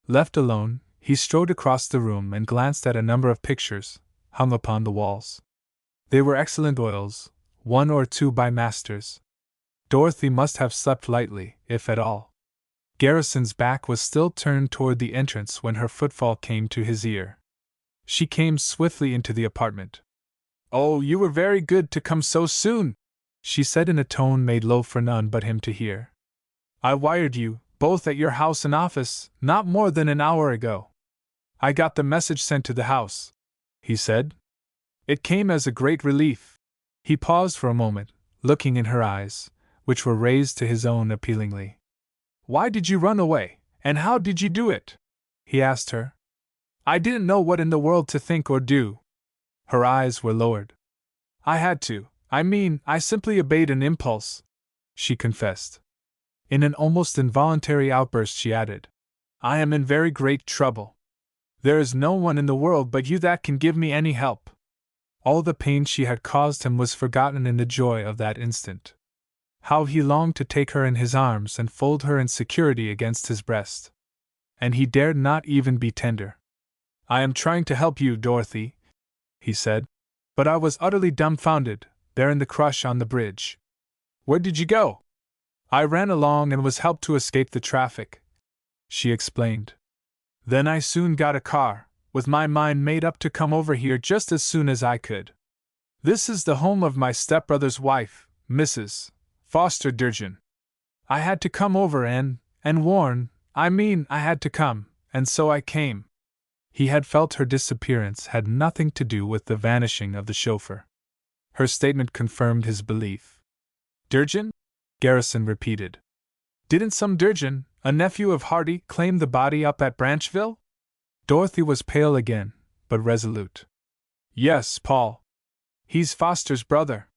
Left alone, he strode across the room and glanced at a number of pictures, hung upon the walls. They were excellent oils, one or two by masters. Dorothy must have slept lightly, if at all. Garrison's back was still turned toward the entrance when her footfall came to his ear. She came swiftly into the apartment. "Oh, you were very good to come so soon," she said in a tone made low for none but him to hear. "I wired you, both at your house and office, not more than an hour ago." "I got the message sent to the house," he said. "It came as a great relief." He paused for a moment, looking in her eyes, which were raised to his own appealingly. "Why did you run away, and how did you do it?" he asked her. "I didn't know what in the world to think or do." Her eyes were lowered. "I had to, I simply obeyed an impulse," she confessed. In an almost involuntary outburst she added, "I am in very great trouble. There is no one in the world but you that can give me any help." All the pain she had caused him was forgotten in the joy of that instant. How he longed to take her in his arms and fold her in security against his breast. And he dared not even be tender. "I am trying to help you, Dorothy," he said. "But I was utterly dumbfounded, there in the crush on the bridge." "Where did you go?" "I ran along and was helped to escape the traffic," she explained. "Then I soon got a car, with my mind made up to come over here just as soon as I could. This is the home of my stepbrother's wife, Mrs. Foster Durgin. I had to come over and warn, I had to come, and so I came." He had felt her disappearance had nothing to do with the vanishing of the chauffeur. Her statement confirmed his belief. "Durgin?" Garrison repeated. "Didn't some Durgin, a nephew of Hardy, claim the body up at Branchville?" Dorothy was pale again, but resolute. "Yes, Paul. He's Foster's brother."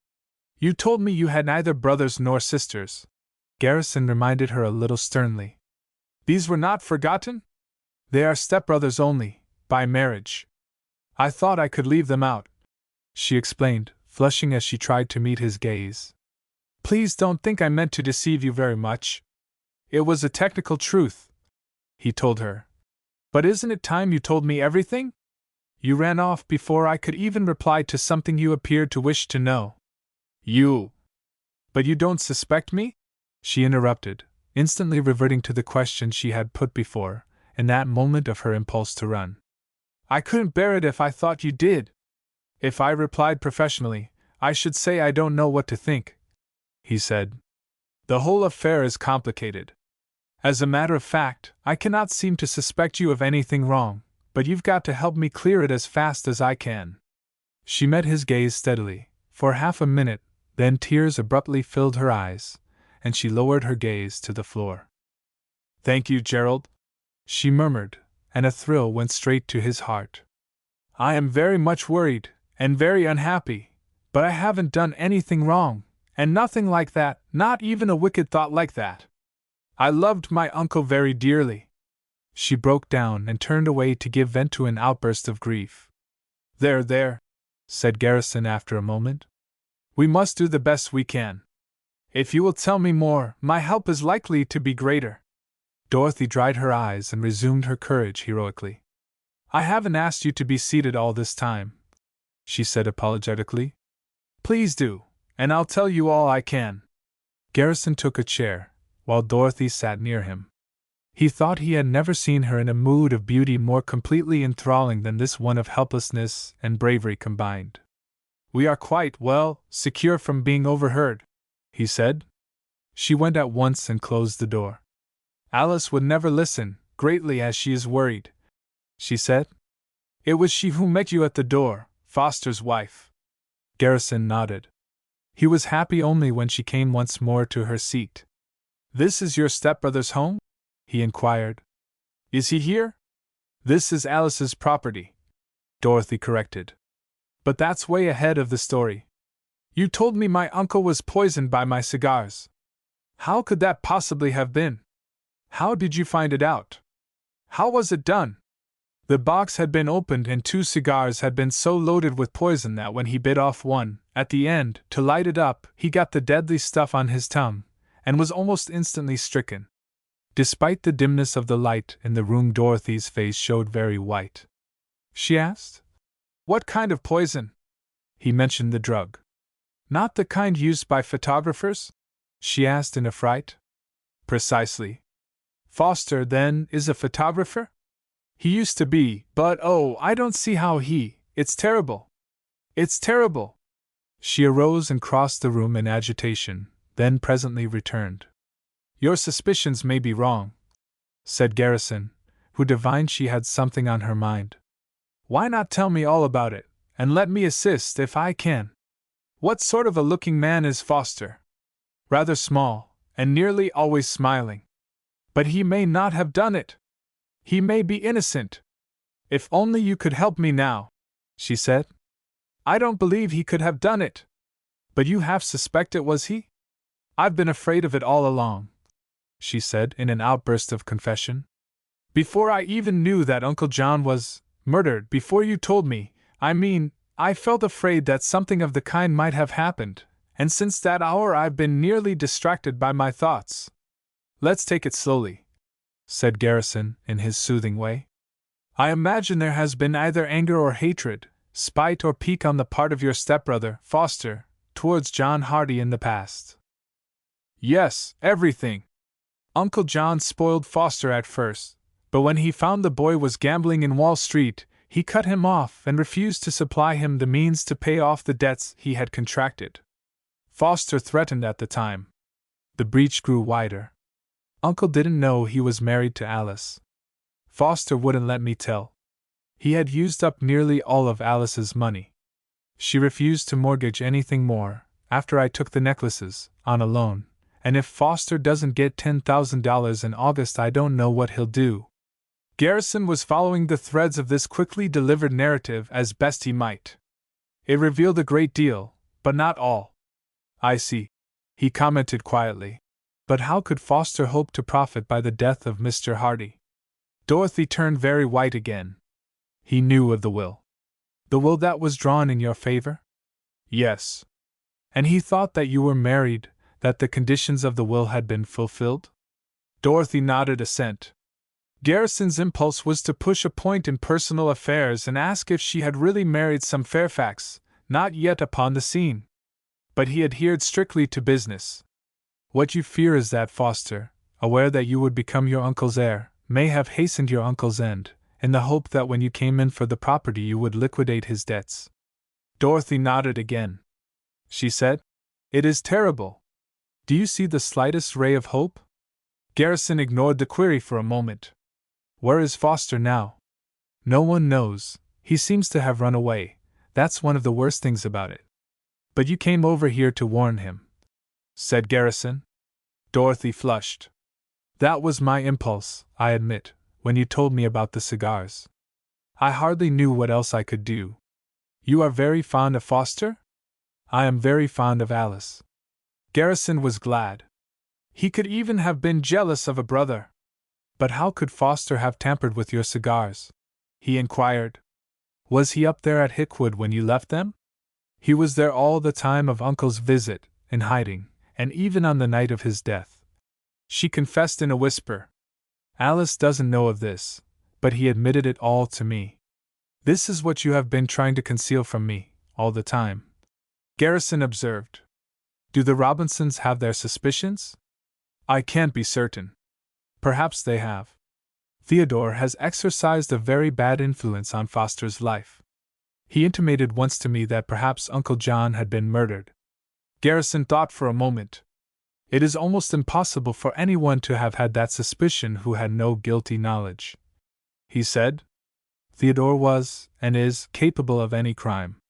"You told me you had neither brothers nor sisters," Garrison reminded her a little sternly. "These were not forgotten? They are stepbrothers only, by marriage. I thought I could leave them out," she explained, flushing as she tried to meet his gaze. "Please don't think I meant to deceive you very much. It was a technical truth," he told her. "But isn't it time you told me everything? You ran off before I could even reply to something you appeared to wish to know." "But you don't suspect me?" she interrupted, instantly reverting to the question she had put before, in that moment of her impulse to run. "I couldn't bear it if I thought you did. If I replied professionally, I should say I don't know what to think," he said. "The whole affair is complicated. As a matter of fact, I cannot seem to suspect you of anything wrong, but you've got to help me clear it as fast as I can." She met his gaze steadily, for half a minute, then tears abruptly filled her eyes, and she lowered her gaze to the floor. "Thank you, Gerald," she murmured, and a thrill went straight to his heart. "I am very much worried, and very unhappy, but I haven't done anything wrong, and nothing like that, not even a wicked thought like that. I loved my uncle very dearly." She broke down and turned away to give vent to an outburst of grief. There, said Garrison after a moment. "We must do the best we can. If you will tell me more, my help is likely to be greater." Dorothy dried her eyes and resumed her courage heroically. "I haven't asked you to be seated all this time," she said apologetically. "Please do, and I'll tell you all I can." Garrison took a chair, while Dorothy sat near him. He thought he had never seen her in a mood of beauty more completely enthralling than this one of helplessness and bravery combined. "We are quite, secure from being overheard," he said. She went at once and closed the door. "Alice would never listen, greatly as she is worried," she said. "It was she who met you at the door, Foster's wife." Garrison nodded. He was happy only when she came once more to her seat. "This is your stepbrother's home?" he inquired. "Is he here?" "This is Alice's property," Dorothy corrected. "But that's way ahead of the story. You told me my uncle was poisoned by my cigars." How could that possibly have been? How did you find it out? How was it done? The box had been opened and 2 cigars had been so loaded with poison that when he bit off one, at the end, to light it up, he got the deadly stuff on his tongue, and was almost instantly stricken. Despite the dimness of the light in the room, Dorothy's face showed very white. She asked, "What kind of poison?" He mentioned the drug. "Not the kind used by photographers?" she asked in a fright. "Precisely. Foster, then, is a photographer? He used to be, but oh, I don't see how it's terrible. It's terrible." She arose and crossed the room in agitation, then presently returned. "Your suspicions may be wrong," said Garrison, who divined she had something on her mind. "Why not tell me all about it, and let me assist if I can? What sort of a looking man is Foster?" "Rather small, and nearly always smiling." "But he may not have done it. He may be innocent. If only you could help me now," she said. "I don't believe he could have done it." "But you half suspect it was he?" "I've been afraid of it all along," she said in an outburst of confession. "Before I even knew that Uncle John was murdered, before you told me, I felt afraid that something of the kind might have happened, and since that hour I've been nearly distracted by my thoughts." "Let's take it slowly," said Garrison in his soothing way. "I imagine there has been either anger or hatred, spite or pique on the part of your stepbrother, Foster, towards John Hardy in the past." "Yes, everything. Uncle John spoiled Foster at first, but when he found the boy was gambling in Wall Street, he cut him off and refused to supply him the means to pay off the debts he had contracted. Foster threatened at the time." The breach grew wider. "Uncle didn't know he was married to Alice. Foster wouldn't let me tell. He had used up nearly all of Alice's money. She refused to mortgage anything more, after I took the necklaces, on a loan, and if Foster doesn't get $10,000 in August, I don't know what he'll do." Garrison was following the threads of this quickly delivered narrative as best he might. It revealed a great deal, but not all. "I see," he commented quietly. "But how could Foster hope to profit by the death of Mr. Hardy?" Dorothy turned very white again. "He knew of the will." "The will that was drawn in your favor?" "Yes." "And he thought that you were married, that the conditions of the will had been fulfilled?" Dorothy nodded assent. Garrison's impulse was to push a point in personal affairs and ask if she had really married some Fairfax, not yet upon the scene. But he adhered strictly to business. "What you fear is that Foster, aware that you would become your uncle's heir, may have hastened your uncle's end, in the hope that when you came in for the property you would liquidate his debts." Dorothy nodded again. She said, "It is terrible. Do you see the slightest ray of hope?" Garrison ignored the query for a moment. "Where is Foster now?" "No one knows. He seems to have run away. That's one of the worst things about it." "But you came over here to warn him," said Garrison. Dorothy flushed. "That was my impulse, I admit, when you told me about the cigars. I hardly knew what else I could do." "You are very fond of Foster?" "I am very fond of Alice." Garrison was glad. He could even have been jealous of a brother. "But how could Foster have tampered with your cigars?" he inquired. "Was he up there at Hickwood when you left them?" "He was there all the time of Uncle's visit, in hiding, and even on the night of his death," she confessed in a whisper. "Alice doesn't know of this, but he admitted it all to me. This is what you have been trying to conceal from me, all the time," Garrison observed. "Do the Robinsons have their suspicions?" "I can't be certain. Perhaps they have. Theodore has exercised a very bad influence on Foster's life. He intimated once to me that perhaps Uncle John had been murdered." Garrison thought for a moment. "It is almost impossible for anyone to have had that suspicion who had no guilty knowledge," he said. "Theodore was, and is, capable of any crime.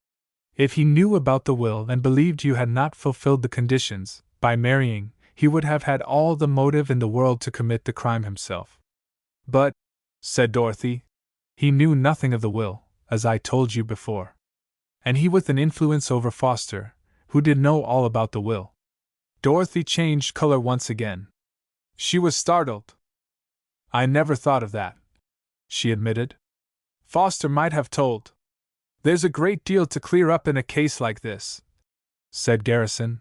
If he knew about the will and believed you had not fulfilled the conditions, by marrying, he would have had all the motive in the world to commit the crime himself." "But," said Dorothy, "he knew nothing of the will, as I told you before. And he with an influence over Foster, who did know all about the will." Dorothy changed color once again. She was startled. I never thought of that, she admitted. Foster might have told. There's a great deal to clear up in a case like this, said Garrison,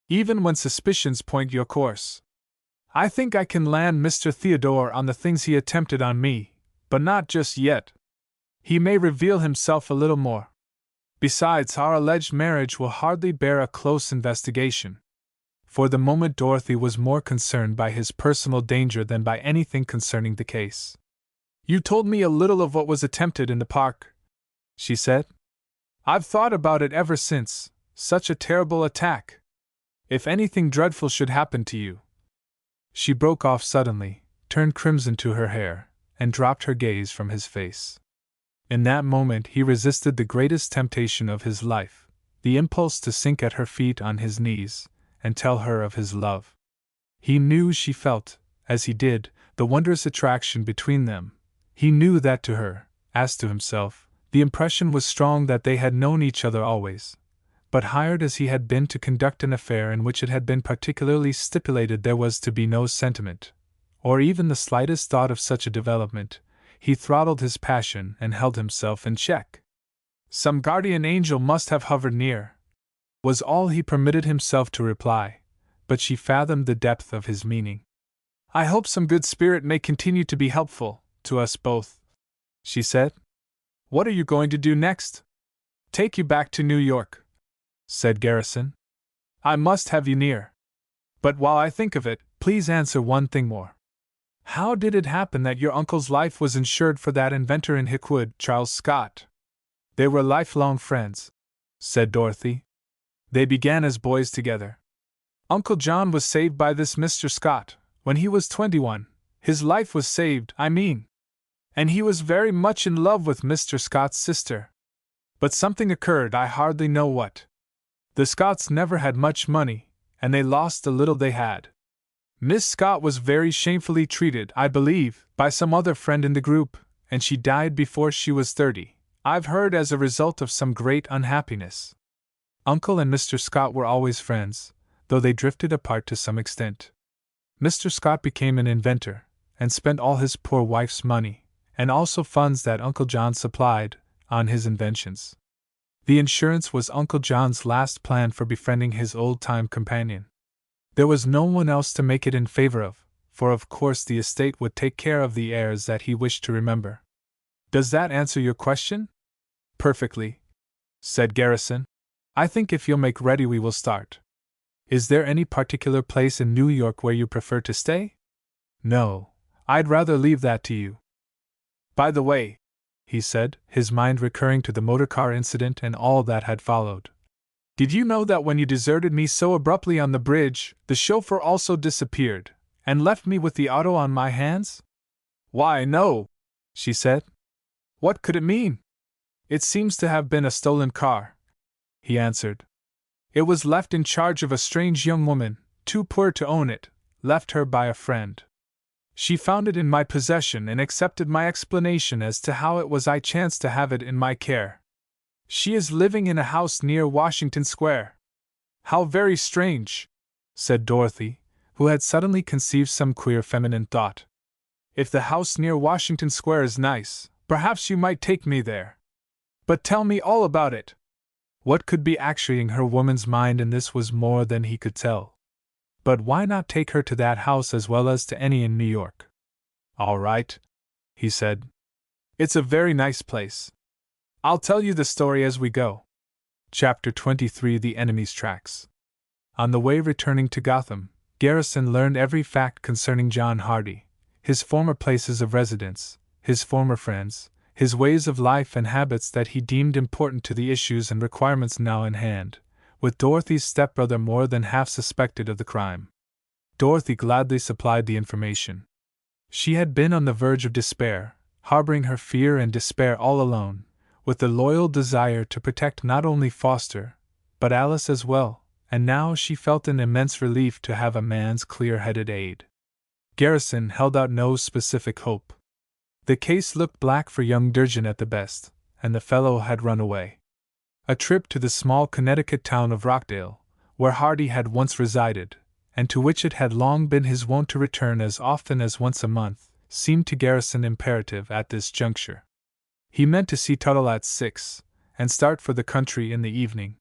even when suspicions point your course. I think I can land Mr. Theodore on the things he attempted on me, but not just yet. He may reveal himself a little more. Besides, our alleged marriage will hardly bear a close investigation. For the moment, Dorothy was more concerned by his personal danger than by anything concerning the case. You told me a little of what was attempted in the park, she said. I've thought about it ever since. Such a terrible attack. If anything dreadful should happen to you. She broke off suddenly, turned crimson to her hair, and dropped her gaze from his face. In that moment he resisted the greatest temptation of his life, the impulse to sink at her feet on his knees, and tell her of his love. He knew she felt, as he did, the wondrous attraction between them. He knew that to her, as to himself, the impression was strong that they had known each other always. But hired as he had been to conduct an affair in which it had been particularly stipulated there was to be no sentiment, or even the slightest thought of such a development, he throttled his passion and held himself in check. Some guardian angel must have hovered near, was all he permitted himself to reply, but she fathomed the depth of his meaning. I hope some good spirit may continue to be helpful to us both, she said. What are you going to do next? Take you back to New York, said Garrison. I must have you near. But while I think of it, please answer one thing more. How did it happen that your uncle's life was insured for that inventor in Hickwood, Charles Scott? They were lifelong friends, said Dorothy. They began as boys together. Uncle John was saved by this Mr. Scott when he was 21. His life was saved, I mean. And he was very much in love with Mr. Scott's sister. But something occurred, I hardly know what. The Scotts never had much money, and they lost the little they had. Miss Scott was very shamefully treated, I believe, by some other friend in the group, and she died before she was 30, I've heard, as a result of some great unhappiness. Uncle and Mr. Scott were always friends, though they drifted apart to some extent. Mr. Scott became an inventor, and spent all his poor wife's money, and also funds that Uncle John supplied, on his inventions. The insurance was Uncle John's last plan for befriending his old-time companion. There was no one else to make it in favor of, for of course the estate would take care of the heirs that he wished to remember. Does that answer your question? Perfectly, said Garrison. I think if you'll make ready we will start. Is there any particular place in New York where you prefer to stay? No, I'd rather leave that to you. By the way, he said, his mind recurring to the motor car incident and all that had followed. Did you know that when you deserted me so abruptly on the bridge, the chauffeur also disappeared, and left me with the auto on my hands? Why, no, she said. What could it mean? It seems to have been a stolen car, he answered. It was left in charge of a strange young woman, too poor to own it, left her by a friend. She found it in my possession and accepted my explanation as to how it was I chanced to have it in my care. She is living in a house near Washington Square. How very strange, said Dorothy, who had suddenly conceived some queer feminine thought. If the house near Washington Square is nice, perhaps you might take me there. But tell me all about it. What could be actuating her woman's mind in this was more than he could tell. But why not take her to that house as well as to any in New York? All right, he said. It's a very nice place. I'll tell you the story as we go. Chapter 23: The Enemy's Tracks. On the way returning to Gotham, Garrison learned every fact concerning John Hardy, his former places of residence, his former friends, his ways of life and habits that he deemed important to the issues and requirements now in hand, with Dorothy's stepbrother more than half suspected of the crime. Dorothy gladly supplied the information. She had been on the verge of despair, harboring her fear and despair all alone, with the loyal desire to protect not only Foster, but Alice as well, and now she felt an immense relief to have a man's clear-headed aid. Garrison held out no specific hope. The case looked black for young Durgin at the best, and the fellow had run away. A trip to the small Connecticut town of Rockdale, where Hardy had once resided, and to which it had long been his wont to return as often as once a month, seemed to Garrison imperative at this juncture. He meant to see Tuttle at 6, and start for the country in the evening.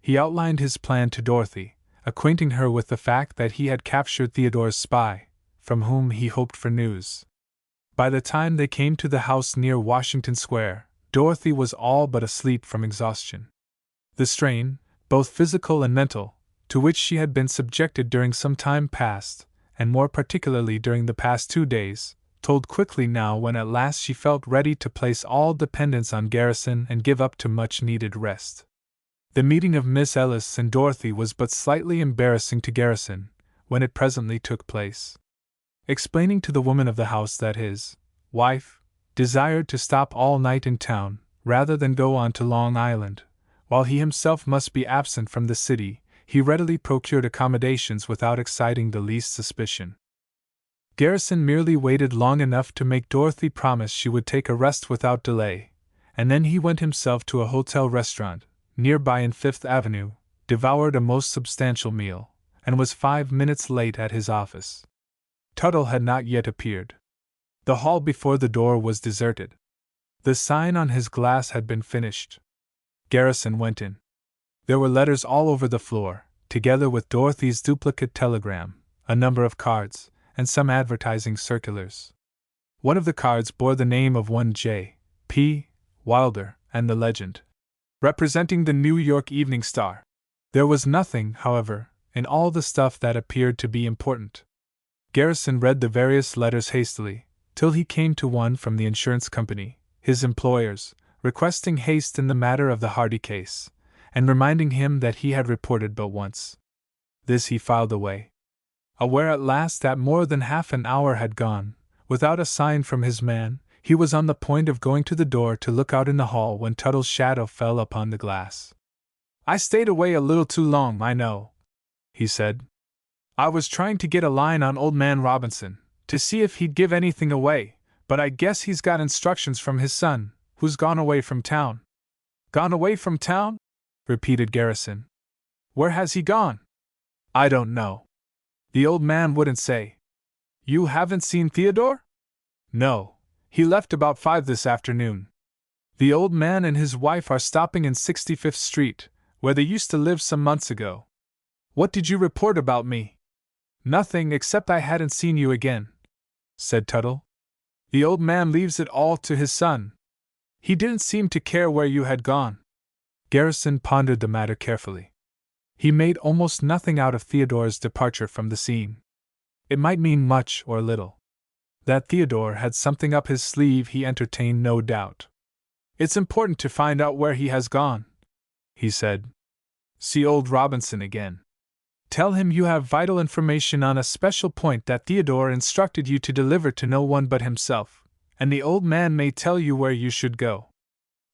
He outlined his plan to Dorothy, acquainting her with the fact that he had captured Theodore's spy, from whom he hoped for news. By the time they came to the house near Washington Square, Dorothy was all but asleep from exhaustion. The strain, both physical and mental, to which she had been subjected during some time past, and more particularly during the past 2 days, told quickly now when at last she felt ready to place all dependence on Garrison and give up to much-needed rest. The meeting of Miss Ellis and Dorothy was but slightly embarrassing to Garrison, when it presently took place. Explaining to the woman of the house that his wife desired to stop all night in town, rather than go on to Long Island, while he himself must be absent from the city, he readily procured accommodations without exciting the least suspicion. Garrison merely waited long enough to make Dorothy promise she would take a rest without delay, and then he went himself to a hotel restaurant, nearby in Fifth Avenue, devoured a most substantial meal, and was 5 minutes late at his office. Tuttle had not yet appeared. The hall before the door was deserted. The sign on his glass had been finished. Garrison went in. There were letters all over the floor, together with Dorothy's duplicate telegram, a number of cards, and some advertising circulars. One of the cards bore the name of one J. P. Wilder, and the legend, representing the New York Evening Star. There was nothing, however, in all the stuff that appeared to be important. Garrison read the various letters hastily, till he came to one from the insurance company, his employers, requesting haste in the matter of the Hardy case, and reminding him that he had reported but once. This he filed away. Aware at last that more than half an hour had gone, without a sign from his man, he was on the point of going to the door to look out in the hall when Tuttle's shadow fell upon the glass. "I stayed away a little too long, I know," he said. "I was trying to get a line on old man Robinson, to see if he'd give anything away, but I guess he's got instructions from his son, who's gone away from town." "Gone away from town?" repeated Garrison. "Where has he gone?" "I don't know. The old man wouldn't say." "You haven't seen Theodore?" "No. He left about 5 this afternoon. The old man and his wife are stopping in 65th Street, where they used to live some months ago." "What did you report about me?" "Nothing except I hadn't seen you again," said Tuttle. "The old man leaves it all to his son. He didn't seem to care where you had gone." Garrison pondered the matter carefully. He made almost nothing out of Theodore's departure from the scene. It might mean much or little. That Theodore had something up his sleeve he entertained no doubt. "It's important to find out where he has gone," he said. "See old Robinson again. Tell him you have vital information on a special point that Theodore instructed you to deliver to no one but himself, and the old man may tell you where you should go.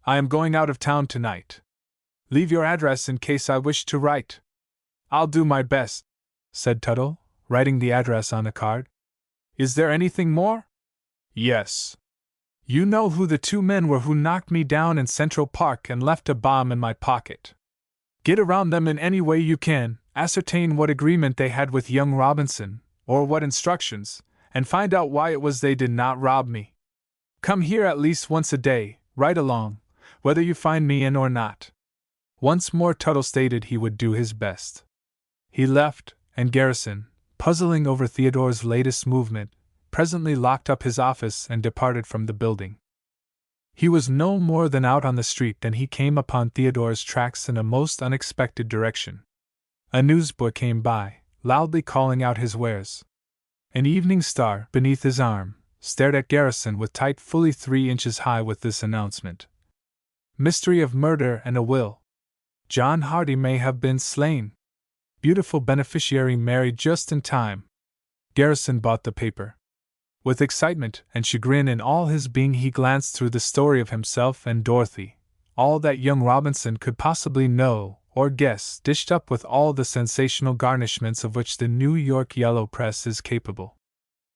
I am going out of town tonight. Leave your address in case I wish to write." "I'll do my best," said Tuttle, writing the address on a card. "Is there anything more?" "Yes. You know who the 2 men were who knocked me down in Central Park and left a bomb in my pocket. Get around them in any way you can, ascertain what agreement they had with young Robinson, or what instructions, and find out why it was they did not rob me. Come here at least once a day, right along, whether you find me in or not." Once more Tuttle stated he would do his best. He left, and Garrison, puzzling over Theodore's latest movement, presently locked up his office and departed from the building. He was no more than out on the street than he came upon Theodore's tracks in a most unexpected direction. A newsboy came by, loudly calling out his wares. An evening star, beneath his arm, stared at Garrison with type fully 3 inches high with this announcement: "Mystery of murder and a will. John Hardy may have been slain. Beautiful beneficiary married just in time." Garrison bought the paper. With excitement and chagrin in all his being he glanced through the story of himself and Dorothy, all that young Robinson could possibly know or guess, dished up with all the sensational garnishments of which the New York yellow press is capable.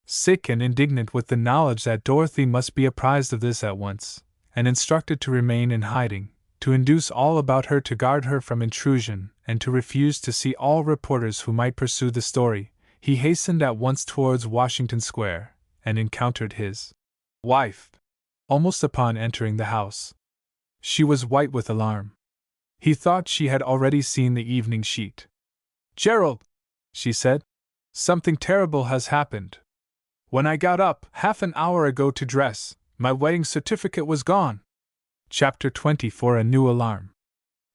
Sick and indignant with the knowledge that Dorothy must be apprised of this at once, and instructed to remain in hiding, to induce all about her to guard her from intrusion and to refuse to see all reporters who might pursue the story, he hastened at once towards Washington Square and encountered his wife almost upon entering the house. She was white with alarm. He thought she had already seen the evening sheet. "Gerald," she said, "something terrible has happened. When I got up half an hour ago to dress, my wedding certificate was gone." Chapter 24. A New Alarm.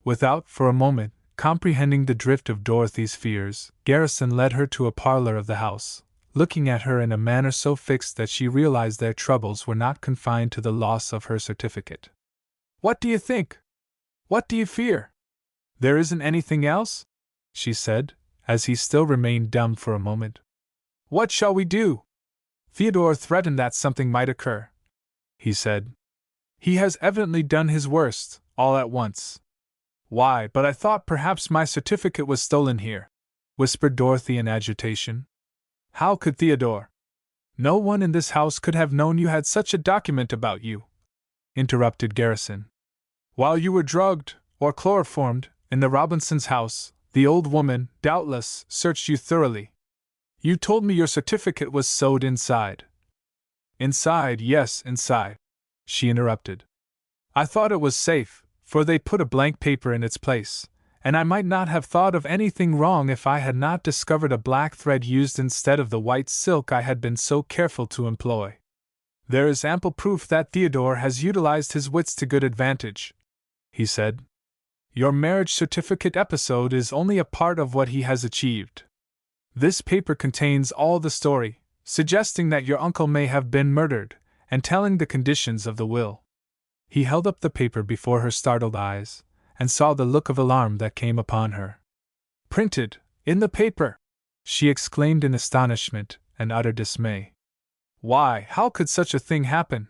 Without, for a moment, comprehending the drift of Dorothy's fears, Garrison led her to a parlor of the house, looking at her in a manner so fixed that she realized their troubles were not confined to the loss of her certificate. "What do you think? What do you fear? There isn't anything else?" she said, as he still remained dumb for a moment. "What shall we do? Theodore threatened that something might occur," he said. "He has evidently done his worst, all at once." "Why, but I thought perhaps my certificate was stolen here," whispered Dorothy in agitation. "How could Theodore? No one in this house could have known you had such a document about you," interrupted Garrison. "While you were drugged, or chloroformed, in the Robinsons' house, the old woman, doubtless, searched you thoroughly. You told me your certificate was sewed inside." "Inside, yes, inside," she interrupted. "I thought it was safe, for they put a blank paper in its place, and I might not have thought of anything wrong if I had not discovered a black thread used instead of the white silk I had been so careful to employ. There is ample proof that Theodore has utilized his wits to good advantage," he said. "Your marriage certificate episode is only a part of what he has achieved. This paper contains all the story, suggesting that your uncle may have been murdered, and telling the conditions of the will." He held up the paper before her startled eyes, and saw the look of alarm that came upon her. "Printed, in the paper!" she exclaimed in astonishment and utter dismay. "Why, how could such a thing happen?"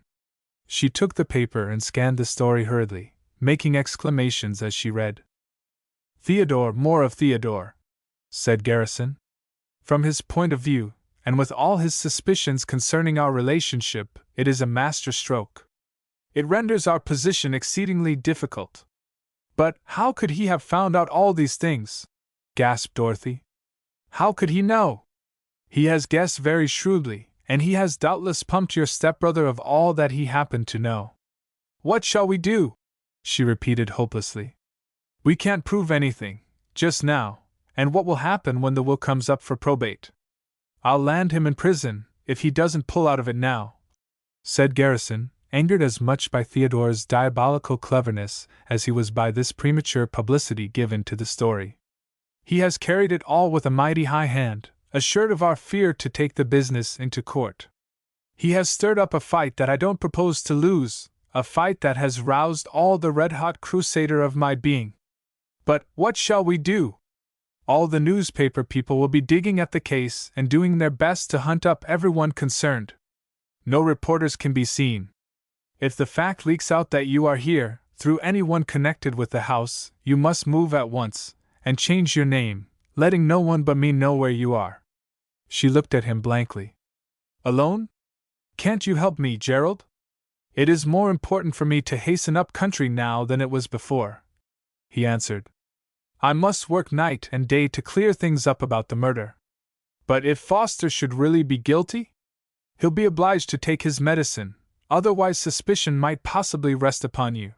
She took the paper and scanned the story hurriedly, making exclamations as she read. "Theodore, more of Theodore," said Garrison. "From his point of view, and with all his suspicions concerning our relationship, it is a master stroke. It renders our position exceedingly difficult." "But how could he have found out all these things?" gasped Dorothy. "How could he know?" "He has guessed very shrewdly, and he has doubtless pumped your stepbrother of all that he happened to know." "What shall we do?" she repeated hopelessly. "We can't prove anything, just now, and what will happen when the will comes up for probate? I'll land him in prison, if he doesn't pull out of it now," said Garrison, angered as much by Theodore's diabolical cleverness as he was by this premature publicity given to the story. "He has carried it all with a mighty high hand, assured of our fear to take the business into court. He has stirred up a fight that I don't propose to lose, a fight that has roused all the red-hot crusader of my being. But what shall we do? All the newspaper people will be digging at the case and doing their best to hunt up everyone concerned. No reporters can be seen. If the fact leaks out that you are here, through anyone connected with the house, you must move at once, and change your name, letting no one but me know where you are." She looked at him blankly. "Alone? Can't you help me, Gerald? It is more important for me to hasten up country now than it was before," he answered. "I must work night and day to clear things up about the murder. But if Foster should really be guilty? He'll be obliged to take his medicine, otherwise suspicion might possibly rest upon you.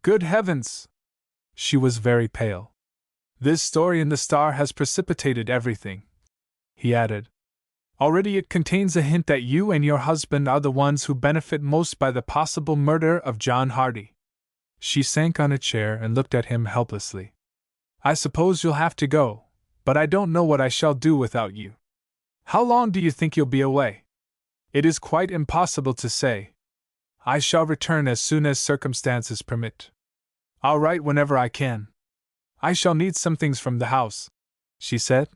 Good heavens!" She was very pale. "This story in the Star has precipitated everything," he added. "Already it contains a hint that you and your husband are the ones who benefit most by the possible murder of John Hardy." She sank on a chair and looked at him helplessly. "I suppose you'll have to go, but I don't know what I shall do without you. How long do you think you'll be away?" "It is quite impossible to say. I shall return as soon as circumstances permit. I'll write whenever I can. I shall need some things from the house," she said.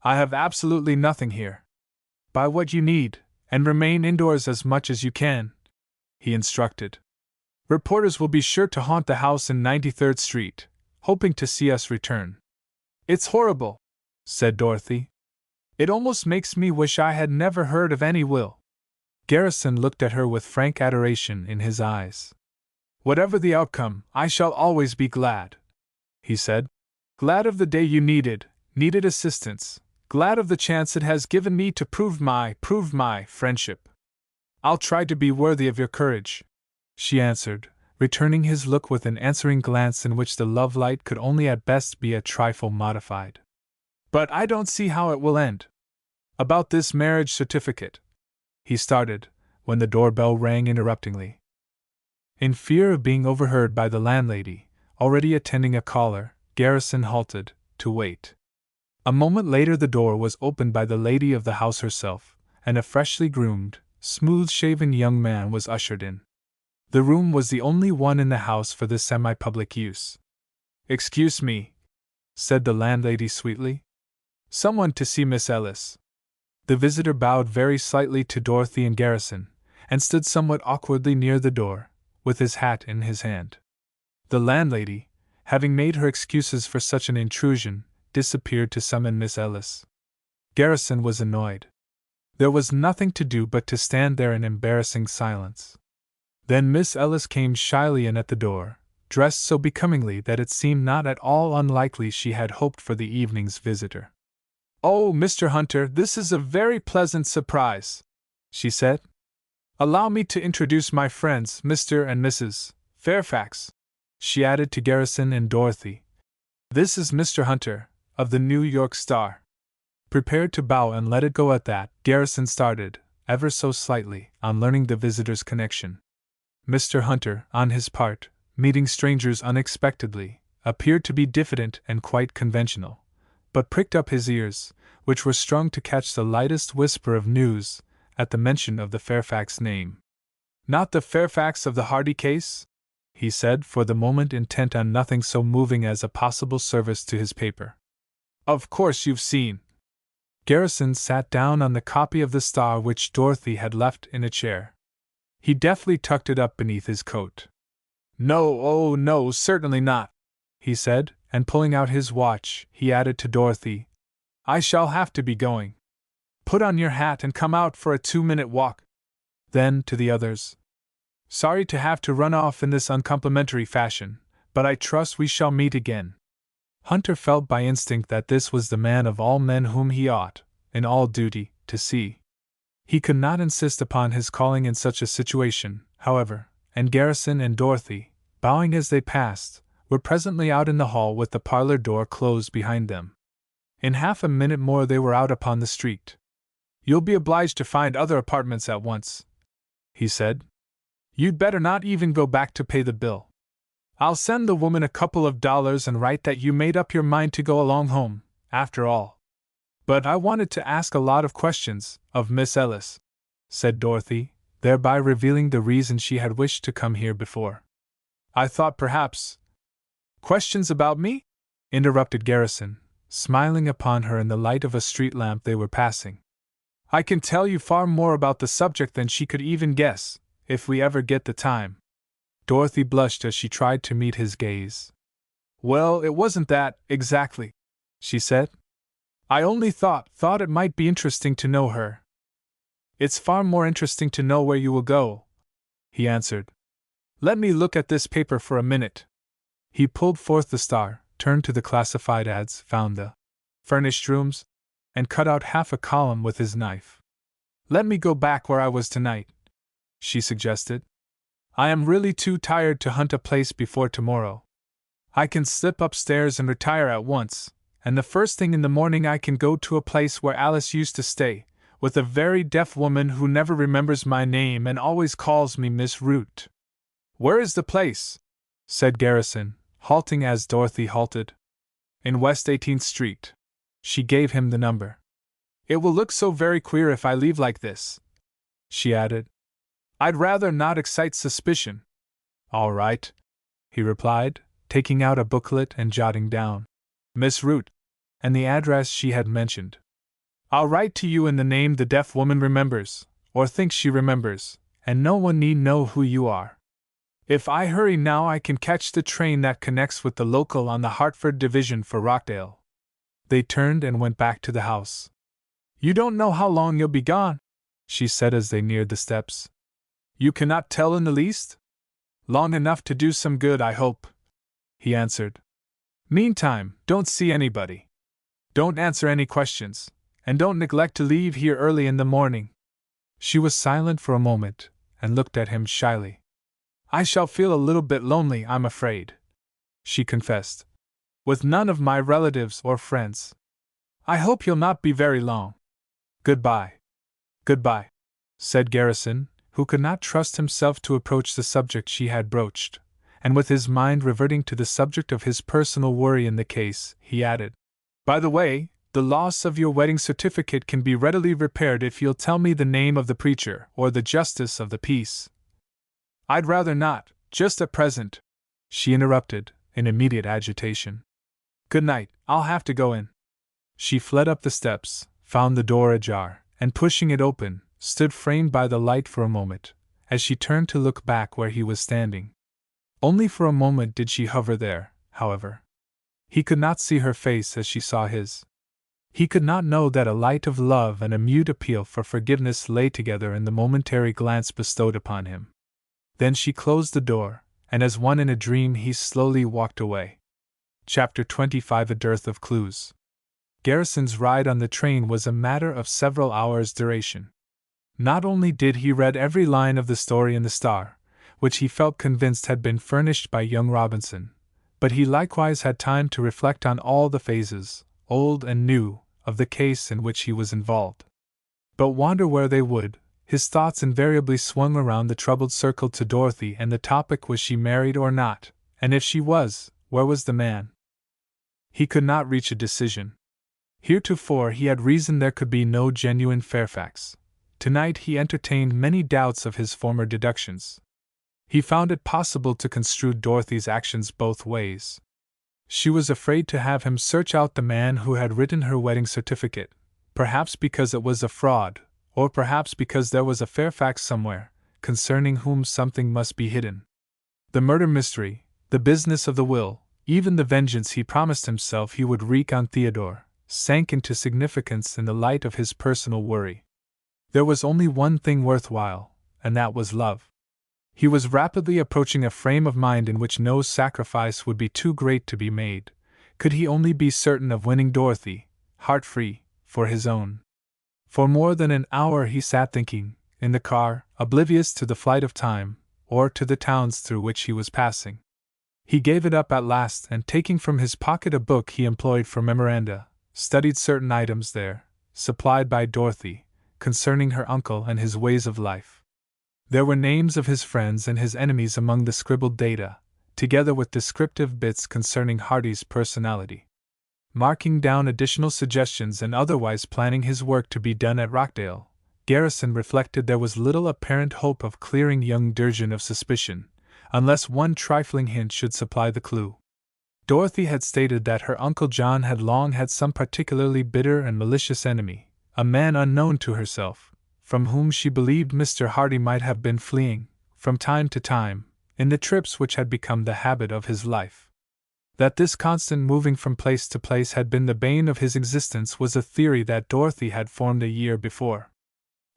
"I have absolutely nothing here. Buy what you need, and remain indoors as much as you can," he instructed. "Reporters will be sure to haunt the house in 93rd Street, hoping to see us return." "It's horrible," said Dorothy. "It almost makes me wish I had never heard of any will." Garrison looked at her with frank adoration in his eyes. Whatever the outcome, I shall always be glad, he said. Glad of the day you needed assistance, glad of the chance it has given me to prove my friendship. I'll try to be worthy of your courage, she answered, returning his look with an answering glance in which the love light could only at best be a trifle modified. But I don't see how it will end. About this marriage certificate, he started, when the doorbell rang interruptingly. In fear of being overheard by the landlady, already attending a caller, Garrison halted, to wait. A moment later the door was opened by the lady of the house herself, and a freshly groomed, smooth-shaven young man was ushered in. The room was the only one in the house for this semi-public use. "Excuse me," said the landlady sweetly. "Someone to see Miss Ellis." The visitor bowed very slightly to Dorothy and Garrison, and stood somewhat awkwardly near the door, with his hat in his hand. The landlady, having made her excuses for such an intrusion, disappeared to summon Miss Ellis. Garrison was annoyed. There was nothing to do but to stand there in embarrassing silence. Then Miss Ellis came shyly in at the door, dressed so becomingly that it seemed not at all unlikely she had hoped for the evening's visitor. "Oh, Mr. Hunter, this is a very pleasant surprise," she said. "Allow me to introduce my friends, Mr. and Mrs. Fairfax," she added to Garrison and Dorothy. "This is Mr. Hunter, of the New York Star." Prepared to bow and let it go at that, Garrison started, ever so slightly, on learning the visitor's connection. Mr. Hunter, on his part, meeting strangers unexpectedly, appeared to be diffident and quite conventional, but pricked up his ears, which were strung to catch the lightest whisper of news, at the mention of the Fairfax name. "Not the Fairfax of the Hardy case?" he said, for the moment intent on nothing so moving as a possible service to his paper. "Of course you've seen." Garrison sat down on the copy of the Star which Dorothy had left in a chair. He deftly tucked it up beneath his coat. "No, oh no, certainly not," he said, and pulling out his watch, he added to Dorothy, "I shall have to be going. Put on your hat and come out for a 2-minute walk." Then, to the others, "Sorry to have to run off in this uncomplimentary fashion, but I trust we shall meet again." Hunter felt by instinct that this was the man of all men whom he ought, in all duty, to see. He could not insist upon his calling in such a situation, however, and Garrison and Dorothy, bowing as they passed, were presently out in the hall with the parlor door closed behind them. In half a minute more they were out upon the street. "You'll be obliged to find other apartments at once," he said. "You'd better not even go back to pay the bill. I'll send the woman a couple of dollars and write that you made up your mind to go along home, after all." "But I wanted to ask a lot of questions of Miss Ellis," said Dorothy, thereby revealing the reason she had wished to come here before. "I thought perhaps—" "Questions about me?" interrupted Garrison, smiling upon her in the light of a street lamp they were passing. "I can tell you far more about the subject than she could even guess, if we ever get the time." Dorothy blushed as she tried to meet his gaze. "Well, it wasn't that, exactly," she said. "I only thought it might be interesting to know her." "It's far more interesting to know where you will go," he answered. "Let me look at this paper for a minute." He pulled forth the Star, turned to the classified ads, found the furnished rooms, and cut out half a column with his knife. "Let me go back where I was tonight," she suggested. "I am really too tired to hunt a place before tomorrow. I can slip upstairs and retire at once, and the first thing in the morning I can go to a place where Alice used to stay, with a very deaf woman who never remembers my name and always calls me Miss Root." "Where is the place?" said Garrison, halting as Dorothy halted. "In West 18th Street. She gave him the number. "It will look so very queer if I leave like this," she added. "I'd rather not excite suspicion." "All right," he replied, taking out a booklet and jotting down Miss Root, and the address she had mentioned. "I'll write to you in the name the deaf woman remembers, or thinks she remembers, and no one need know who you are. If I hurry now I can catch the train that connects with the local on the Hartford division for Rockdale." They turned and went back to the house. "You don't know how long you'll be gone?" she said as they neared the steps. "You cannot tell in the least?" Long enough to do some good, I hope, he answered. Meantime, don't see anybody. Don't answer any questions, and don't neglect to leave here early in the morning. She was silent for a moment, and looked at him shyly. I shall feel a little bit lonely, I'm afraid, she confessed, with none of my relatives or friends. I hope you'll not be very long. Goodbye. Goodbye, said Garrison, who could not trust himself to approach the subject she had broached, and with his mind reverting to the subject of his personal worry in the case, he added, By the way, the loss of your wedding certificate can be readily repaired if you'll tell me the name of the preacher or the justice of the peace. I'd rather not, just at present, she interrupted, in immediate agitation. Good night, I'll have to go in. She fled up the steps, found the door ajar, and pushing it open, stood framed by the light for a moment, as she turned to look back where he was standing. Only for a moment did she hover there, however. He could not see her face as she saw his. He could not know that a light of love and a mute appeal for forgiveness lay together in the momentary glance bestowed upon him. Then she closed the door, and as one in a dream he slowly walked away. Chapter 25 A Dearth of Clues. Garrison's ride on the train was a matter of several hours' duration. Not only did he read every line of the story in the Star, which he felt convinced had been furnished by young Robinson, but he likewise had time to reflect on all the phases, old and new, of the case in which he was involved. But wander where they would, his thoughts invariably swung around the troubled circle to Dorothy and the topic was she married or not, and if she was, where was the man? He could not reach a decision. Heretofore he had reasoned there could be no genuine Fairfax. Tonight he entertained many doubts of his former deductions. He found it possible to construe Dorothy's actions both ways. She was afraid to have him search out the man who had written her wedding certificate, perhaps because it was a fraud, or perhaps because there was a Fairfax somewhere, concerning whom something must be hidden. The murder mystery, the business of the will, even the vengeance he promised himself he would wreak on Theodore, sank into significance in the light of his personal worry. There was only one thing worthwhile, and that was love. He was rapidly approaching a frame of mind in which no sacrifice would be too great to be made, could he only be certain of winning Dorothy, heart-free, for his own. For more than an hour he sat thinking, in the car, oblivious to the flight of time, or to the towns through which he was passing. He gave it up at last and taking from his pocket a book he employed for memoranda, studied certain items there, supplied by Dorothy, concerning her uncle and his ways of life. There were names of his friends and his enemies among the scribbled data, together with descriptive bits concerning Hardy's personality. Marking down additional suggestions and otherwise planning his work to be done at Rockdale, Garrison reflected there was little apparent hope of clearing young Durgin of suspicion, unless one trifling hint should supply the clue. Dorothy had stated that her Uncle John had long had some particularly bitter and malicious enemy, a man unknown to herself, from whom she believed Mr. Hardy might have been fleeing, from time to time, in the trips which had become the habit of his life. That this constant moving from place to place had been the bane of his existence was a theory that Dorothy had formed a year before.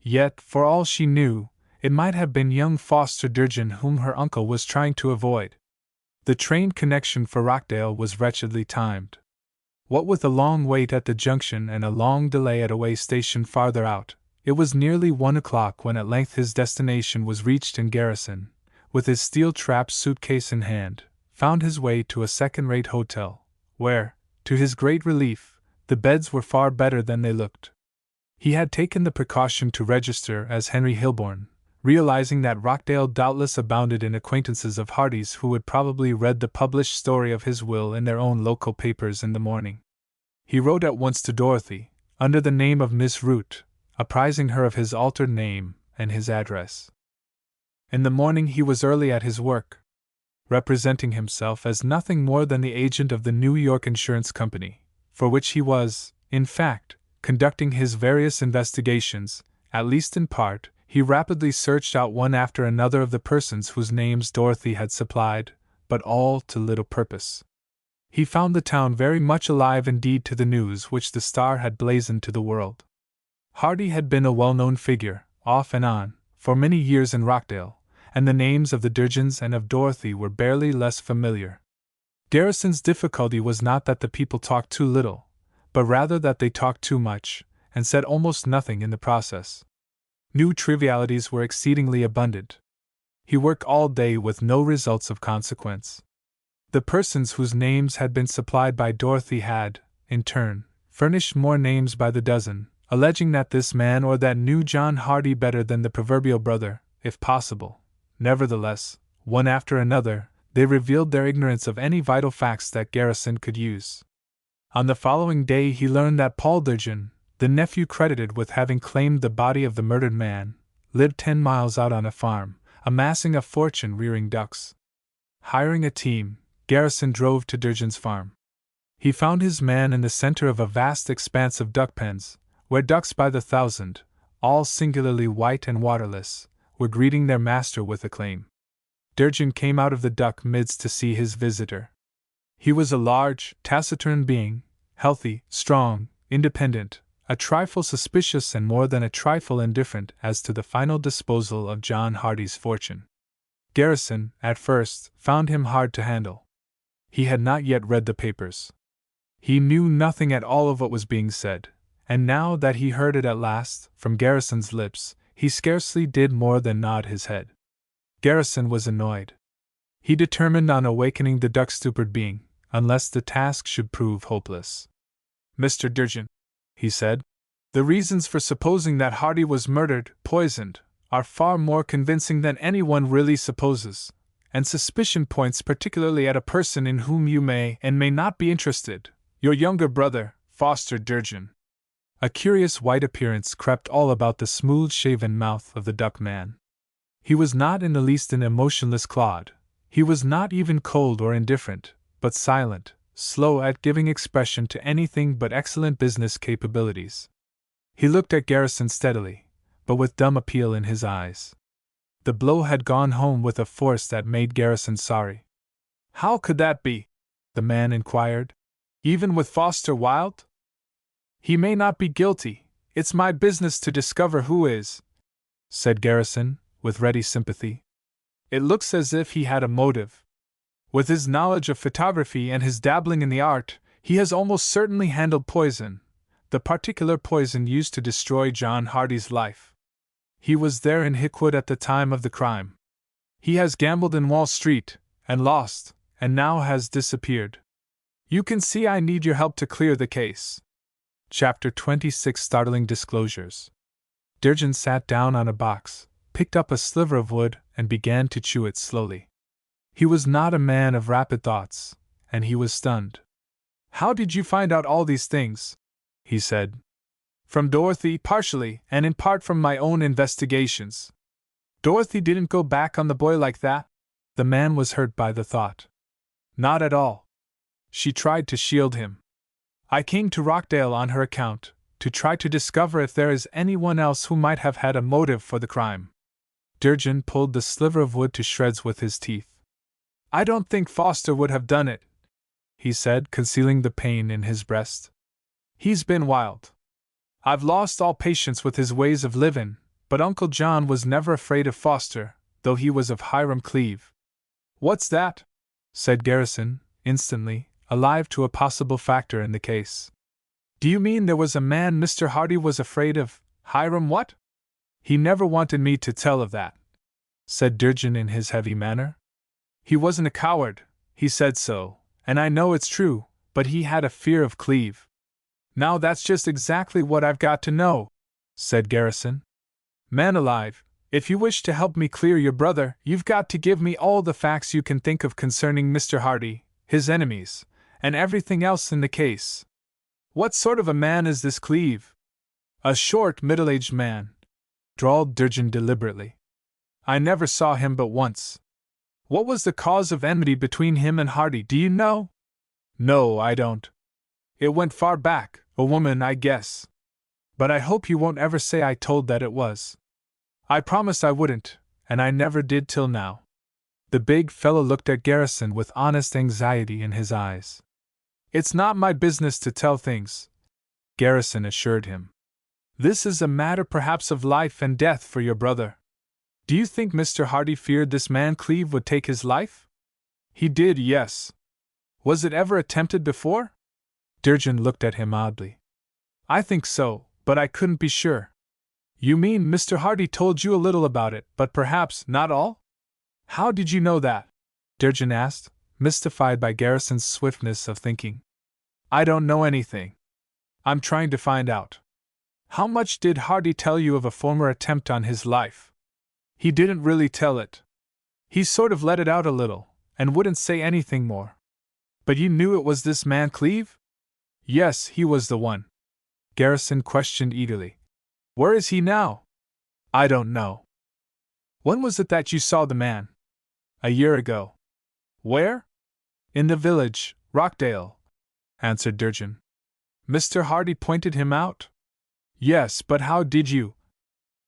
Yet, for all she knew, it might have been young Foster Durgin whom her uncle was trying to avoid. The train connection for Rockdale was wretchedly timed. What with a long wait at the junction and a long delay at a way station farther out, it was nearly 1 o'clock when at length his destination was reached in Garrison, with his steel-trapped suitcase in hand, found his way to a second-rate hotel, where, to his great relief, the beds were far better than they looked. He had taken the precaution to register as Henry Hilborn, realizing that Rockdale doubtless abounded in acquaintances of Hardy's who would probably read the published story of his will in their own local papers in the morning. He wrote at once to Dorothy, under the name of Miss Root, apprising her of his altered name and his address. In the morning he was early at his work, representing himself as nothing more than the agent of the New York Insurance Company, for which he was, in fact, conducting his various investigations. At least in part, he rapidly searched out one after another of the persons whose names Dorothy had supplied, but all to little purpose. He found the town very much alive indeed to the news which the Star had blazoned to the world. Hardy had been a well-known figure, off and on, for many years in Rockdale, and the names of the Durgins and of Dorothy were barely less familiar. Garrison's difficulty was not that the people talked too little, but rather that they talked too much, and said almost nothing in the process. New trivialities were exceedingly abundant. He worked all day with no results of consequence. The persons whose names had been supplied by Dorothy had, in turn, furnished more names by the dozen, alleging that this man or that knew John Hardy better than the proverbial brother, if possible. Nevertheless, one after another, they revealed their ignorance of any vital facts that Garrison could use. On the following day he learned that Paul Durgin, the nephew credited with having claimed the body of the murdered man, lived 10 miles out on a farm, amassing a fortune rearing ducks. Hiring a team, Garrison drove to Durgin's farm. He found his man in the center of a vast expanse of duck pens, where ducks by the thousand, all singularly white and waterless, were greeting their master with acclaim. Durgin came out of the duck midst to see his visitor. He was a large, taciturn being, healthy, strong, independent, a trifle suspicious and more than a trifle indifferent as to the final disposal of John Hardy's fortune. Garrison, at first, found him hard to handle. He had not yet read the papers. He knew nothing at all of what was being said, and now that he heard it at last, from Garrison's lips, he scarcely did more than nod his head. Garrison was annoyed. He determined on awakening the duck-stupid being, unless the task should prove hopeless. "Mr. Durgin," he said, "the reasons for supposing that Hardy was murdered, poisoned, are far more convincing than anyone really supposes, and suspicion points particularly at a person in whom you may and may not be interested, your younger brother, Foster Durgin." A curious white appearance crept all about the smooth-shaven mouth of the duck man. He was not in the least an emotionless clod. He was not even cold or indifferent, but silent, slow at giving expression to anything but excellent business capabilities. He looked at Garrison steadily, but with dumb appeal in his eyes. The blow had gone home with a force that made Garrison sorry. "How could that be?" the man inquired. "Even with Foster Wilde? He may not be guilty. It's my business to discover who is," said Garrison, with ready sympathy. "It looks as if he had a motive. With his knowledge of photography and his dabbling in the art, he has almost certainly handled poison, the particular poison used to destroy John Hardy's life. He was there in Hickwood at the time of the crime. He has gambled in Wall Street, and lost, and now has disappeared. You can see I need your help to clear the case." Chapter 26 Startling Disclosures. Durgin sat down on a box, picked up a sliver of wood, and began to chew it slowly. He was not a man of rapid thoughts, and he was stunned. "How did you find out all these things?" he said. "From Dorothy, partially, and in part from my own investigations." "Dorothy didn't go back on the boy like that?" The man was hurt by the thought. "Not at all. She tried to shield him. I came to Rockdale on her account, to try to discover if there is anyone else who might have had a motive for the crime." Durgin pulled the sliver of wood to shreds with his teeth. "I don't think Foster would have done it," he said, concealing the pain in his breast. "He's been wild. I've lost all patience with his ways of living, but Uncle John was never afraid of Foster, though he was of Hiram Cleave." "What's that?" said Garrison, instantly, alive to a possible factor in the case. "Do you mean there was a man Mr. Hardy was afraid of, Hiram what?" "He never wanted me to tell of that," said Durgin in his heavy manner. "He wasn't a coward, he said so, and I know it's true, but he had a fear of Cleave." "Now that's just exactly what I've got to know," said Garrison. "Man alive, if you wish to help me clear your brother, you've got to give me all the facts you can think of concerning Mr. Hardy, his enemies, and everything else in the case. What sort of a man is this Cleave?" "A short, middle-aged man," drawled Durgin deliberately. "I never saw him but once." "What was the cause of enmity between him and Hardy, do you know?" "No, I don't. It went far back, a woman, I guess. But I hope you won't ever say I told that it was." "I promised I wouldn't, and I never did till now." The big fellow looked at Garrison with honest anxiety in his eyes. "It's not my business to tell things," Garrison assured him. "This is a matter perhaps of life and death for your brother." Do you think Mr. Hardy feared this man Cleve would take his life? He did, yes. Was it ever attempted before? Durgin looked at him oddly. I think so, but I couldn't be sure. You mean Mr. Hardy told you a little about it, but perhaps not all? How did you know that? Durgin asked, mystified by Garrison's swiftness of thinking. I don't know anything. I'm trying to find out. How much did Hardy tell you of a former attempt on his life? He didn't really tell it. He sort of let it out a little, and wouldn't say anything more. But you knew it was this man Cleve? Yes, he was the one. Garrison questioned eagerly. Where is he now? I don't know. When was it that you saw the man? A year ago. Where? In the village, Rockdale, answered Durgin. Mr. Hardy pointed him out? Yes, but how did you?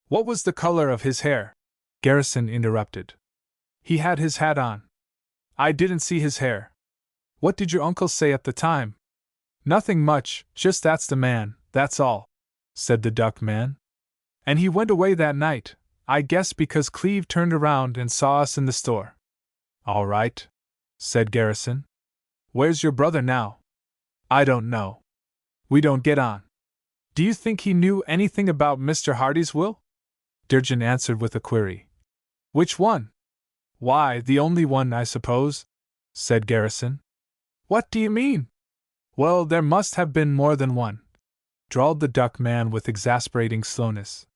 What was the color of his hair? Garrison interrupted. He had his hat on. I didn't see his hair. What did your uncle say at the time? Nothing much, just that's the man, that's all, said the duck man. And he went away that night, I guess because Cleve turned around and saw us in the store. All right, said Garrison. Where's your brother now? I don't know. We don't get on. Do you think he knew anything about Mr. Hardy's will? Durgin answered with a query. Which one? Why, the only one, I suppose, said Garrison. What do you mean? Well, there must have been more than one, drawled the duck man with exasperating slowness.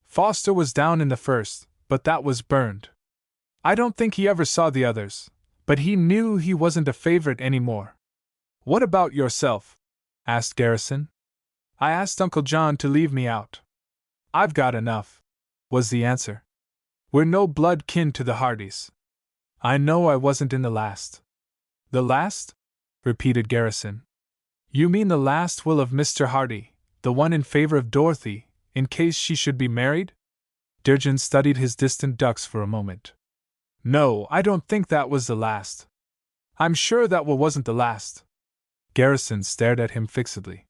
Foster was down in the first, but that was burned. I don't think he ever saw the others, but he knew he wasn't a favorite anymore. What about yourself? Asked Garrison. I asked Uncle John to leave me out. I've got enough, was the answer. We're no blood kin to the Hardys. I know I wasn't in the last. The last? Repeated Garrison. You mean the last will of Mr. Hardy, the one in favor of Dorothy, in case she should be married? Durgin studied his distant ducks for a moment. No, I don't think that was the last. I'm sure that will wasn't the last. Garrison stared at him fixedly.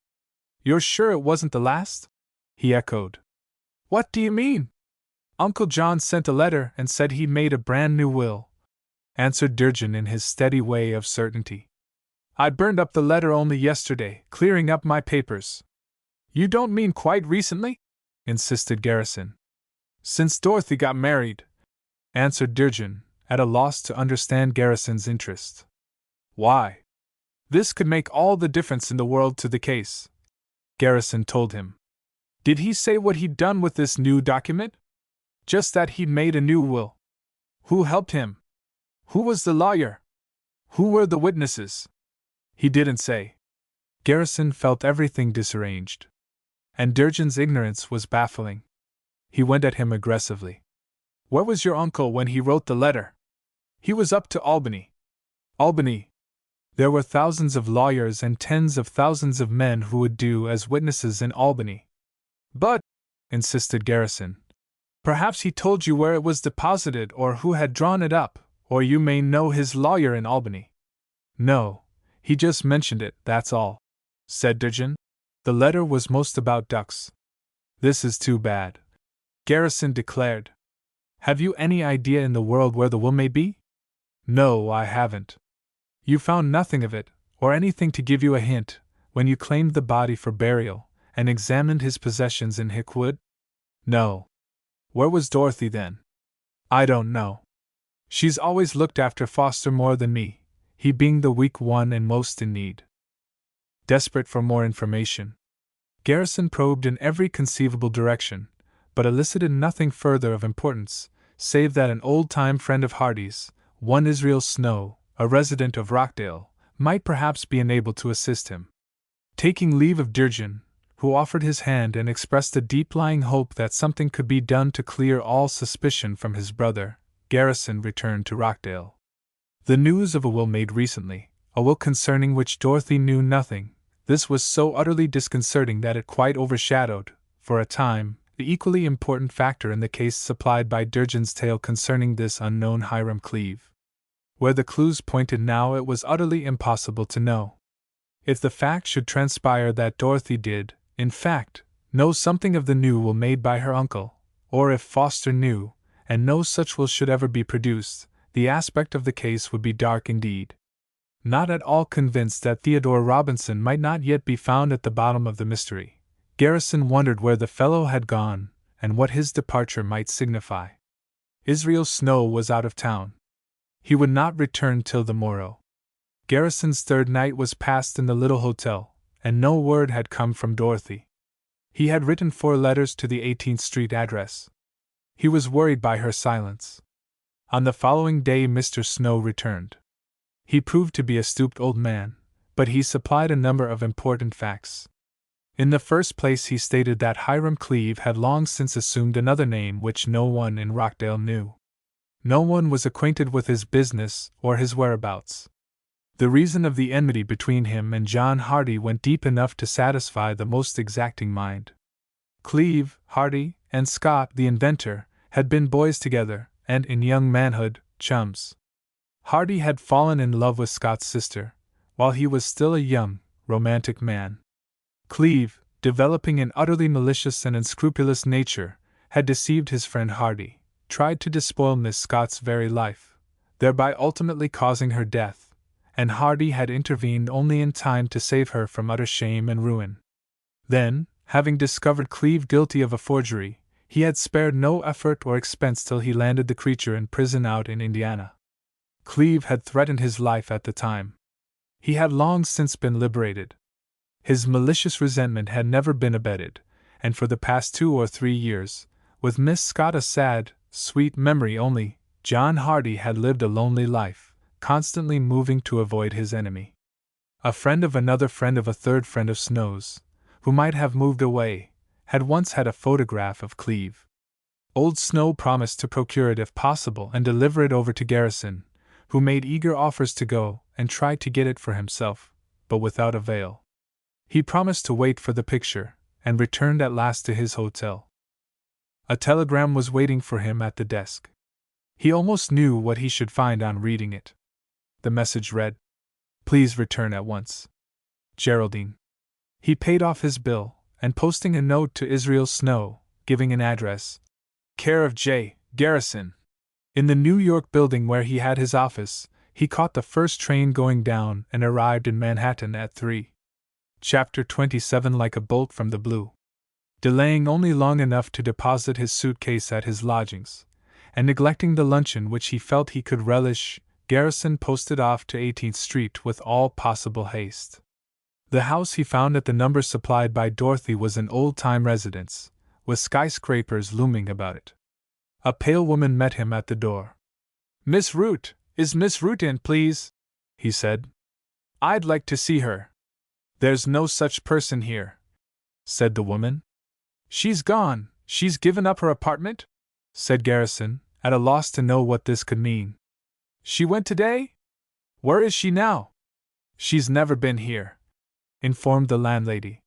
You're sure it wasn't the last? He echoed. What do you mean? Uncle John sent a letter and said he'd made a brand new will, answered Durgin in his steady way of certainty. I burned up the letter only yesterday, clearing up my papers. You don't mean quite recently? Insisted Garrison. Since Dorothy got married, answered Durgin, at a loss to understand Garrison's interest. Why? This could make all the difference in the world to the case, Garrison told him. Did he say what he'd done with this new document? Just that he'd made a new will. Who helped him? Who was the lawyer? Who were the witnesses? He didn't say. Garrison felt everything disarranged. And Durgin's ignorance was baffling. He went at him aggressively. Where was your uncle when he wrote the letter? He was up to Albany. Albany? There were thousands of lawyers and tens of thousands of men who would do as witnesses in Albany. But, insisted Garrison, perhaps he told you where it was deposited or who had drawn it up, or you may know his lawyer in Albany. No, he just mentioned it, that's all, said Durgin. The letter was most about ducks. This is too bad, Garrison declared. Have you any idea in the world where the will may be? No, I haven't. You found nothing of it, or anything to give you a hint, when you claimed the body for burial, and examined his possessions in Hickwood? No. Where was Dorothy then? I don't know. She's always looked after Foster more than me, he being the weak one and most in need. Desperate for more information, Garrison probed in every conceivable direction, but elicited nothing further of importance, save that an old-time friend of Hardy's, one Israel Snow, a resident of Rockdale, might perhaps be enabled to assist him. Taking leave of Durgin, who offered his hand and expressed a deep-lying hope that something could be done to clear all suspicion from his brother, Garrison returned to Rockdale. The news of a will made recently, a will concerning which Dorothy knew nothing, this was so utterly disconcerting that it quite overshadowed, for a time, the equally important factor in the case supplied by Durgin's tale concerning this unknown Hiram Cleve. Where the clues pointed now it was utterly impossible to know. If the fact should transpire that Dorothy did, in fact, know something of the new will made by her uncle, or if Foster knew, and no such will should ever be produced, the aspect of the case would be dark indeed. Not at all convinced that Theodore Robinson might not yet be found at the bottom of the mystery, Garrison wondered where the fellow had gone, and what his departure might signify. Israel Snow was out of town. He would not return till the morrow. Garrison's third night was passed in the little hotel, and no word had come from Dorothy. He had written 4 letters to the 18th Street address. He was worried by her silence. On the following day Mr. Snow returned. He proved to be a stooped old man, but he supplied a number of important facts. In the first place he stated that Hiram Cleave had long since assumed another name which no one in Rockdale knew. No one was acquainted with his business or his whereabouts. The reason of the enmity between him and John Hardy went deep enough to satisfy the most exacting mind. Cleave, Hardy, and Scott, the inventor, had been boys together, and in young manhood, chums. Hardy had fallen in love with Scott's sister, while he was still a young, romantic man. Cleave, developing an utterly malicious and unscrupulous nature, had deceived his friend Hardy, tried to despoil Miss Scott's very life, thereby ultimately causing her death, and Hardy had intervened only in time to save her from utter shame and ruin. Then, having discovered Cleave guilty of a forgery, he had spared no effort or expense till he landed the creature in prison out in Indiana. Cleave had threatened his life at the time. He had long since been liberated. His malicious resentment had never been abated, and for the past 2 or 3 years, with Miss Scott a sad, sweet memory only, John Hardy had lived a lonely life, constantly moving to avoid his enemy. A friend of another friend of a third friend of Snow's, who might have moved away, had once had a photograph of Cleave. Old Snow promised to procure it if possible and deliver it over to Garrison, who made eager offers to go and try to get it for himself, but without avail. He promised to wait for the picture, and returned at last to his hotel. A telegram was waiting for him at the desk. He almost knew what he should find on reading it. The message read, "Please return at once. Geraldine." He paid off his bill, and posting a note to Israel Snow, giving an address, care of J. Garrison, in the New York building where he had his office, he caught the first train going down and arrived in Manhattan at 3. Chapter 27. Like a bolt from the blue. Delaying only long enough to deposit his suitcase at his lodgings, and neglecting the luncheon which he felt he could relish, Garrison posted off to 18th Street with all possible haste. The house he found at the number supplied by Dorothy was an old-time residence, with skyscrapers looming about it. A pale woman met him at the door. "Miss Root, is Miss Root in, please?" he said. "I'd like to see her." "There's no such person here," said the woman. "She's gone, she's given up her apartment?" said Garrison, at a loss to know what this could mean. "She went today? Where is she now?" "She's never been here," informed the landlady.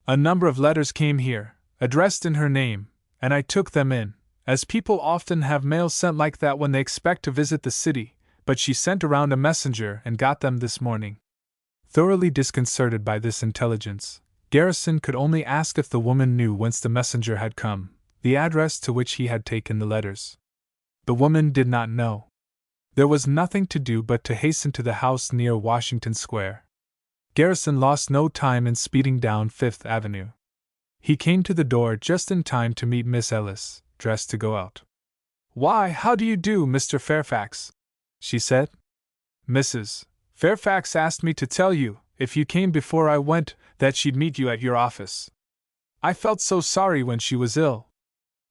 "A number of letters came here, addressed in her name, and I took them in, as people often have mail sent like that when they expect to visit the city, but she sent around a messenger and got them this morning." Thoroughly disconcerted by this intelligence, Garrison could only ask if the woman knew whence the messenger had come, the address to which he had taken the letters. The woman did not know. There was nothing to do but to hasten to the house near Washington Square. Garrison lost no time in speeding down Fifth Avenue. He came to the door just in time to meet Miss Ellis, dressed to go out. "Why, how do you do, Mr. Fairfax?" she said. "Mrs. Fairfax asked me to tell you, if you came before I went, that she'd meet you at your office. I felt so sorry when she was ill."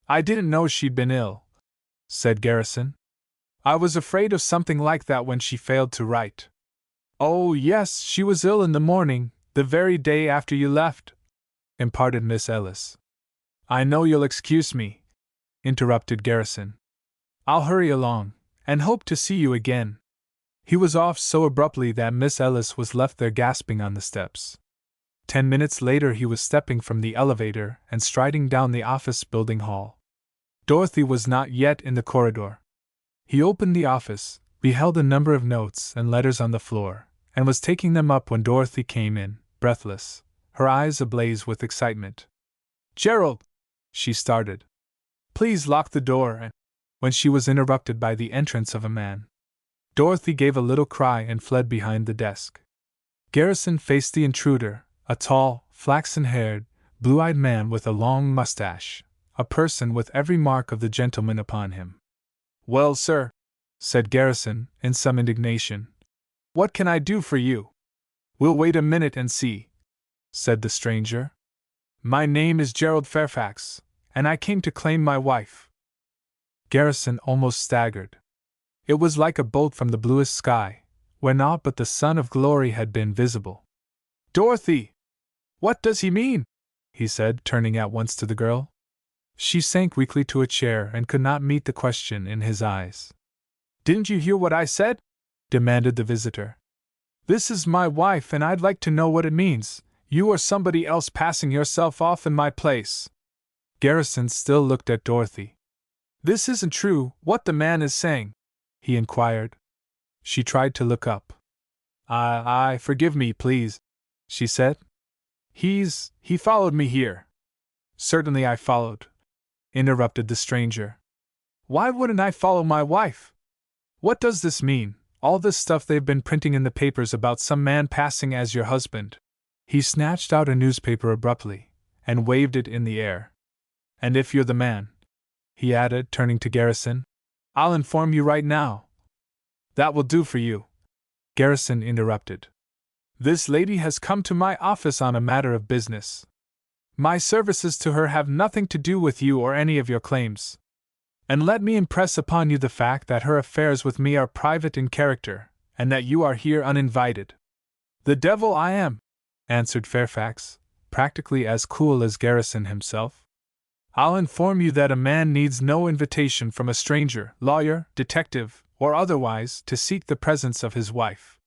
"I didn't know she'd been ill," said Garrison. "I was afraid of something like that when she failed to write." "Oh, yes, she was ill in the morning, the very day after you left," imparted Miss Ellis. "I know you'll excuse me," interrupted Garrison. "I'll hurry along, and hope to see you again." He was off so abruptly that Miss Ellis was left there gasping on the steps. 10 minutes later he was stepping from the elevator and striding down the office building hall. Dorothy was not yet in the corridor. He opened the office, beheld a number of notes and letters on the floor, and was taking them up when Dorothy came in, breathless, her eyes ablaze with excitement. "Gerald!" she started. "Please lock the door and—" when she was interrupted by the entrance of a man. Dorothy gave a little cry and fled behind the desk. Garrison faced the intruder, a tall, flaxen-haired, blue-eyed man with a long mustache, a person with every mark of the gentleman upon him. "Well, sir," said Garrison, in some indignation, "what can I do for you?" "We'll wait a minute and see," said the stranger. "My name is Gerald Fairfax, and I came to claim my wife." Garrison almost staggered. It was like a bolt from the bluest sky, where naught but the sun of glory had been visible. "Dorothy! What does he mean?" he said, turning at once to the girl. She sank weakly to a chair and could not meet the question in his eyes. "Didn't you hear what I said?" demanded the visitor. "This is my wife, and I'd like to know what it means, you or somebody else passing yourself off in my place." Garrison still looked at Dorothy. "This isn't true, what the man is saying?" he inquired. She tried to look up. Forgive me, please," she said. He followed me here." "Certainly I followed," interrupted the stranger. "Why wouldn't I follow my wife? What does this mean, all this stuff they've been printing in the papers about some man passing as your husband?" He snatched out a newspaper abruptly, and waved it in the air. "And if you're the man," he added, turning to Garrison, "I'll inform you right now." "That will do for you," Garrison interrupted. "This lady has come to my office on a matter of business. My services to her have nothing to do with you or any of your claims. And let me impress upon you the fact that her affairs with me are private in character, and that you are here uninvited." "The devil I am!" answered Fairfax, practically as cool as Garrison himself. "I'll inform you that a man needs no invitation from a stranger, lawyer, detective, or otherwise, to seek the presence of his wife.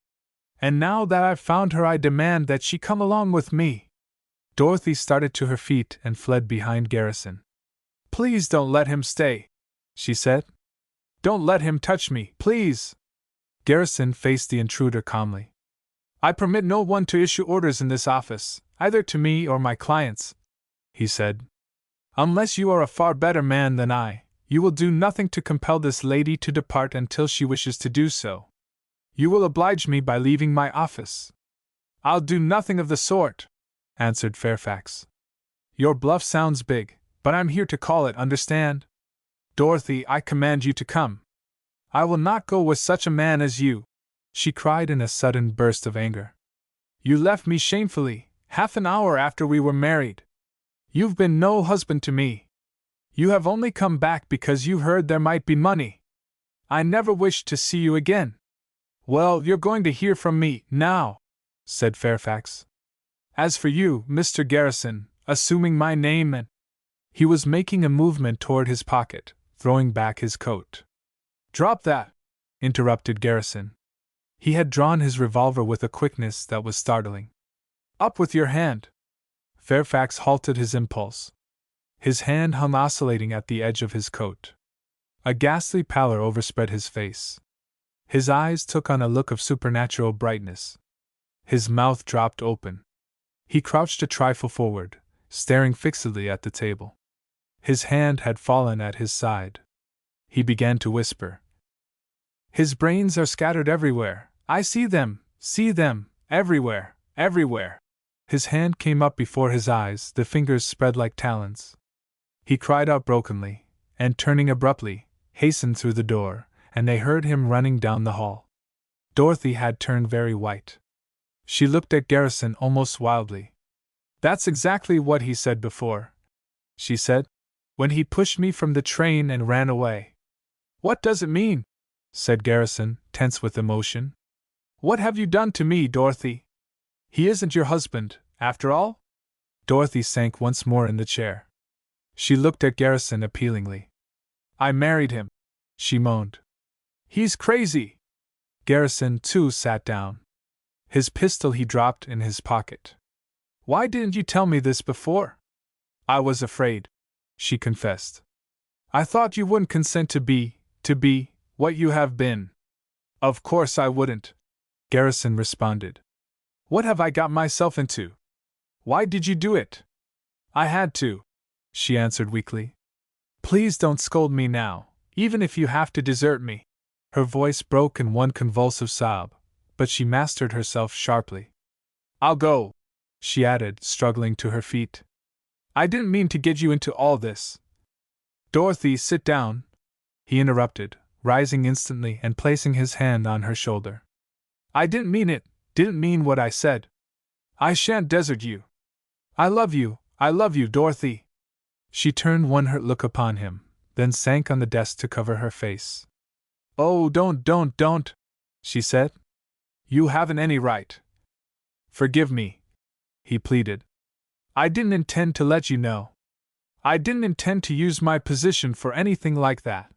And now that I've found her, I demand that she come along with me." Dorothy started to her feet and fled behind Garrison. "Please don't let him stay," she said. "Don't let him touch me, please." Garrison faced the intruder calmly. "I permit no one to issue orders in this office, either to me or my clients," he said. "Unless you are a far better man than I, you will do nothing to compel this lady to depart until she wishes to do so. You will oblige me by leaving my office." "I'll do nothing of the sort," answered Fairfax. "Your bluff sounds big, but I'm here to call it, understand? Dorothy, I command you to come. I will not go with such a man as you," she cried in a sudden burst of anger. "You left me shamefully, half an hour after we were married. You've been no husband to me. You have only come back because you heard there might be money. I never wished to see you again." "Well, you're going to hear from me, now," said Fairfax. "As for you, Mr. Garrison, assuming my name and—" He was making a movement toward his pocket, throwing back his coat. "Drop that," interrupted Garrison. He had drawn his revolver with a quickness that was startling. "Up with your hand." Fairfax halted his impulse. His hand hung oscillating at the edge of his coat. A ghastly pallor overspread his face. His eyes took on a look of supernatural brightness. His mouth dropped open. He crouched a trifle forward, staring fixedly at the table. His hand had fallen at his side. He began to whisper. "His brains are scattered everywhere. I see them, everywhere, everywhere." His hand came up before his eyes, the fingers spread like talons. He cried out brokenly, and turning abruptly, hastened through the door, and they heard him running down the hall. Dorothy had turned very white. She looked at Garrison almost wildly. "That's exactly what he said before," she said, "when he pushed me from the train and ran away." "What does it mean?" said Garrison, tense with emotion. "What have you done to me, Dorothy? He isn't your husband, after all?" Dorothy sank once more in the chair. She looked at Garrison appealingly. "I married him," she moaned. "He's crazy." Garrison, too, sat down. His pistol he dropped in his pocket. "Why didn't you tell me this before?" "I was afraid," she confessed. "I thought you wouldn't consent to be, what you have been." "Of course I wouldn't," Garrison responded. "What have I got myself into? Why did you do it?" "I had to," she answered weakly. "Please don't scold me now, Even if you have to desert me. Her voice broke in one convulsive sob, but she mastered herself sharply. I'll go, she added, struggling to her feet. I didn't mean to get you into all this. Dorothy, sit down, he interrupted, rising instantly and placing his hand on her shoulder. I didn't mean it, didn't mean what I said. I shan't desert you. I love you, Dorothy. She turned one hurt look upon him, then sank on the desk to cover her face. Oh, don't, she said. You haven't any right. Forgive me, he pleaded. I didn't intend to let you know. I didn't intend to use my position for anything like that.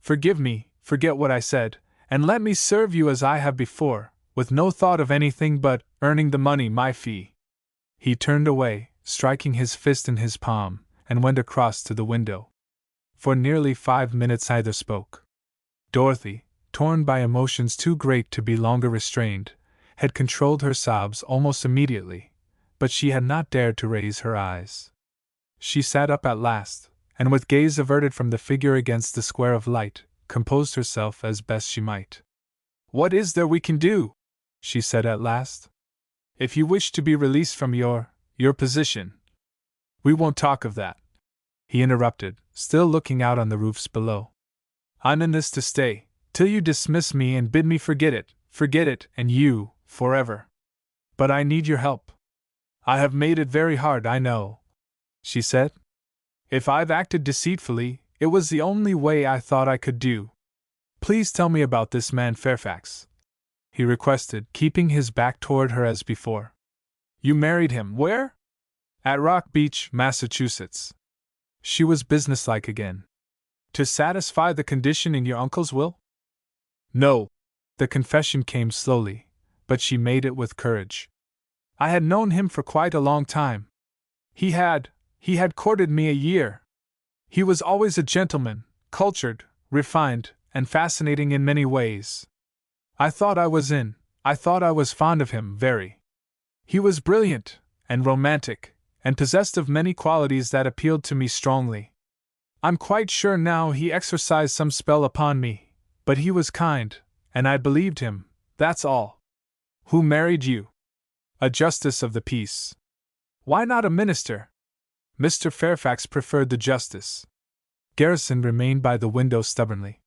Forgive me, forget what I said, and let me serve you as I have before, with no thought of anything but earning the money, my fee. He turned away, striking his fist in his palm, and went across to the window. For nearly 5 minutes neither spoke. Dorothy, torn by emotions too great to be longer restrained, had controlled her sobs almost immediately, but she had not dared to raise her eyes. She sat up at last, and with gaze averted from the figure against the square of light, composed herself as best she might. What is there we can do? She said at last. If you wish to be released from your position. We won't talk of that, he interrupted, still looking out on the roofs below. I'm in this to stay, till you dismiss me and bid me forget it, and you, forever. But I need your help. I have made it very hard, I know, she said. If I've acted deceitfully, it was the only way I thought I could do. Please tell me about this man Fairfax, he requested, keeping his back toward her as before. You married him where? At Rock Beach, Massachusetts. She was businesslike again. To satisfy the condition in your uncle's will? No. The confession came slowly, but she made it with courage. I had known him for quite a long time. He had courted me a year. He was always a gentleman, cultured, refined, and fascinating in many ways. I thought I was fond of him, very. He was brilliant, and romantic, and possessed of many qualities that appealed to me strongly. I'm quite sure now he exercised some spell upon me, but he was kind, and I believed him, that's all. Who married you? A justice of the peace. Why not a minister? Mr. Fairfax preferred the justice. Garrison remained by the window stubbornly.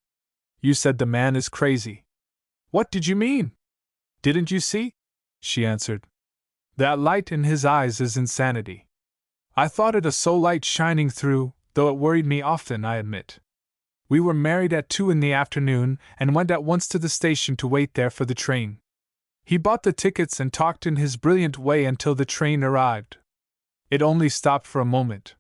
You said the man is crazy. What did you mean? Didn't you see? She answered. That light in his eyes is insanity. I thought it a soul light shining through, though it worried me often, I admit. We were married at 2 in the afternoon and went at once to the station to wait there for the train. He bought the tickets and talked in his brilliant way until the train arrived. It only stopped for a moment.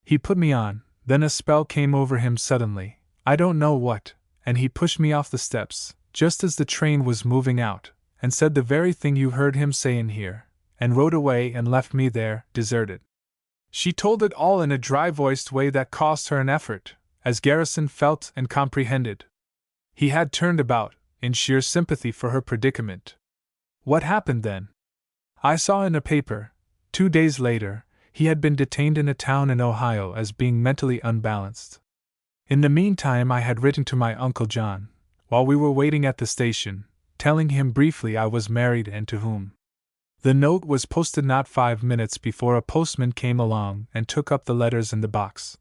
He put me on, then a spell came over him suddenly, I don't know what, and he pushed me off the steps, just as the train was moving out, and said the very thing you heard him say in here, and rode away and left me there, deserted. She told it all in a dry-voiced way that cost her an effort, as Garrison felt and comprehended. He had turned about, in sheer sympathy for her predicament. What happened then? I saw in a paper, 2 days later, he had been detained in a town in Ohio as being mentally unbalanced. In the meantime I had written to my Uncle John, while we were waiting at the station, telling him briefly I was married and to whom. The note was posted not 5 minutes before a postman came along and took up the letters in the box.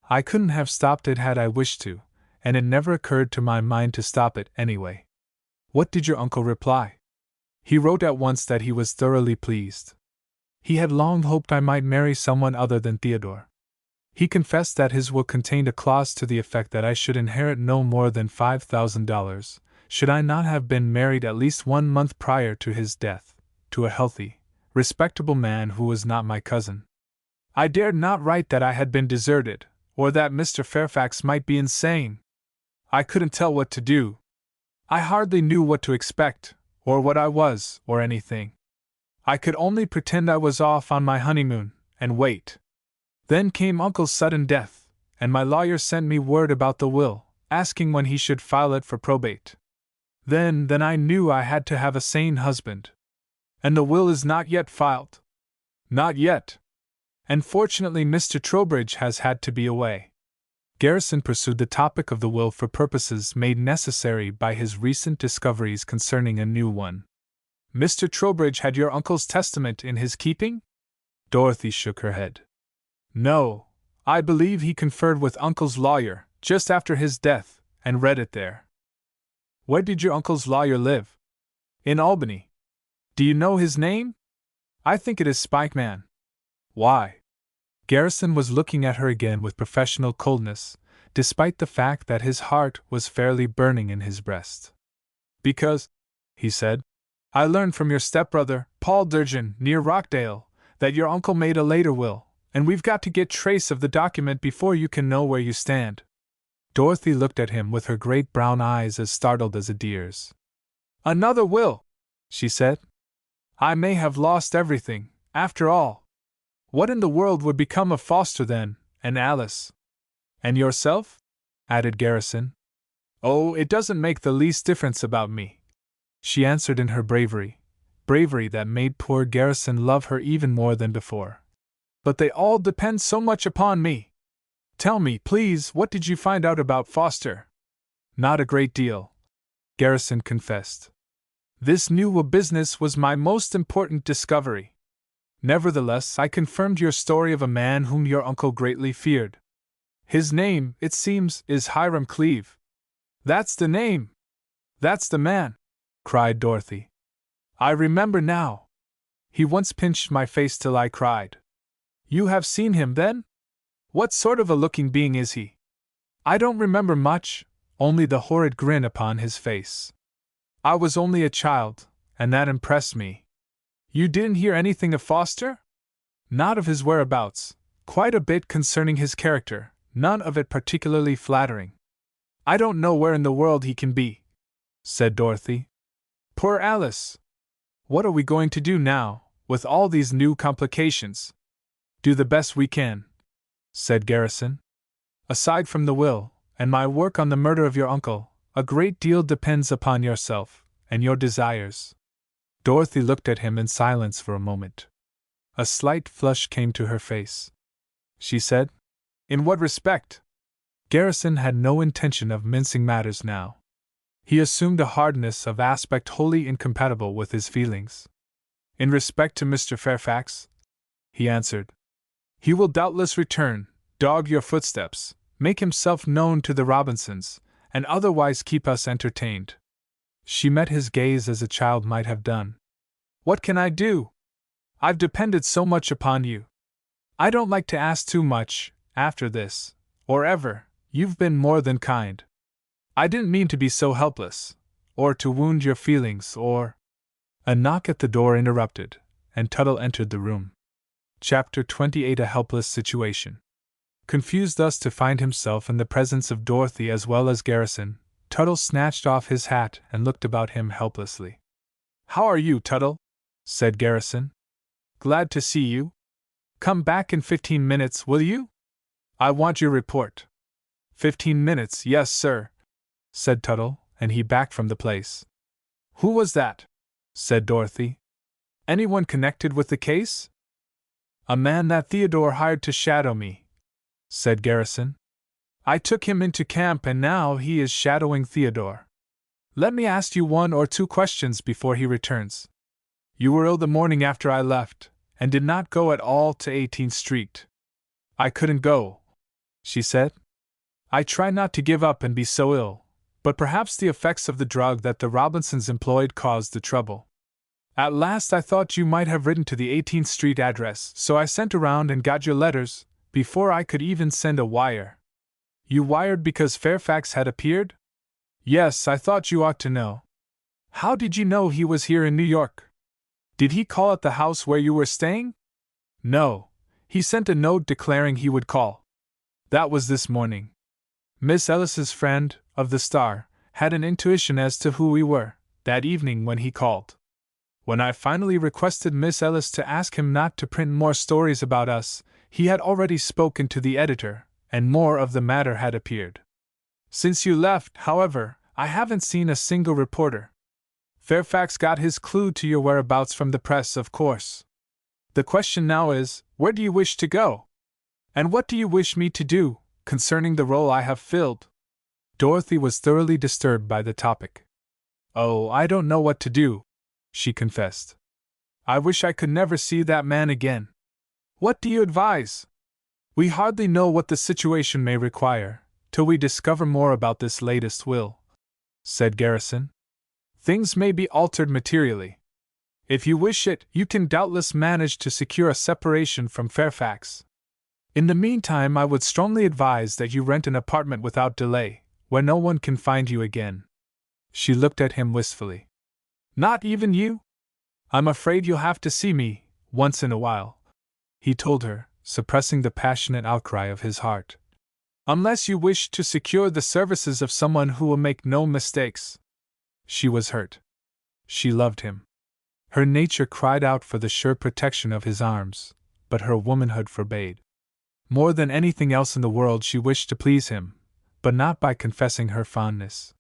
I couldn't have stopped it had I wished to, and it never occurred to my mind to stop it anyway. What did your uncle reply? He wrote at once that he was thoroughly pleased. He had long hoped I might marry someone other than Theodore. He confessed that his will contained a clause to the effect that I should inherit no more than $5,000, should I not have been married at least 1 month prior to his death, to a healthy, respectable man who was not my cousin. I dared not write that I had been deserted, or that Mr. Fairfax might be insane. I couldn't tell what to do. I hardly knew what to expect, or what I was, or anything. I could only pretend I was off on my honeymoon, and wait. Then came Uncle's sudden death, and my lawyer sent me word about the will, asking when he should file it for probate. Then I knew I had to have a sane husband. And the will is not yet filed. Not yet. And fortunately Mr. Trowbridge has had to be away. Garrison pursued the topic of the will for purposes made necessary by his recent discoveries concerning a new one. Mr. Trowbridge had your uncle's testament in his keeping? Dorothy shook her head. No, I believe he conferred with uncle's lawyer, just after his death, and read it there. Where did your uncle's lawyer live? In Albany. Do you know his name? I think it is Spikeman. Why? Garrison was looking at her again with professional coldness, despite the fact that his heart was fairly burning in his breast. Because, he said, I learned from your stepbrother, Paul Durgin, near Rockdale, that your uncle made a later will, and we've got to get trace of the document before you can know where you stand. Dorothy looked at him with her great brown eyes as startled as a deer's. Another will, she said. I may have lost everything, after all. What in the world would become of Foster then, and Alice? And yourself? Added Garrison. Oh, it doesn't make the least difference about me, she answered in her bravery that made poor Garrison love her even more than before. But they all depend so much upon me. Tell me, please, what did you find out about Foster? Not a great deal, Garrison confessed. This new will business was my most important discovery. Nevertheless, I confirmed your story of a man whom your uncle greatly feared. His name, it seems, is Hiram Cleave. That's the name! That's the man! Cried Dorothy. I remember now. He once pinched my face till I cried. You have seen him, then? What sort of a looking being is he? I don't remember much, only the horrid grin upon his face. I was only a child, and that impressed me. You didn't hear anything of Foster? Not of his whereabouts, quite a bit concerning his character, none of it particularly flattering. I don't know where in the world he can be, said Dorothy. Poor Alice! What are we going to do now, with all these new complications? Do the best we can, said Garrison. Aside from the will, and my work on the murder of your uncle, a great deal depends upon yourself, and your desires. Dorothy looked at him in silence for a moment. A slight flush came to her face. She said, In what respect? Garrison had no intention of mincing matters now. He assumed a hardness of aspect wholly incompatible with his feelings. In respect to Mr. Fairfax, he answered. He will doubtless return, dog your footsteps, make himself known to the Robinsons, and otherwise keep us entertained. She met his gaze as a child might have done. What can I do? I've depended so much upon you. I don't like to ask too much, after this, or ever. You've been more than kind. I didn't mean to be so helpless, or to wound your feelings, or... A knock at the door interrupted, and Tuttle entered the room. Chapter 28. A helpless situation. Confused thus to find himself in the presence of Dorothy as well as Garrison, Tuttle snatched off his hat and looked about him helplessly. How are you, Tuttle? Said Garrison. Glad to see you. Come back in 15 minutes, will you? I want your report. 15 minutes, yes, sir, said Tuttle, and he backed from the place. Who was that? Said Dorothy. Anyone connected with the case? A man that Theodore hired to shadow me, said Garrison. I took him into camp and now he is shadowing Theodore. Let me ask you 1 or 2 questions before he returns. You were ill the morning after I left, and did not go at all to 18th Street. I couldn't go, she said. I try not to give up and be so ill, but perhaps the effects of the drug that the Robinsons employed caused the trouble. At last I thought you might have written to the 18th Street address, so I sent around and got your letters, before I could even send a wire. You wired because Fairfax had appeared? Yes, I thought you ought to know. How did you know he was here in New York? Did he call at the house where you were staying? No, he sent a note declaring he would call. That was this morning. Miss Ellis's friend, of the Star, had an intuition as to who we were, that evening when he called. When I finally requested Miss Ellis to ask him not to print more stories about us, he had already spoken to the editor, and more of the matter had appeared. Since you left, however, I haven't seen a single reporter. Fairfax got his clue to your whereabouts from the press, of course. The question now is, where do you wish to go? And what do you wish me to do, concerning the role I have filled. Dorothy was thoroughly disturbed by the topic. Oh, I don't know what to do, she confessed. I wish I could never see that man again. What do you advise? We hardly know what the situation may require, till we discover more about this latest will, said Garrison. Things may be altered materially. If you wish it, you can doubtless manage to secure a separation from Fairfax. In the meantime, I would strongly advise that you rent an apartment without delay, where no one can find you again. She looked at him wistfully. Not even you? I'm afraid you'll have to see me, once in a while, he told her, suppressing the passionate outcry of his heart. Unless you wish to secure the services of someone who will make no mistakes. She was hurt. She loved him. Her nature cried out for the sure protection of his arms, but her womanhood forbade. More than anything else in the world she wished to please him, but not by confessing her fondness.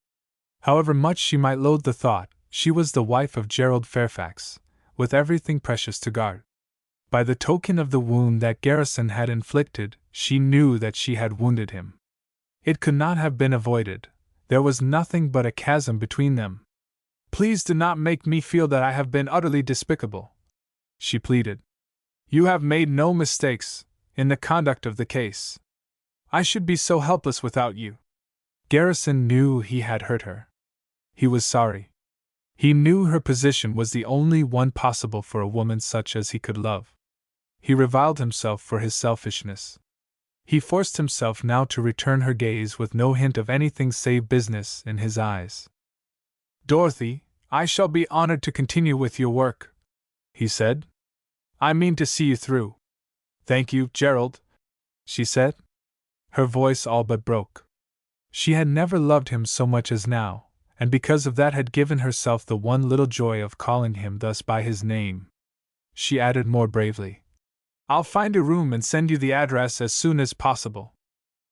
However much she might loathe the thought, she was the wife of Gerald Fairfax, with everything precious to guard. By the token of the wound that Garrison had inflicted, she knew that she had wounded him. It could not have been avoided. There was nothing but a chasm between them. Please do not make me feel that I have been utterly despicable, she pleaded. You have made no mistakes in the conduct of the case. I should be so helpless without you. Garrison knew he had hurt her. He was sorry. He knew her position was the only one possible for a woman such as he could love. He reviled himself for his selfishness. He forced himself now to return her gaze with no hint of anything save business in his eyes. Dorothy, I shall be honored to continue with your work, he said. I mean to see you through. Thank you, Gerald, she said. Her voice all but broke. She had never loved him so much as now, and because of that had given herself the one little joy of calling him thus by his name. She added more bravely, I'll find a room and send you the address as soon as possible.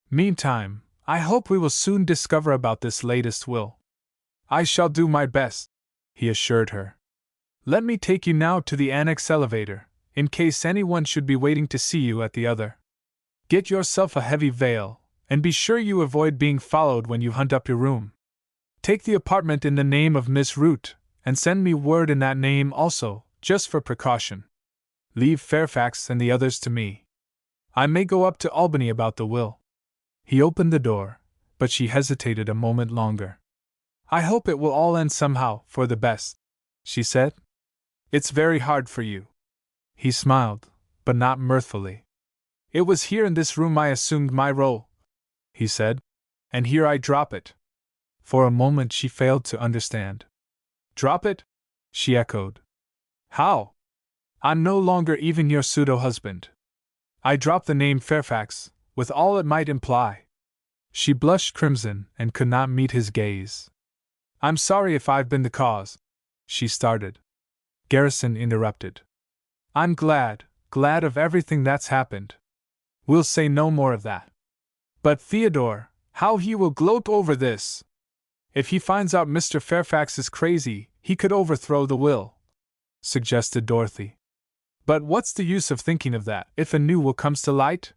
Meantime, I hope we will soon discover about this latest will. I shall do my best, he assured her. Let me take you now to the annex elevator, in case anyone should be waiting to see you at the other. Get yourself a heavy veil, and be sure you avoid being followed when you hunt up your room. Take the apartment in the name of Miss Root, and send me word in that name also, just for precaution. Leave Fairfax and the others to me. I may go up to Albany about the will. He opened the door, but she hesitated a moment longer. I hope it will all end somehow, for the best, she said. It's very hard for you. He smiled, but not mirthfully. It was here in this room I assumed my role, he said, and here I drop it. For a moment she failed to understand. Drop it? She echoed. How? I'm no longer even your pseudo-husband. I drop the name Fairfax, with all it might imply. She blushed crimson and could not meet his gaze. I'm sorry if I've been the cause, she started. Garrison interrupted. I'm glad of everything that's happened. We'll say no more of that. But Theodore, how he will gloat over this! If he finds out Mr. Fairfax is crazy, he could overthrow the will, suggested Dorothy. But what's the use of thinking of that, if a new will comes to light?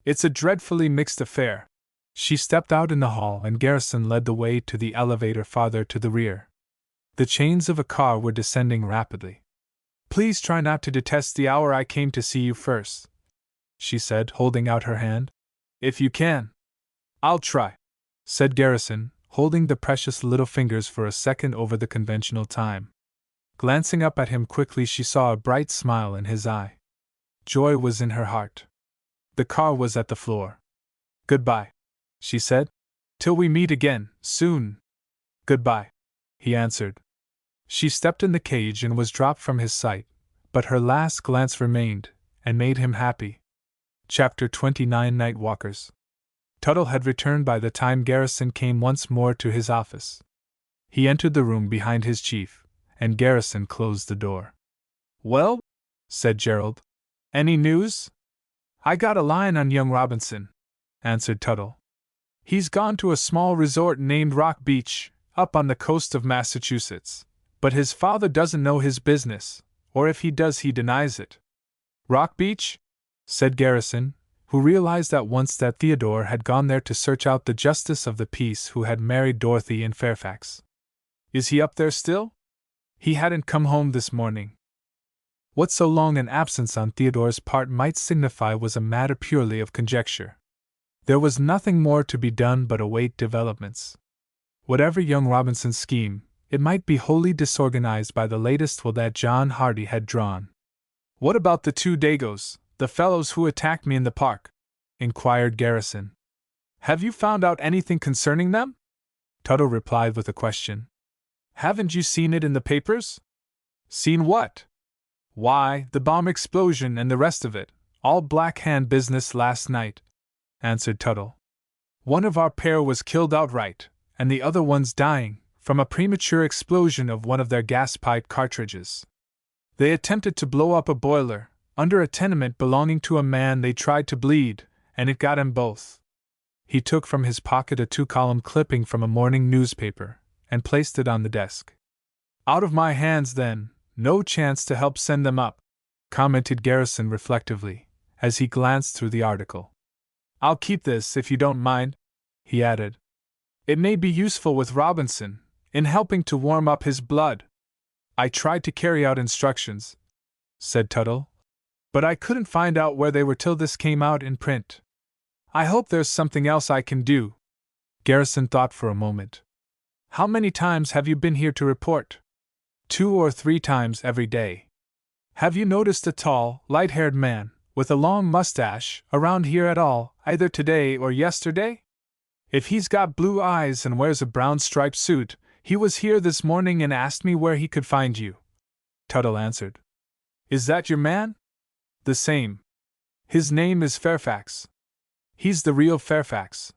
It's a dreadfully mixed affair. She stepped out in the hall and Garrison led the way to the elevator farther to the rear. The chains of a car were descending rapidly. Please try not to detest the hour I came to see you first, she said, holding out her hand. If you can. I'll try, said Garrison, holding the precious little fingers for a second over the conventional time. Glancing up at him quickly, she saw a bright smile in his eye. Joy was in her heart. The car was at the floor. Goodbye, she said. Till we meet again, soon. Goodbye, he answered. She stepped in the cage and was dropped from his sight, but her last glance remained, and made him happy. Chapter 29 Night Walkers. Tuttle had returned by the time Garrison came once more to his office. He entered the room behind his chief, and Garrison closed the door. Well, said Gerald. Any news? I got a line on young Robinson, answered Tuttle. He's gone to a small resort named Rock Beach, up on the coast of Massachusetts, but his father doesn't know his business, or if he does he denies it. Rock Beach? Said Garrison, who realized at once that Theodore had gone there to search out the justice of the peace who had married Dorothy in Fairfax. Is he up there still? He hadn't come home this morning. What so long an absence on Theodore's part might signify was a matter purely of conjecture. There was nothing more to be done but await developments. Whatever young Robinson's scheme, it might be wholly disorganized by the latest will that John Hardy had drawn. "What about the two Dagos, the fellows who attacked me in the park?" inquired Garrison. "Have you found out anything concerning them?" Tuttle replied with a question. "Haven't you seen it in the papers?" "Seen what?" "Why, the bomb explosion and the rest of it, all Black Hand business last night," answered Tuttle. "One of our pair was killed outright, and the other one's dying, from a premature explosion of one of their gas pipe cartridges. They attempted to blow up a boiler, under a tenement belonging to a man they tried to bleed, and it got 'em both." He took from his pocket a 2-column clipping from a morning newspaper, and placed it on the desk. "Out of my hands, then, no chance to help send them up," commented Garrison reflectively, as he glanced through the article. "I'll keep this if you don't mind," he added. "It may be useful with Robinson, in helping to warm up his blood." "I tried to carry out instructions," said Tuttle, "but I couldn't find out where they were till this came out in print. I hope there's something else I can do." Garrison thought for a moment. "How many times have you been here to report?" 2 or 3 times every day." "Have you noticed a tall, light-haired man, with a long mustache, around here at all, either today or yesterday?" "If he's got blue eyes and wears a brown striped suit, he was here this morning and asked me where he could find you," Tuttle answered. "Is that your man?" "The same. His name is Fairfax. He's the real Fairfax.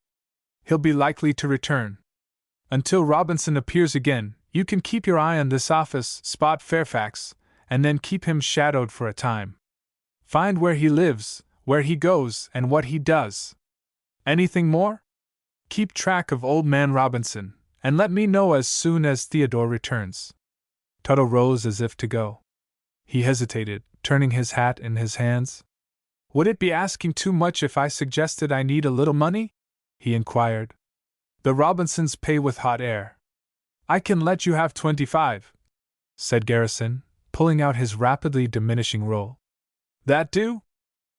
He'll be likely to return. Until Robinson appears again, you can keep your eye on this office, spot Fairfax, and then keep him shadowed for a time. Find where he lives, where he goes, and what he does. Anything more? Keep track of old man Robinson, and let me know as soon as Theodore returns." Tuttle rose as if to go. He hesitated, turning his hat in his hands. "Would it be asking too much if I suggested I need a little money?" he inquired. "The Robinsons pay with hot air." "I can let you have 25, said Garrison, pulling out his rapidly diminishing roll. "That do?"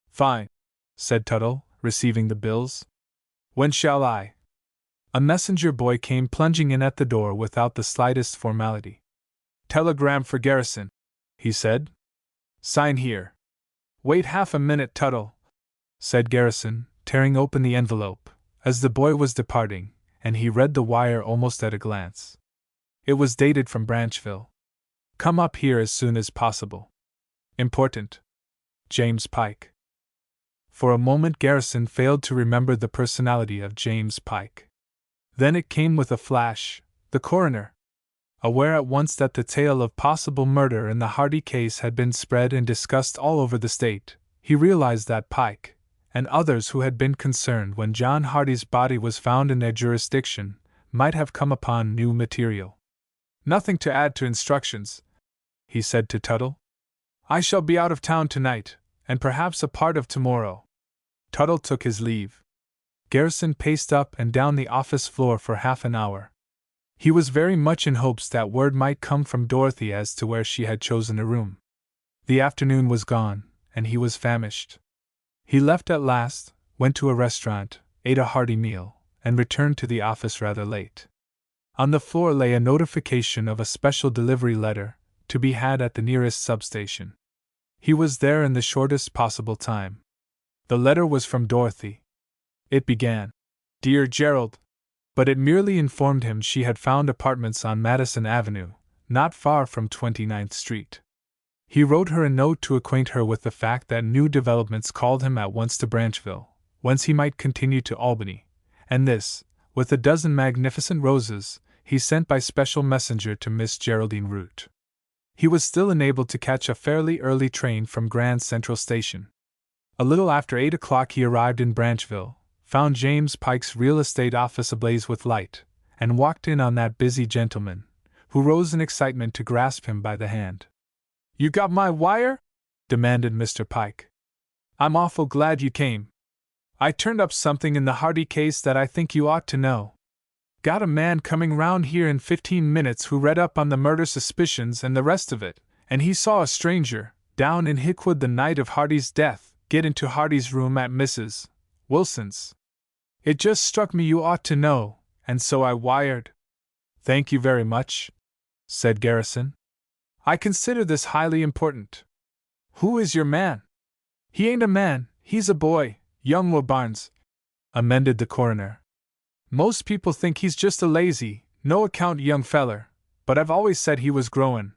"Fine," said Tuttle, receiving the bills. "When shall I?" A messenger boy came plunging in at the door without the slightest formality. "Telegram for Garrison," he said. "Sign here." "Wait half a minute, Tuttle," said Garrison, tearing open the envelope, as the boy was departing, and he read the wire almost at a glance. It was dated from Branchville. "Come up here as soon as possible. Important. James Pike." For a moment Garrison failed to remember the personality of James Pike. Then it came with a flash, the coroner. Aware at once that the tale of possible murder in the Hardy case had been spread and discussed all over the state, he realized that Pike, and others who had been concerned when John Hardy's body was found in their jurisdiction, might have come upon new material. "Nothing to add to instructions," he said to Tuttle. "I shall be out of town tonight, and perhaps a part of tomorrow." Tuttle took his leave. Garrison paced up and down the office floor for half an hour. He was very much in hopes that word might come from Dorothy as to where she had chosen a room. The afternoon was gone, and he was famished. He left at last, went to a restaurant, ate a hearty meal, and returned to the office rather late. On the floor lay a notification of a special delivery letter, to be had at the nearest substation. He was there in the shortest possible time. The letter was from Dorothy. It began, "Dear Gerald," but it merely informed him she had found apartments on Madison Avenue, not far from 29th Street. He wrote her a note to acquaint her with the fact that new developments called him at once to Branchville, whence he might continue to Albany, and this, with a dozen magnificent roses, he sent by special messenger to Miss Geraldine Root. He was still enabled to catch a fairly early train from Grand Central Station. A little after 8 o'clock he arrived in Branchville, found James Pike's real estate office ablaze with light, and walked in on that busy gentleman, who rose in excitement to grasp him by the hand. "You got my wire?" demanded Mr. Pike. "I'm awful glad you came," I turned up something in the Hardy case that I think you ought to know. Got a man coming round here in 15 minutes who read up on the murder suspicions and the rest of it, and he saw a stranger, down in Hickwood the night of Hardy's death, get into Hardy's room at Mrs. Wilson's. It just struck me you ought to know, and so I wired. Thank you very much, said Garrison. I consider this highly important. Who is your man? He ain't a man, he's a boy, young Will Barnes, amended the coroner. Most people think he's just a lazy, no-account young feller, but I've always said he was growin'.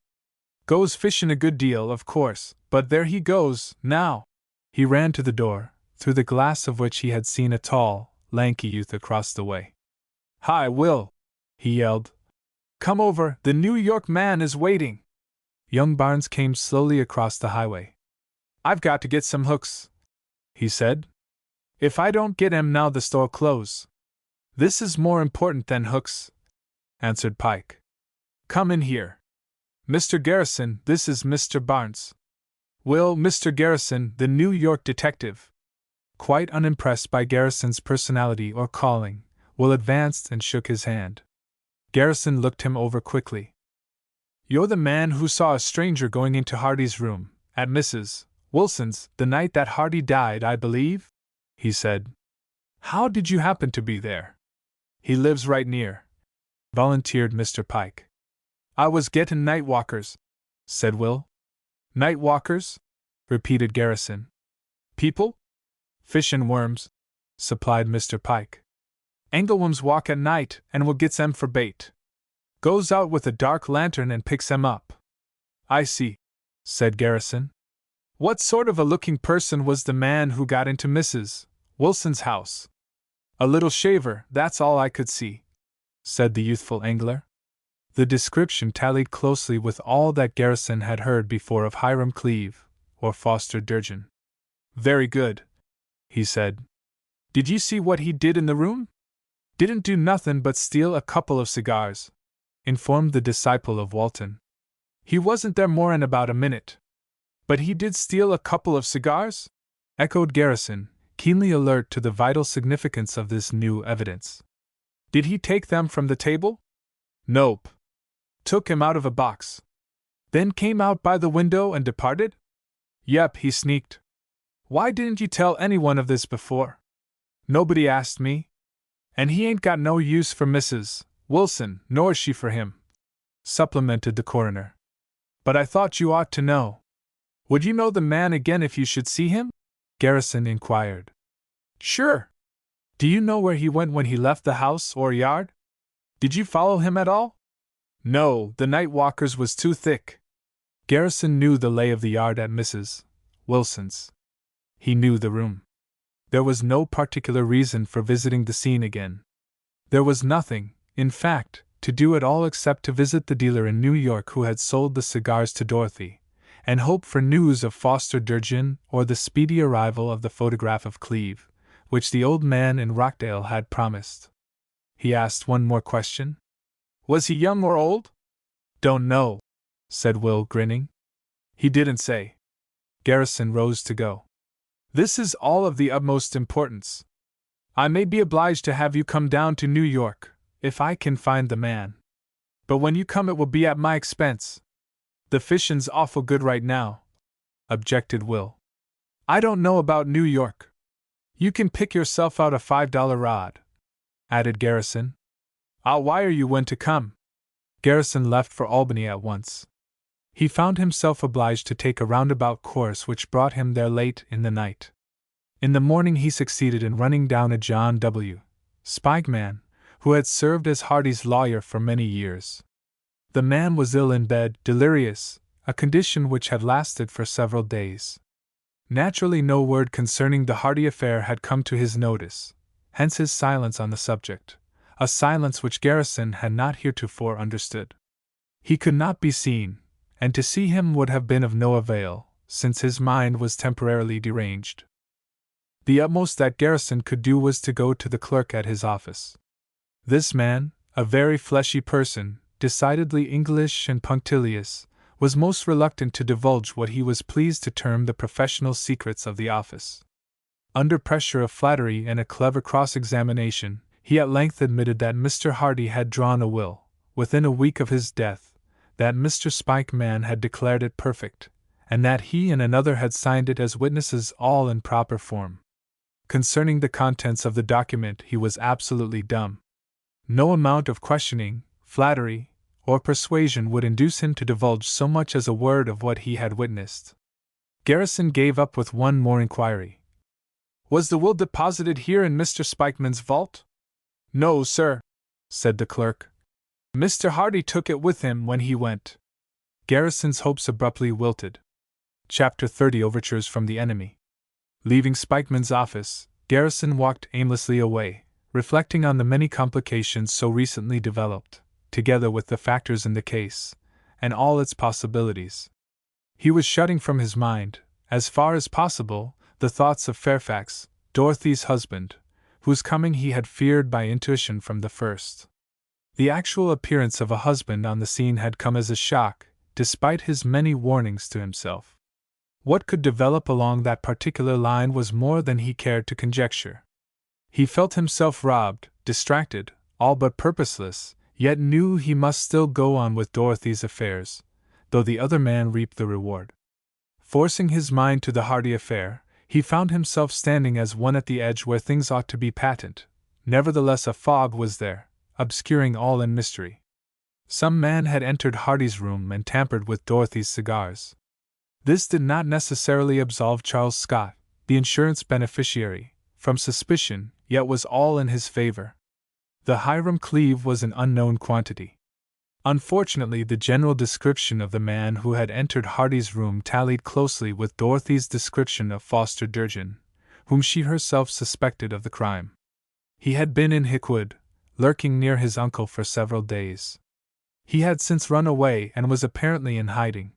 Goes fishin' a good deal, of course, but there he goes, now. He ran to the door, through the glass of which he had seen a tall, lanky youth across the way. Hi, Will, he yelled. Come over, the New York man is waiting. Young Barnes came slowly across the highway. I've got to get some hooks, he said. If I don't get 'em now the store'll close. This is more important than hooks, answered Pike. Come in here. Mr. Garrison, this is Mr. Barnes. Will, Mr. Garrison, the New York detective. Quite unimpressed by Garrison's personality or calling, Will advanced and shook his hand. Garrison looked him over quickly. You're the man who saw a stranger going into Hardy's room, at Mrs. Wilson's, the night that Hardy died, I believe? He said. How did you happen to be there? He lives right near, volunteered Mr. Pike. I was gettin' night walkers, said Will. Night walkers? Repeated Garrison. People? Fishin' worms, supplied Mr. Pike. Angleworms walk at night and will gets 'em for bait. Goes out with a dark lantern and picks 'em up. I see, said Garrison. What sort of a looking person was the man who got into Mrs. Wilson's house? A little shaver, that's all I could see, said the youthful angler. The description tallied closely with all that Garrison had heard before of Hiram Cleave, or Foster Durgin. Very good, he said. Did you see what he did in the room? Didn't do nothin' but steal a couple of cigars, informed the disciple of Walton. He wasn't there more'n about a minute. But he did steal a couple of cigars? Echoed Garrison, keenly alert to the vital significance of this new evidence. Did he take them from the table? Nope. Took 'em out of a box. Then came out by the window and departed? Yep, he sneaked. Why didn't you tell anyone of this before? Nobody asked me. And he ain't got no use for Mrs. Wilson, nor she for him, supplemented the coroner. But I thought you ought to know. Would you know the man again if you should see him? Garrison inquired. Sure. Do you know where he went when he left the house or yard? Did you follow him at all? No, the night walkers was too thick. Garrison knew the lay of the yard at Mrs. Wilson's. He knew the room. There was no particular reason for visiting the scene again. There was nothing, in fact, to do at all except to visit the dealer in New York who had sold the cigars to Dorothy, and hope for news of Foster Durgin or the speedy arrival of the photograph of Cleave, which the old man in Rockdale had promised. He asked one more question. Was he young or old? Don't know, said Will, grinning. He didn't say. Garrison rose to go. This is all of the utmost importance. I may be obliged to have you come down to New York, if I can find the man. But when you come it will be at my expense. The fishin's awful good right now, objected Will. I don't know about New York. You can pick yourself out a $5 rod, added Garrison. I'll wire you when to come. Garrison left for Albany at once. He found himself obliged to take a roundabout course which brought him there late in the night. In the morning he succeeded in running down a John W. Spikeman, who had served as Hardy's lawyer for many years. The man was ill in bed, delirious, a condition which had lasted for several days. Naturally no word concerning the Hardy affair had come to his notice, hence his silence on the subject, a silence which Garrison had not heretofore understood. He could not be seen, and to see him would have been of no avail, since his mind was temporarily deranged. The utmost that Garrison could do was to go to the clerk at his office. This man, a very fleshy person, decidedly English and punctilious, was most reluctant to divulge what he was pleased to term the professional secrets of the office. Under pressure of flattery and a clever cross-examination, he at length admitted that Mr. Hardy had drawn a will, within a week of his death, that Mr. Spikeman had declared it perfect, and that he and another had signed it as witnesses, all in proper form. Concerning the contents of the document he was absolutely dumb. No amount of questioning, flattery, or persuasion would induce him to divulge so much as a word of what he had witnessed. Garrison gave up with one more inquiry. "Was the will deposited here in Mr. Spikeman's vault?" "No, sir," said the clerk. "Mr. Hardy took it with him when he went." Garrison's hopes abruptly wilted. Chapter 30 Overtures from the Enemy. Leaving Spikeman's office, Garrison walked aimlessly away, reflecting on the many complications so recently developed, together with the factors in the case, and all its possibilities. He was shutting from his mind, as far as possible, the thoughts of Fairfax, Dorothy's husband, whose coming he had feared by intuition from the first. The actual appearance of a husband on the scene had come as a shock, despite his many warnings to himself. What could develop along that particular line was more than he cared to conjecture. He felt himself robbed, distracted, all but purposeless, yet knew he must still go on with Dorothy's affairs, though the other man reaped the reward. Forcing his mind to the Hardy affair, he found himself standing as one at the edge where things ought to be patent. Nevertheless, a fog was there, obscuring all in mystery. Some man had entered Hardy's room and tampered with Dorothy's cigars. This did not necessarily absolve Charles Scott, the insurance beneficiary, from suspicion, yet was all in his favor. The Hiram Cleave was an unknown quantity. Unfortunately, the general description of the man who had entered Hardy's room tallied closely with Dorothy's description of Foster Durgin, whom she herself suspected of the crime. He had been in Hickwood, lurking near his uncle for several days. He had since run away and was apparently in hiding.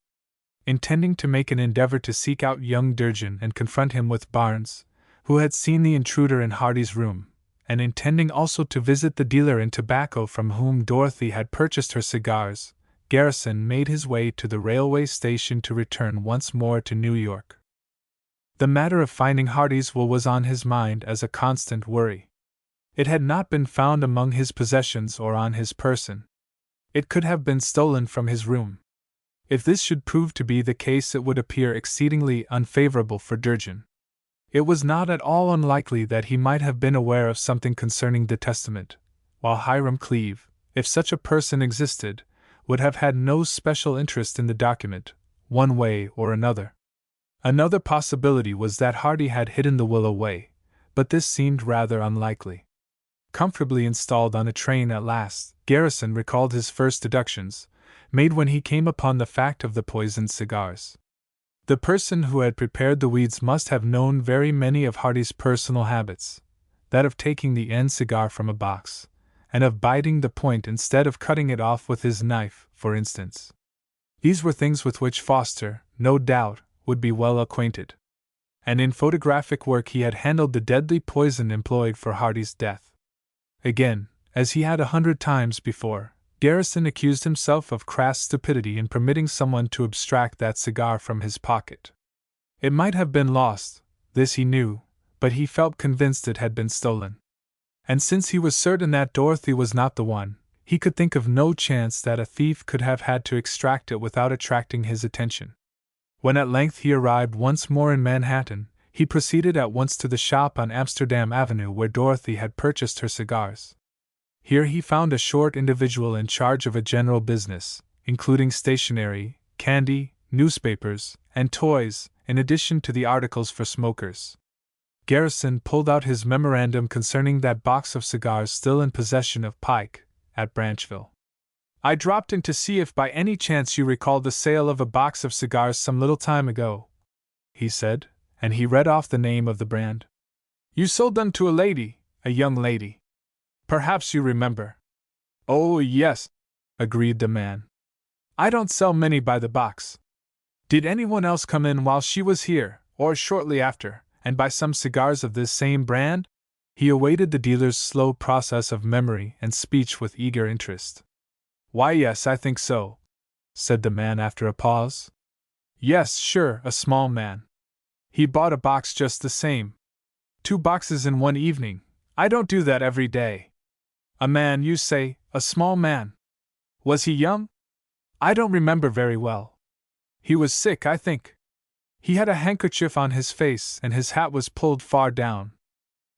Intending to make an endeavor to seek out young Durgin and confront him with Barnes, who had seen the intruder in Hardy's room, and intending also to visit the dealer in tobacco from whom Dorothy had purchased her cigars, Garrison made his way to the railway station to return once more to New York. The matter of finding Hardy's will was on his mind as a constant worry. It had not been found among his possessions or on his person. It could have been stolen from his room. If this should prove to be the case, it would appear exceedingly unfavorable for Durgin. It was not at all unlikely that he might have been aware of something concerning the testament, while Hiram Cleave, if such a person existed, would have had no special interest in the document, one way or another. Another possibility was that Hardy had hidden the will away, but this seemed rather unlikely. Comfortably installed on a train at last, Garrison recalled his first deductions, made when he came upon the fact of the poisoned cigars. The person who had prepared the weeds must have known very many of Hardy's personal habits, that of taking the end cigar from a box, and of biting the point instead of cutting it off with his knife, for instance. These were things with which Foster, no doubt, would be well acquainted. And in photographic work he had handled the deadly poison employed for Hardy's death. Again, as he had 100 times before, Garrison accused himself of crass stupidity in permitting someone to abstract that cigar from his pocket. It might have been lost, this he knew, but he felt convinced it had been stolen. And since he was certain that Dorothy was not the one, he could think of no chance that a thief could have had to extract it without attracting his attention. When at length he arrived once more in Manhattan, he proceeded at once to the shop on Amsterdam Avenue where Dorothy had purchased her cigars. Here he found a short individual in charge of a general business, including stationery, candy, newspapers, and toys, in addition to the articles for smokers. Garrison pulled out his memorandum concerning that box of cigars still in possession of Pike, at Branchville. "I dropped in to see if by any chance you recall the sale of a box of cigars some little time ago," he said, and he read off the name of the brand. "You sold them to a young lady. Perhaps you remember." "Oh, yes," agreed the man. "I don't sell many by the box. Did anyone else come in while she was here, or shortly after, and buy some cigars of this same brand?" He awaited the dealer's slow process of memory and speech with eager interest. "Why, yes, I think so," said the man after a pause. "Yes, sure, a small man. He bought a box just the same." 2 boxes in one evening. I don't do that every day. A man, you say, a small man. Was he young? I don't remember very well. He was sick, I think. He had a handkerchief on his face and his hat was pulled far down.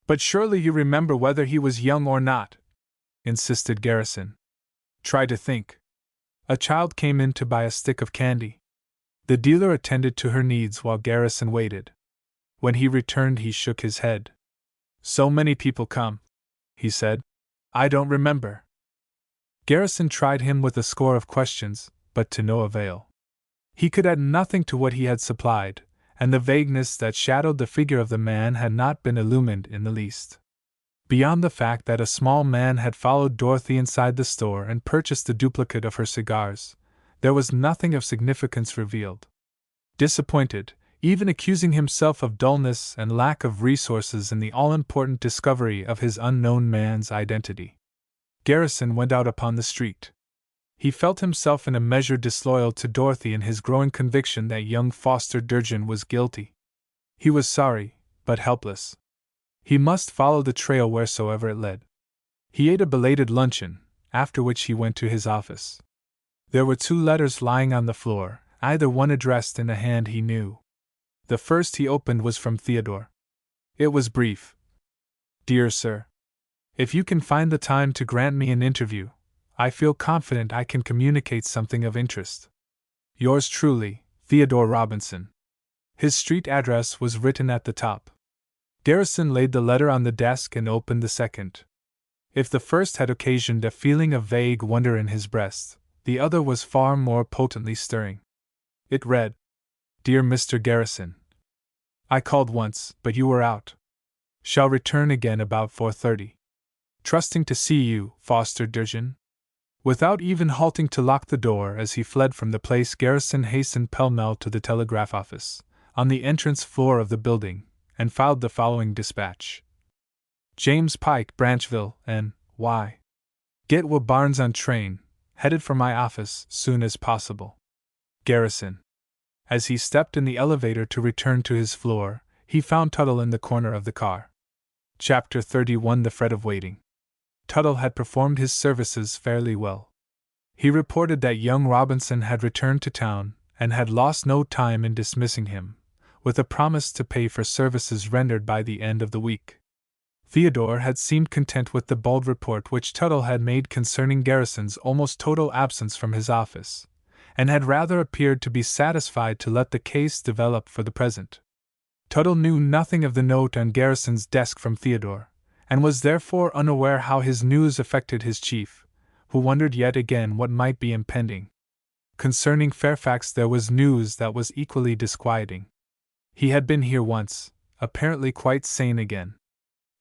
But surely you remember whether he was young or not, insisted Garrison. Try to think. A child came in to buy a stick of candy. The dealer attended to her needs while Garrison waited. When he returned, he shook his head. So many people come, he said. I don't remember. Garrison tried him with a score of questions, but to no avail. He could add nothing to what he had supplied, and the vagueness that shadowed the figure of the man had not been illumined in the least. Beyond the fact that a small man had followed Dorothy inside the store and purchased a duplicate of her cigars, there was nothing of significance revealed. Disappointed, even accusing himself of dullness and lack of resources in the all-important discovery of his unknown man's identity, Garrison went out upon the street. He felt himself in a measure disloyal to Dorothy in his growing conviction that young Foster Durgin was guilty. He was sorry, but helpless. He must follow the trail wheresoever it led. He ate a belated luncheon, after which he went to his office. There were 2 letters lying on the floor, either one addressed in a hand he knew. The first he opened was from Theodore. It was brief. Dear Sir, if you can find the time to grant me an interview, I feel confident I can communicate something of interest. Yours truly, Theodore Robinson. His street address was written at the top. Garrison laid the letter on the desk and opened the second. If the first had occasioned a feeling of vague wonder in his breast, the other was far more potently stirring. It read, Dear Mr. Garrison, I called once, but you were out. Shall return again about 4:30. Trusting to see you, Foster Durgin. Without even halting to lock the door as he fled from the place, Garrison hastened pell-mell to the telegraph office, on the entrance floor of the building, and filed the following dispatch. James Pike, Branchville, N.Y. Get Will Barnes on train, headed for my office soon as possible. Garrison. As he stepped in the elevator to return to his floor, he found Tuttle in the corner of the car. Chapter 31 The Fret of Waiting. Tuttle had performed his services fairly well. He reported that young Robinson had returned to town, and had lost no time in dismissing him, with a promise to pay for services rendered by the end of the week. Theodore had seemed content with the bold report which Tuttle had made concerning Garrison's almost total absence from his office, and had rather appeared to be satisfied to let the case develop for the present. Tuttle knew nothing of the note on Garrison's desk from Theodore, and was therefore unaware how his news affected his chief, who wondered yet again what might be impending. Concerning Fairfax there was news that was equally disquieting. He had been here once, apparently quite sane again.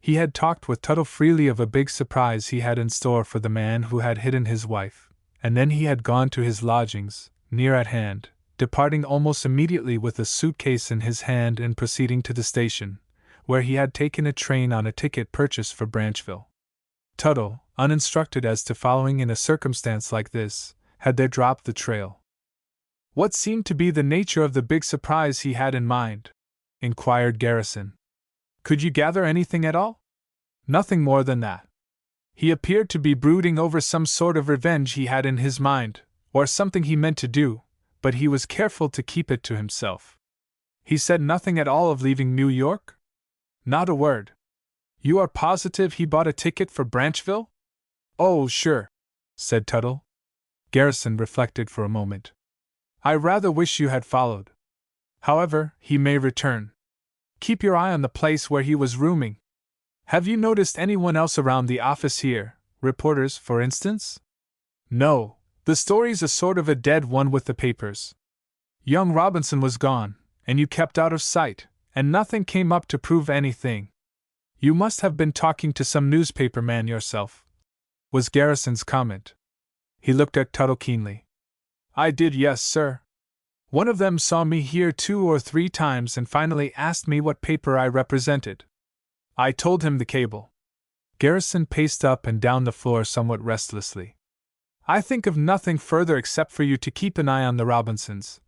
He had talked with Tuttle freely of a big surprise he had in store for the man who had hidden his wife, and then he had gone to his lodgings, near at hand, departing almost immediately with a suitcase in his hand and proceeding to the station, where he had taken a train on a ticket purchased for Branchville. Tuttle, uninstructed as to following in a circumstance like this, had there dropped the trail. What seemed to be the nature of the big surprise he had in mind? Inquired Garrison. Could you gather anything at all? Nothing more than that. He appeared to be brooding over some sort of revenge he had in his mind, or something he meant to do, but he was careful to keep it to himself. He said nothing at all of leaving New York? Not a word. You are positive he bought a ticket for Branchville? Oh, sure, said Tuttle. Garrison reflected for a moment. I rather wish you had followed. However, he may return. Keep your eye on the place where he was rooming. Have you noticed anyone else around the office here, reporters, for instance? No, the story's a sort of a dead one with the papers. Young Robinson was gone, and you kept out of sight, and nothing came up to prove anything. You must have been talking to some newspaper man yourself, was Garrison's comment. He looked at Tuttle keenly. I did, yes, sir. One of them saw me here 2 or 3 times and finally asked me what paper I represented. I told him the Cable. Garrison paced up and down the floor somewhat restlessly. I think of nothing further except for you to keep an eye on the Robinsons,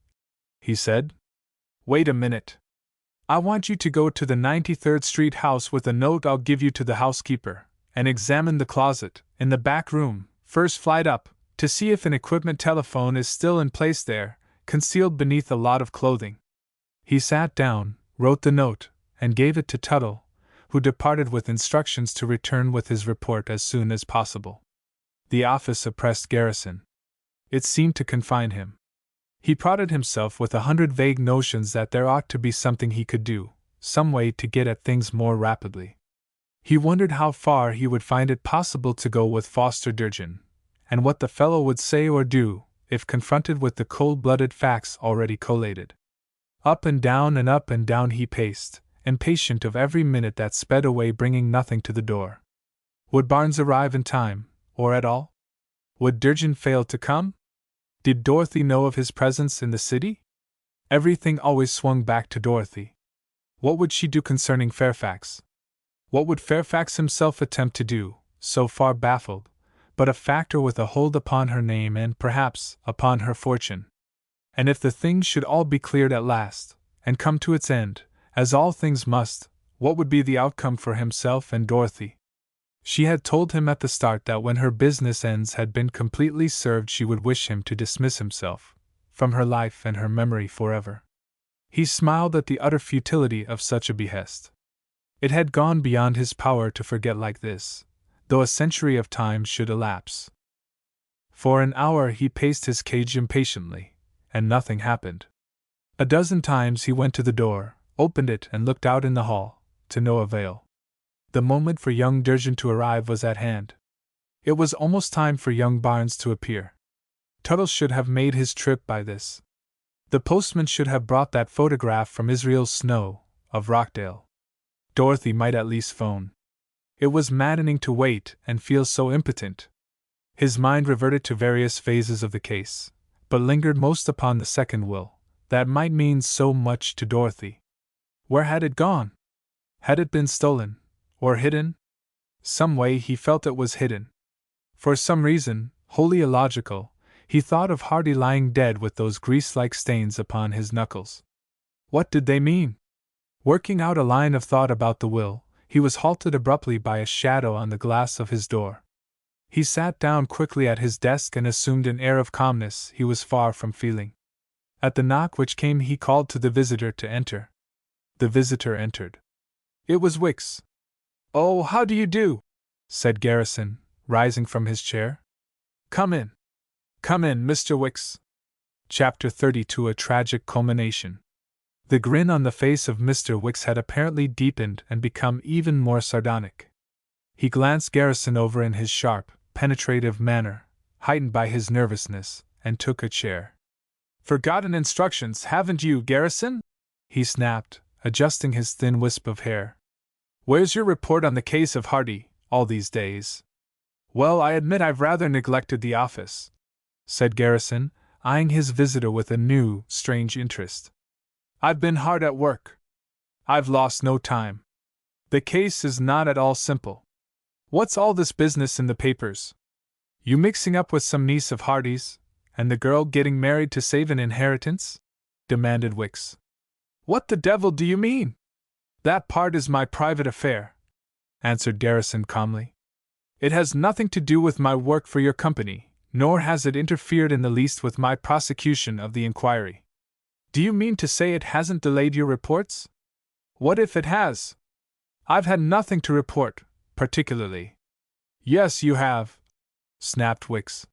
he said. Wait a minute. I want you to go to the 93rd Street house with a note I'll give you to the housekeeper, and examine the closet, in the back room, first flight up, to see if an equipment telephone is still in place there, concealed beneath a lot of clothing. He sat down, wrote the note, and gave it to Tuttle, who departed with instructions to return with his report as soon as possible. The office oppressed Garrison. It seemed to confine him. He prodded himself with 100 vague notions that there ought to be something he could do, some way to get at things more rapidly. He wondered how far he would find it possible to go with Foster Durgin, and what the fellow would say or do if confronted with the cold-blooded facts already collated. Up and down he paced, impatient of every minute that sped away, bringing nothing to the door. Would Barnes arrive in time, or at all? Would Durgin fail to come? Did Dorothy know of his presence in the city? Everything always swung back to Dorothy. What would she do concerning Fairfax? What would Fairfax himself attempt to do, so far baffled, but a factor with a hold upon her name and, perhaps, upon her fortune? And if the thing should all be cleared at last, and come to its end, as all things must, what would be the outcome for himself and Dorothy? She had told him at the start that when her business ends had been completely served she would wish him to dismiss himself from her life and her memory forever. He smiled at the utter futility of such a behest. It had gone beyond his power to forget like this, though a century of time should elapse. For an hour he paced his cage impatiently, and nothing happened. A dozen times he went to the door, opened it, and looked out in the hall, to no avail. The moment for young Durgin to arrive was at hand. It was almost time for young Barnes to appear. Tuttle should have made his trip by this. The postman should have brought that photograph from Israel Snow, of Rockdale. Dorothy might at least phone. It was maddening to wait and feel so impotent. His mind reverted to various phases of the case, but lingered most upon the second will, that might mean so much to Dorothy. Where had it gone? Had it been stolen? Or hidden? Some way he felt it was hidden. For some reason, wholly illogical, he thought of Hardy lying dead with those grease-like stains upon his knuckles. What did they mean? Working out a line of thought about the will, he was halted abruptly by a shadow on the glass of his door. He sat down quickly at his desk and assumed an air of calmness he was far from feeling. At the knock which came he called to the visitor to enter. The visitor entered. It was Wicks. "Oh, how do you do?" said Garrison, rising from his chair. Come in, Mr. Wicks." Chapter 32: A Tragic Culmination. The grin on the face of Mr. Wicks had apparently deepened and become even more sardonic. He glanced Garrison over in his sharp, penetrative manner, heightened by his nervousness, and took a chair. "Forgotten instructions, haven't you, Garrison?" he snapped, adjusting his thin wisp of hair. "Where's your report on the case of Hardy, all these days?" "Well, I admit I've rather neglected the office," said Garrison, eyeing his visitor with a new, strange interest. "I've been hard at work. I've lost no time. The case is not at all simple. What's all this business in the papers? You mixing up with some niece of Hardy's, and the girl getting married to save an inheritance?" demanded Wicks. "What the devil do you mean?" "That part is my private affair," answered Garrison calmly. "It has nothing to do with my work for your company, nor has it interfered in the least with my prosecution of the inquiry." "Do you mean to say it hasn't delayed your reports?" "What if it has? I've had nothing to report, particularly." "Yes, you have," snapped Wicks.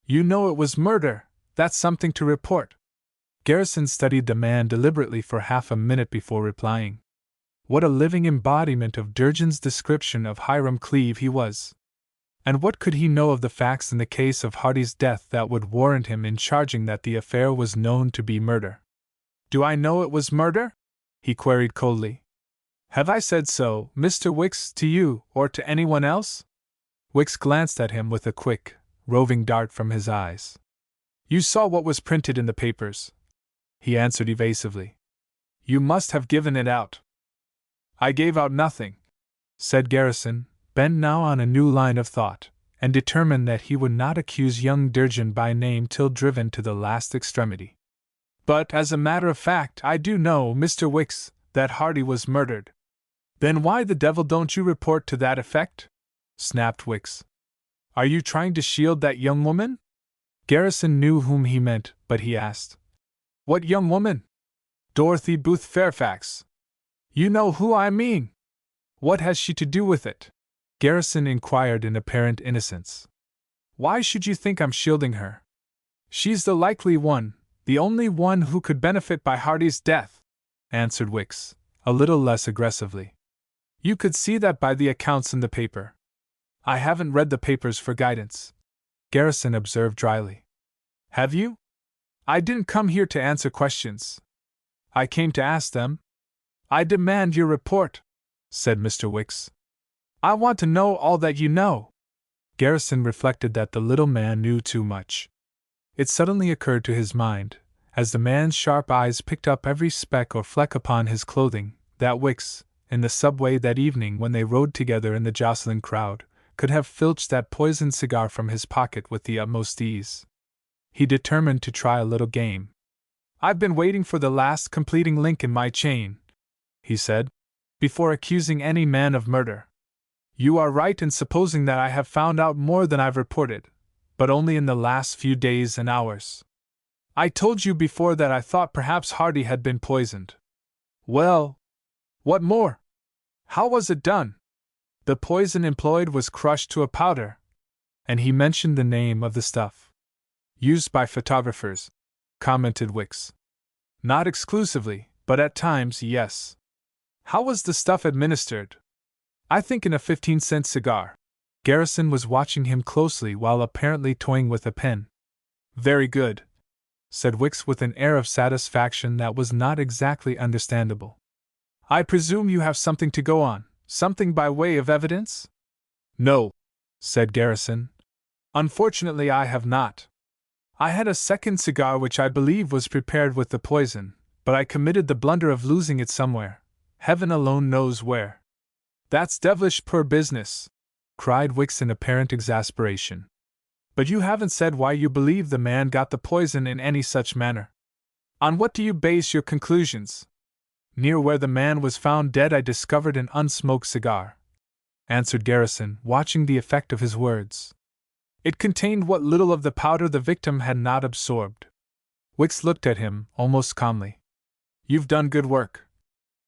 "You know it was murder, that's something to report." Garrison studied the man deliberately for half a minute before replying. What a living embodiment of Durgin's description of Hiram Cleave he was! And what could he know of the facts in the case of Hardy's death that would warrant him in charging that the affair was known to be murder? "Do I know it was murder?" he queried coldly. "Have I said so, Mr. Wicks, to you, or to anyone else?" Wicks glanced at him with a quick, roving dart from his eyes. "You saw what was printed in the papers," he answered evasively. "You must have given it out." "I gave out nothing," said Garrison, bent now on a new line of thought, and determined that he would not accuse young Durgin by name till driven to the last extremity. "But, as a matter of fact, I do know, Mr. Wicks, that Hardy was murdered. Then why the devil don't you report to that effect? Snapped Wicks. Are you trying to shield that young woman? Garrison knew whom he meant, but he asked. What young woman? Dorothy Booth Fairfax. You know who I mean. What has she to do with it? Garrison inquired in apparent innocence. Why should you think I'm shielding her? She's the likely one, the only one who could benefit by Hardy's death, answered Wicks, a little less aggressively. You could see that by the accounts in the paper. I haven't read the papers for guidance, Garrison observed dryly. Have you? I didn't come here to answer questions. I came to ask them. I demand your report, said Mr. Wicks. I want to know all that you know. Garrison reflected that the little man knew too much. It suddenly occurred to his mind, as the man's sharp eyes picked up every speck or fleck upon his clothing, that Wicks, in the subway that evening when they rode together in the jostling crowd, could have filched that poisoned cigar from his pocket with the utmost ease. He determined to try a little game. I've been waiting for the last completing link in my chain, he said, before accusing any man of murder. You are right in supposing that I have found out more than I've reported, but only in the last few days and hours. I told you before that I thought perhaps Hardy had been poisoned. Well, what more? How was it done? The poison employed was crushed to a powder, and he mentioned the name of the stuff. Used by photographers, commented Wicks. Not exclusively, but at times, yes. How was the stuff administered? I think in a 15-cent cigar. Garrison was watching him closely while apparently toying with a pen. Very good, said Wicks with an air of satisfaction that was not exactly understandable. I presume you have something to go on, something by way of evidence? No, said Garrison. Unfortunately, I have not. I had a second cigar which I believe was prepared with the poison, but I committed the blunder of losing it somewhere. Heaven alone knows where. That's devilish poor business, cried Wicks in apparent exasperation. But you haven't said why you believe the man got the poison in any such manner. On what do you base your conclusions? Near where the man was found dead I discovered an unsmoked cigar, answered Garrison, watching the effect of his words. It contained what little of the powder the victim had not absorbed. Wicks looked at him, almost calmly. You've done good work,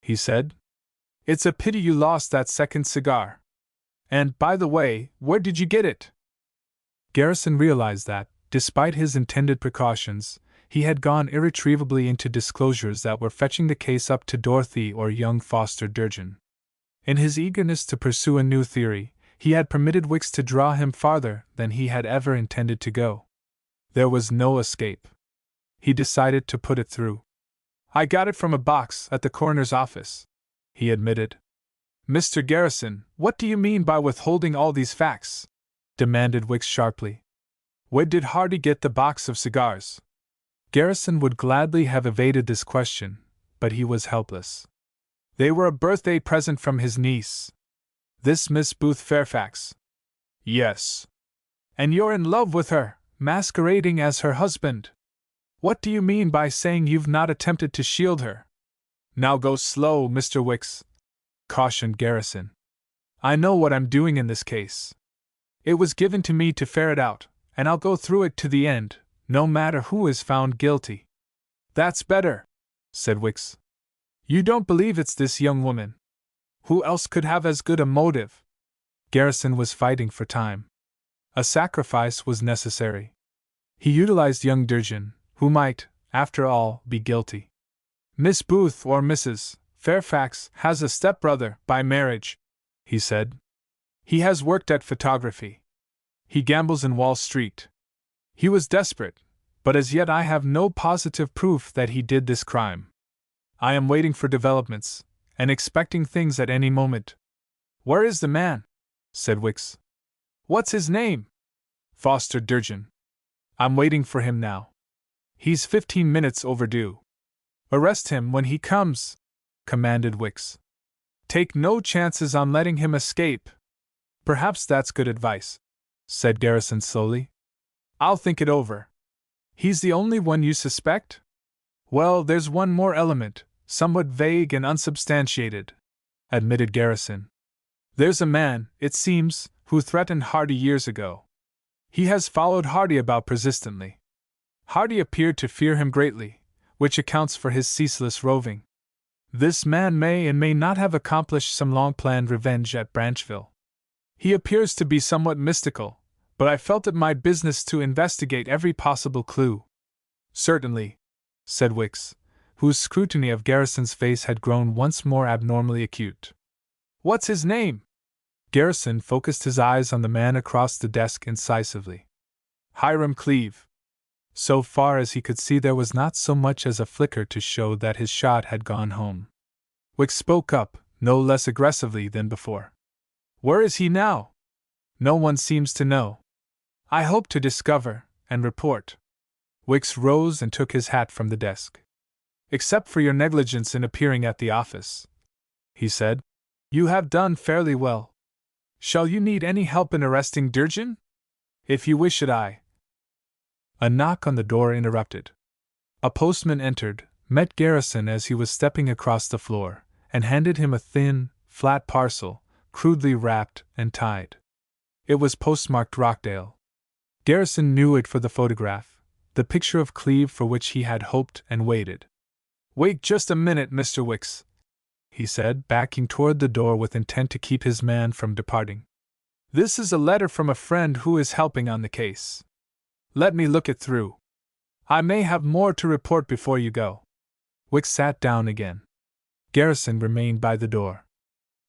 he said. It's a pity you lost that second cigar. And, by the way, where did you get it? Garrison realized that, despite his intended precautions, he had gone irretrievably into disclosures that were fetching the case up to Dorothy or young Foster Durgin. In his eagerness to pursue a new theory, he had permitted Wicks to draw him farther than he had ever intended to go. There was no escape. He decided to put it through. I got it from a box at the coroner's office, he admitted. Mr. Garrison, what do you mean by withholding all these facts? Demanded Wicks sharply. Where did Hardy get the box of cigars? Garrison would gladly have evaded this question, but he was helpless. They were a birthday present from his niece. This Miss Booth Fairfax. Yes. And you're in love with her, masquerading as her husband. What do you mean by saying you've not attempted to shield her? Now go slow, Mr. Wicks, cautioned Garrison. I know what I'm doing in this case. It was given to me to ferret out, and I'll go through it to the end, no matter who is found guilty. That's better, said Wicks. You don't believe it's this young woman? Who else could have as good a motive? Garrison was fighting for time. A sacrifice was necessary. He utilized young Durgin, who might, after all, be guilty. Miss Booth or Mrs. Fairfax has a stepbrother by marriage, he said. He has worked at photography. He gambles in Wall Street. He was desperate, but as yet I have no positive proof that he did this crime. I am waiting for developments, and expecting things at any moment. Where is the man? Said Wicks. What's his name? Foster Durgin. I'm waiting for him now. He's 15 minutes overdue. Arrest him when he comes, commanded Wicks. Take no chances on letting him escape. Perhaps that's good advice, said Garrison slowly. I'll think it over. He's the only one you suspect? Well, there's one more element, somewhat vague and unsubstantiated," admitted Garrison. "There's a man, it seems, who threatened Hardy years ago. He has followed Hardy about persistently. Hardy appeared to fear him greatly, which accounts for his ceaseless roving. This man may and may not have accomplished some long-planned revenge at Branchville. He appears to be somewhat mystical, but I felt it my business to investigate every possible clue." "Certainly," said Wicks, whose scrutiny of Garrison's face had grown once more abnormally acute. "What's his name?" Garrison focused his eyes on the man across the desk incisively. "Hiram Cleave." So far as he could see, there was not so much as a flicker to show that his shot had gone home. Wicks spoke up, no less aggressively than before. "Where is he now?" "No one seems to know. I hope to discover and report." Wicks rose and took his hat from the desk. "Except for your negligence in appearing at the office," he said, "you have done fairly well. Shall you need any help in arresting Durgin? If you wish it, I—" A knock on the door interrupted. A postman entered, met Garrison as he was stepping across the floor, and handed him a thin, flat parcel, crudely wrapped and tied. It was postmarked Rockdale. Garrison knew it for the photograph, the picture of Cleave for which he had hoped and waited. "Wait just a minute, Mr. Wicks," he said, backing toward the door with intent to keep his man from departing. "This is a letter from a friend who is helping on the case. Let me look it through. I may have more to report before you go." Wicks sat down again. Garrison remained by the door.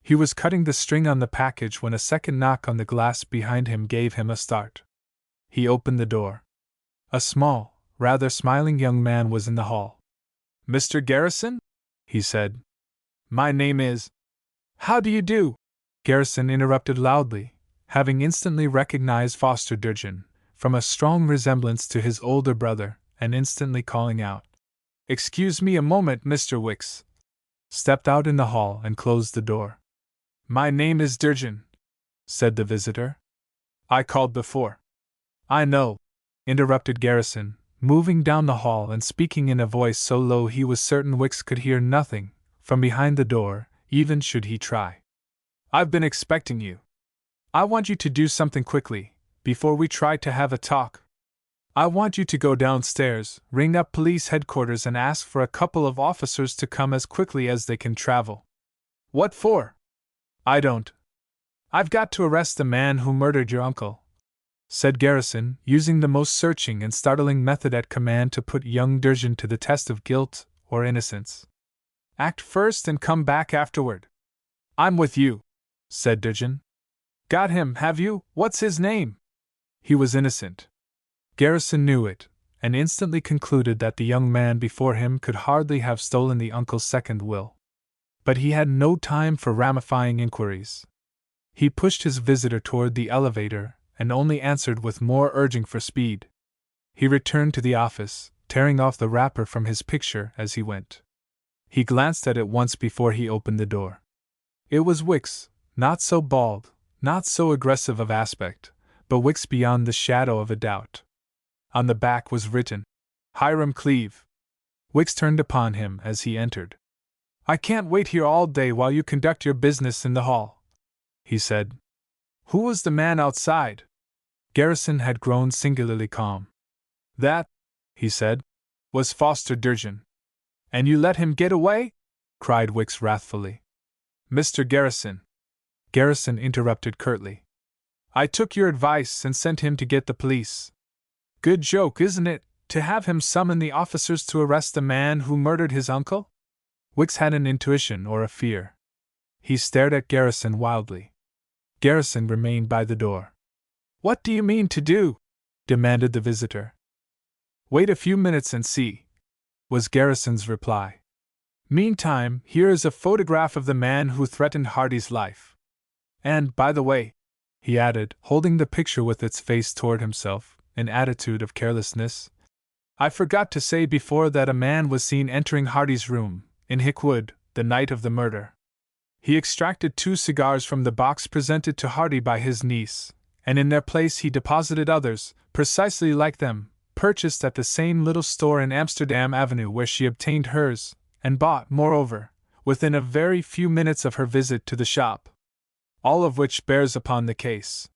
He was cutting the string on the package when a second knock on the glass behind him gave him a start. He opened the door. A small, rather smiling young man was in the hall. "Mr. Garrison?" he said. "My name is—" "How do you do?" Garrison interrupted loudly, having instantly recognized Foster Durgin, from a strong resemblance to his older brother, and instantly calling out, "Excuse me a moment, Mr. Wicks," stepped out in the hall and closed the door. "My name is Durgin," said the visitor. "I called before." "I know," interrupted Garrison, moving down the hall and speaking in a voice so low he was certain Wicks could hear nothing, from behind the door, even should he try. "I've been expecting you. I want you to do something quickly, before we try to have a talk. I want you to go downstairs, ring up police headquarters and ask for a couple of officers to come as quickly as they can travel." "What for?" "I don't. I've got to arrest the man who murdered your uncle," said Garrison, using the most searching and startling method at command to put young Durgin to the test of guilt or innocence. "Act first and come back afterward." "I'm with you," said Durgin. "Got him, have you? What's his name?" He was innocent. Garrison knew it, and instantly concluded that the young man before him could hardly have stolen the uncle's second will. But he had no time for ramifying inquiries. He pushed his visitor toward the elevator, and only answered with more urging for speed. He returned to the office, tearing off the wrapper from his picture as he went. He glanced at it once before he opened the door. It was Wicks, not so bald, not so aggressive of aspect, but Wicks beyond the shadow of a doubt. On the back was written, "Hiram Cleave." Wicks turned upon him as he entered. "I can't wait here all day while you conduct your business in the hall," he said. "Who was the man outside?" Garrison had grown singularly calm. "That," he said, "was Foster Durgin." "And you let him get away?" cried Wicks wrathfully. "Mr. Garrison," Garrison interrupted curtly, "I took your advice and sent him to get the police. Good joke, isn't it, to have him summon the officers to arrest the man who murdered his uncle?" Wicks had an intuition or a fear. He stared at Garrison wildly. Garrison remained by the door. "What do you mean to do?" demanded the visitor. "Wait a few minutes and see," was Garrison's reply. "Meantime, here is a photograph of the man who threatened Hardy's life. And, by the way," he added, holding the picture with its face toward himself, in attitude of carelessness, "I forgot to say before that a man was seen entering Hardy's room, in Hickwood, the night of the murder. He extracted 2 cigars from the box presented to Hardy by his niece, and in their place he deposited others, precisely like them, purchased at the same little store in Amsterdam Avenue where she obtained hers, and bought, moreover, within a very few minutes of her visit to the shop. All of which bears upon the case.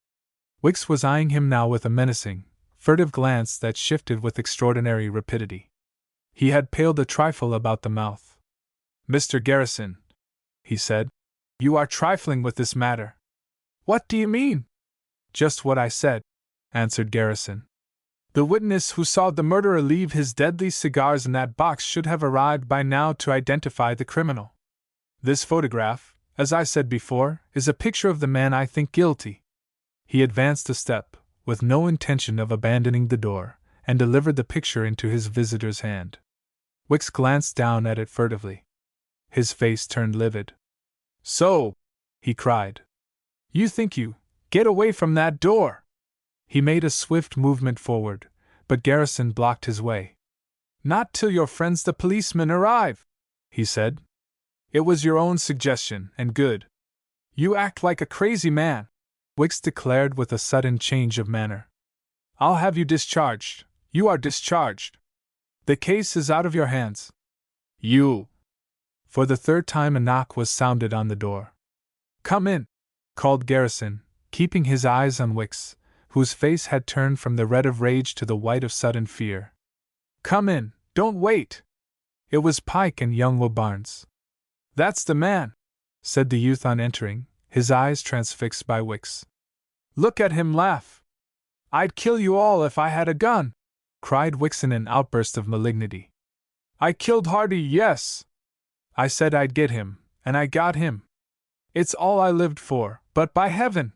Wicks was eyeing him now with a menacing, furtive glance that shifted with extraordinary rapidity. He had paled a trifle about the mouth. "Mr. Garrison," he said, "you are trifling with this matter." "What do you mean?" "Just what I said," answered Garrison. "The witness who saw the murderer leave his deadly cigars in that box should have arrived by now to identify the criminal. This photograph, as I said before, is a picture of the man I think guilty." He advanced a step, with no intention of abandoning the door, and delivered the picture into his visitor's hand. Wicks glanced down at it furtively. His face turned livid. "So," he cried, "you think you get away from that door?" He made a swift movement forward, but Garrison blocked his way. "Not till your friends the policemen arrive," he said. "It was your own suggestion, and good. You act like a crazy man," Wicks declared with a sudden change of manner. "I'll have you discharged. You are discharged. The case is out of your hands. You." For the third time a knock was sounded on the door. "Come in," called Garrison, keeping his eyes on Wicks, whose face had turned from the red of rage to the white of sudden fear. "Come in, don't wait." It was Pike and young Will Barnes. "That's the man," said the youth on entering, his eyes transfixed by Wicks. "Look at him laugh." "I'd kill you all if I had a gun," cried Wicks in an outburst of malignity. "I killed Hardy, yes. I said I'd get him, and I got him. It's all I lived for, but by heaven!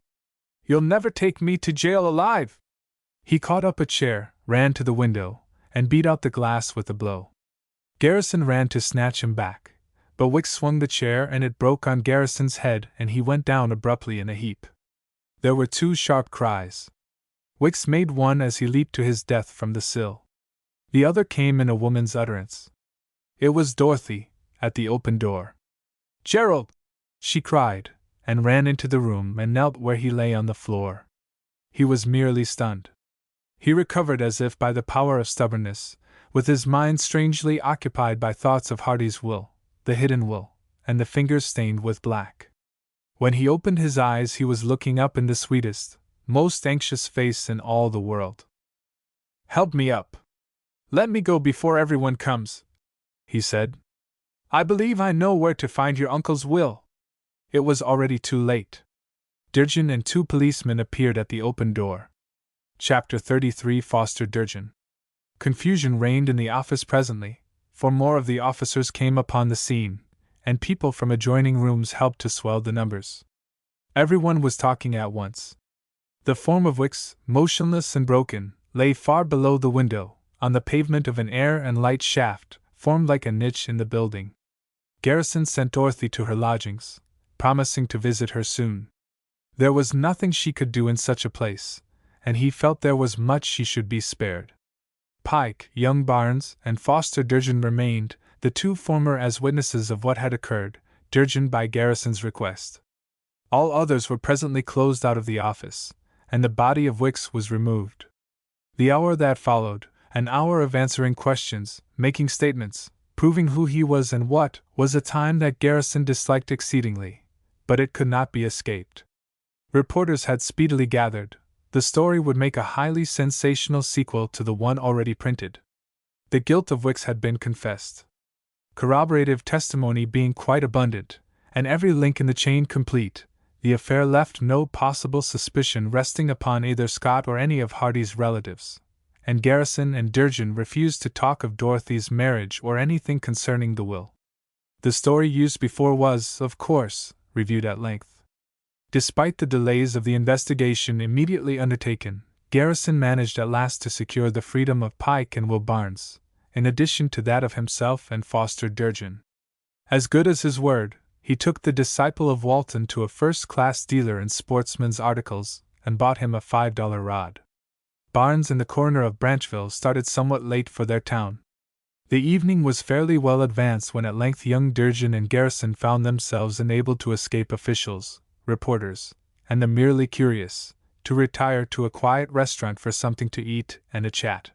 You'll never take me to jail alive!" He caught up a chair, ran to the window, and beat out the glass with a blow. Garrison ran to snatch him back, but Wicks swung the chair and it broke on Garrison's head and he went down abruptly in a heap. There were two sharp cries. Wicks made one as he leaped to his death from the sill. The other came in a woman's utterance. It was Dorothy, at the open door. "Gerald!" she cried, and ran into the room and knelt where he lay on the floor. He was merely stunned. He recovered as if by the power of stubbornness, with his mind strangely occupied by thoughts of Hardy's will, the hidden will, and the fingers stained with black. When he opened his eyes he was looking up in the sweetest, most anxious face in all the world. "Help me up. Let me go before everyone comes," he said. "I believe I know where to find your uncle's will." It was already too late. Durgin and two policemen appeared at the open door. Chapter 33 Foster Durgin. Confusion reigned in the office presently, for more of the officers came upon the scene, and people from adjoining rooms helped to swell the numbers. Everyone was talking at once. The form of Wicks, motionless and broken, lay far below the window, on the pavement of an air and light shaft, formed like a niche in the building. Garrison sent Dorothy to her lodgings, promising to visit her soon. There was nothing she could do in such a place, and he felt there was much she should be spared. Pike, young Barnes, and Foster Durgin remained, the two former as witnesses of what had occurred, Durgin by Garrison's request. All others were presently closed out of the office, and the body of Wicks was removed. The hour that followed, an hour of answering questions, making statements, proving who he was and what, was a time that Garrison disliked exceedingly, but it could not be escaped. Reporters had speedily gathered. The story would make a highly sensational sequel to the one already printed. The guilt of Wicks had been confessed. Corroborative testimony being quite abundant, and every link in the chain complete, the affair left no possible suspicion resting upon either Scott or any of Hardy's relatives, and Garrison and Durgin refused to talk of Dorothy's marriage or anything concerning the will. The story used before was, of course, reviewed at length. Despite the delays of the investigation immediately undertaken, Garrison managed at last to secure the freedom of Pike and Will Barnes, in addition to that of himself and Foster Durgin. As good as his word, he took the disciple of Walton to a first-class dealer in sportsman's articles and bought him a $5 rod. Barnes and the coroner of Branchville started somewhat late for their town. The evening was fairly well advanced when at length young Durgin and Garrison found themselves enabled to escape officials, reporters, and the merely curious, to retire to a quiet restaurant for something to eat and a chat.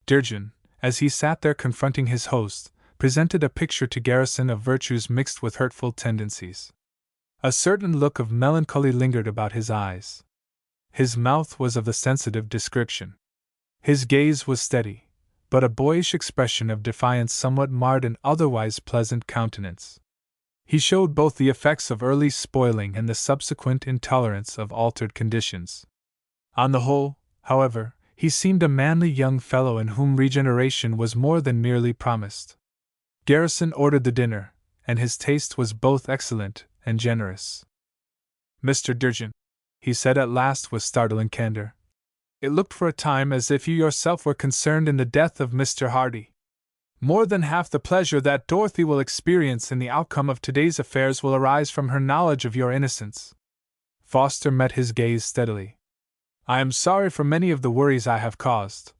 Durgin, as he sat there confronting his host, presented a picture to Garrison of virtues mixed with hurtful tendencies. A certain look of melancholy lingered about his eyes. His mouth was of the sensitive description. His gaze was steady, but a boyish expression of defiance somewhat marred an otherwise pleasant countenance. He showed both the effects of early spoiling and the subsequent intolerance of altered conditions. On the whole, however, he seemed a manly young fellow in whom regeneration was more than merely promised. Garrison ordered the dinner, and his taste was both excellent and generous. "Mr. Durgin," he said at last with startling candor, "it looked for a time as if you yourself were concerned in the death of Mr. Hardy. More than half the pleasure that Dorothy will experience in the outcome of today's affairs will arise from her knowledge of your innocence." Foster met his gaze steadily. "I am sorry for many of the worries I have caused,"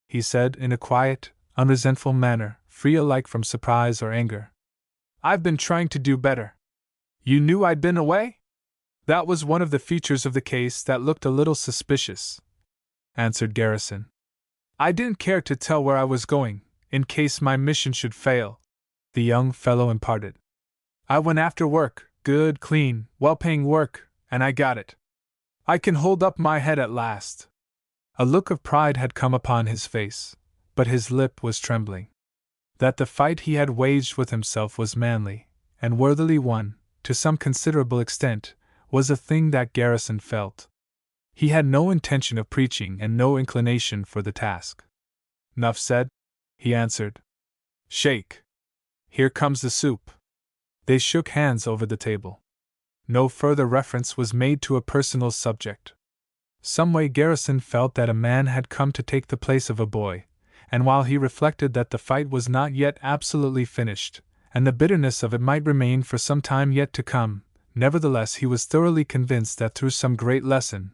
he said in a quiet, unresentful manner, free alike from surprise or anger. "I've been trying to do better." "You knew I'd been away?" "That was one of the features of the case that looked a little suspicious," answered Garrison. "I didn't care to tell where I was going, in case my mission should fail," the young fellow imparted. "I went after work, good, clean, well-paying work, and I got it. I can hold up my head at last." A look of pride had come upon his face, but his lip was trembling. That the fight he had waged with himself was manly, and worthily won, to some considerable extent, was a thing that Garrison felt. He had no intention of preaching and no inclination for the task. "'Nuff said," he answered. "Shake. Here comes the soup." They shook hands over the table. No further reference was made to a personal subject. Someway Garrison felt that a man had come to take the place of a boy, and while he reflected that the fight was not yet absolutely finished, and the bitterness of it might remain for some time yet to come, nevertheless he was thoroughly convinced that through some great lesson,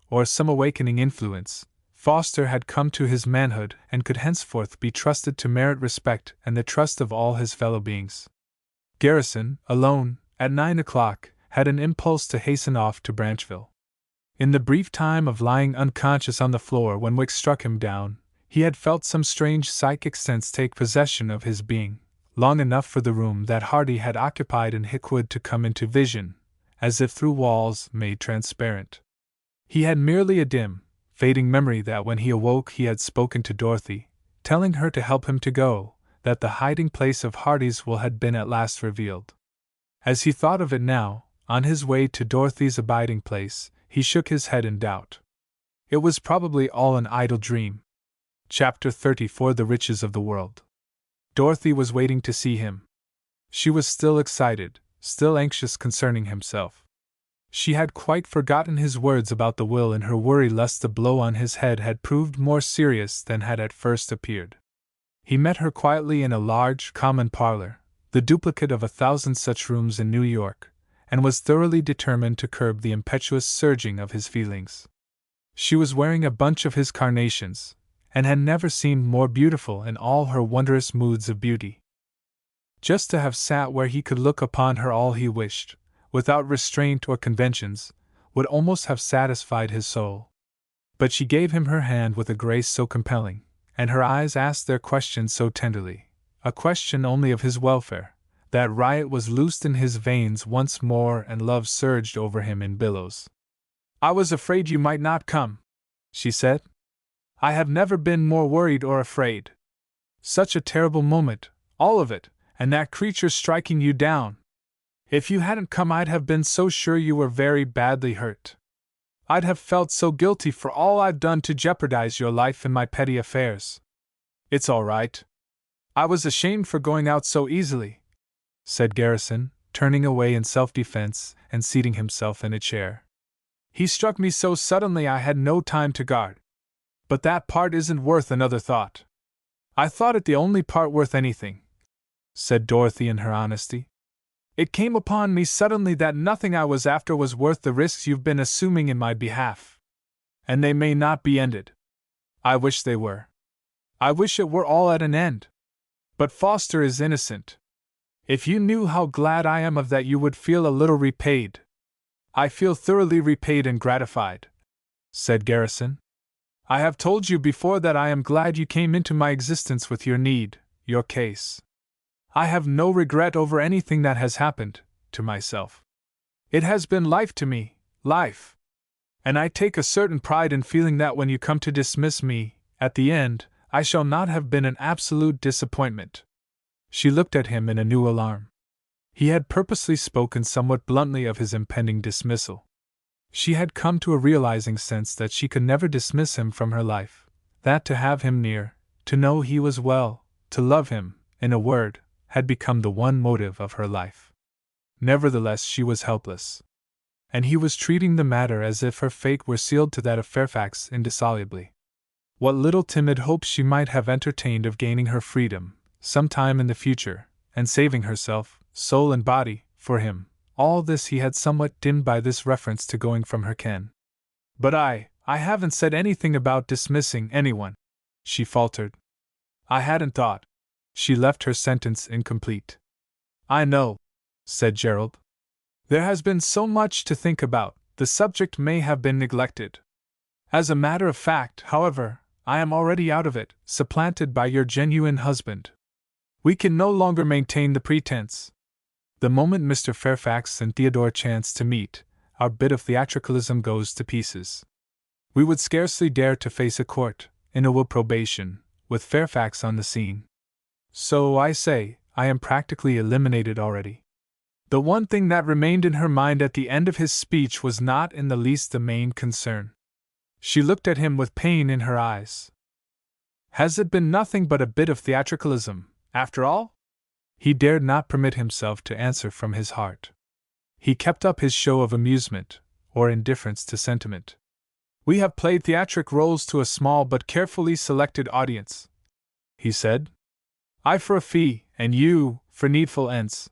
or some awakening influence, Foster had come to his manhood and could henceforth be trusted to merit respect and the trust of all his fellow beings. Garrison, alone, at 9 o'clock, had an impulse to hasten off to Branchville. In the brief time of lying unconscious on the floor when Wicks struck him down, he had felt some strange psychic sense take possession of his being, long enough for the room that Hardy had occupied in Hickwood to come into vision, as if through walls made transparent. He had merely a dim, fading memory that when he awoke he had spoken to Dorothy, telling her to help him to go, that the hiding place of Hardy's will had been at last revealed. As he thought of it now, on his way to Dorothy's abiding place, he shook his head in doubt. It was probably all an idle dream. Chapter 34 The Riches of the World. Dorothy was waiting to see him. She was still excited, still anxious concerning himself. She had quite forgotten his words about the will in her worry lest the blow on his head had proved more serious than had at first appeared. He met her quietly in a large, common parlor, the duplicate of 1,000 such rooms in New York, and was thoroughly determined to curb the impetuous surging of his feelings. She was wearing a bunch of his carnations, and had never seemed more beautiful in all her wondrous moods of beauty. Just to have sat where he could look upon her all he wished, without restraint or conventions, would almost have satisfied his soul. But she gave him her hand with a grace so compelling, and her eyes asked their question so tenderly, a question only of his welfare, that riot was loosed in his veins once more and love surged over him in billows. "I was afraid you might not come," she said. "I have never been more worried or afraid. Such a terrible moment, all of it, and that creature striking you down. If you hadn't come I'd have been so sure you were very badly hurt. I'd have felt so guilty for all I've done to jeopardize your life in my petty affairs. It's all right. I was ashamed for going out so easily," said Garrison, turning away in self-defense and seating himself in a chair. "He struck me so suddenly I had no time to guard. But that part isn't worth another thought." "I thought it the only part worth anything," said Dorothy in her honesty. "It came upon me suddenly that nothing I was after was worth the risks you've been assuming in my behalf. And they may not be ended. I wish they were. I wish it were all at an end. But Foster is innocent. If you knew how glad I am of that you would feel a little repaid." "I feel thoroughly repaid and gratified," said Garrison. "I have told you before that I am glad you came into my existence with your need, your case. I have no regret over anything that has happened to myself. It has been life to me, life. And I take a certain pride in feeling that when you come to dismiss me, at the end, I shall not have been an absolute disappointment. She looked at him in a new alarm. He had purposely spoken somewhat bluntly of his impending dismissal. She had come to a realizing sense that she could never dismiss him from her life, that to have him near, to know he was well, to love him, in a word, had become the one motive of her life. Nevertheless, she was helpless. And he was treating the matter as if her fate were sealed to that of Fairfax indissolubly. What little timid hopes she might have entertained of gaining her freedom, some time in the future, and saving herself, soul and body, for him, all this he had somewhat dimmed by this reference to going from her ken. But I haven't said anything about dismissing anyone, she faltered. I hadn't thought. She left her sentence incomplete. I know, said Gerald. There has been so much to think about, the subject may have been neglected. As a matter of fact, however, I am already out of it, supplanted by your genuine husband. We can no longer maintain the pretense. The moment Mr. Fairfax and Theodore chance to meet, our bit of theatricalism goes to pieces. We would scarcely dare to face a court, in a will probation, with Fairfax on the scene. So I say, I am practically eliminated already. The one thing that remained in her mind at the end of his speech was not in the least the main concern. She looked at him with pain in her eyes. Has it been nothing but a bit of theatricalism, after all? He dared not permit himself to answer from his heart. He kept up his show of amusement, or indifference to sentiment. We have played theatric roles to a small but carefully selected audience, he said. I for a fee, and you, for needful ends.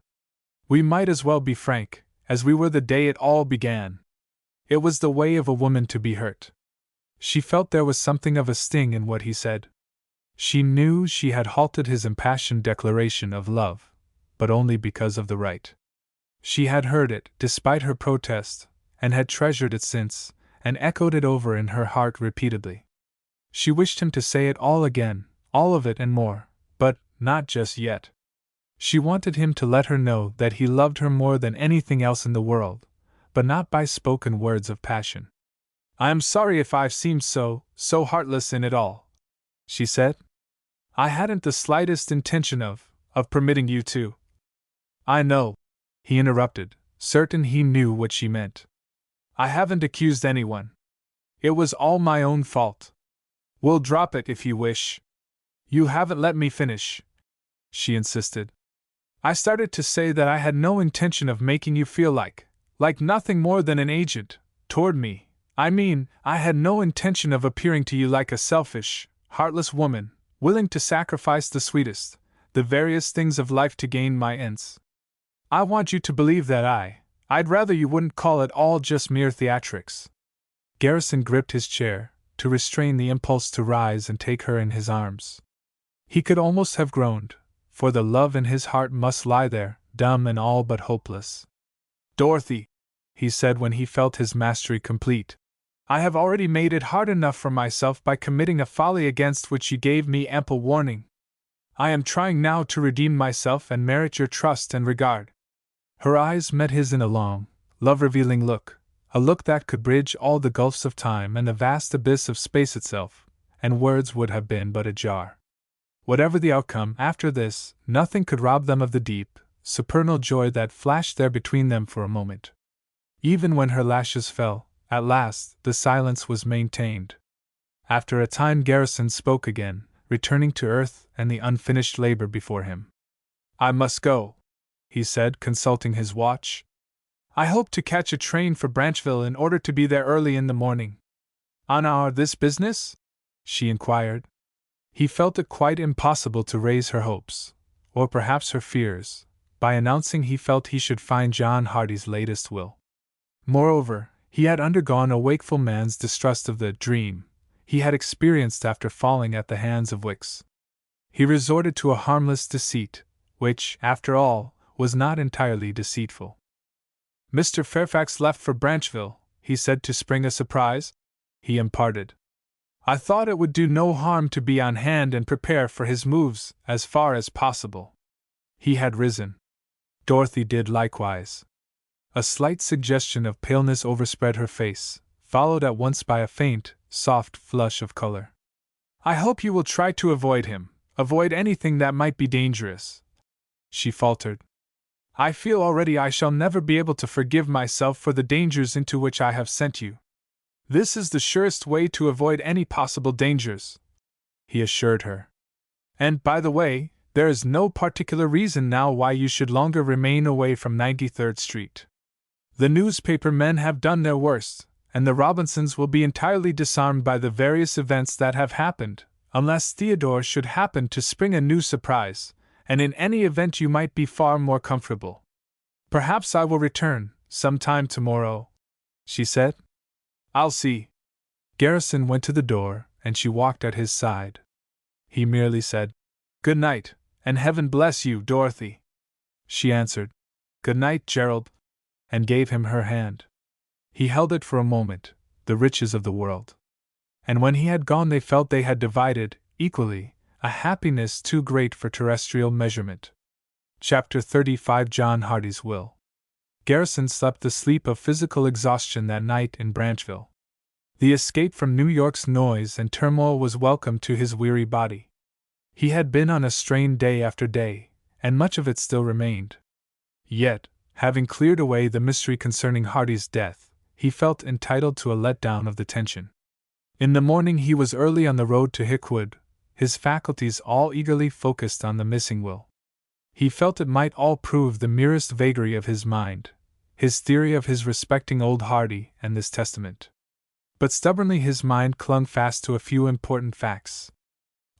We might as well be frank, as we were the day it all began. It was the way of a woman to be hurt. She felt there was something of a sting in what he said. She knew she had halted his impassioned declaration of love, but only because of the right. She had heard it, despite her protest, and had treasured it since, and echoed it over in her heart repeatedly. She wished him to say it all again, all of it and more, but not just yet. She wanted him to let her know that he loved her more than anything else in the world, but not by spoken words of passion. I am sorry if I've seemed so heartless in it all, she said. I hadn't the slightest intention of permitting you to. I know, he interrupted, certain he knew what she meant. I haven't accused anyone. It was all my own fault. We'll drop it if you wish. You haven't let me finish, she insisted. I started to say that I had no intention of making you feel like nothing more than an agent, toward me. I mean, I had no intention of appearing to you like a selfish, heartless woman, willing to sacrifice the sweetest, the veriest things of life to gain my ends. I want you to believe that I'd rather you wouldn't call it all just mere theatrics. Garrison gripped his chair, to restrain the impulse to rise and take her in his arms. He could almost have groaned, for the love in his heart must lie there, dumb and all but hopeless. Dorothy, he said when he felt his mastery complete, I have already made it hard enough for myself by committing a folly against which you gave me ample warning. I am trying now to redeem myself and merit your trust and regard. Her eyes met his in a long, love-revealing look, a look that could bridge all the gulfs of time and the vast abyss of space itself, and words would have been but a jar. Whatever the outcome after this, nothing could rob them of the deep, supernal joy that flashed there between them for a moment. Even when her lashes fell, at last, the silence was maintained. After a time Garrison spoke again, returning to earth and the unfinished labor before him. I must go, he said, consulting his watch. I hope to catch a train for Branchville in order to be there early in the morning. On this business? She inquired. He felt it quite impossible to raise her hopes, or perhaps her fears, by announcing he felt he should find John Hardy's latest will. Moreover, he had undergone a wakeful man's distrust of the dream he had experienced after falling at the hands of Wicks. He resorted to a harmless deceit, which, after all, was not entirely deceitful. Mr. Fairfax left for Branchville, he said, to spring a surprise. He imparted. I thought it would do no harm to be on hand and prepare for his moves as far as possible. He had risen. Dorothy did likewise. A slight suggestion of paleness overspread her face, followed at once by a faint, soft flush of color. "I hope you will try to avoid him, avoid anything that might be dangerous," she faltered. "I feel already I shall never be able to forgive myself for the dangers into which I have sent you." "This is the surest way to avoid any possible dangers," he assured her. "And, by the way, there is no particular reason now why you should longer remain away from 93rd Street. The newspaper men have done their worst, and the Robinsons will be entirely disarmed by the various events that have happened, unless Theodore should happen to spring a new surprise, and in any event you might be far more comfortable. Perhaps I will return, sometime tomorrow," she said. "I'll see." Garrison went to the door, and she walked at his side. He merely said, "Good night, and heaven bless you, Dorothy." She answered, "Good night, Gerald," and gave him her hand. He held it for a moment, the riches of the world. And when he had gone they felt they had divided, equally, a happiness too great for terrestrial measurement. Chapter 35 John Hardy's Will. Garrison slept the sleep of physical exhaustion that night in Branchville. The escape from New York's noise and turmoil was welcome to his weary body. He had been on a strain day after day, and much of it still remained. Yet, having cleared away the mystery concerning Hardy's death, he felt entitled to a letdown of the tension. In the morning he was early on the road to Hickwood, his faculties all eagerly focused on the missing will. He felt it might all prove the merest vagary of his mind, his theory of his respecting old Hardy and this testament. But stubbornly his mind clung fast to a few important facts.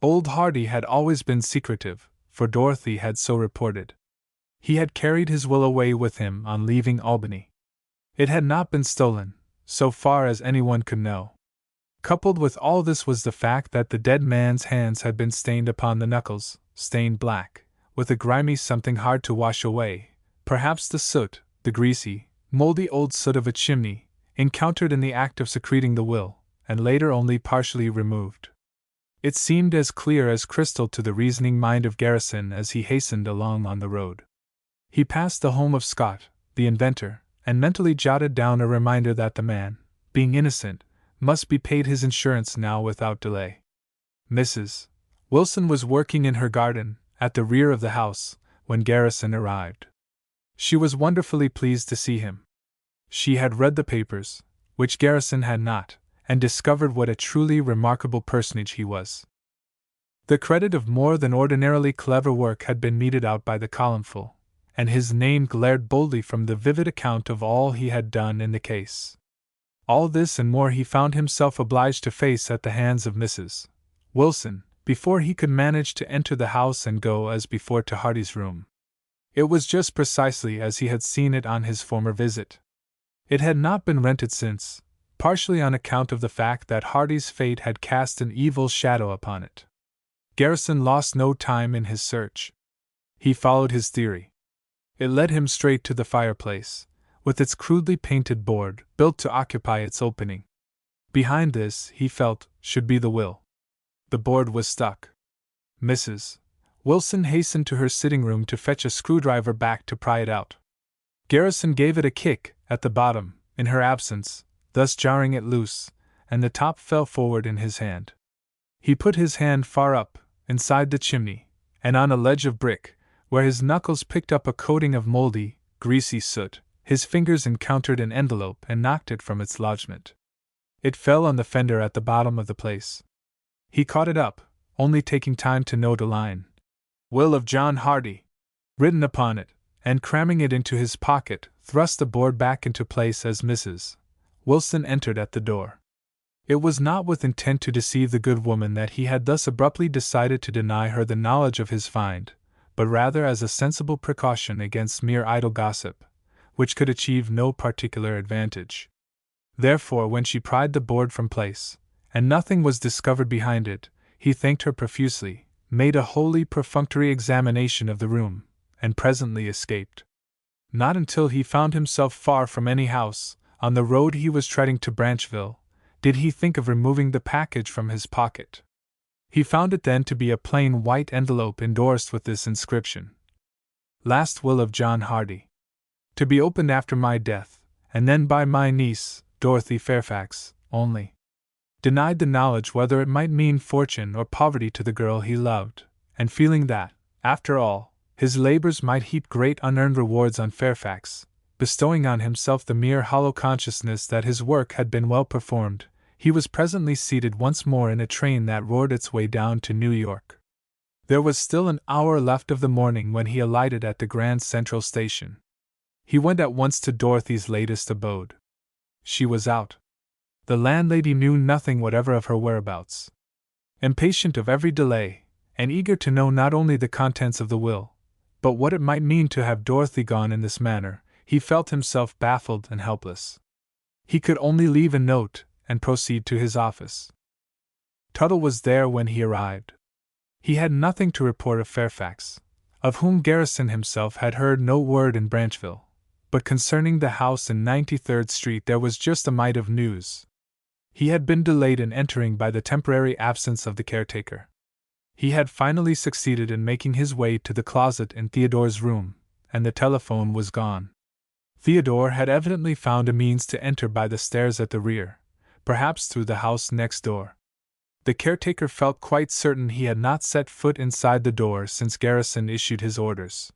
Old Hardy had always been secretive, for Dorothy had so reported. He had carried his will away with him on leaving Albany. It had not been stolen, so far as anyone could know. Coupled with all this was the fact that the dead man's hands had been stained upon the knuckles, stained black, with a grimy something hard to wash away, perhaps the soot, the greasy, moldy old soot of a chimney, encountered in the act of secreting the will, and later only partially removed. It seemed as clear as crystal to the reasoning mind of Garrison as he hastened along on the road. He passed the home of Scott, the inventor, and mentally jotted down a reminder that the man, being innocent, must be paid his insurance now without delay. Mrs. Wilson was working in her garden, at the rear of the house, when Garrison arrived. She was wonderfully pleased to see him. She had read the papers, which Garrison had not, and discovered what a truly remarkable personage he was. The credit of more than ordinarily clever work had been meted out by the columnful, and his name glared boldly from the vivid account of all he had done in the case. All this and more he found himself obliged to face at the hands of Mrs. Wilson, before he could manage to enter the house and go as before to Hardy's room. It was just precisely as he had seen it on his former visit. It had not been rented since, partially on account of the fact that Hardy's fate had cast an evil shadow upon it. Garrison lost no time in his search. He followed his theory. It led him straight to the fireplace, with its crudely painted board, built to occupy its opening. Behind this, he felt, should be the will. The board was stuck. Mrs. Wilson hastened to her sitting room to fetch a screwdriver back to pry it out. Garrison gave it a kick at the bottom, in her absence, thus jarring it loose, and the top fell forward in his hand. He put his hand far up, inside the chimney, and on a ledge of brick, where his knuckles picked up a coating of moldy, greasy soot, his fingers encountered an envelope and knocked it from its lodgment. It fell on the fender at the bottom of the place. He caught it up, only taking time to note a line, "Will of John Hardy," written upon it, and cramming it into his pocket, thrust the board back into place as Mrs. Wilson entered at the door. It was not with intent to deceive the good woman that he had thus abruptly decided to deny her the knowledge of his find, but rather as a sensible precaution against mere idle gossip, which could achieve no particular advantage. Therefore, when she pried the board from place, and nothing was discovered behind it, he thanked her profusely, made a wholly perfunctory examination of the room, and presently escaped. Not until he found himself far from any house, on the road he was treading to Branchville, did he think of removing the package from his pocket. He found it then to be a plain white envelope endorsed with this inscription: Last will of John Hardy. To be opened after my death, and then by my niece, Dorothy Fairfax, only. Denied the knowledge whether it might mean fortune or poverty to the girl he loved, and feeling that, after all, his labors might heap great unearned rewards on Fairfax, bestowing on himself the mere hollow consciousness that his work had been well performed, he was presently seated once more in a train that roared its way down to New York. There was still an hour left of the morning when he alighted at the Grand Central Station. He went at once to Dorothy's latest abode. She was out. The landlady knew nothing whatever of her whereabouts. Impatient of every delay, and eager to know not only the contents of the will, but what it might mean to have Dorothy gone in this manner, he felt himself baffled and helpless. He could only leave a note and proceed to his office. Tuttle was there when he arrived. He had nothing to report of Fairfax, of whom Garrison himself had heard no word in Branchville, but concerning the house in 93rd Street there was just a mite of news. He had been delayed in entering by the temporary absence of the caretaker. He had finally succeeded in making his way to the closet in Theodore's room, and the telephone was gone. Theodore had evidently found a means to enter by the stairs at the rear, perhaps through the house next door. The caretaker felt quite certain he had not set foot inside the door since Garrison issued his orders.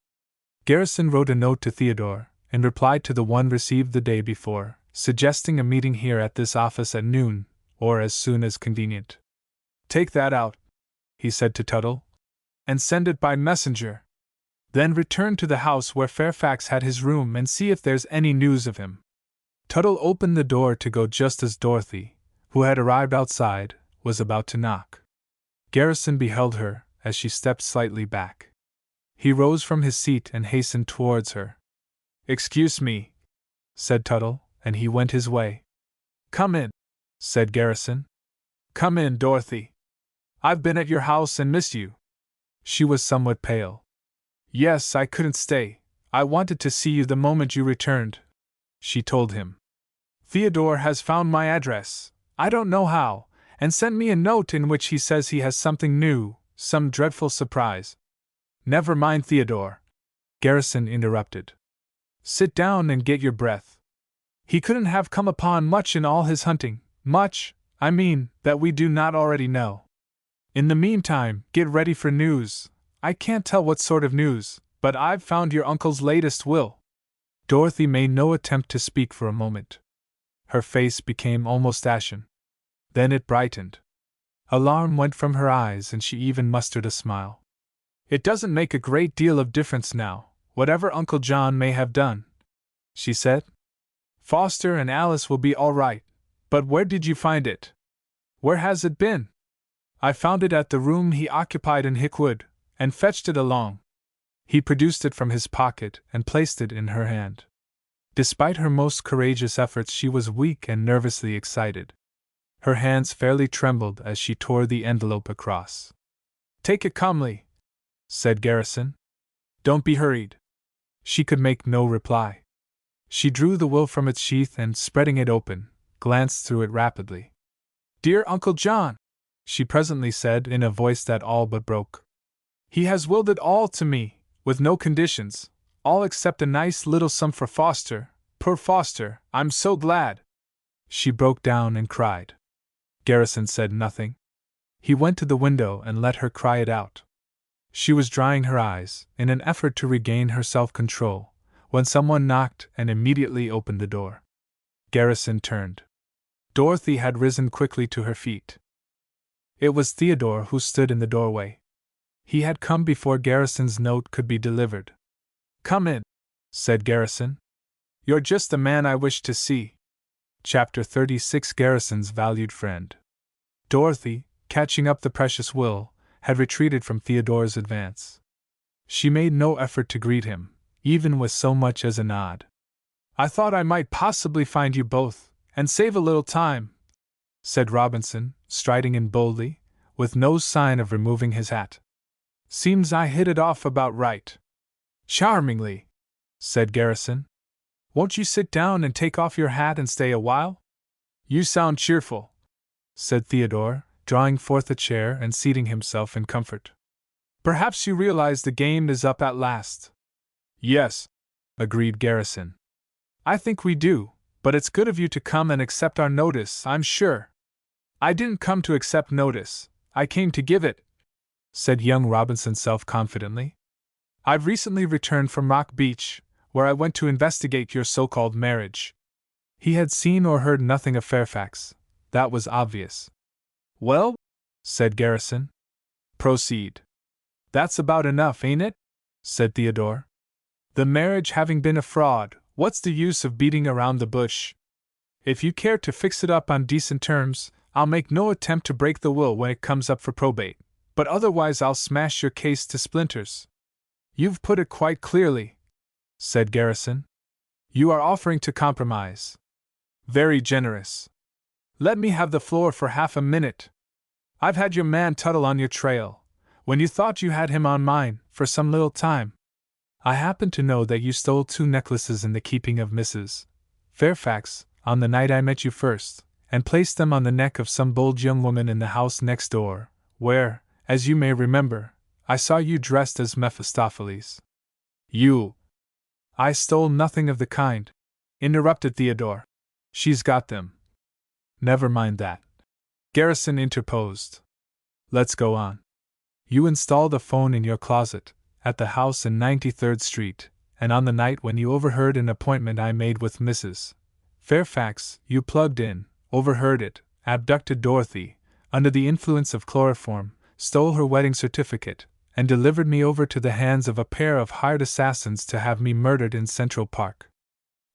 Garrison wrote a note to Theodore, in reply to the one received the day before, suggesting a meeting here at this office at noon, or as soon as convenient. "Take that out," he said to Tuttle, "and send it by messenger. Then return to the house where Fairfax had his room and see if there's any news of him." Tuttle opened the door to go just as Dorothy, who had arrived outside, was about to knock. Garrison beheld her as she stepped slightly back. He rose from his seat and hastened towards her. "Excuse me," said Tuttle, and he went his way. "Come in," said Garrison. "Come in, Dorothy. I've been at your house and missed you." She was somewhat pale. "Yes, I couldn't stay. I wanted to see you the moment you returned," she told him. "Theodore has found my address, I don't know how, and sent me a note in which he says he has something new, some dreadful surprise." "Never mind Theodore," Garrison interrupted. "Sit down and get your breath. He couldn't have come upon much in all his hunting, much, I mean, that we do not already know. In the meantime, get ready for news. I can't tell what sort of news, but I've found your uncle's latest will." Dorothy made no attempt to speak for a moment. Her face became almost ashen. Then it brightened. Alarm went from her eyes and she even mustered a smile. "It doesn't make a great deal of difference now, whatever Uncle John may have done," she said. "Foster and Alice will be all right, but where did you find it? Where has it been?" "I found it at the room he occupied in Hickwood, and fetched it along." He produced it from his pocket and placed it in her hand. Despite her most courageous efforts, she was weak and nervously excited. Her hands fairly trembled as she tore the envelope across. "Take it calmly," said Garrison. "Don't be hurried." She could make no reply. She drew the will from its sheath and, spreading it open, glanced through it rapidly. "Dear Uncle John," she presently said in a voice that all but broke. "He has willed it all to me, with no conditions, all except a nice little sum for Foster. Poor Foster, I'm so glad." She broke down and cried. Garrison said nothing. He went to the window and let her cry it out. She was drying her eyes, in an effort to regain her self-control, when someone knocked and immediately opened the door. Garrison turned. Dorothy had risen quickly to her feet. It was Theodore who stood in the doorway. He had come before Garrison's note could be delivered. "Come in," said Garrison. "You're just the man I wished to see." Chapter 36 Garrison's Valued Friend. Dorothy, catching up the precious will, had retreated from Theodore's advance. She made no effort to greet him, even with so much as a nod. "I thought I might possibly find you both, and save a little time," said Robinson, striding in boldly, with no sign of removing his hat. "Seems I hit it off about right." "Charmingly," said Garrison. "Won't you sit down and take off your hat and stay a while?" "You sound cheerful," said Theodore, drawing forth a chair and seating himself in comfort. "Perhaps you realize the game is up at last." Yes, agreed Garrison. I think we do, but it's good of you to come and accept our notice, I'm sure. I didn't come to accept notice, I came to give it, said young Robinson self-confidently. I've recently returned from Rock Beach, where I went to investigate your so-called marriage. He had seen or heard nothing of Fairfax, that was obvious. Well, said Garrison. Proceed. That's about enough, ain't it? Said Theodore. The marriage having been a fraud, what's the use of beating around the bush? If you care to fix it up on decent terms, I'll make no attempt to break the will when it comes up for probate, but otherwise I'll smash your case to splinters. You've put it quite clearly, said Garrison. You are offering to compromise. Very generous. Let me have the floor for half a minute. I've had your man Tuttle on your trail, when you thought you had him on mine, for some little time. I happen to know that you stole 2 necklaces in the keeping of Mrs. Fairfax, on the night I met you first, and placed them on the neck of some bold young woman in the house next door, where, as you may remember, I saw you dressed as Mephistopheles. You. I stole nothing of the kind, interrupted Theodore. She's got them. Never mind that. Garrison interposed. Let's go on. You installed a phone in your closet, at the house in 93rd Street, and on the night when you overheard an appointment I made with Mrs. Fairfax, you plugged in, overheard it, abducted Dorothy, under the influence of chloroform, stole her wedding certificate, and delivered me over to the hands of a pair of hired assassins to have me murdered in Central Park.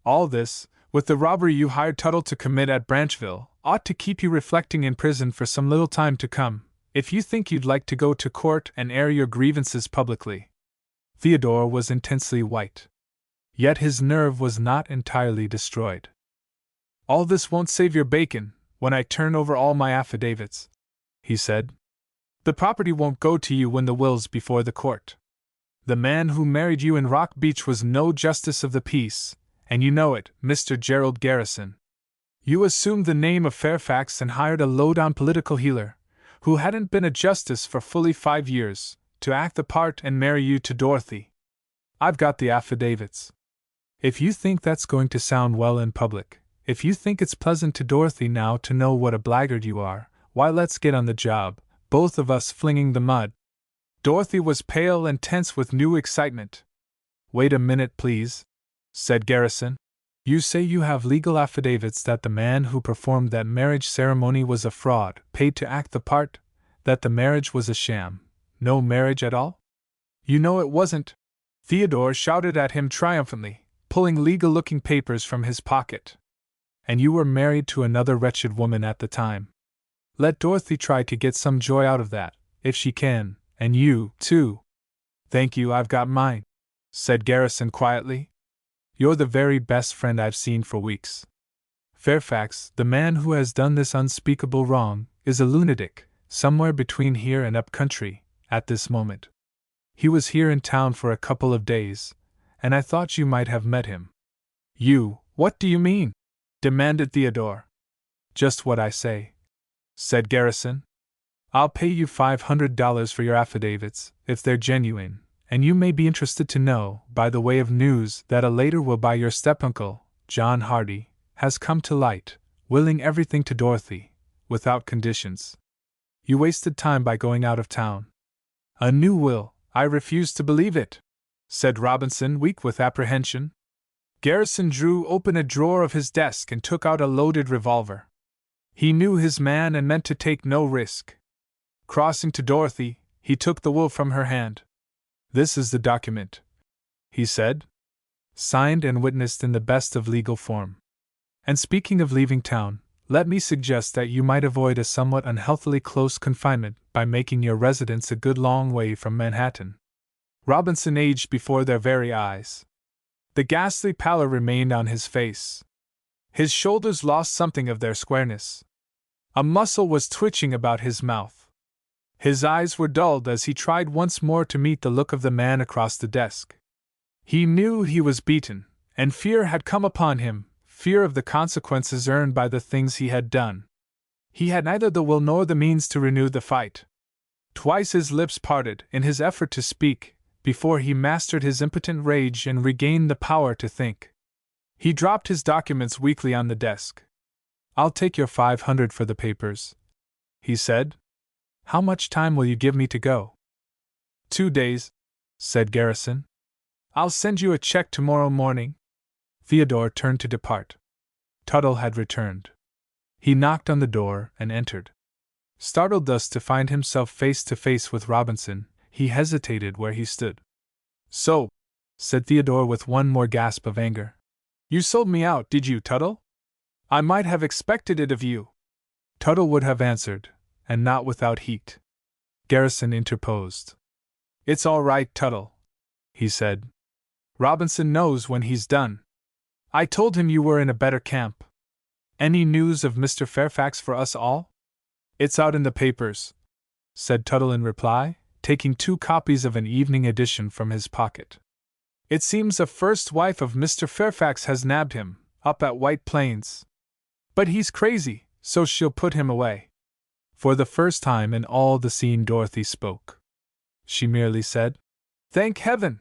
All this, with the robbery you hired Tuttle to commit at Branchville, ought to keep you reflecting in prison for some little time to come, if you think you'd like to go to court and air your grievances publicly. Theodore was intensely white. Yet his nerve was not entirely destroyed. All this won't save your bacon, when I turn over all my affidavits, he said. The property won't go to you when the will's before the court. The man who married you in Rock Beach was no justice of the peace, and you know it, Mr. Gerald Garrison. You assumed the name of Fairfax and hired a low-down political healer, who hadn't been a justice for fully 5 years, to act the part and marry you to Dorothy. I've got the affidavits. If you think that's going to sound well in public, if you think it's pleasant to Dorothy now to know what a blackguard you are, why let's get on the job, both of us flinging the mud. Dorothy was pale and tense with new excitement. Wait a minute, please, said Garrison. You say you have legal affidavits that the man who performed that marriage ceremony was a fraud, paid to act the part, that the marriage was a sham, no marriage at all? You know it wasn't. Theodore shouted at him triumphantly, pulling legal-looking papers from his pocket. And you were married to another wretched woman at the time. Let Dorothy try to get some joy out of that, if she can, and you, too. Thank you, I've got mine, said Garrison quietly. You're the very best friend I've seen for weeks. Fairfax, the man who has done this unspeakable wrong, is a lunatic, somewhere between here and up country, at this moment. He was here in town for a couple of days, and I thought you might have met him. You, what do you mean? Demanded Theodore. Just what I say, said Garrison. I'll pay you $500 for your affidavits, if they're genuine, and you may be interested to know, by the way of news, that a later will by your step-uncle, John Hardy, has come to light, willing everything to Dorothy, without conditions. You wasted time by going out of town. A new will, I refuse to believe it, said Robinson, weak with apprehension. Garrison drew open a drawer of his desk and took out a loaded revolver. He knew his man and meant to take no risk. Crossing to Dorothy, he took the will from her hand. This is the document, he said. Signed and witnessed in the best of legal form. And speaking of leaving town, let me suggest that you might avoid a somewhat unhealthily close confinement by making your residence a good long way from Manhattan. Robinson aged before their very eyes. The ghastly pallor remained on his face. His shoulders lost something of their squareness. A muscle was twitching about his mouth. His eyes were dulled as he tried once more to meet the look of the man across the desk. He knew he was beaten, and fear had come upon him, fear of the consequences earned by the things he had done. He had neither the will nor the means to renew the fight. Twice his lips parted in his effort to speak, before he mastered his impotent rage and regained the power to think. He dropped his documents weakly on the desk. "I'll take your 500 for the papers," he said. "How much time will you give me to go?" 2 days, said Garrison. "I'll send you a check tomorrow morning." Theodore turned to depart. Tuttle had returned. He knocked on the door and entered. Startled thus to find himself face to face with Robinson, he hesitated where he stood. "So," said Theodore with one more gasp of anger. "You sold me out, did you, Tuttle? I might have expected it of you." Tuttle would have answered, and not without heat. Garrison interposed. "It's all right, Tuttle," he said. "Robinson knows when he's done. I told him you were in a better camp. Any news of Mr. Fairfax for us all?" "It's out in the papers," said Tuttle in reply, taking 2 copies of an evening edition from his pocket. "It seems a first wife of Mr. Fairfax has nabbed him, up at White Plains. But he's crazy, so she'll put him away." For the first time in all the scene Dorothy spoke. She merely said, "Thank heaven!"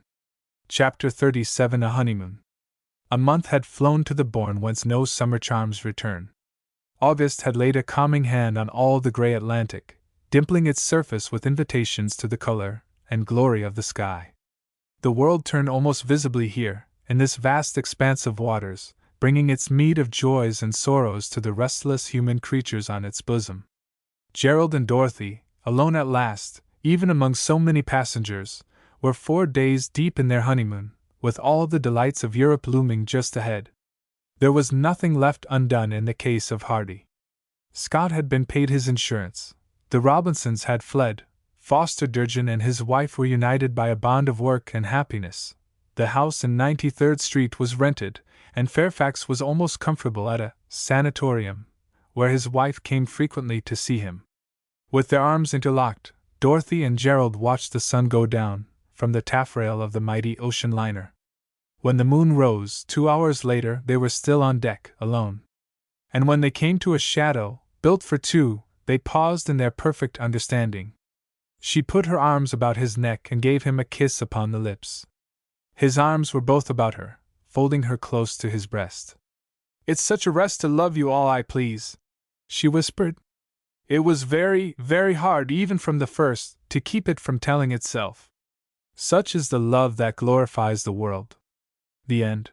Chapter 37. A Honeymoon. A month had flown to the bourne whence no summer charms return. August had laid a calming hand on all the gray Atlantic, dimpling its surface with invitations to the color and glory of the sky. The world turned almost visibly here, in this vast expanse of waters, bringing its meed of joys and sorrows to the restless human creatures on its bosom. Gerald and Dorothy, alone at last, even among so many passengers, were 4 days deep in their honeymoon, with all the delights of Europe looming just ahead. There was nothing left undone in the case of Hardy. Scott had been paid his insurance, the Robinsons had fled, Foster Durgin and his wife were united by a bond of work and happiness, the house in 93rd Street was rented, and Fairfax was almost comfortable at a sanatorium, where his wife came frequently to see him. With their arms interlocked, Dorothy and Gerald watched the sun go down from the taffrail of the mighty ocean liner. When the moon rose 2 hours later, they were still on deck, alone. And when they came to a shadow, built for 2, they paused in their perfect understanding. She put her arms about his neck and gave him a kiss upon the lips. His arms were both about her, folding her close to his breast. "It's such a rest to love you all I please," she whispered. "It was very, very hard even from the first to keep it from telling itself. Such is the love that glorifies the world." The end.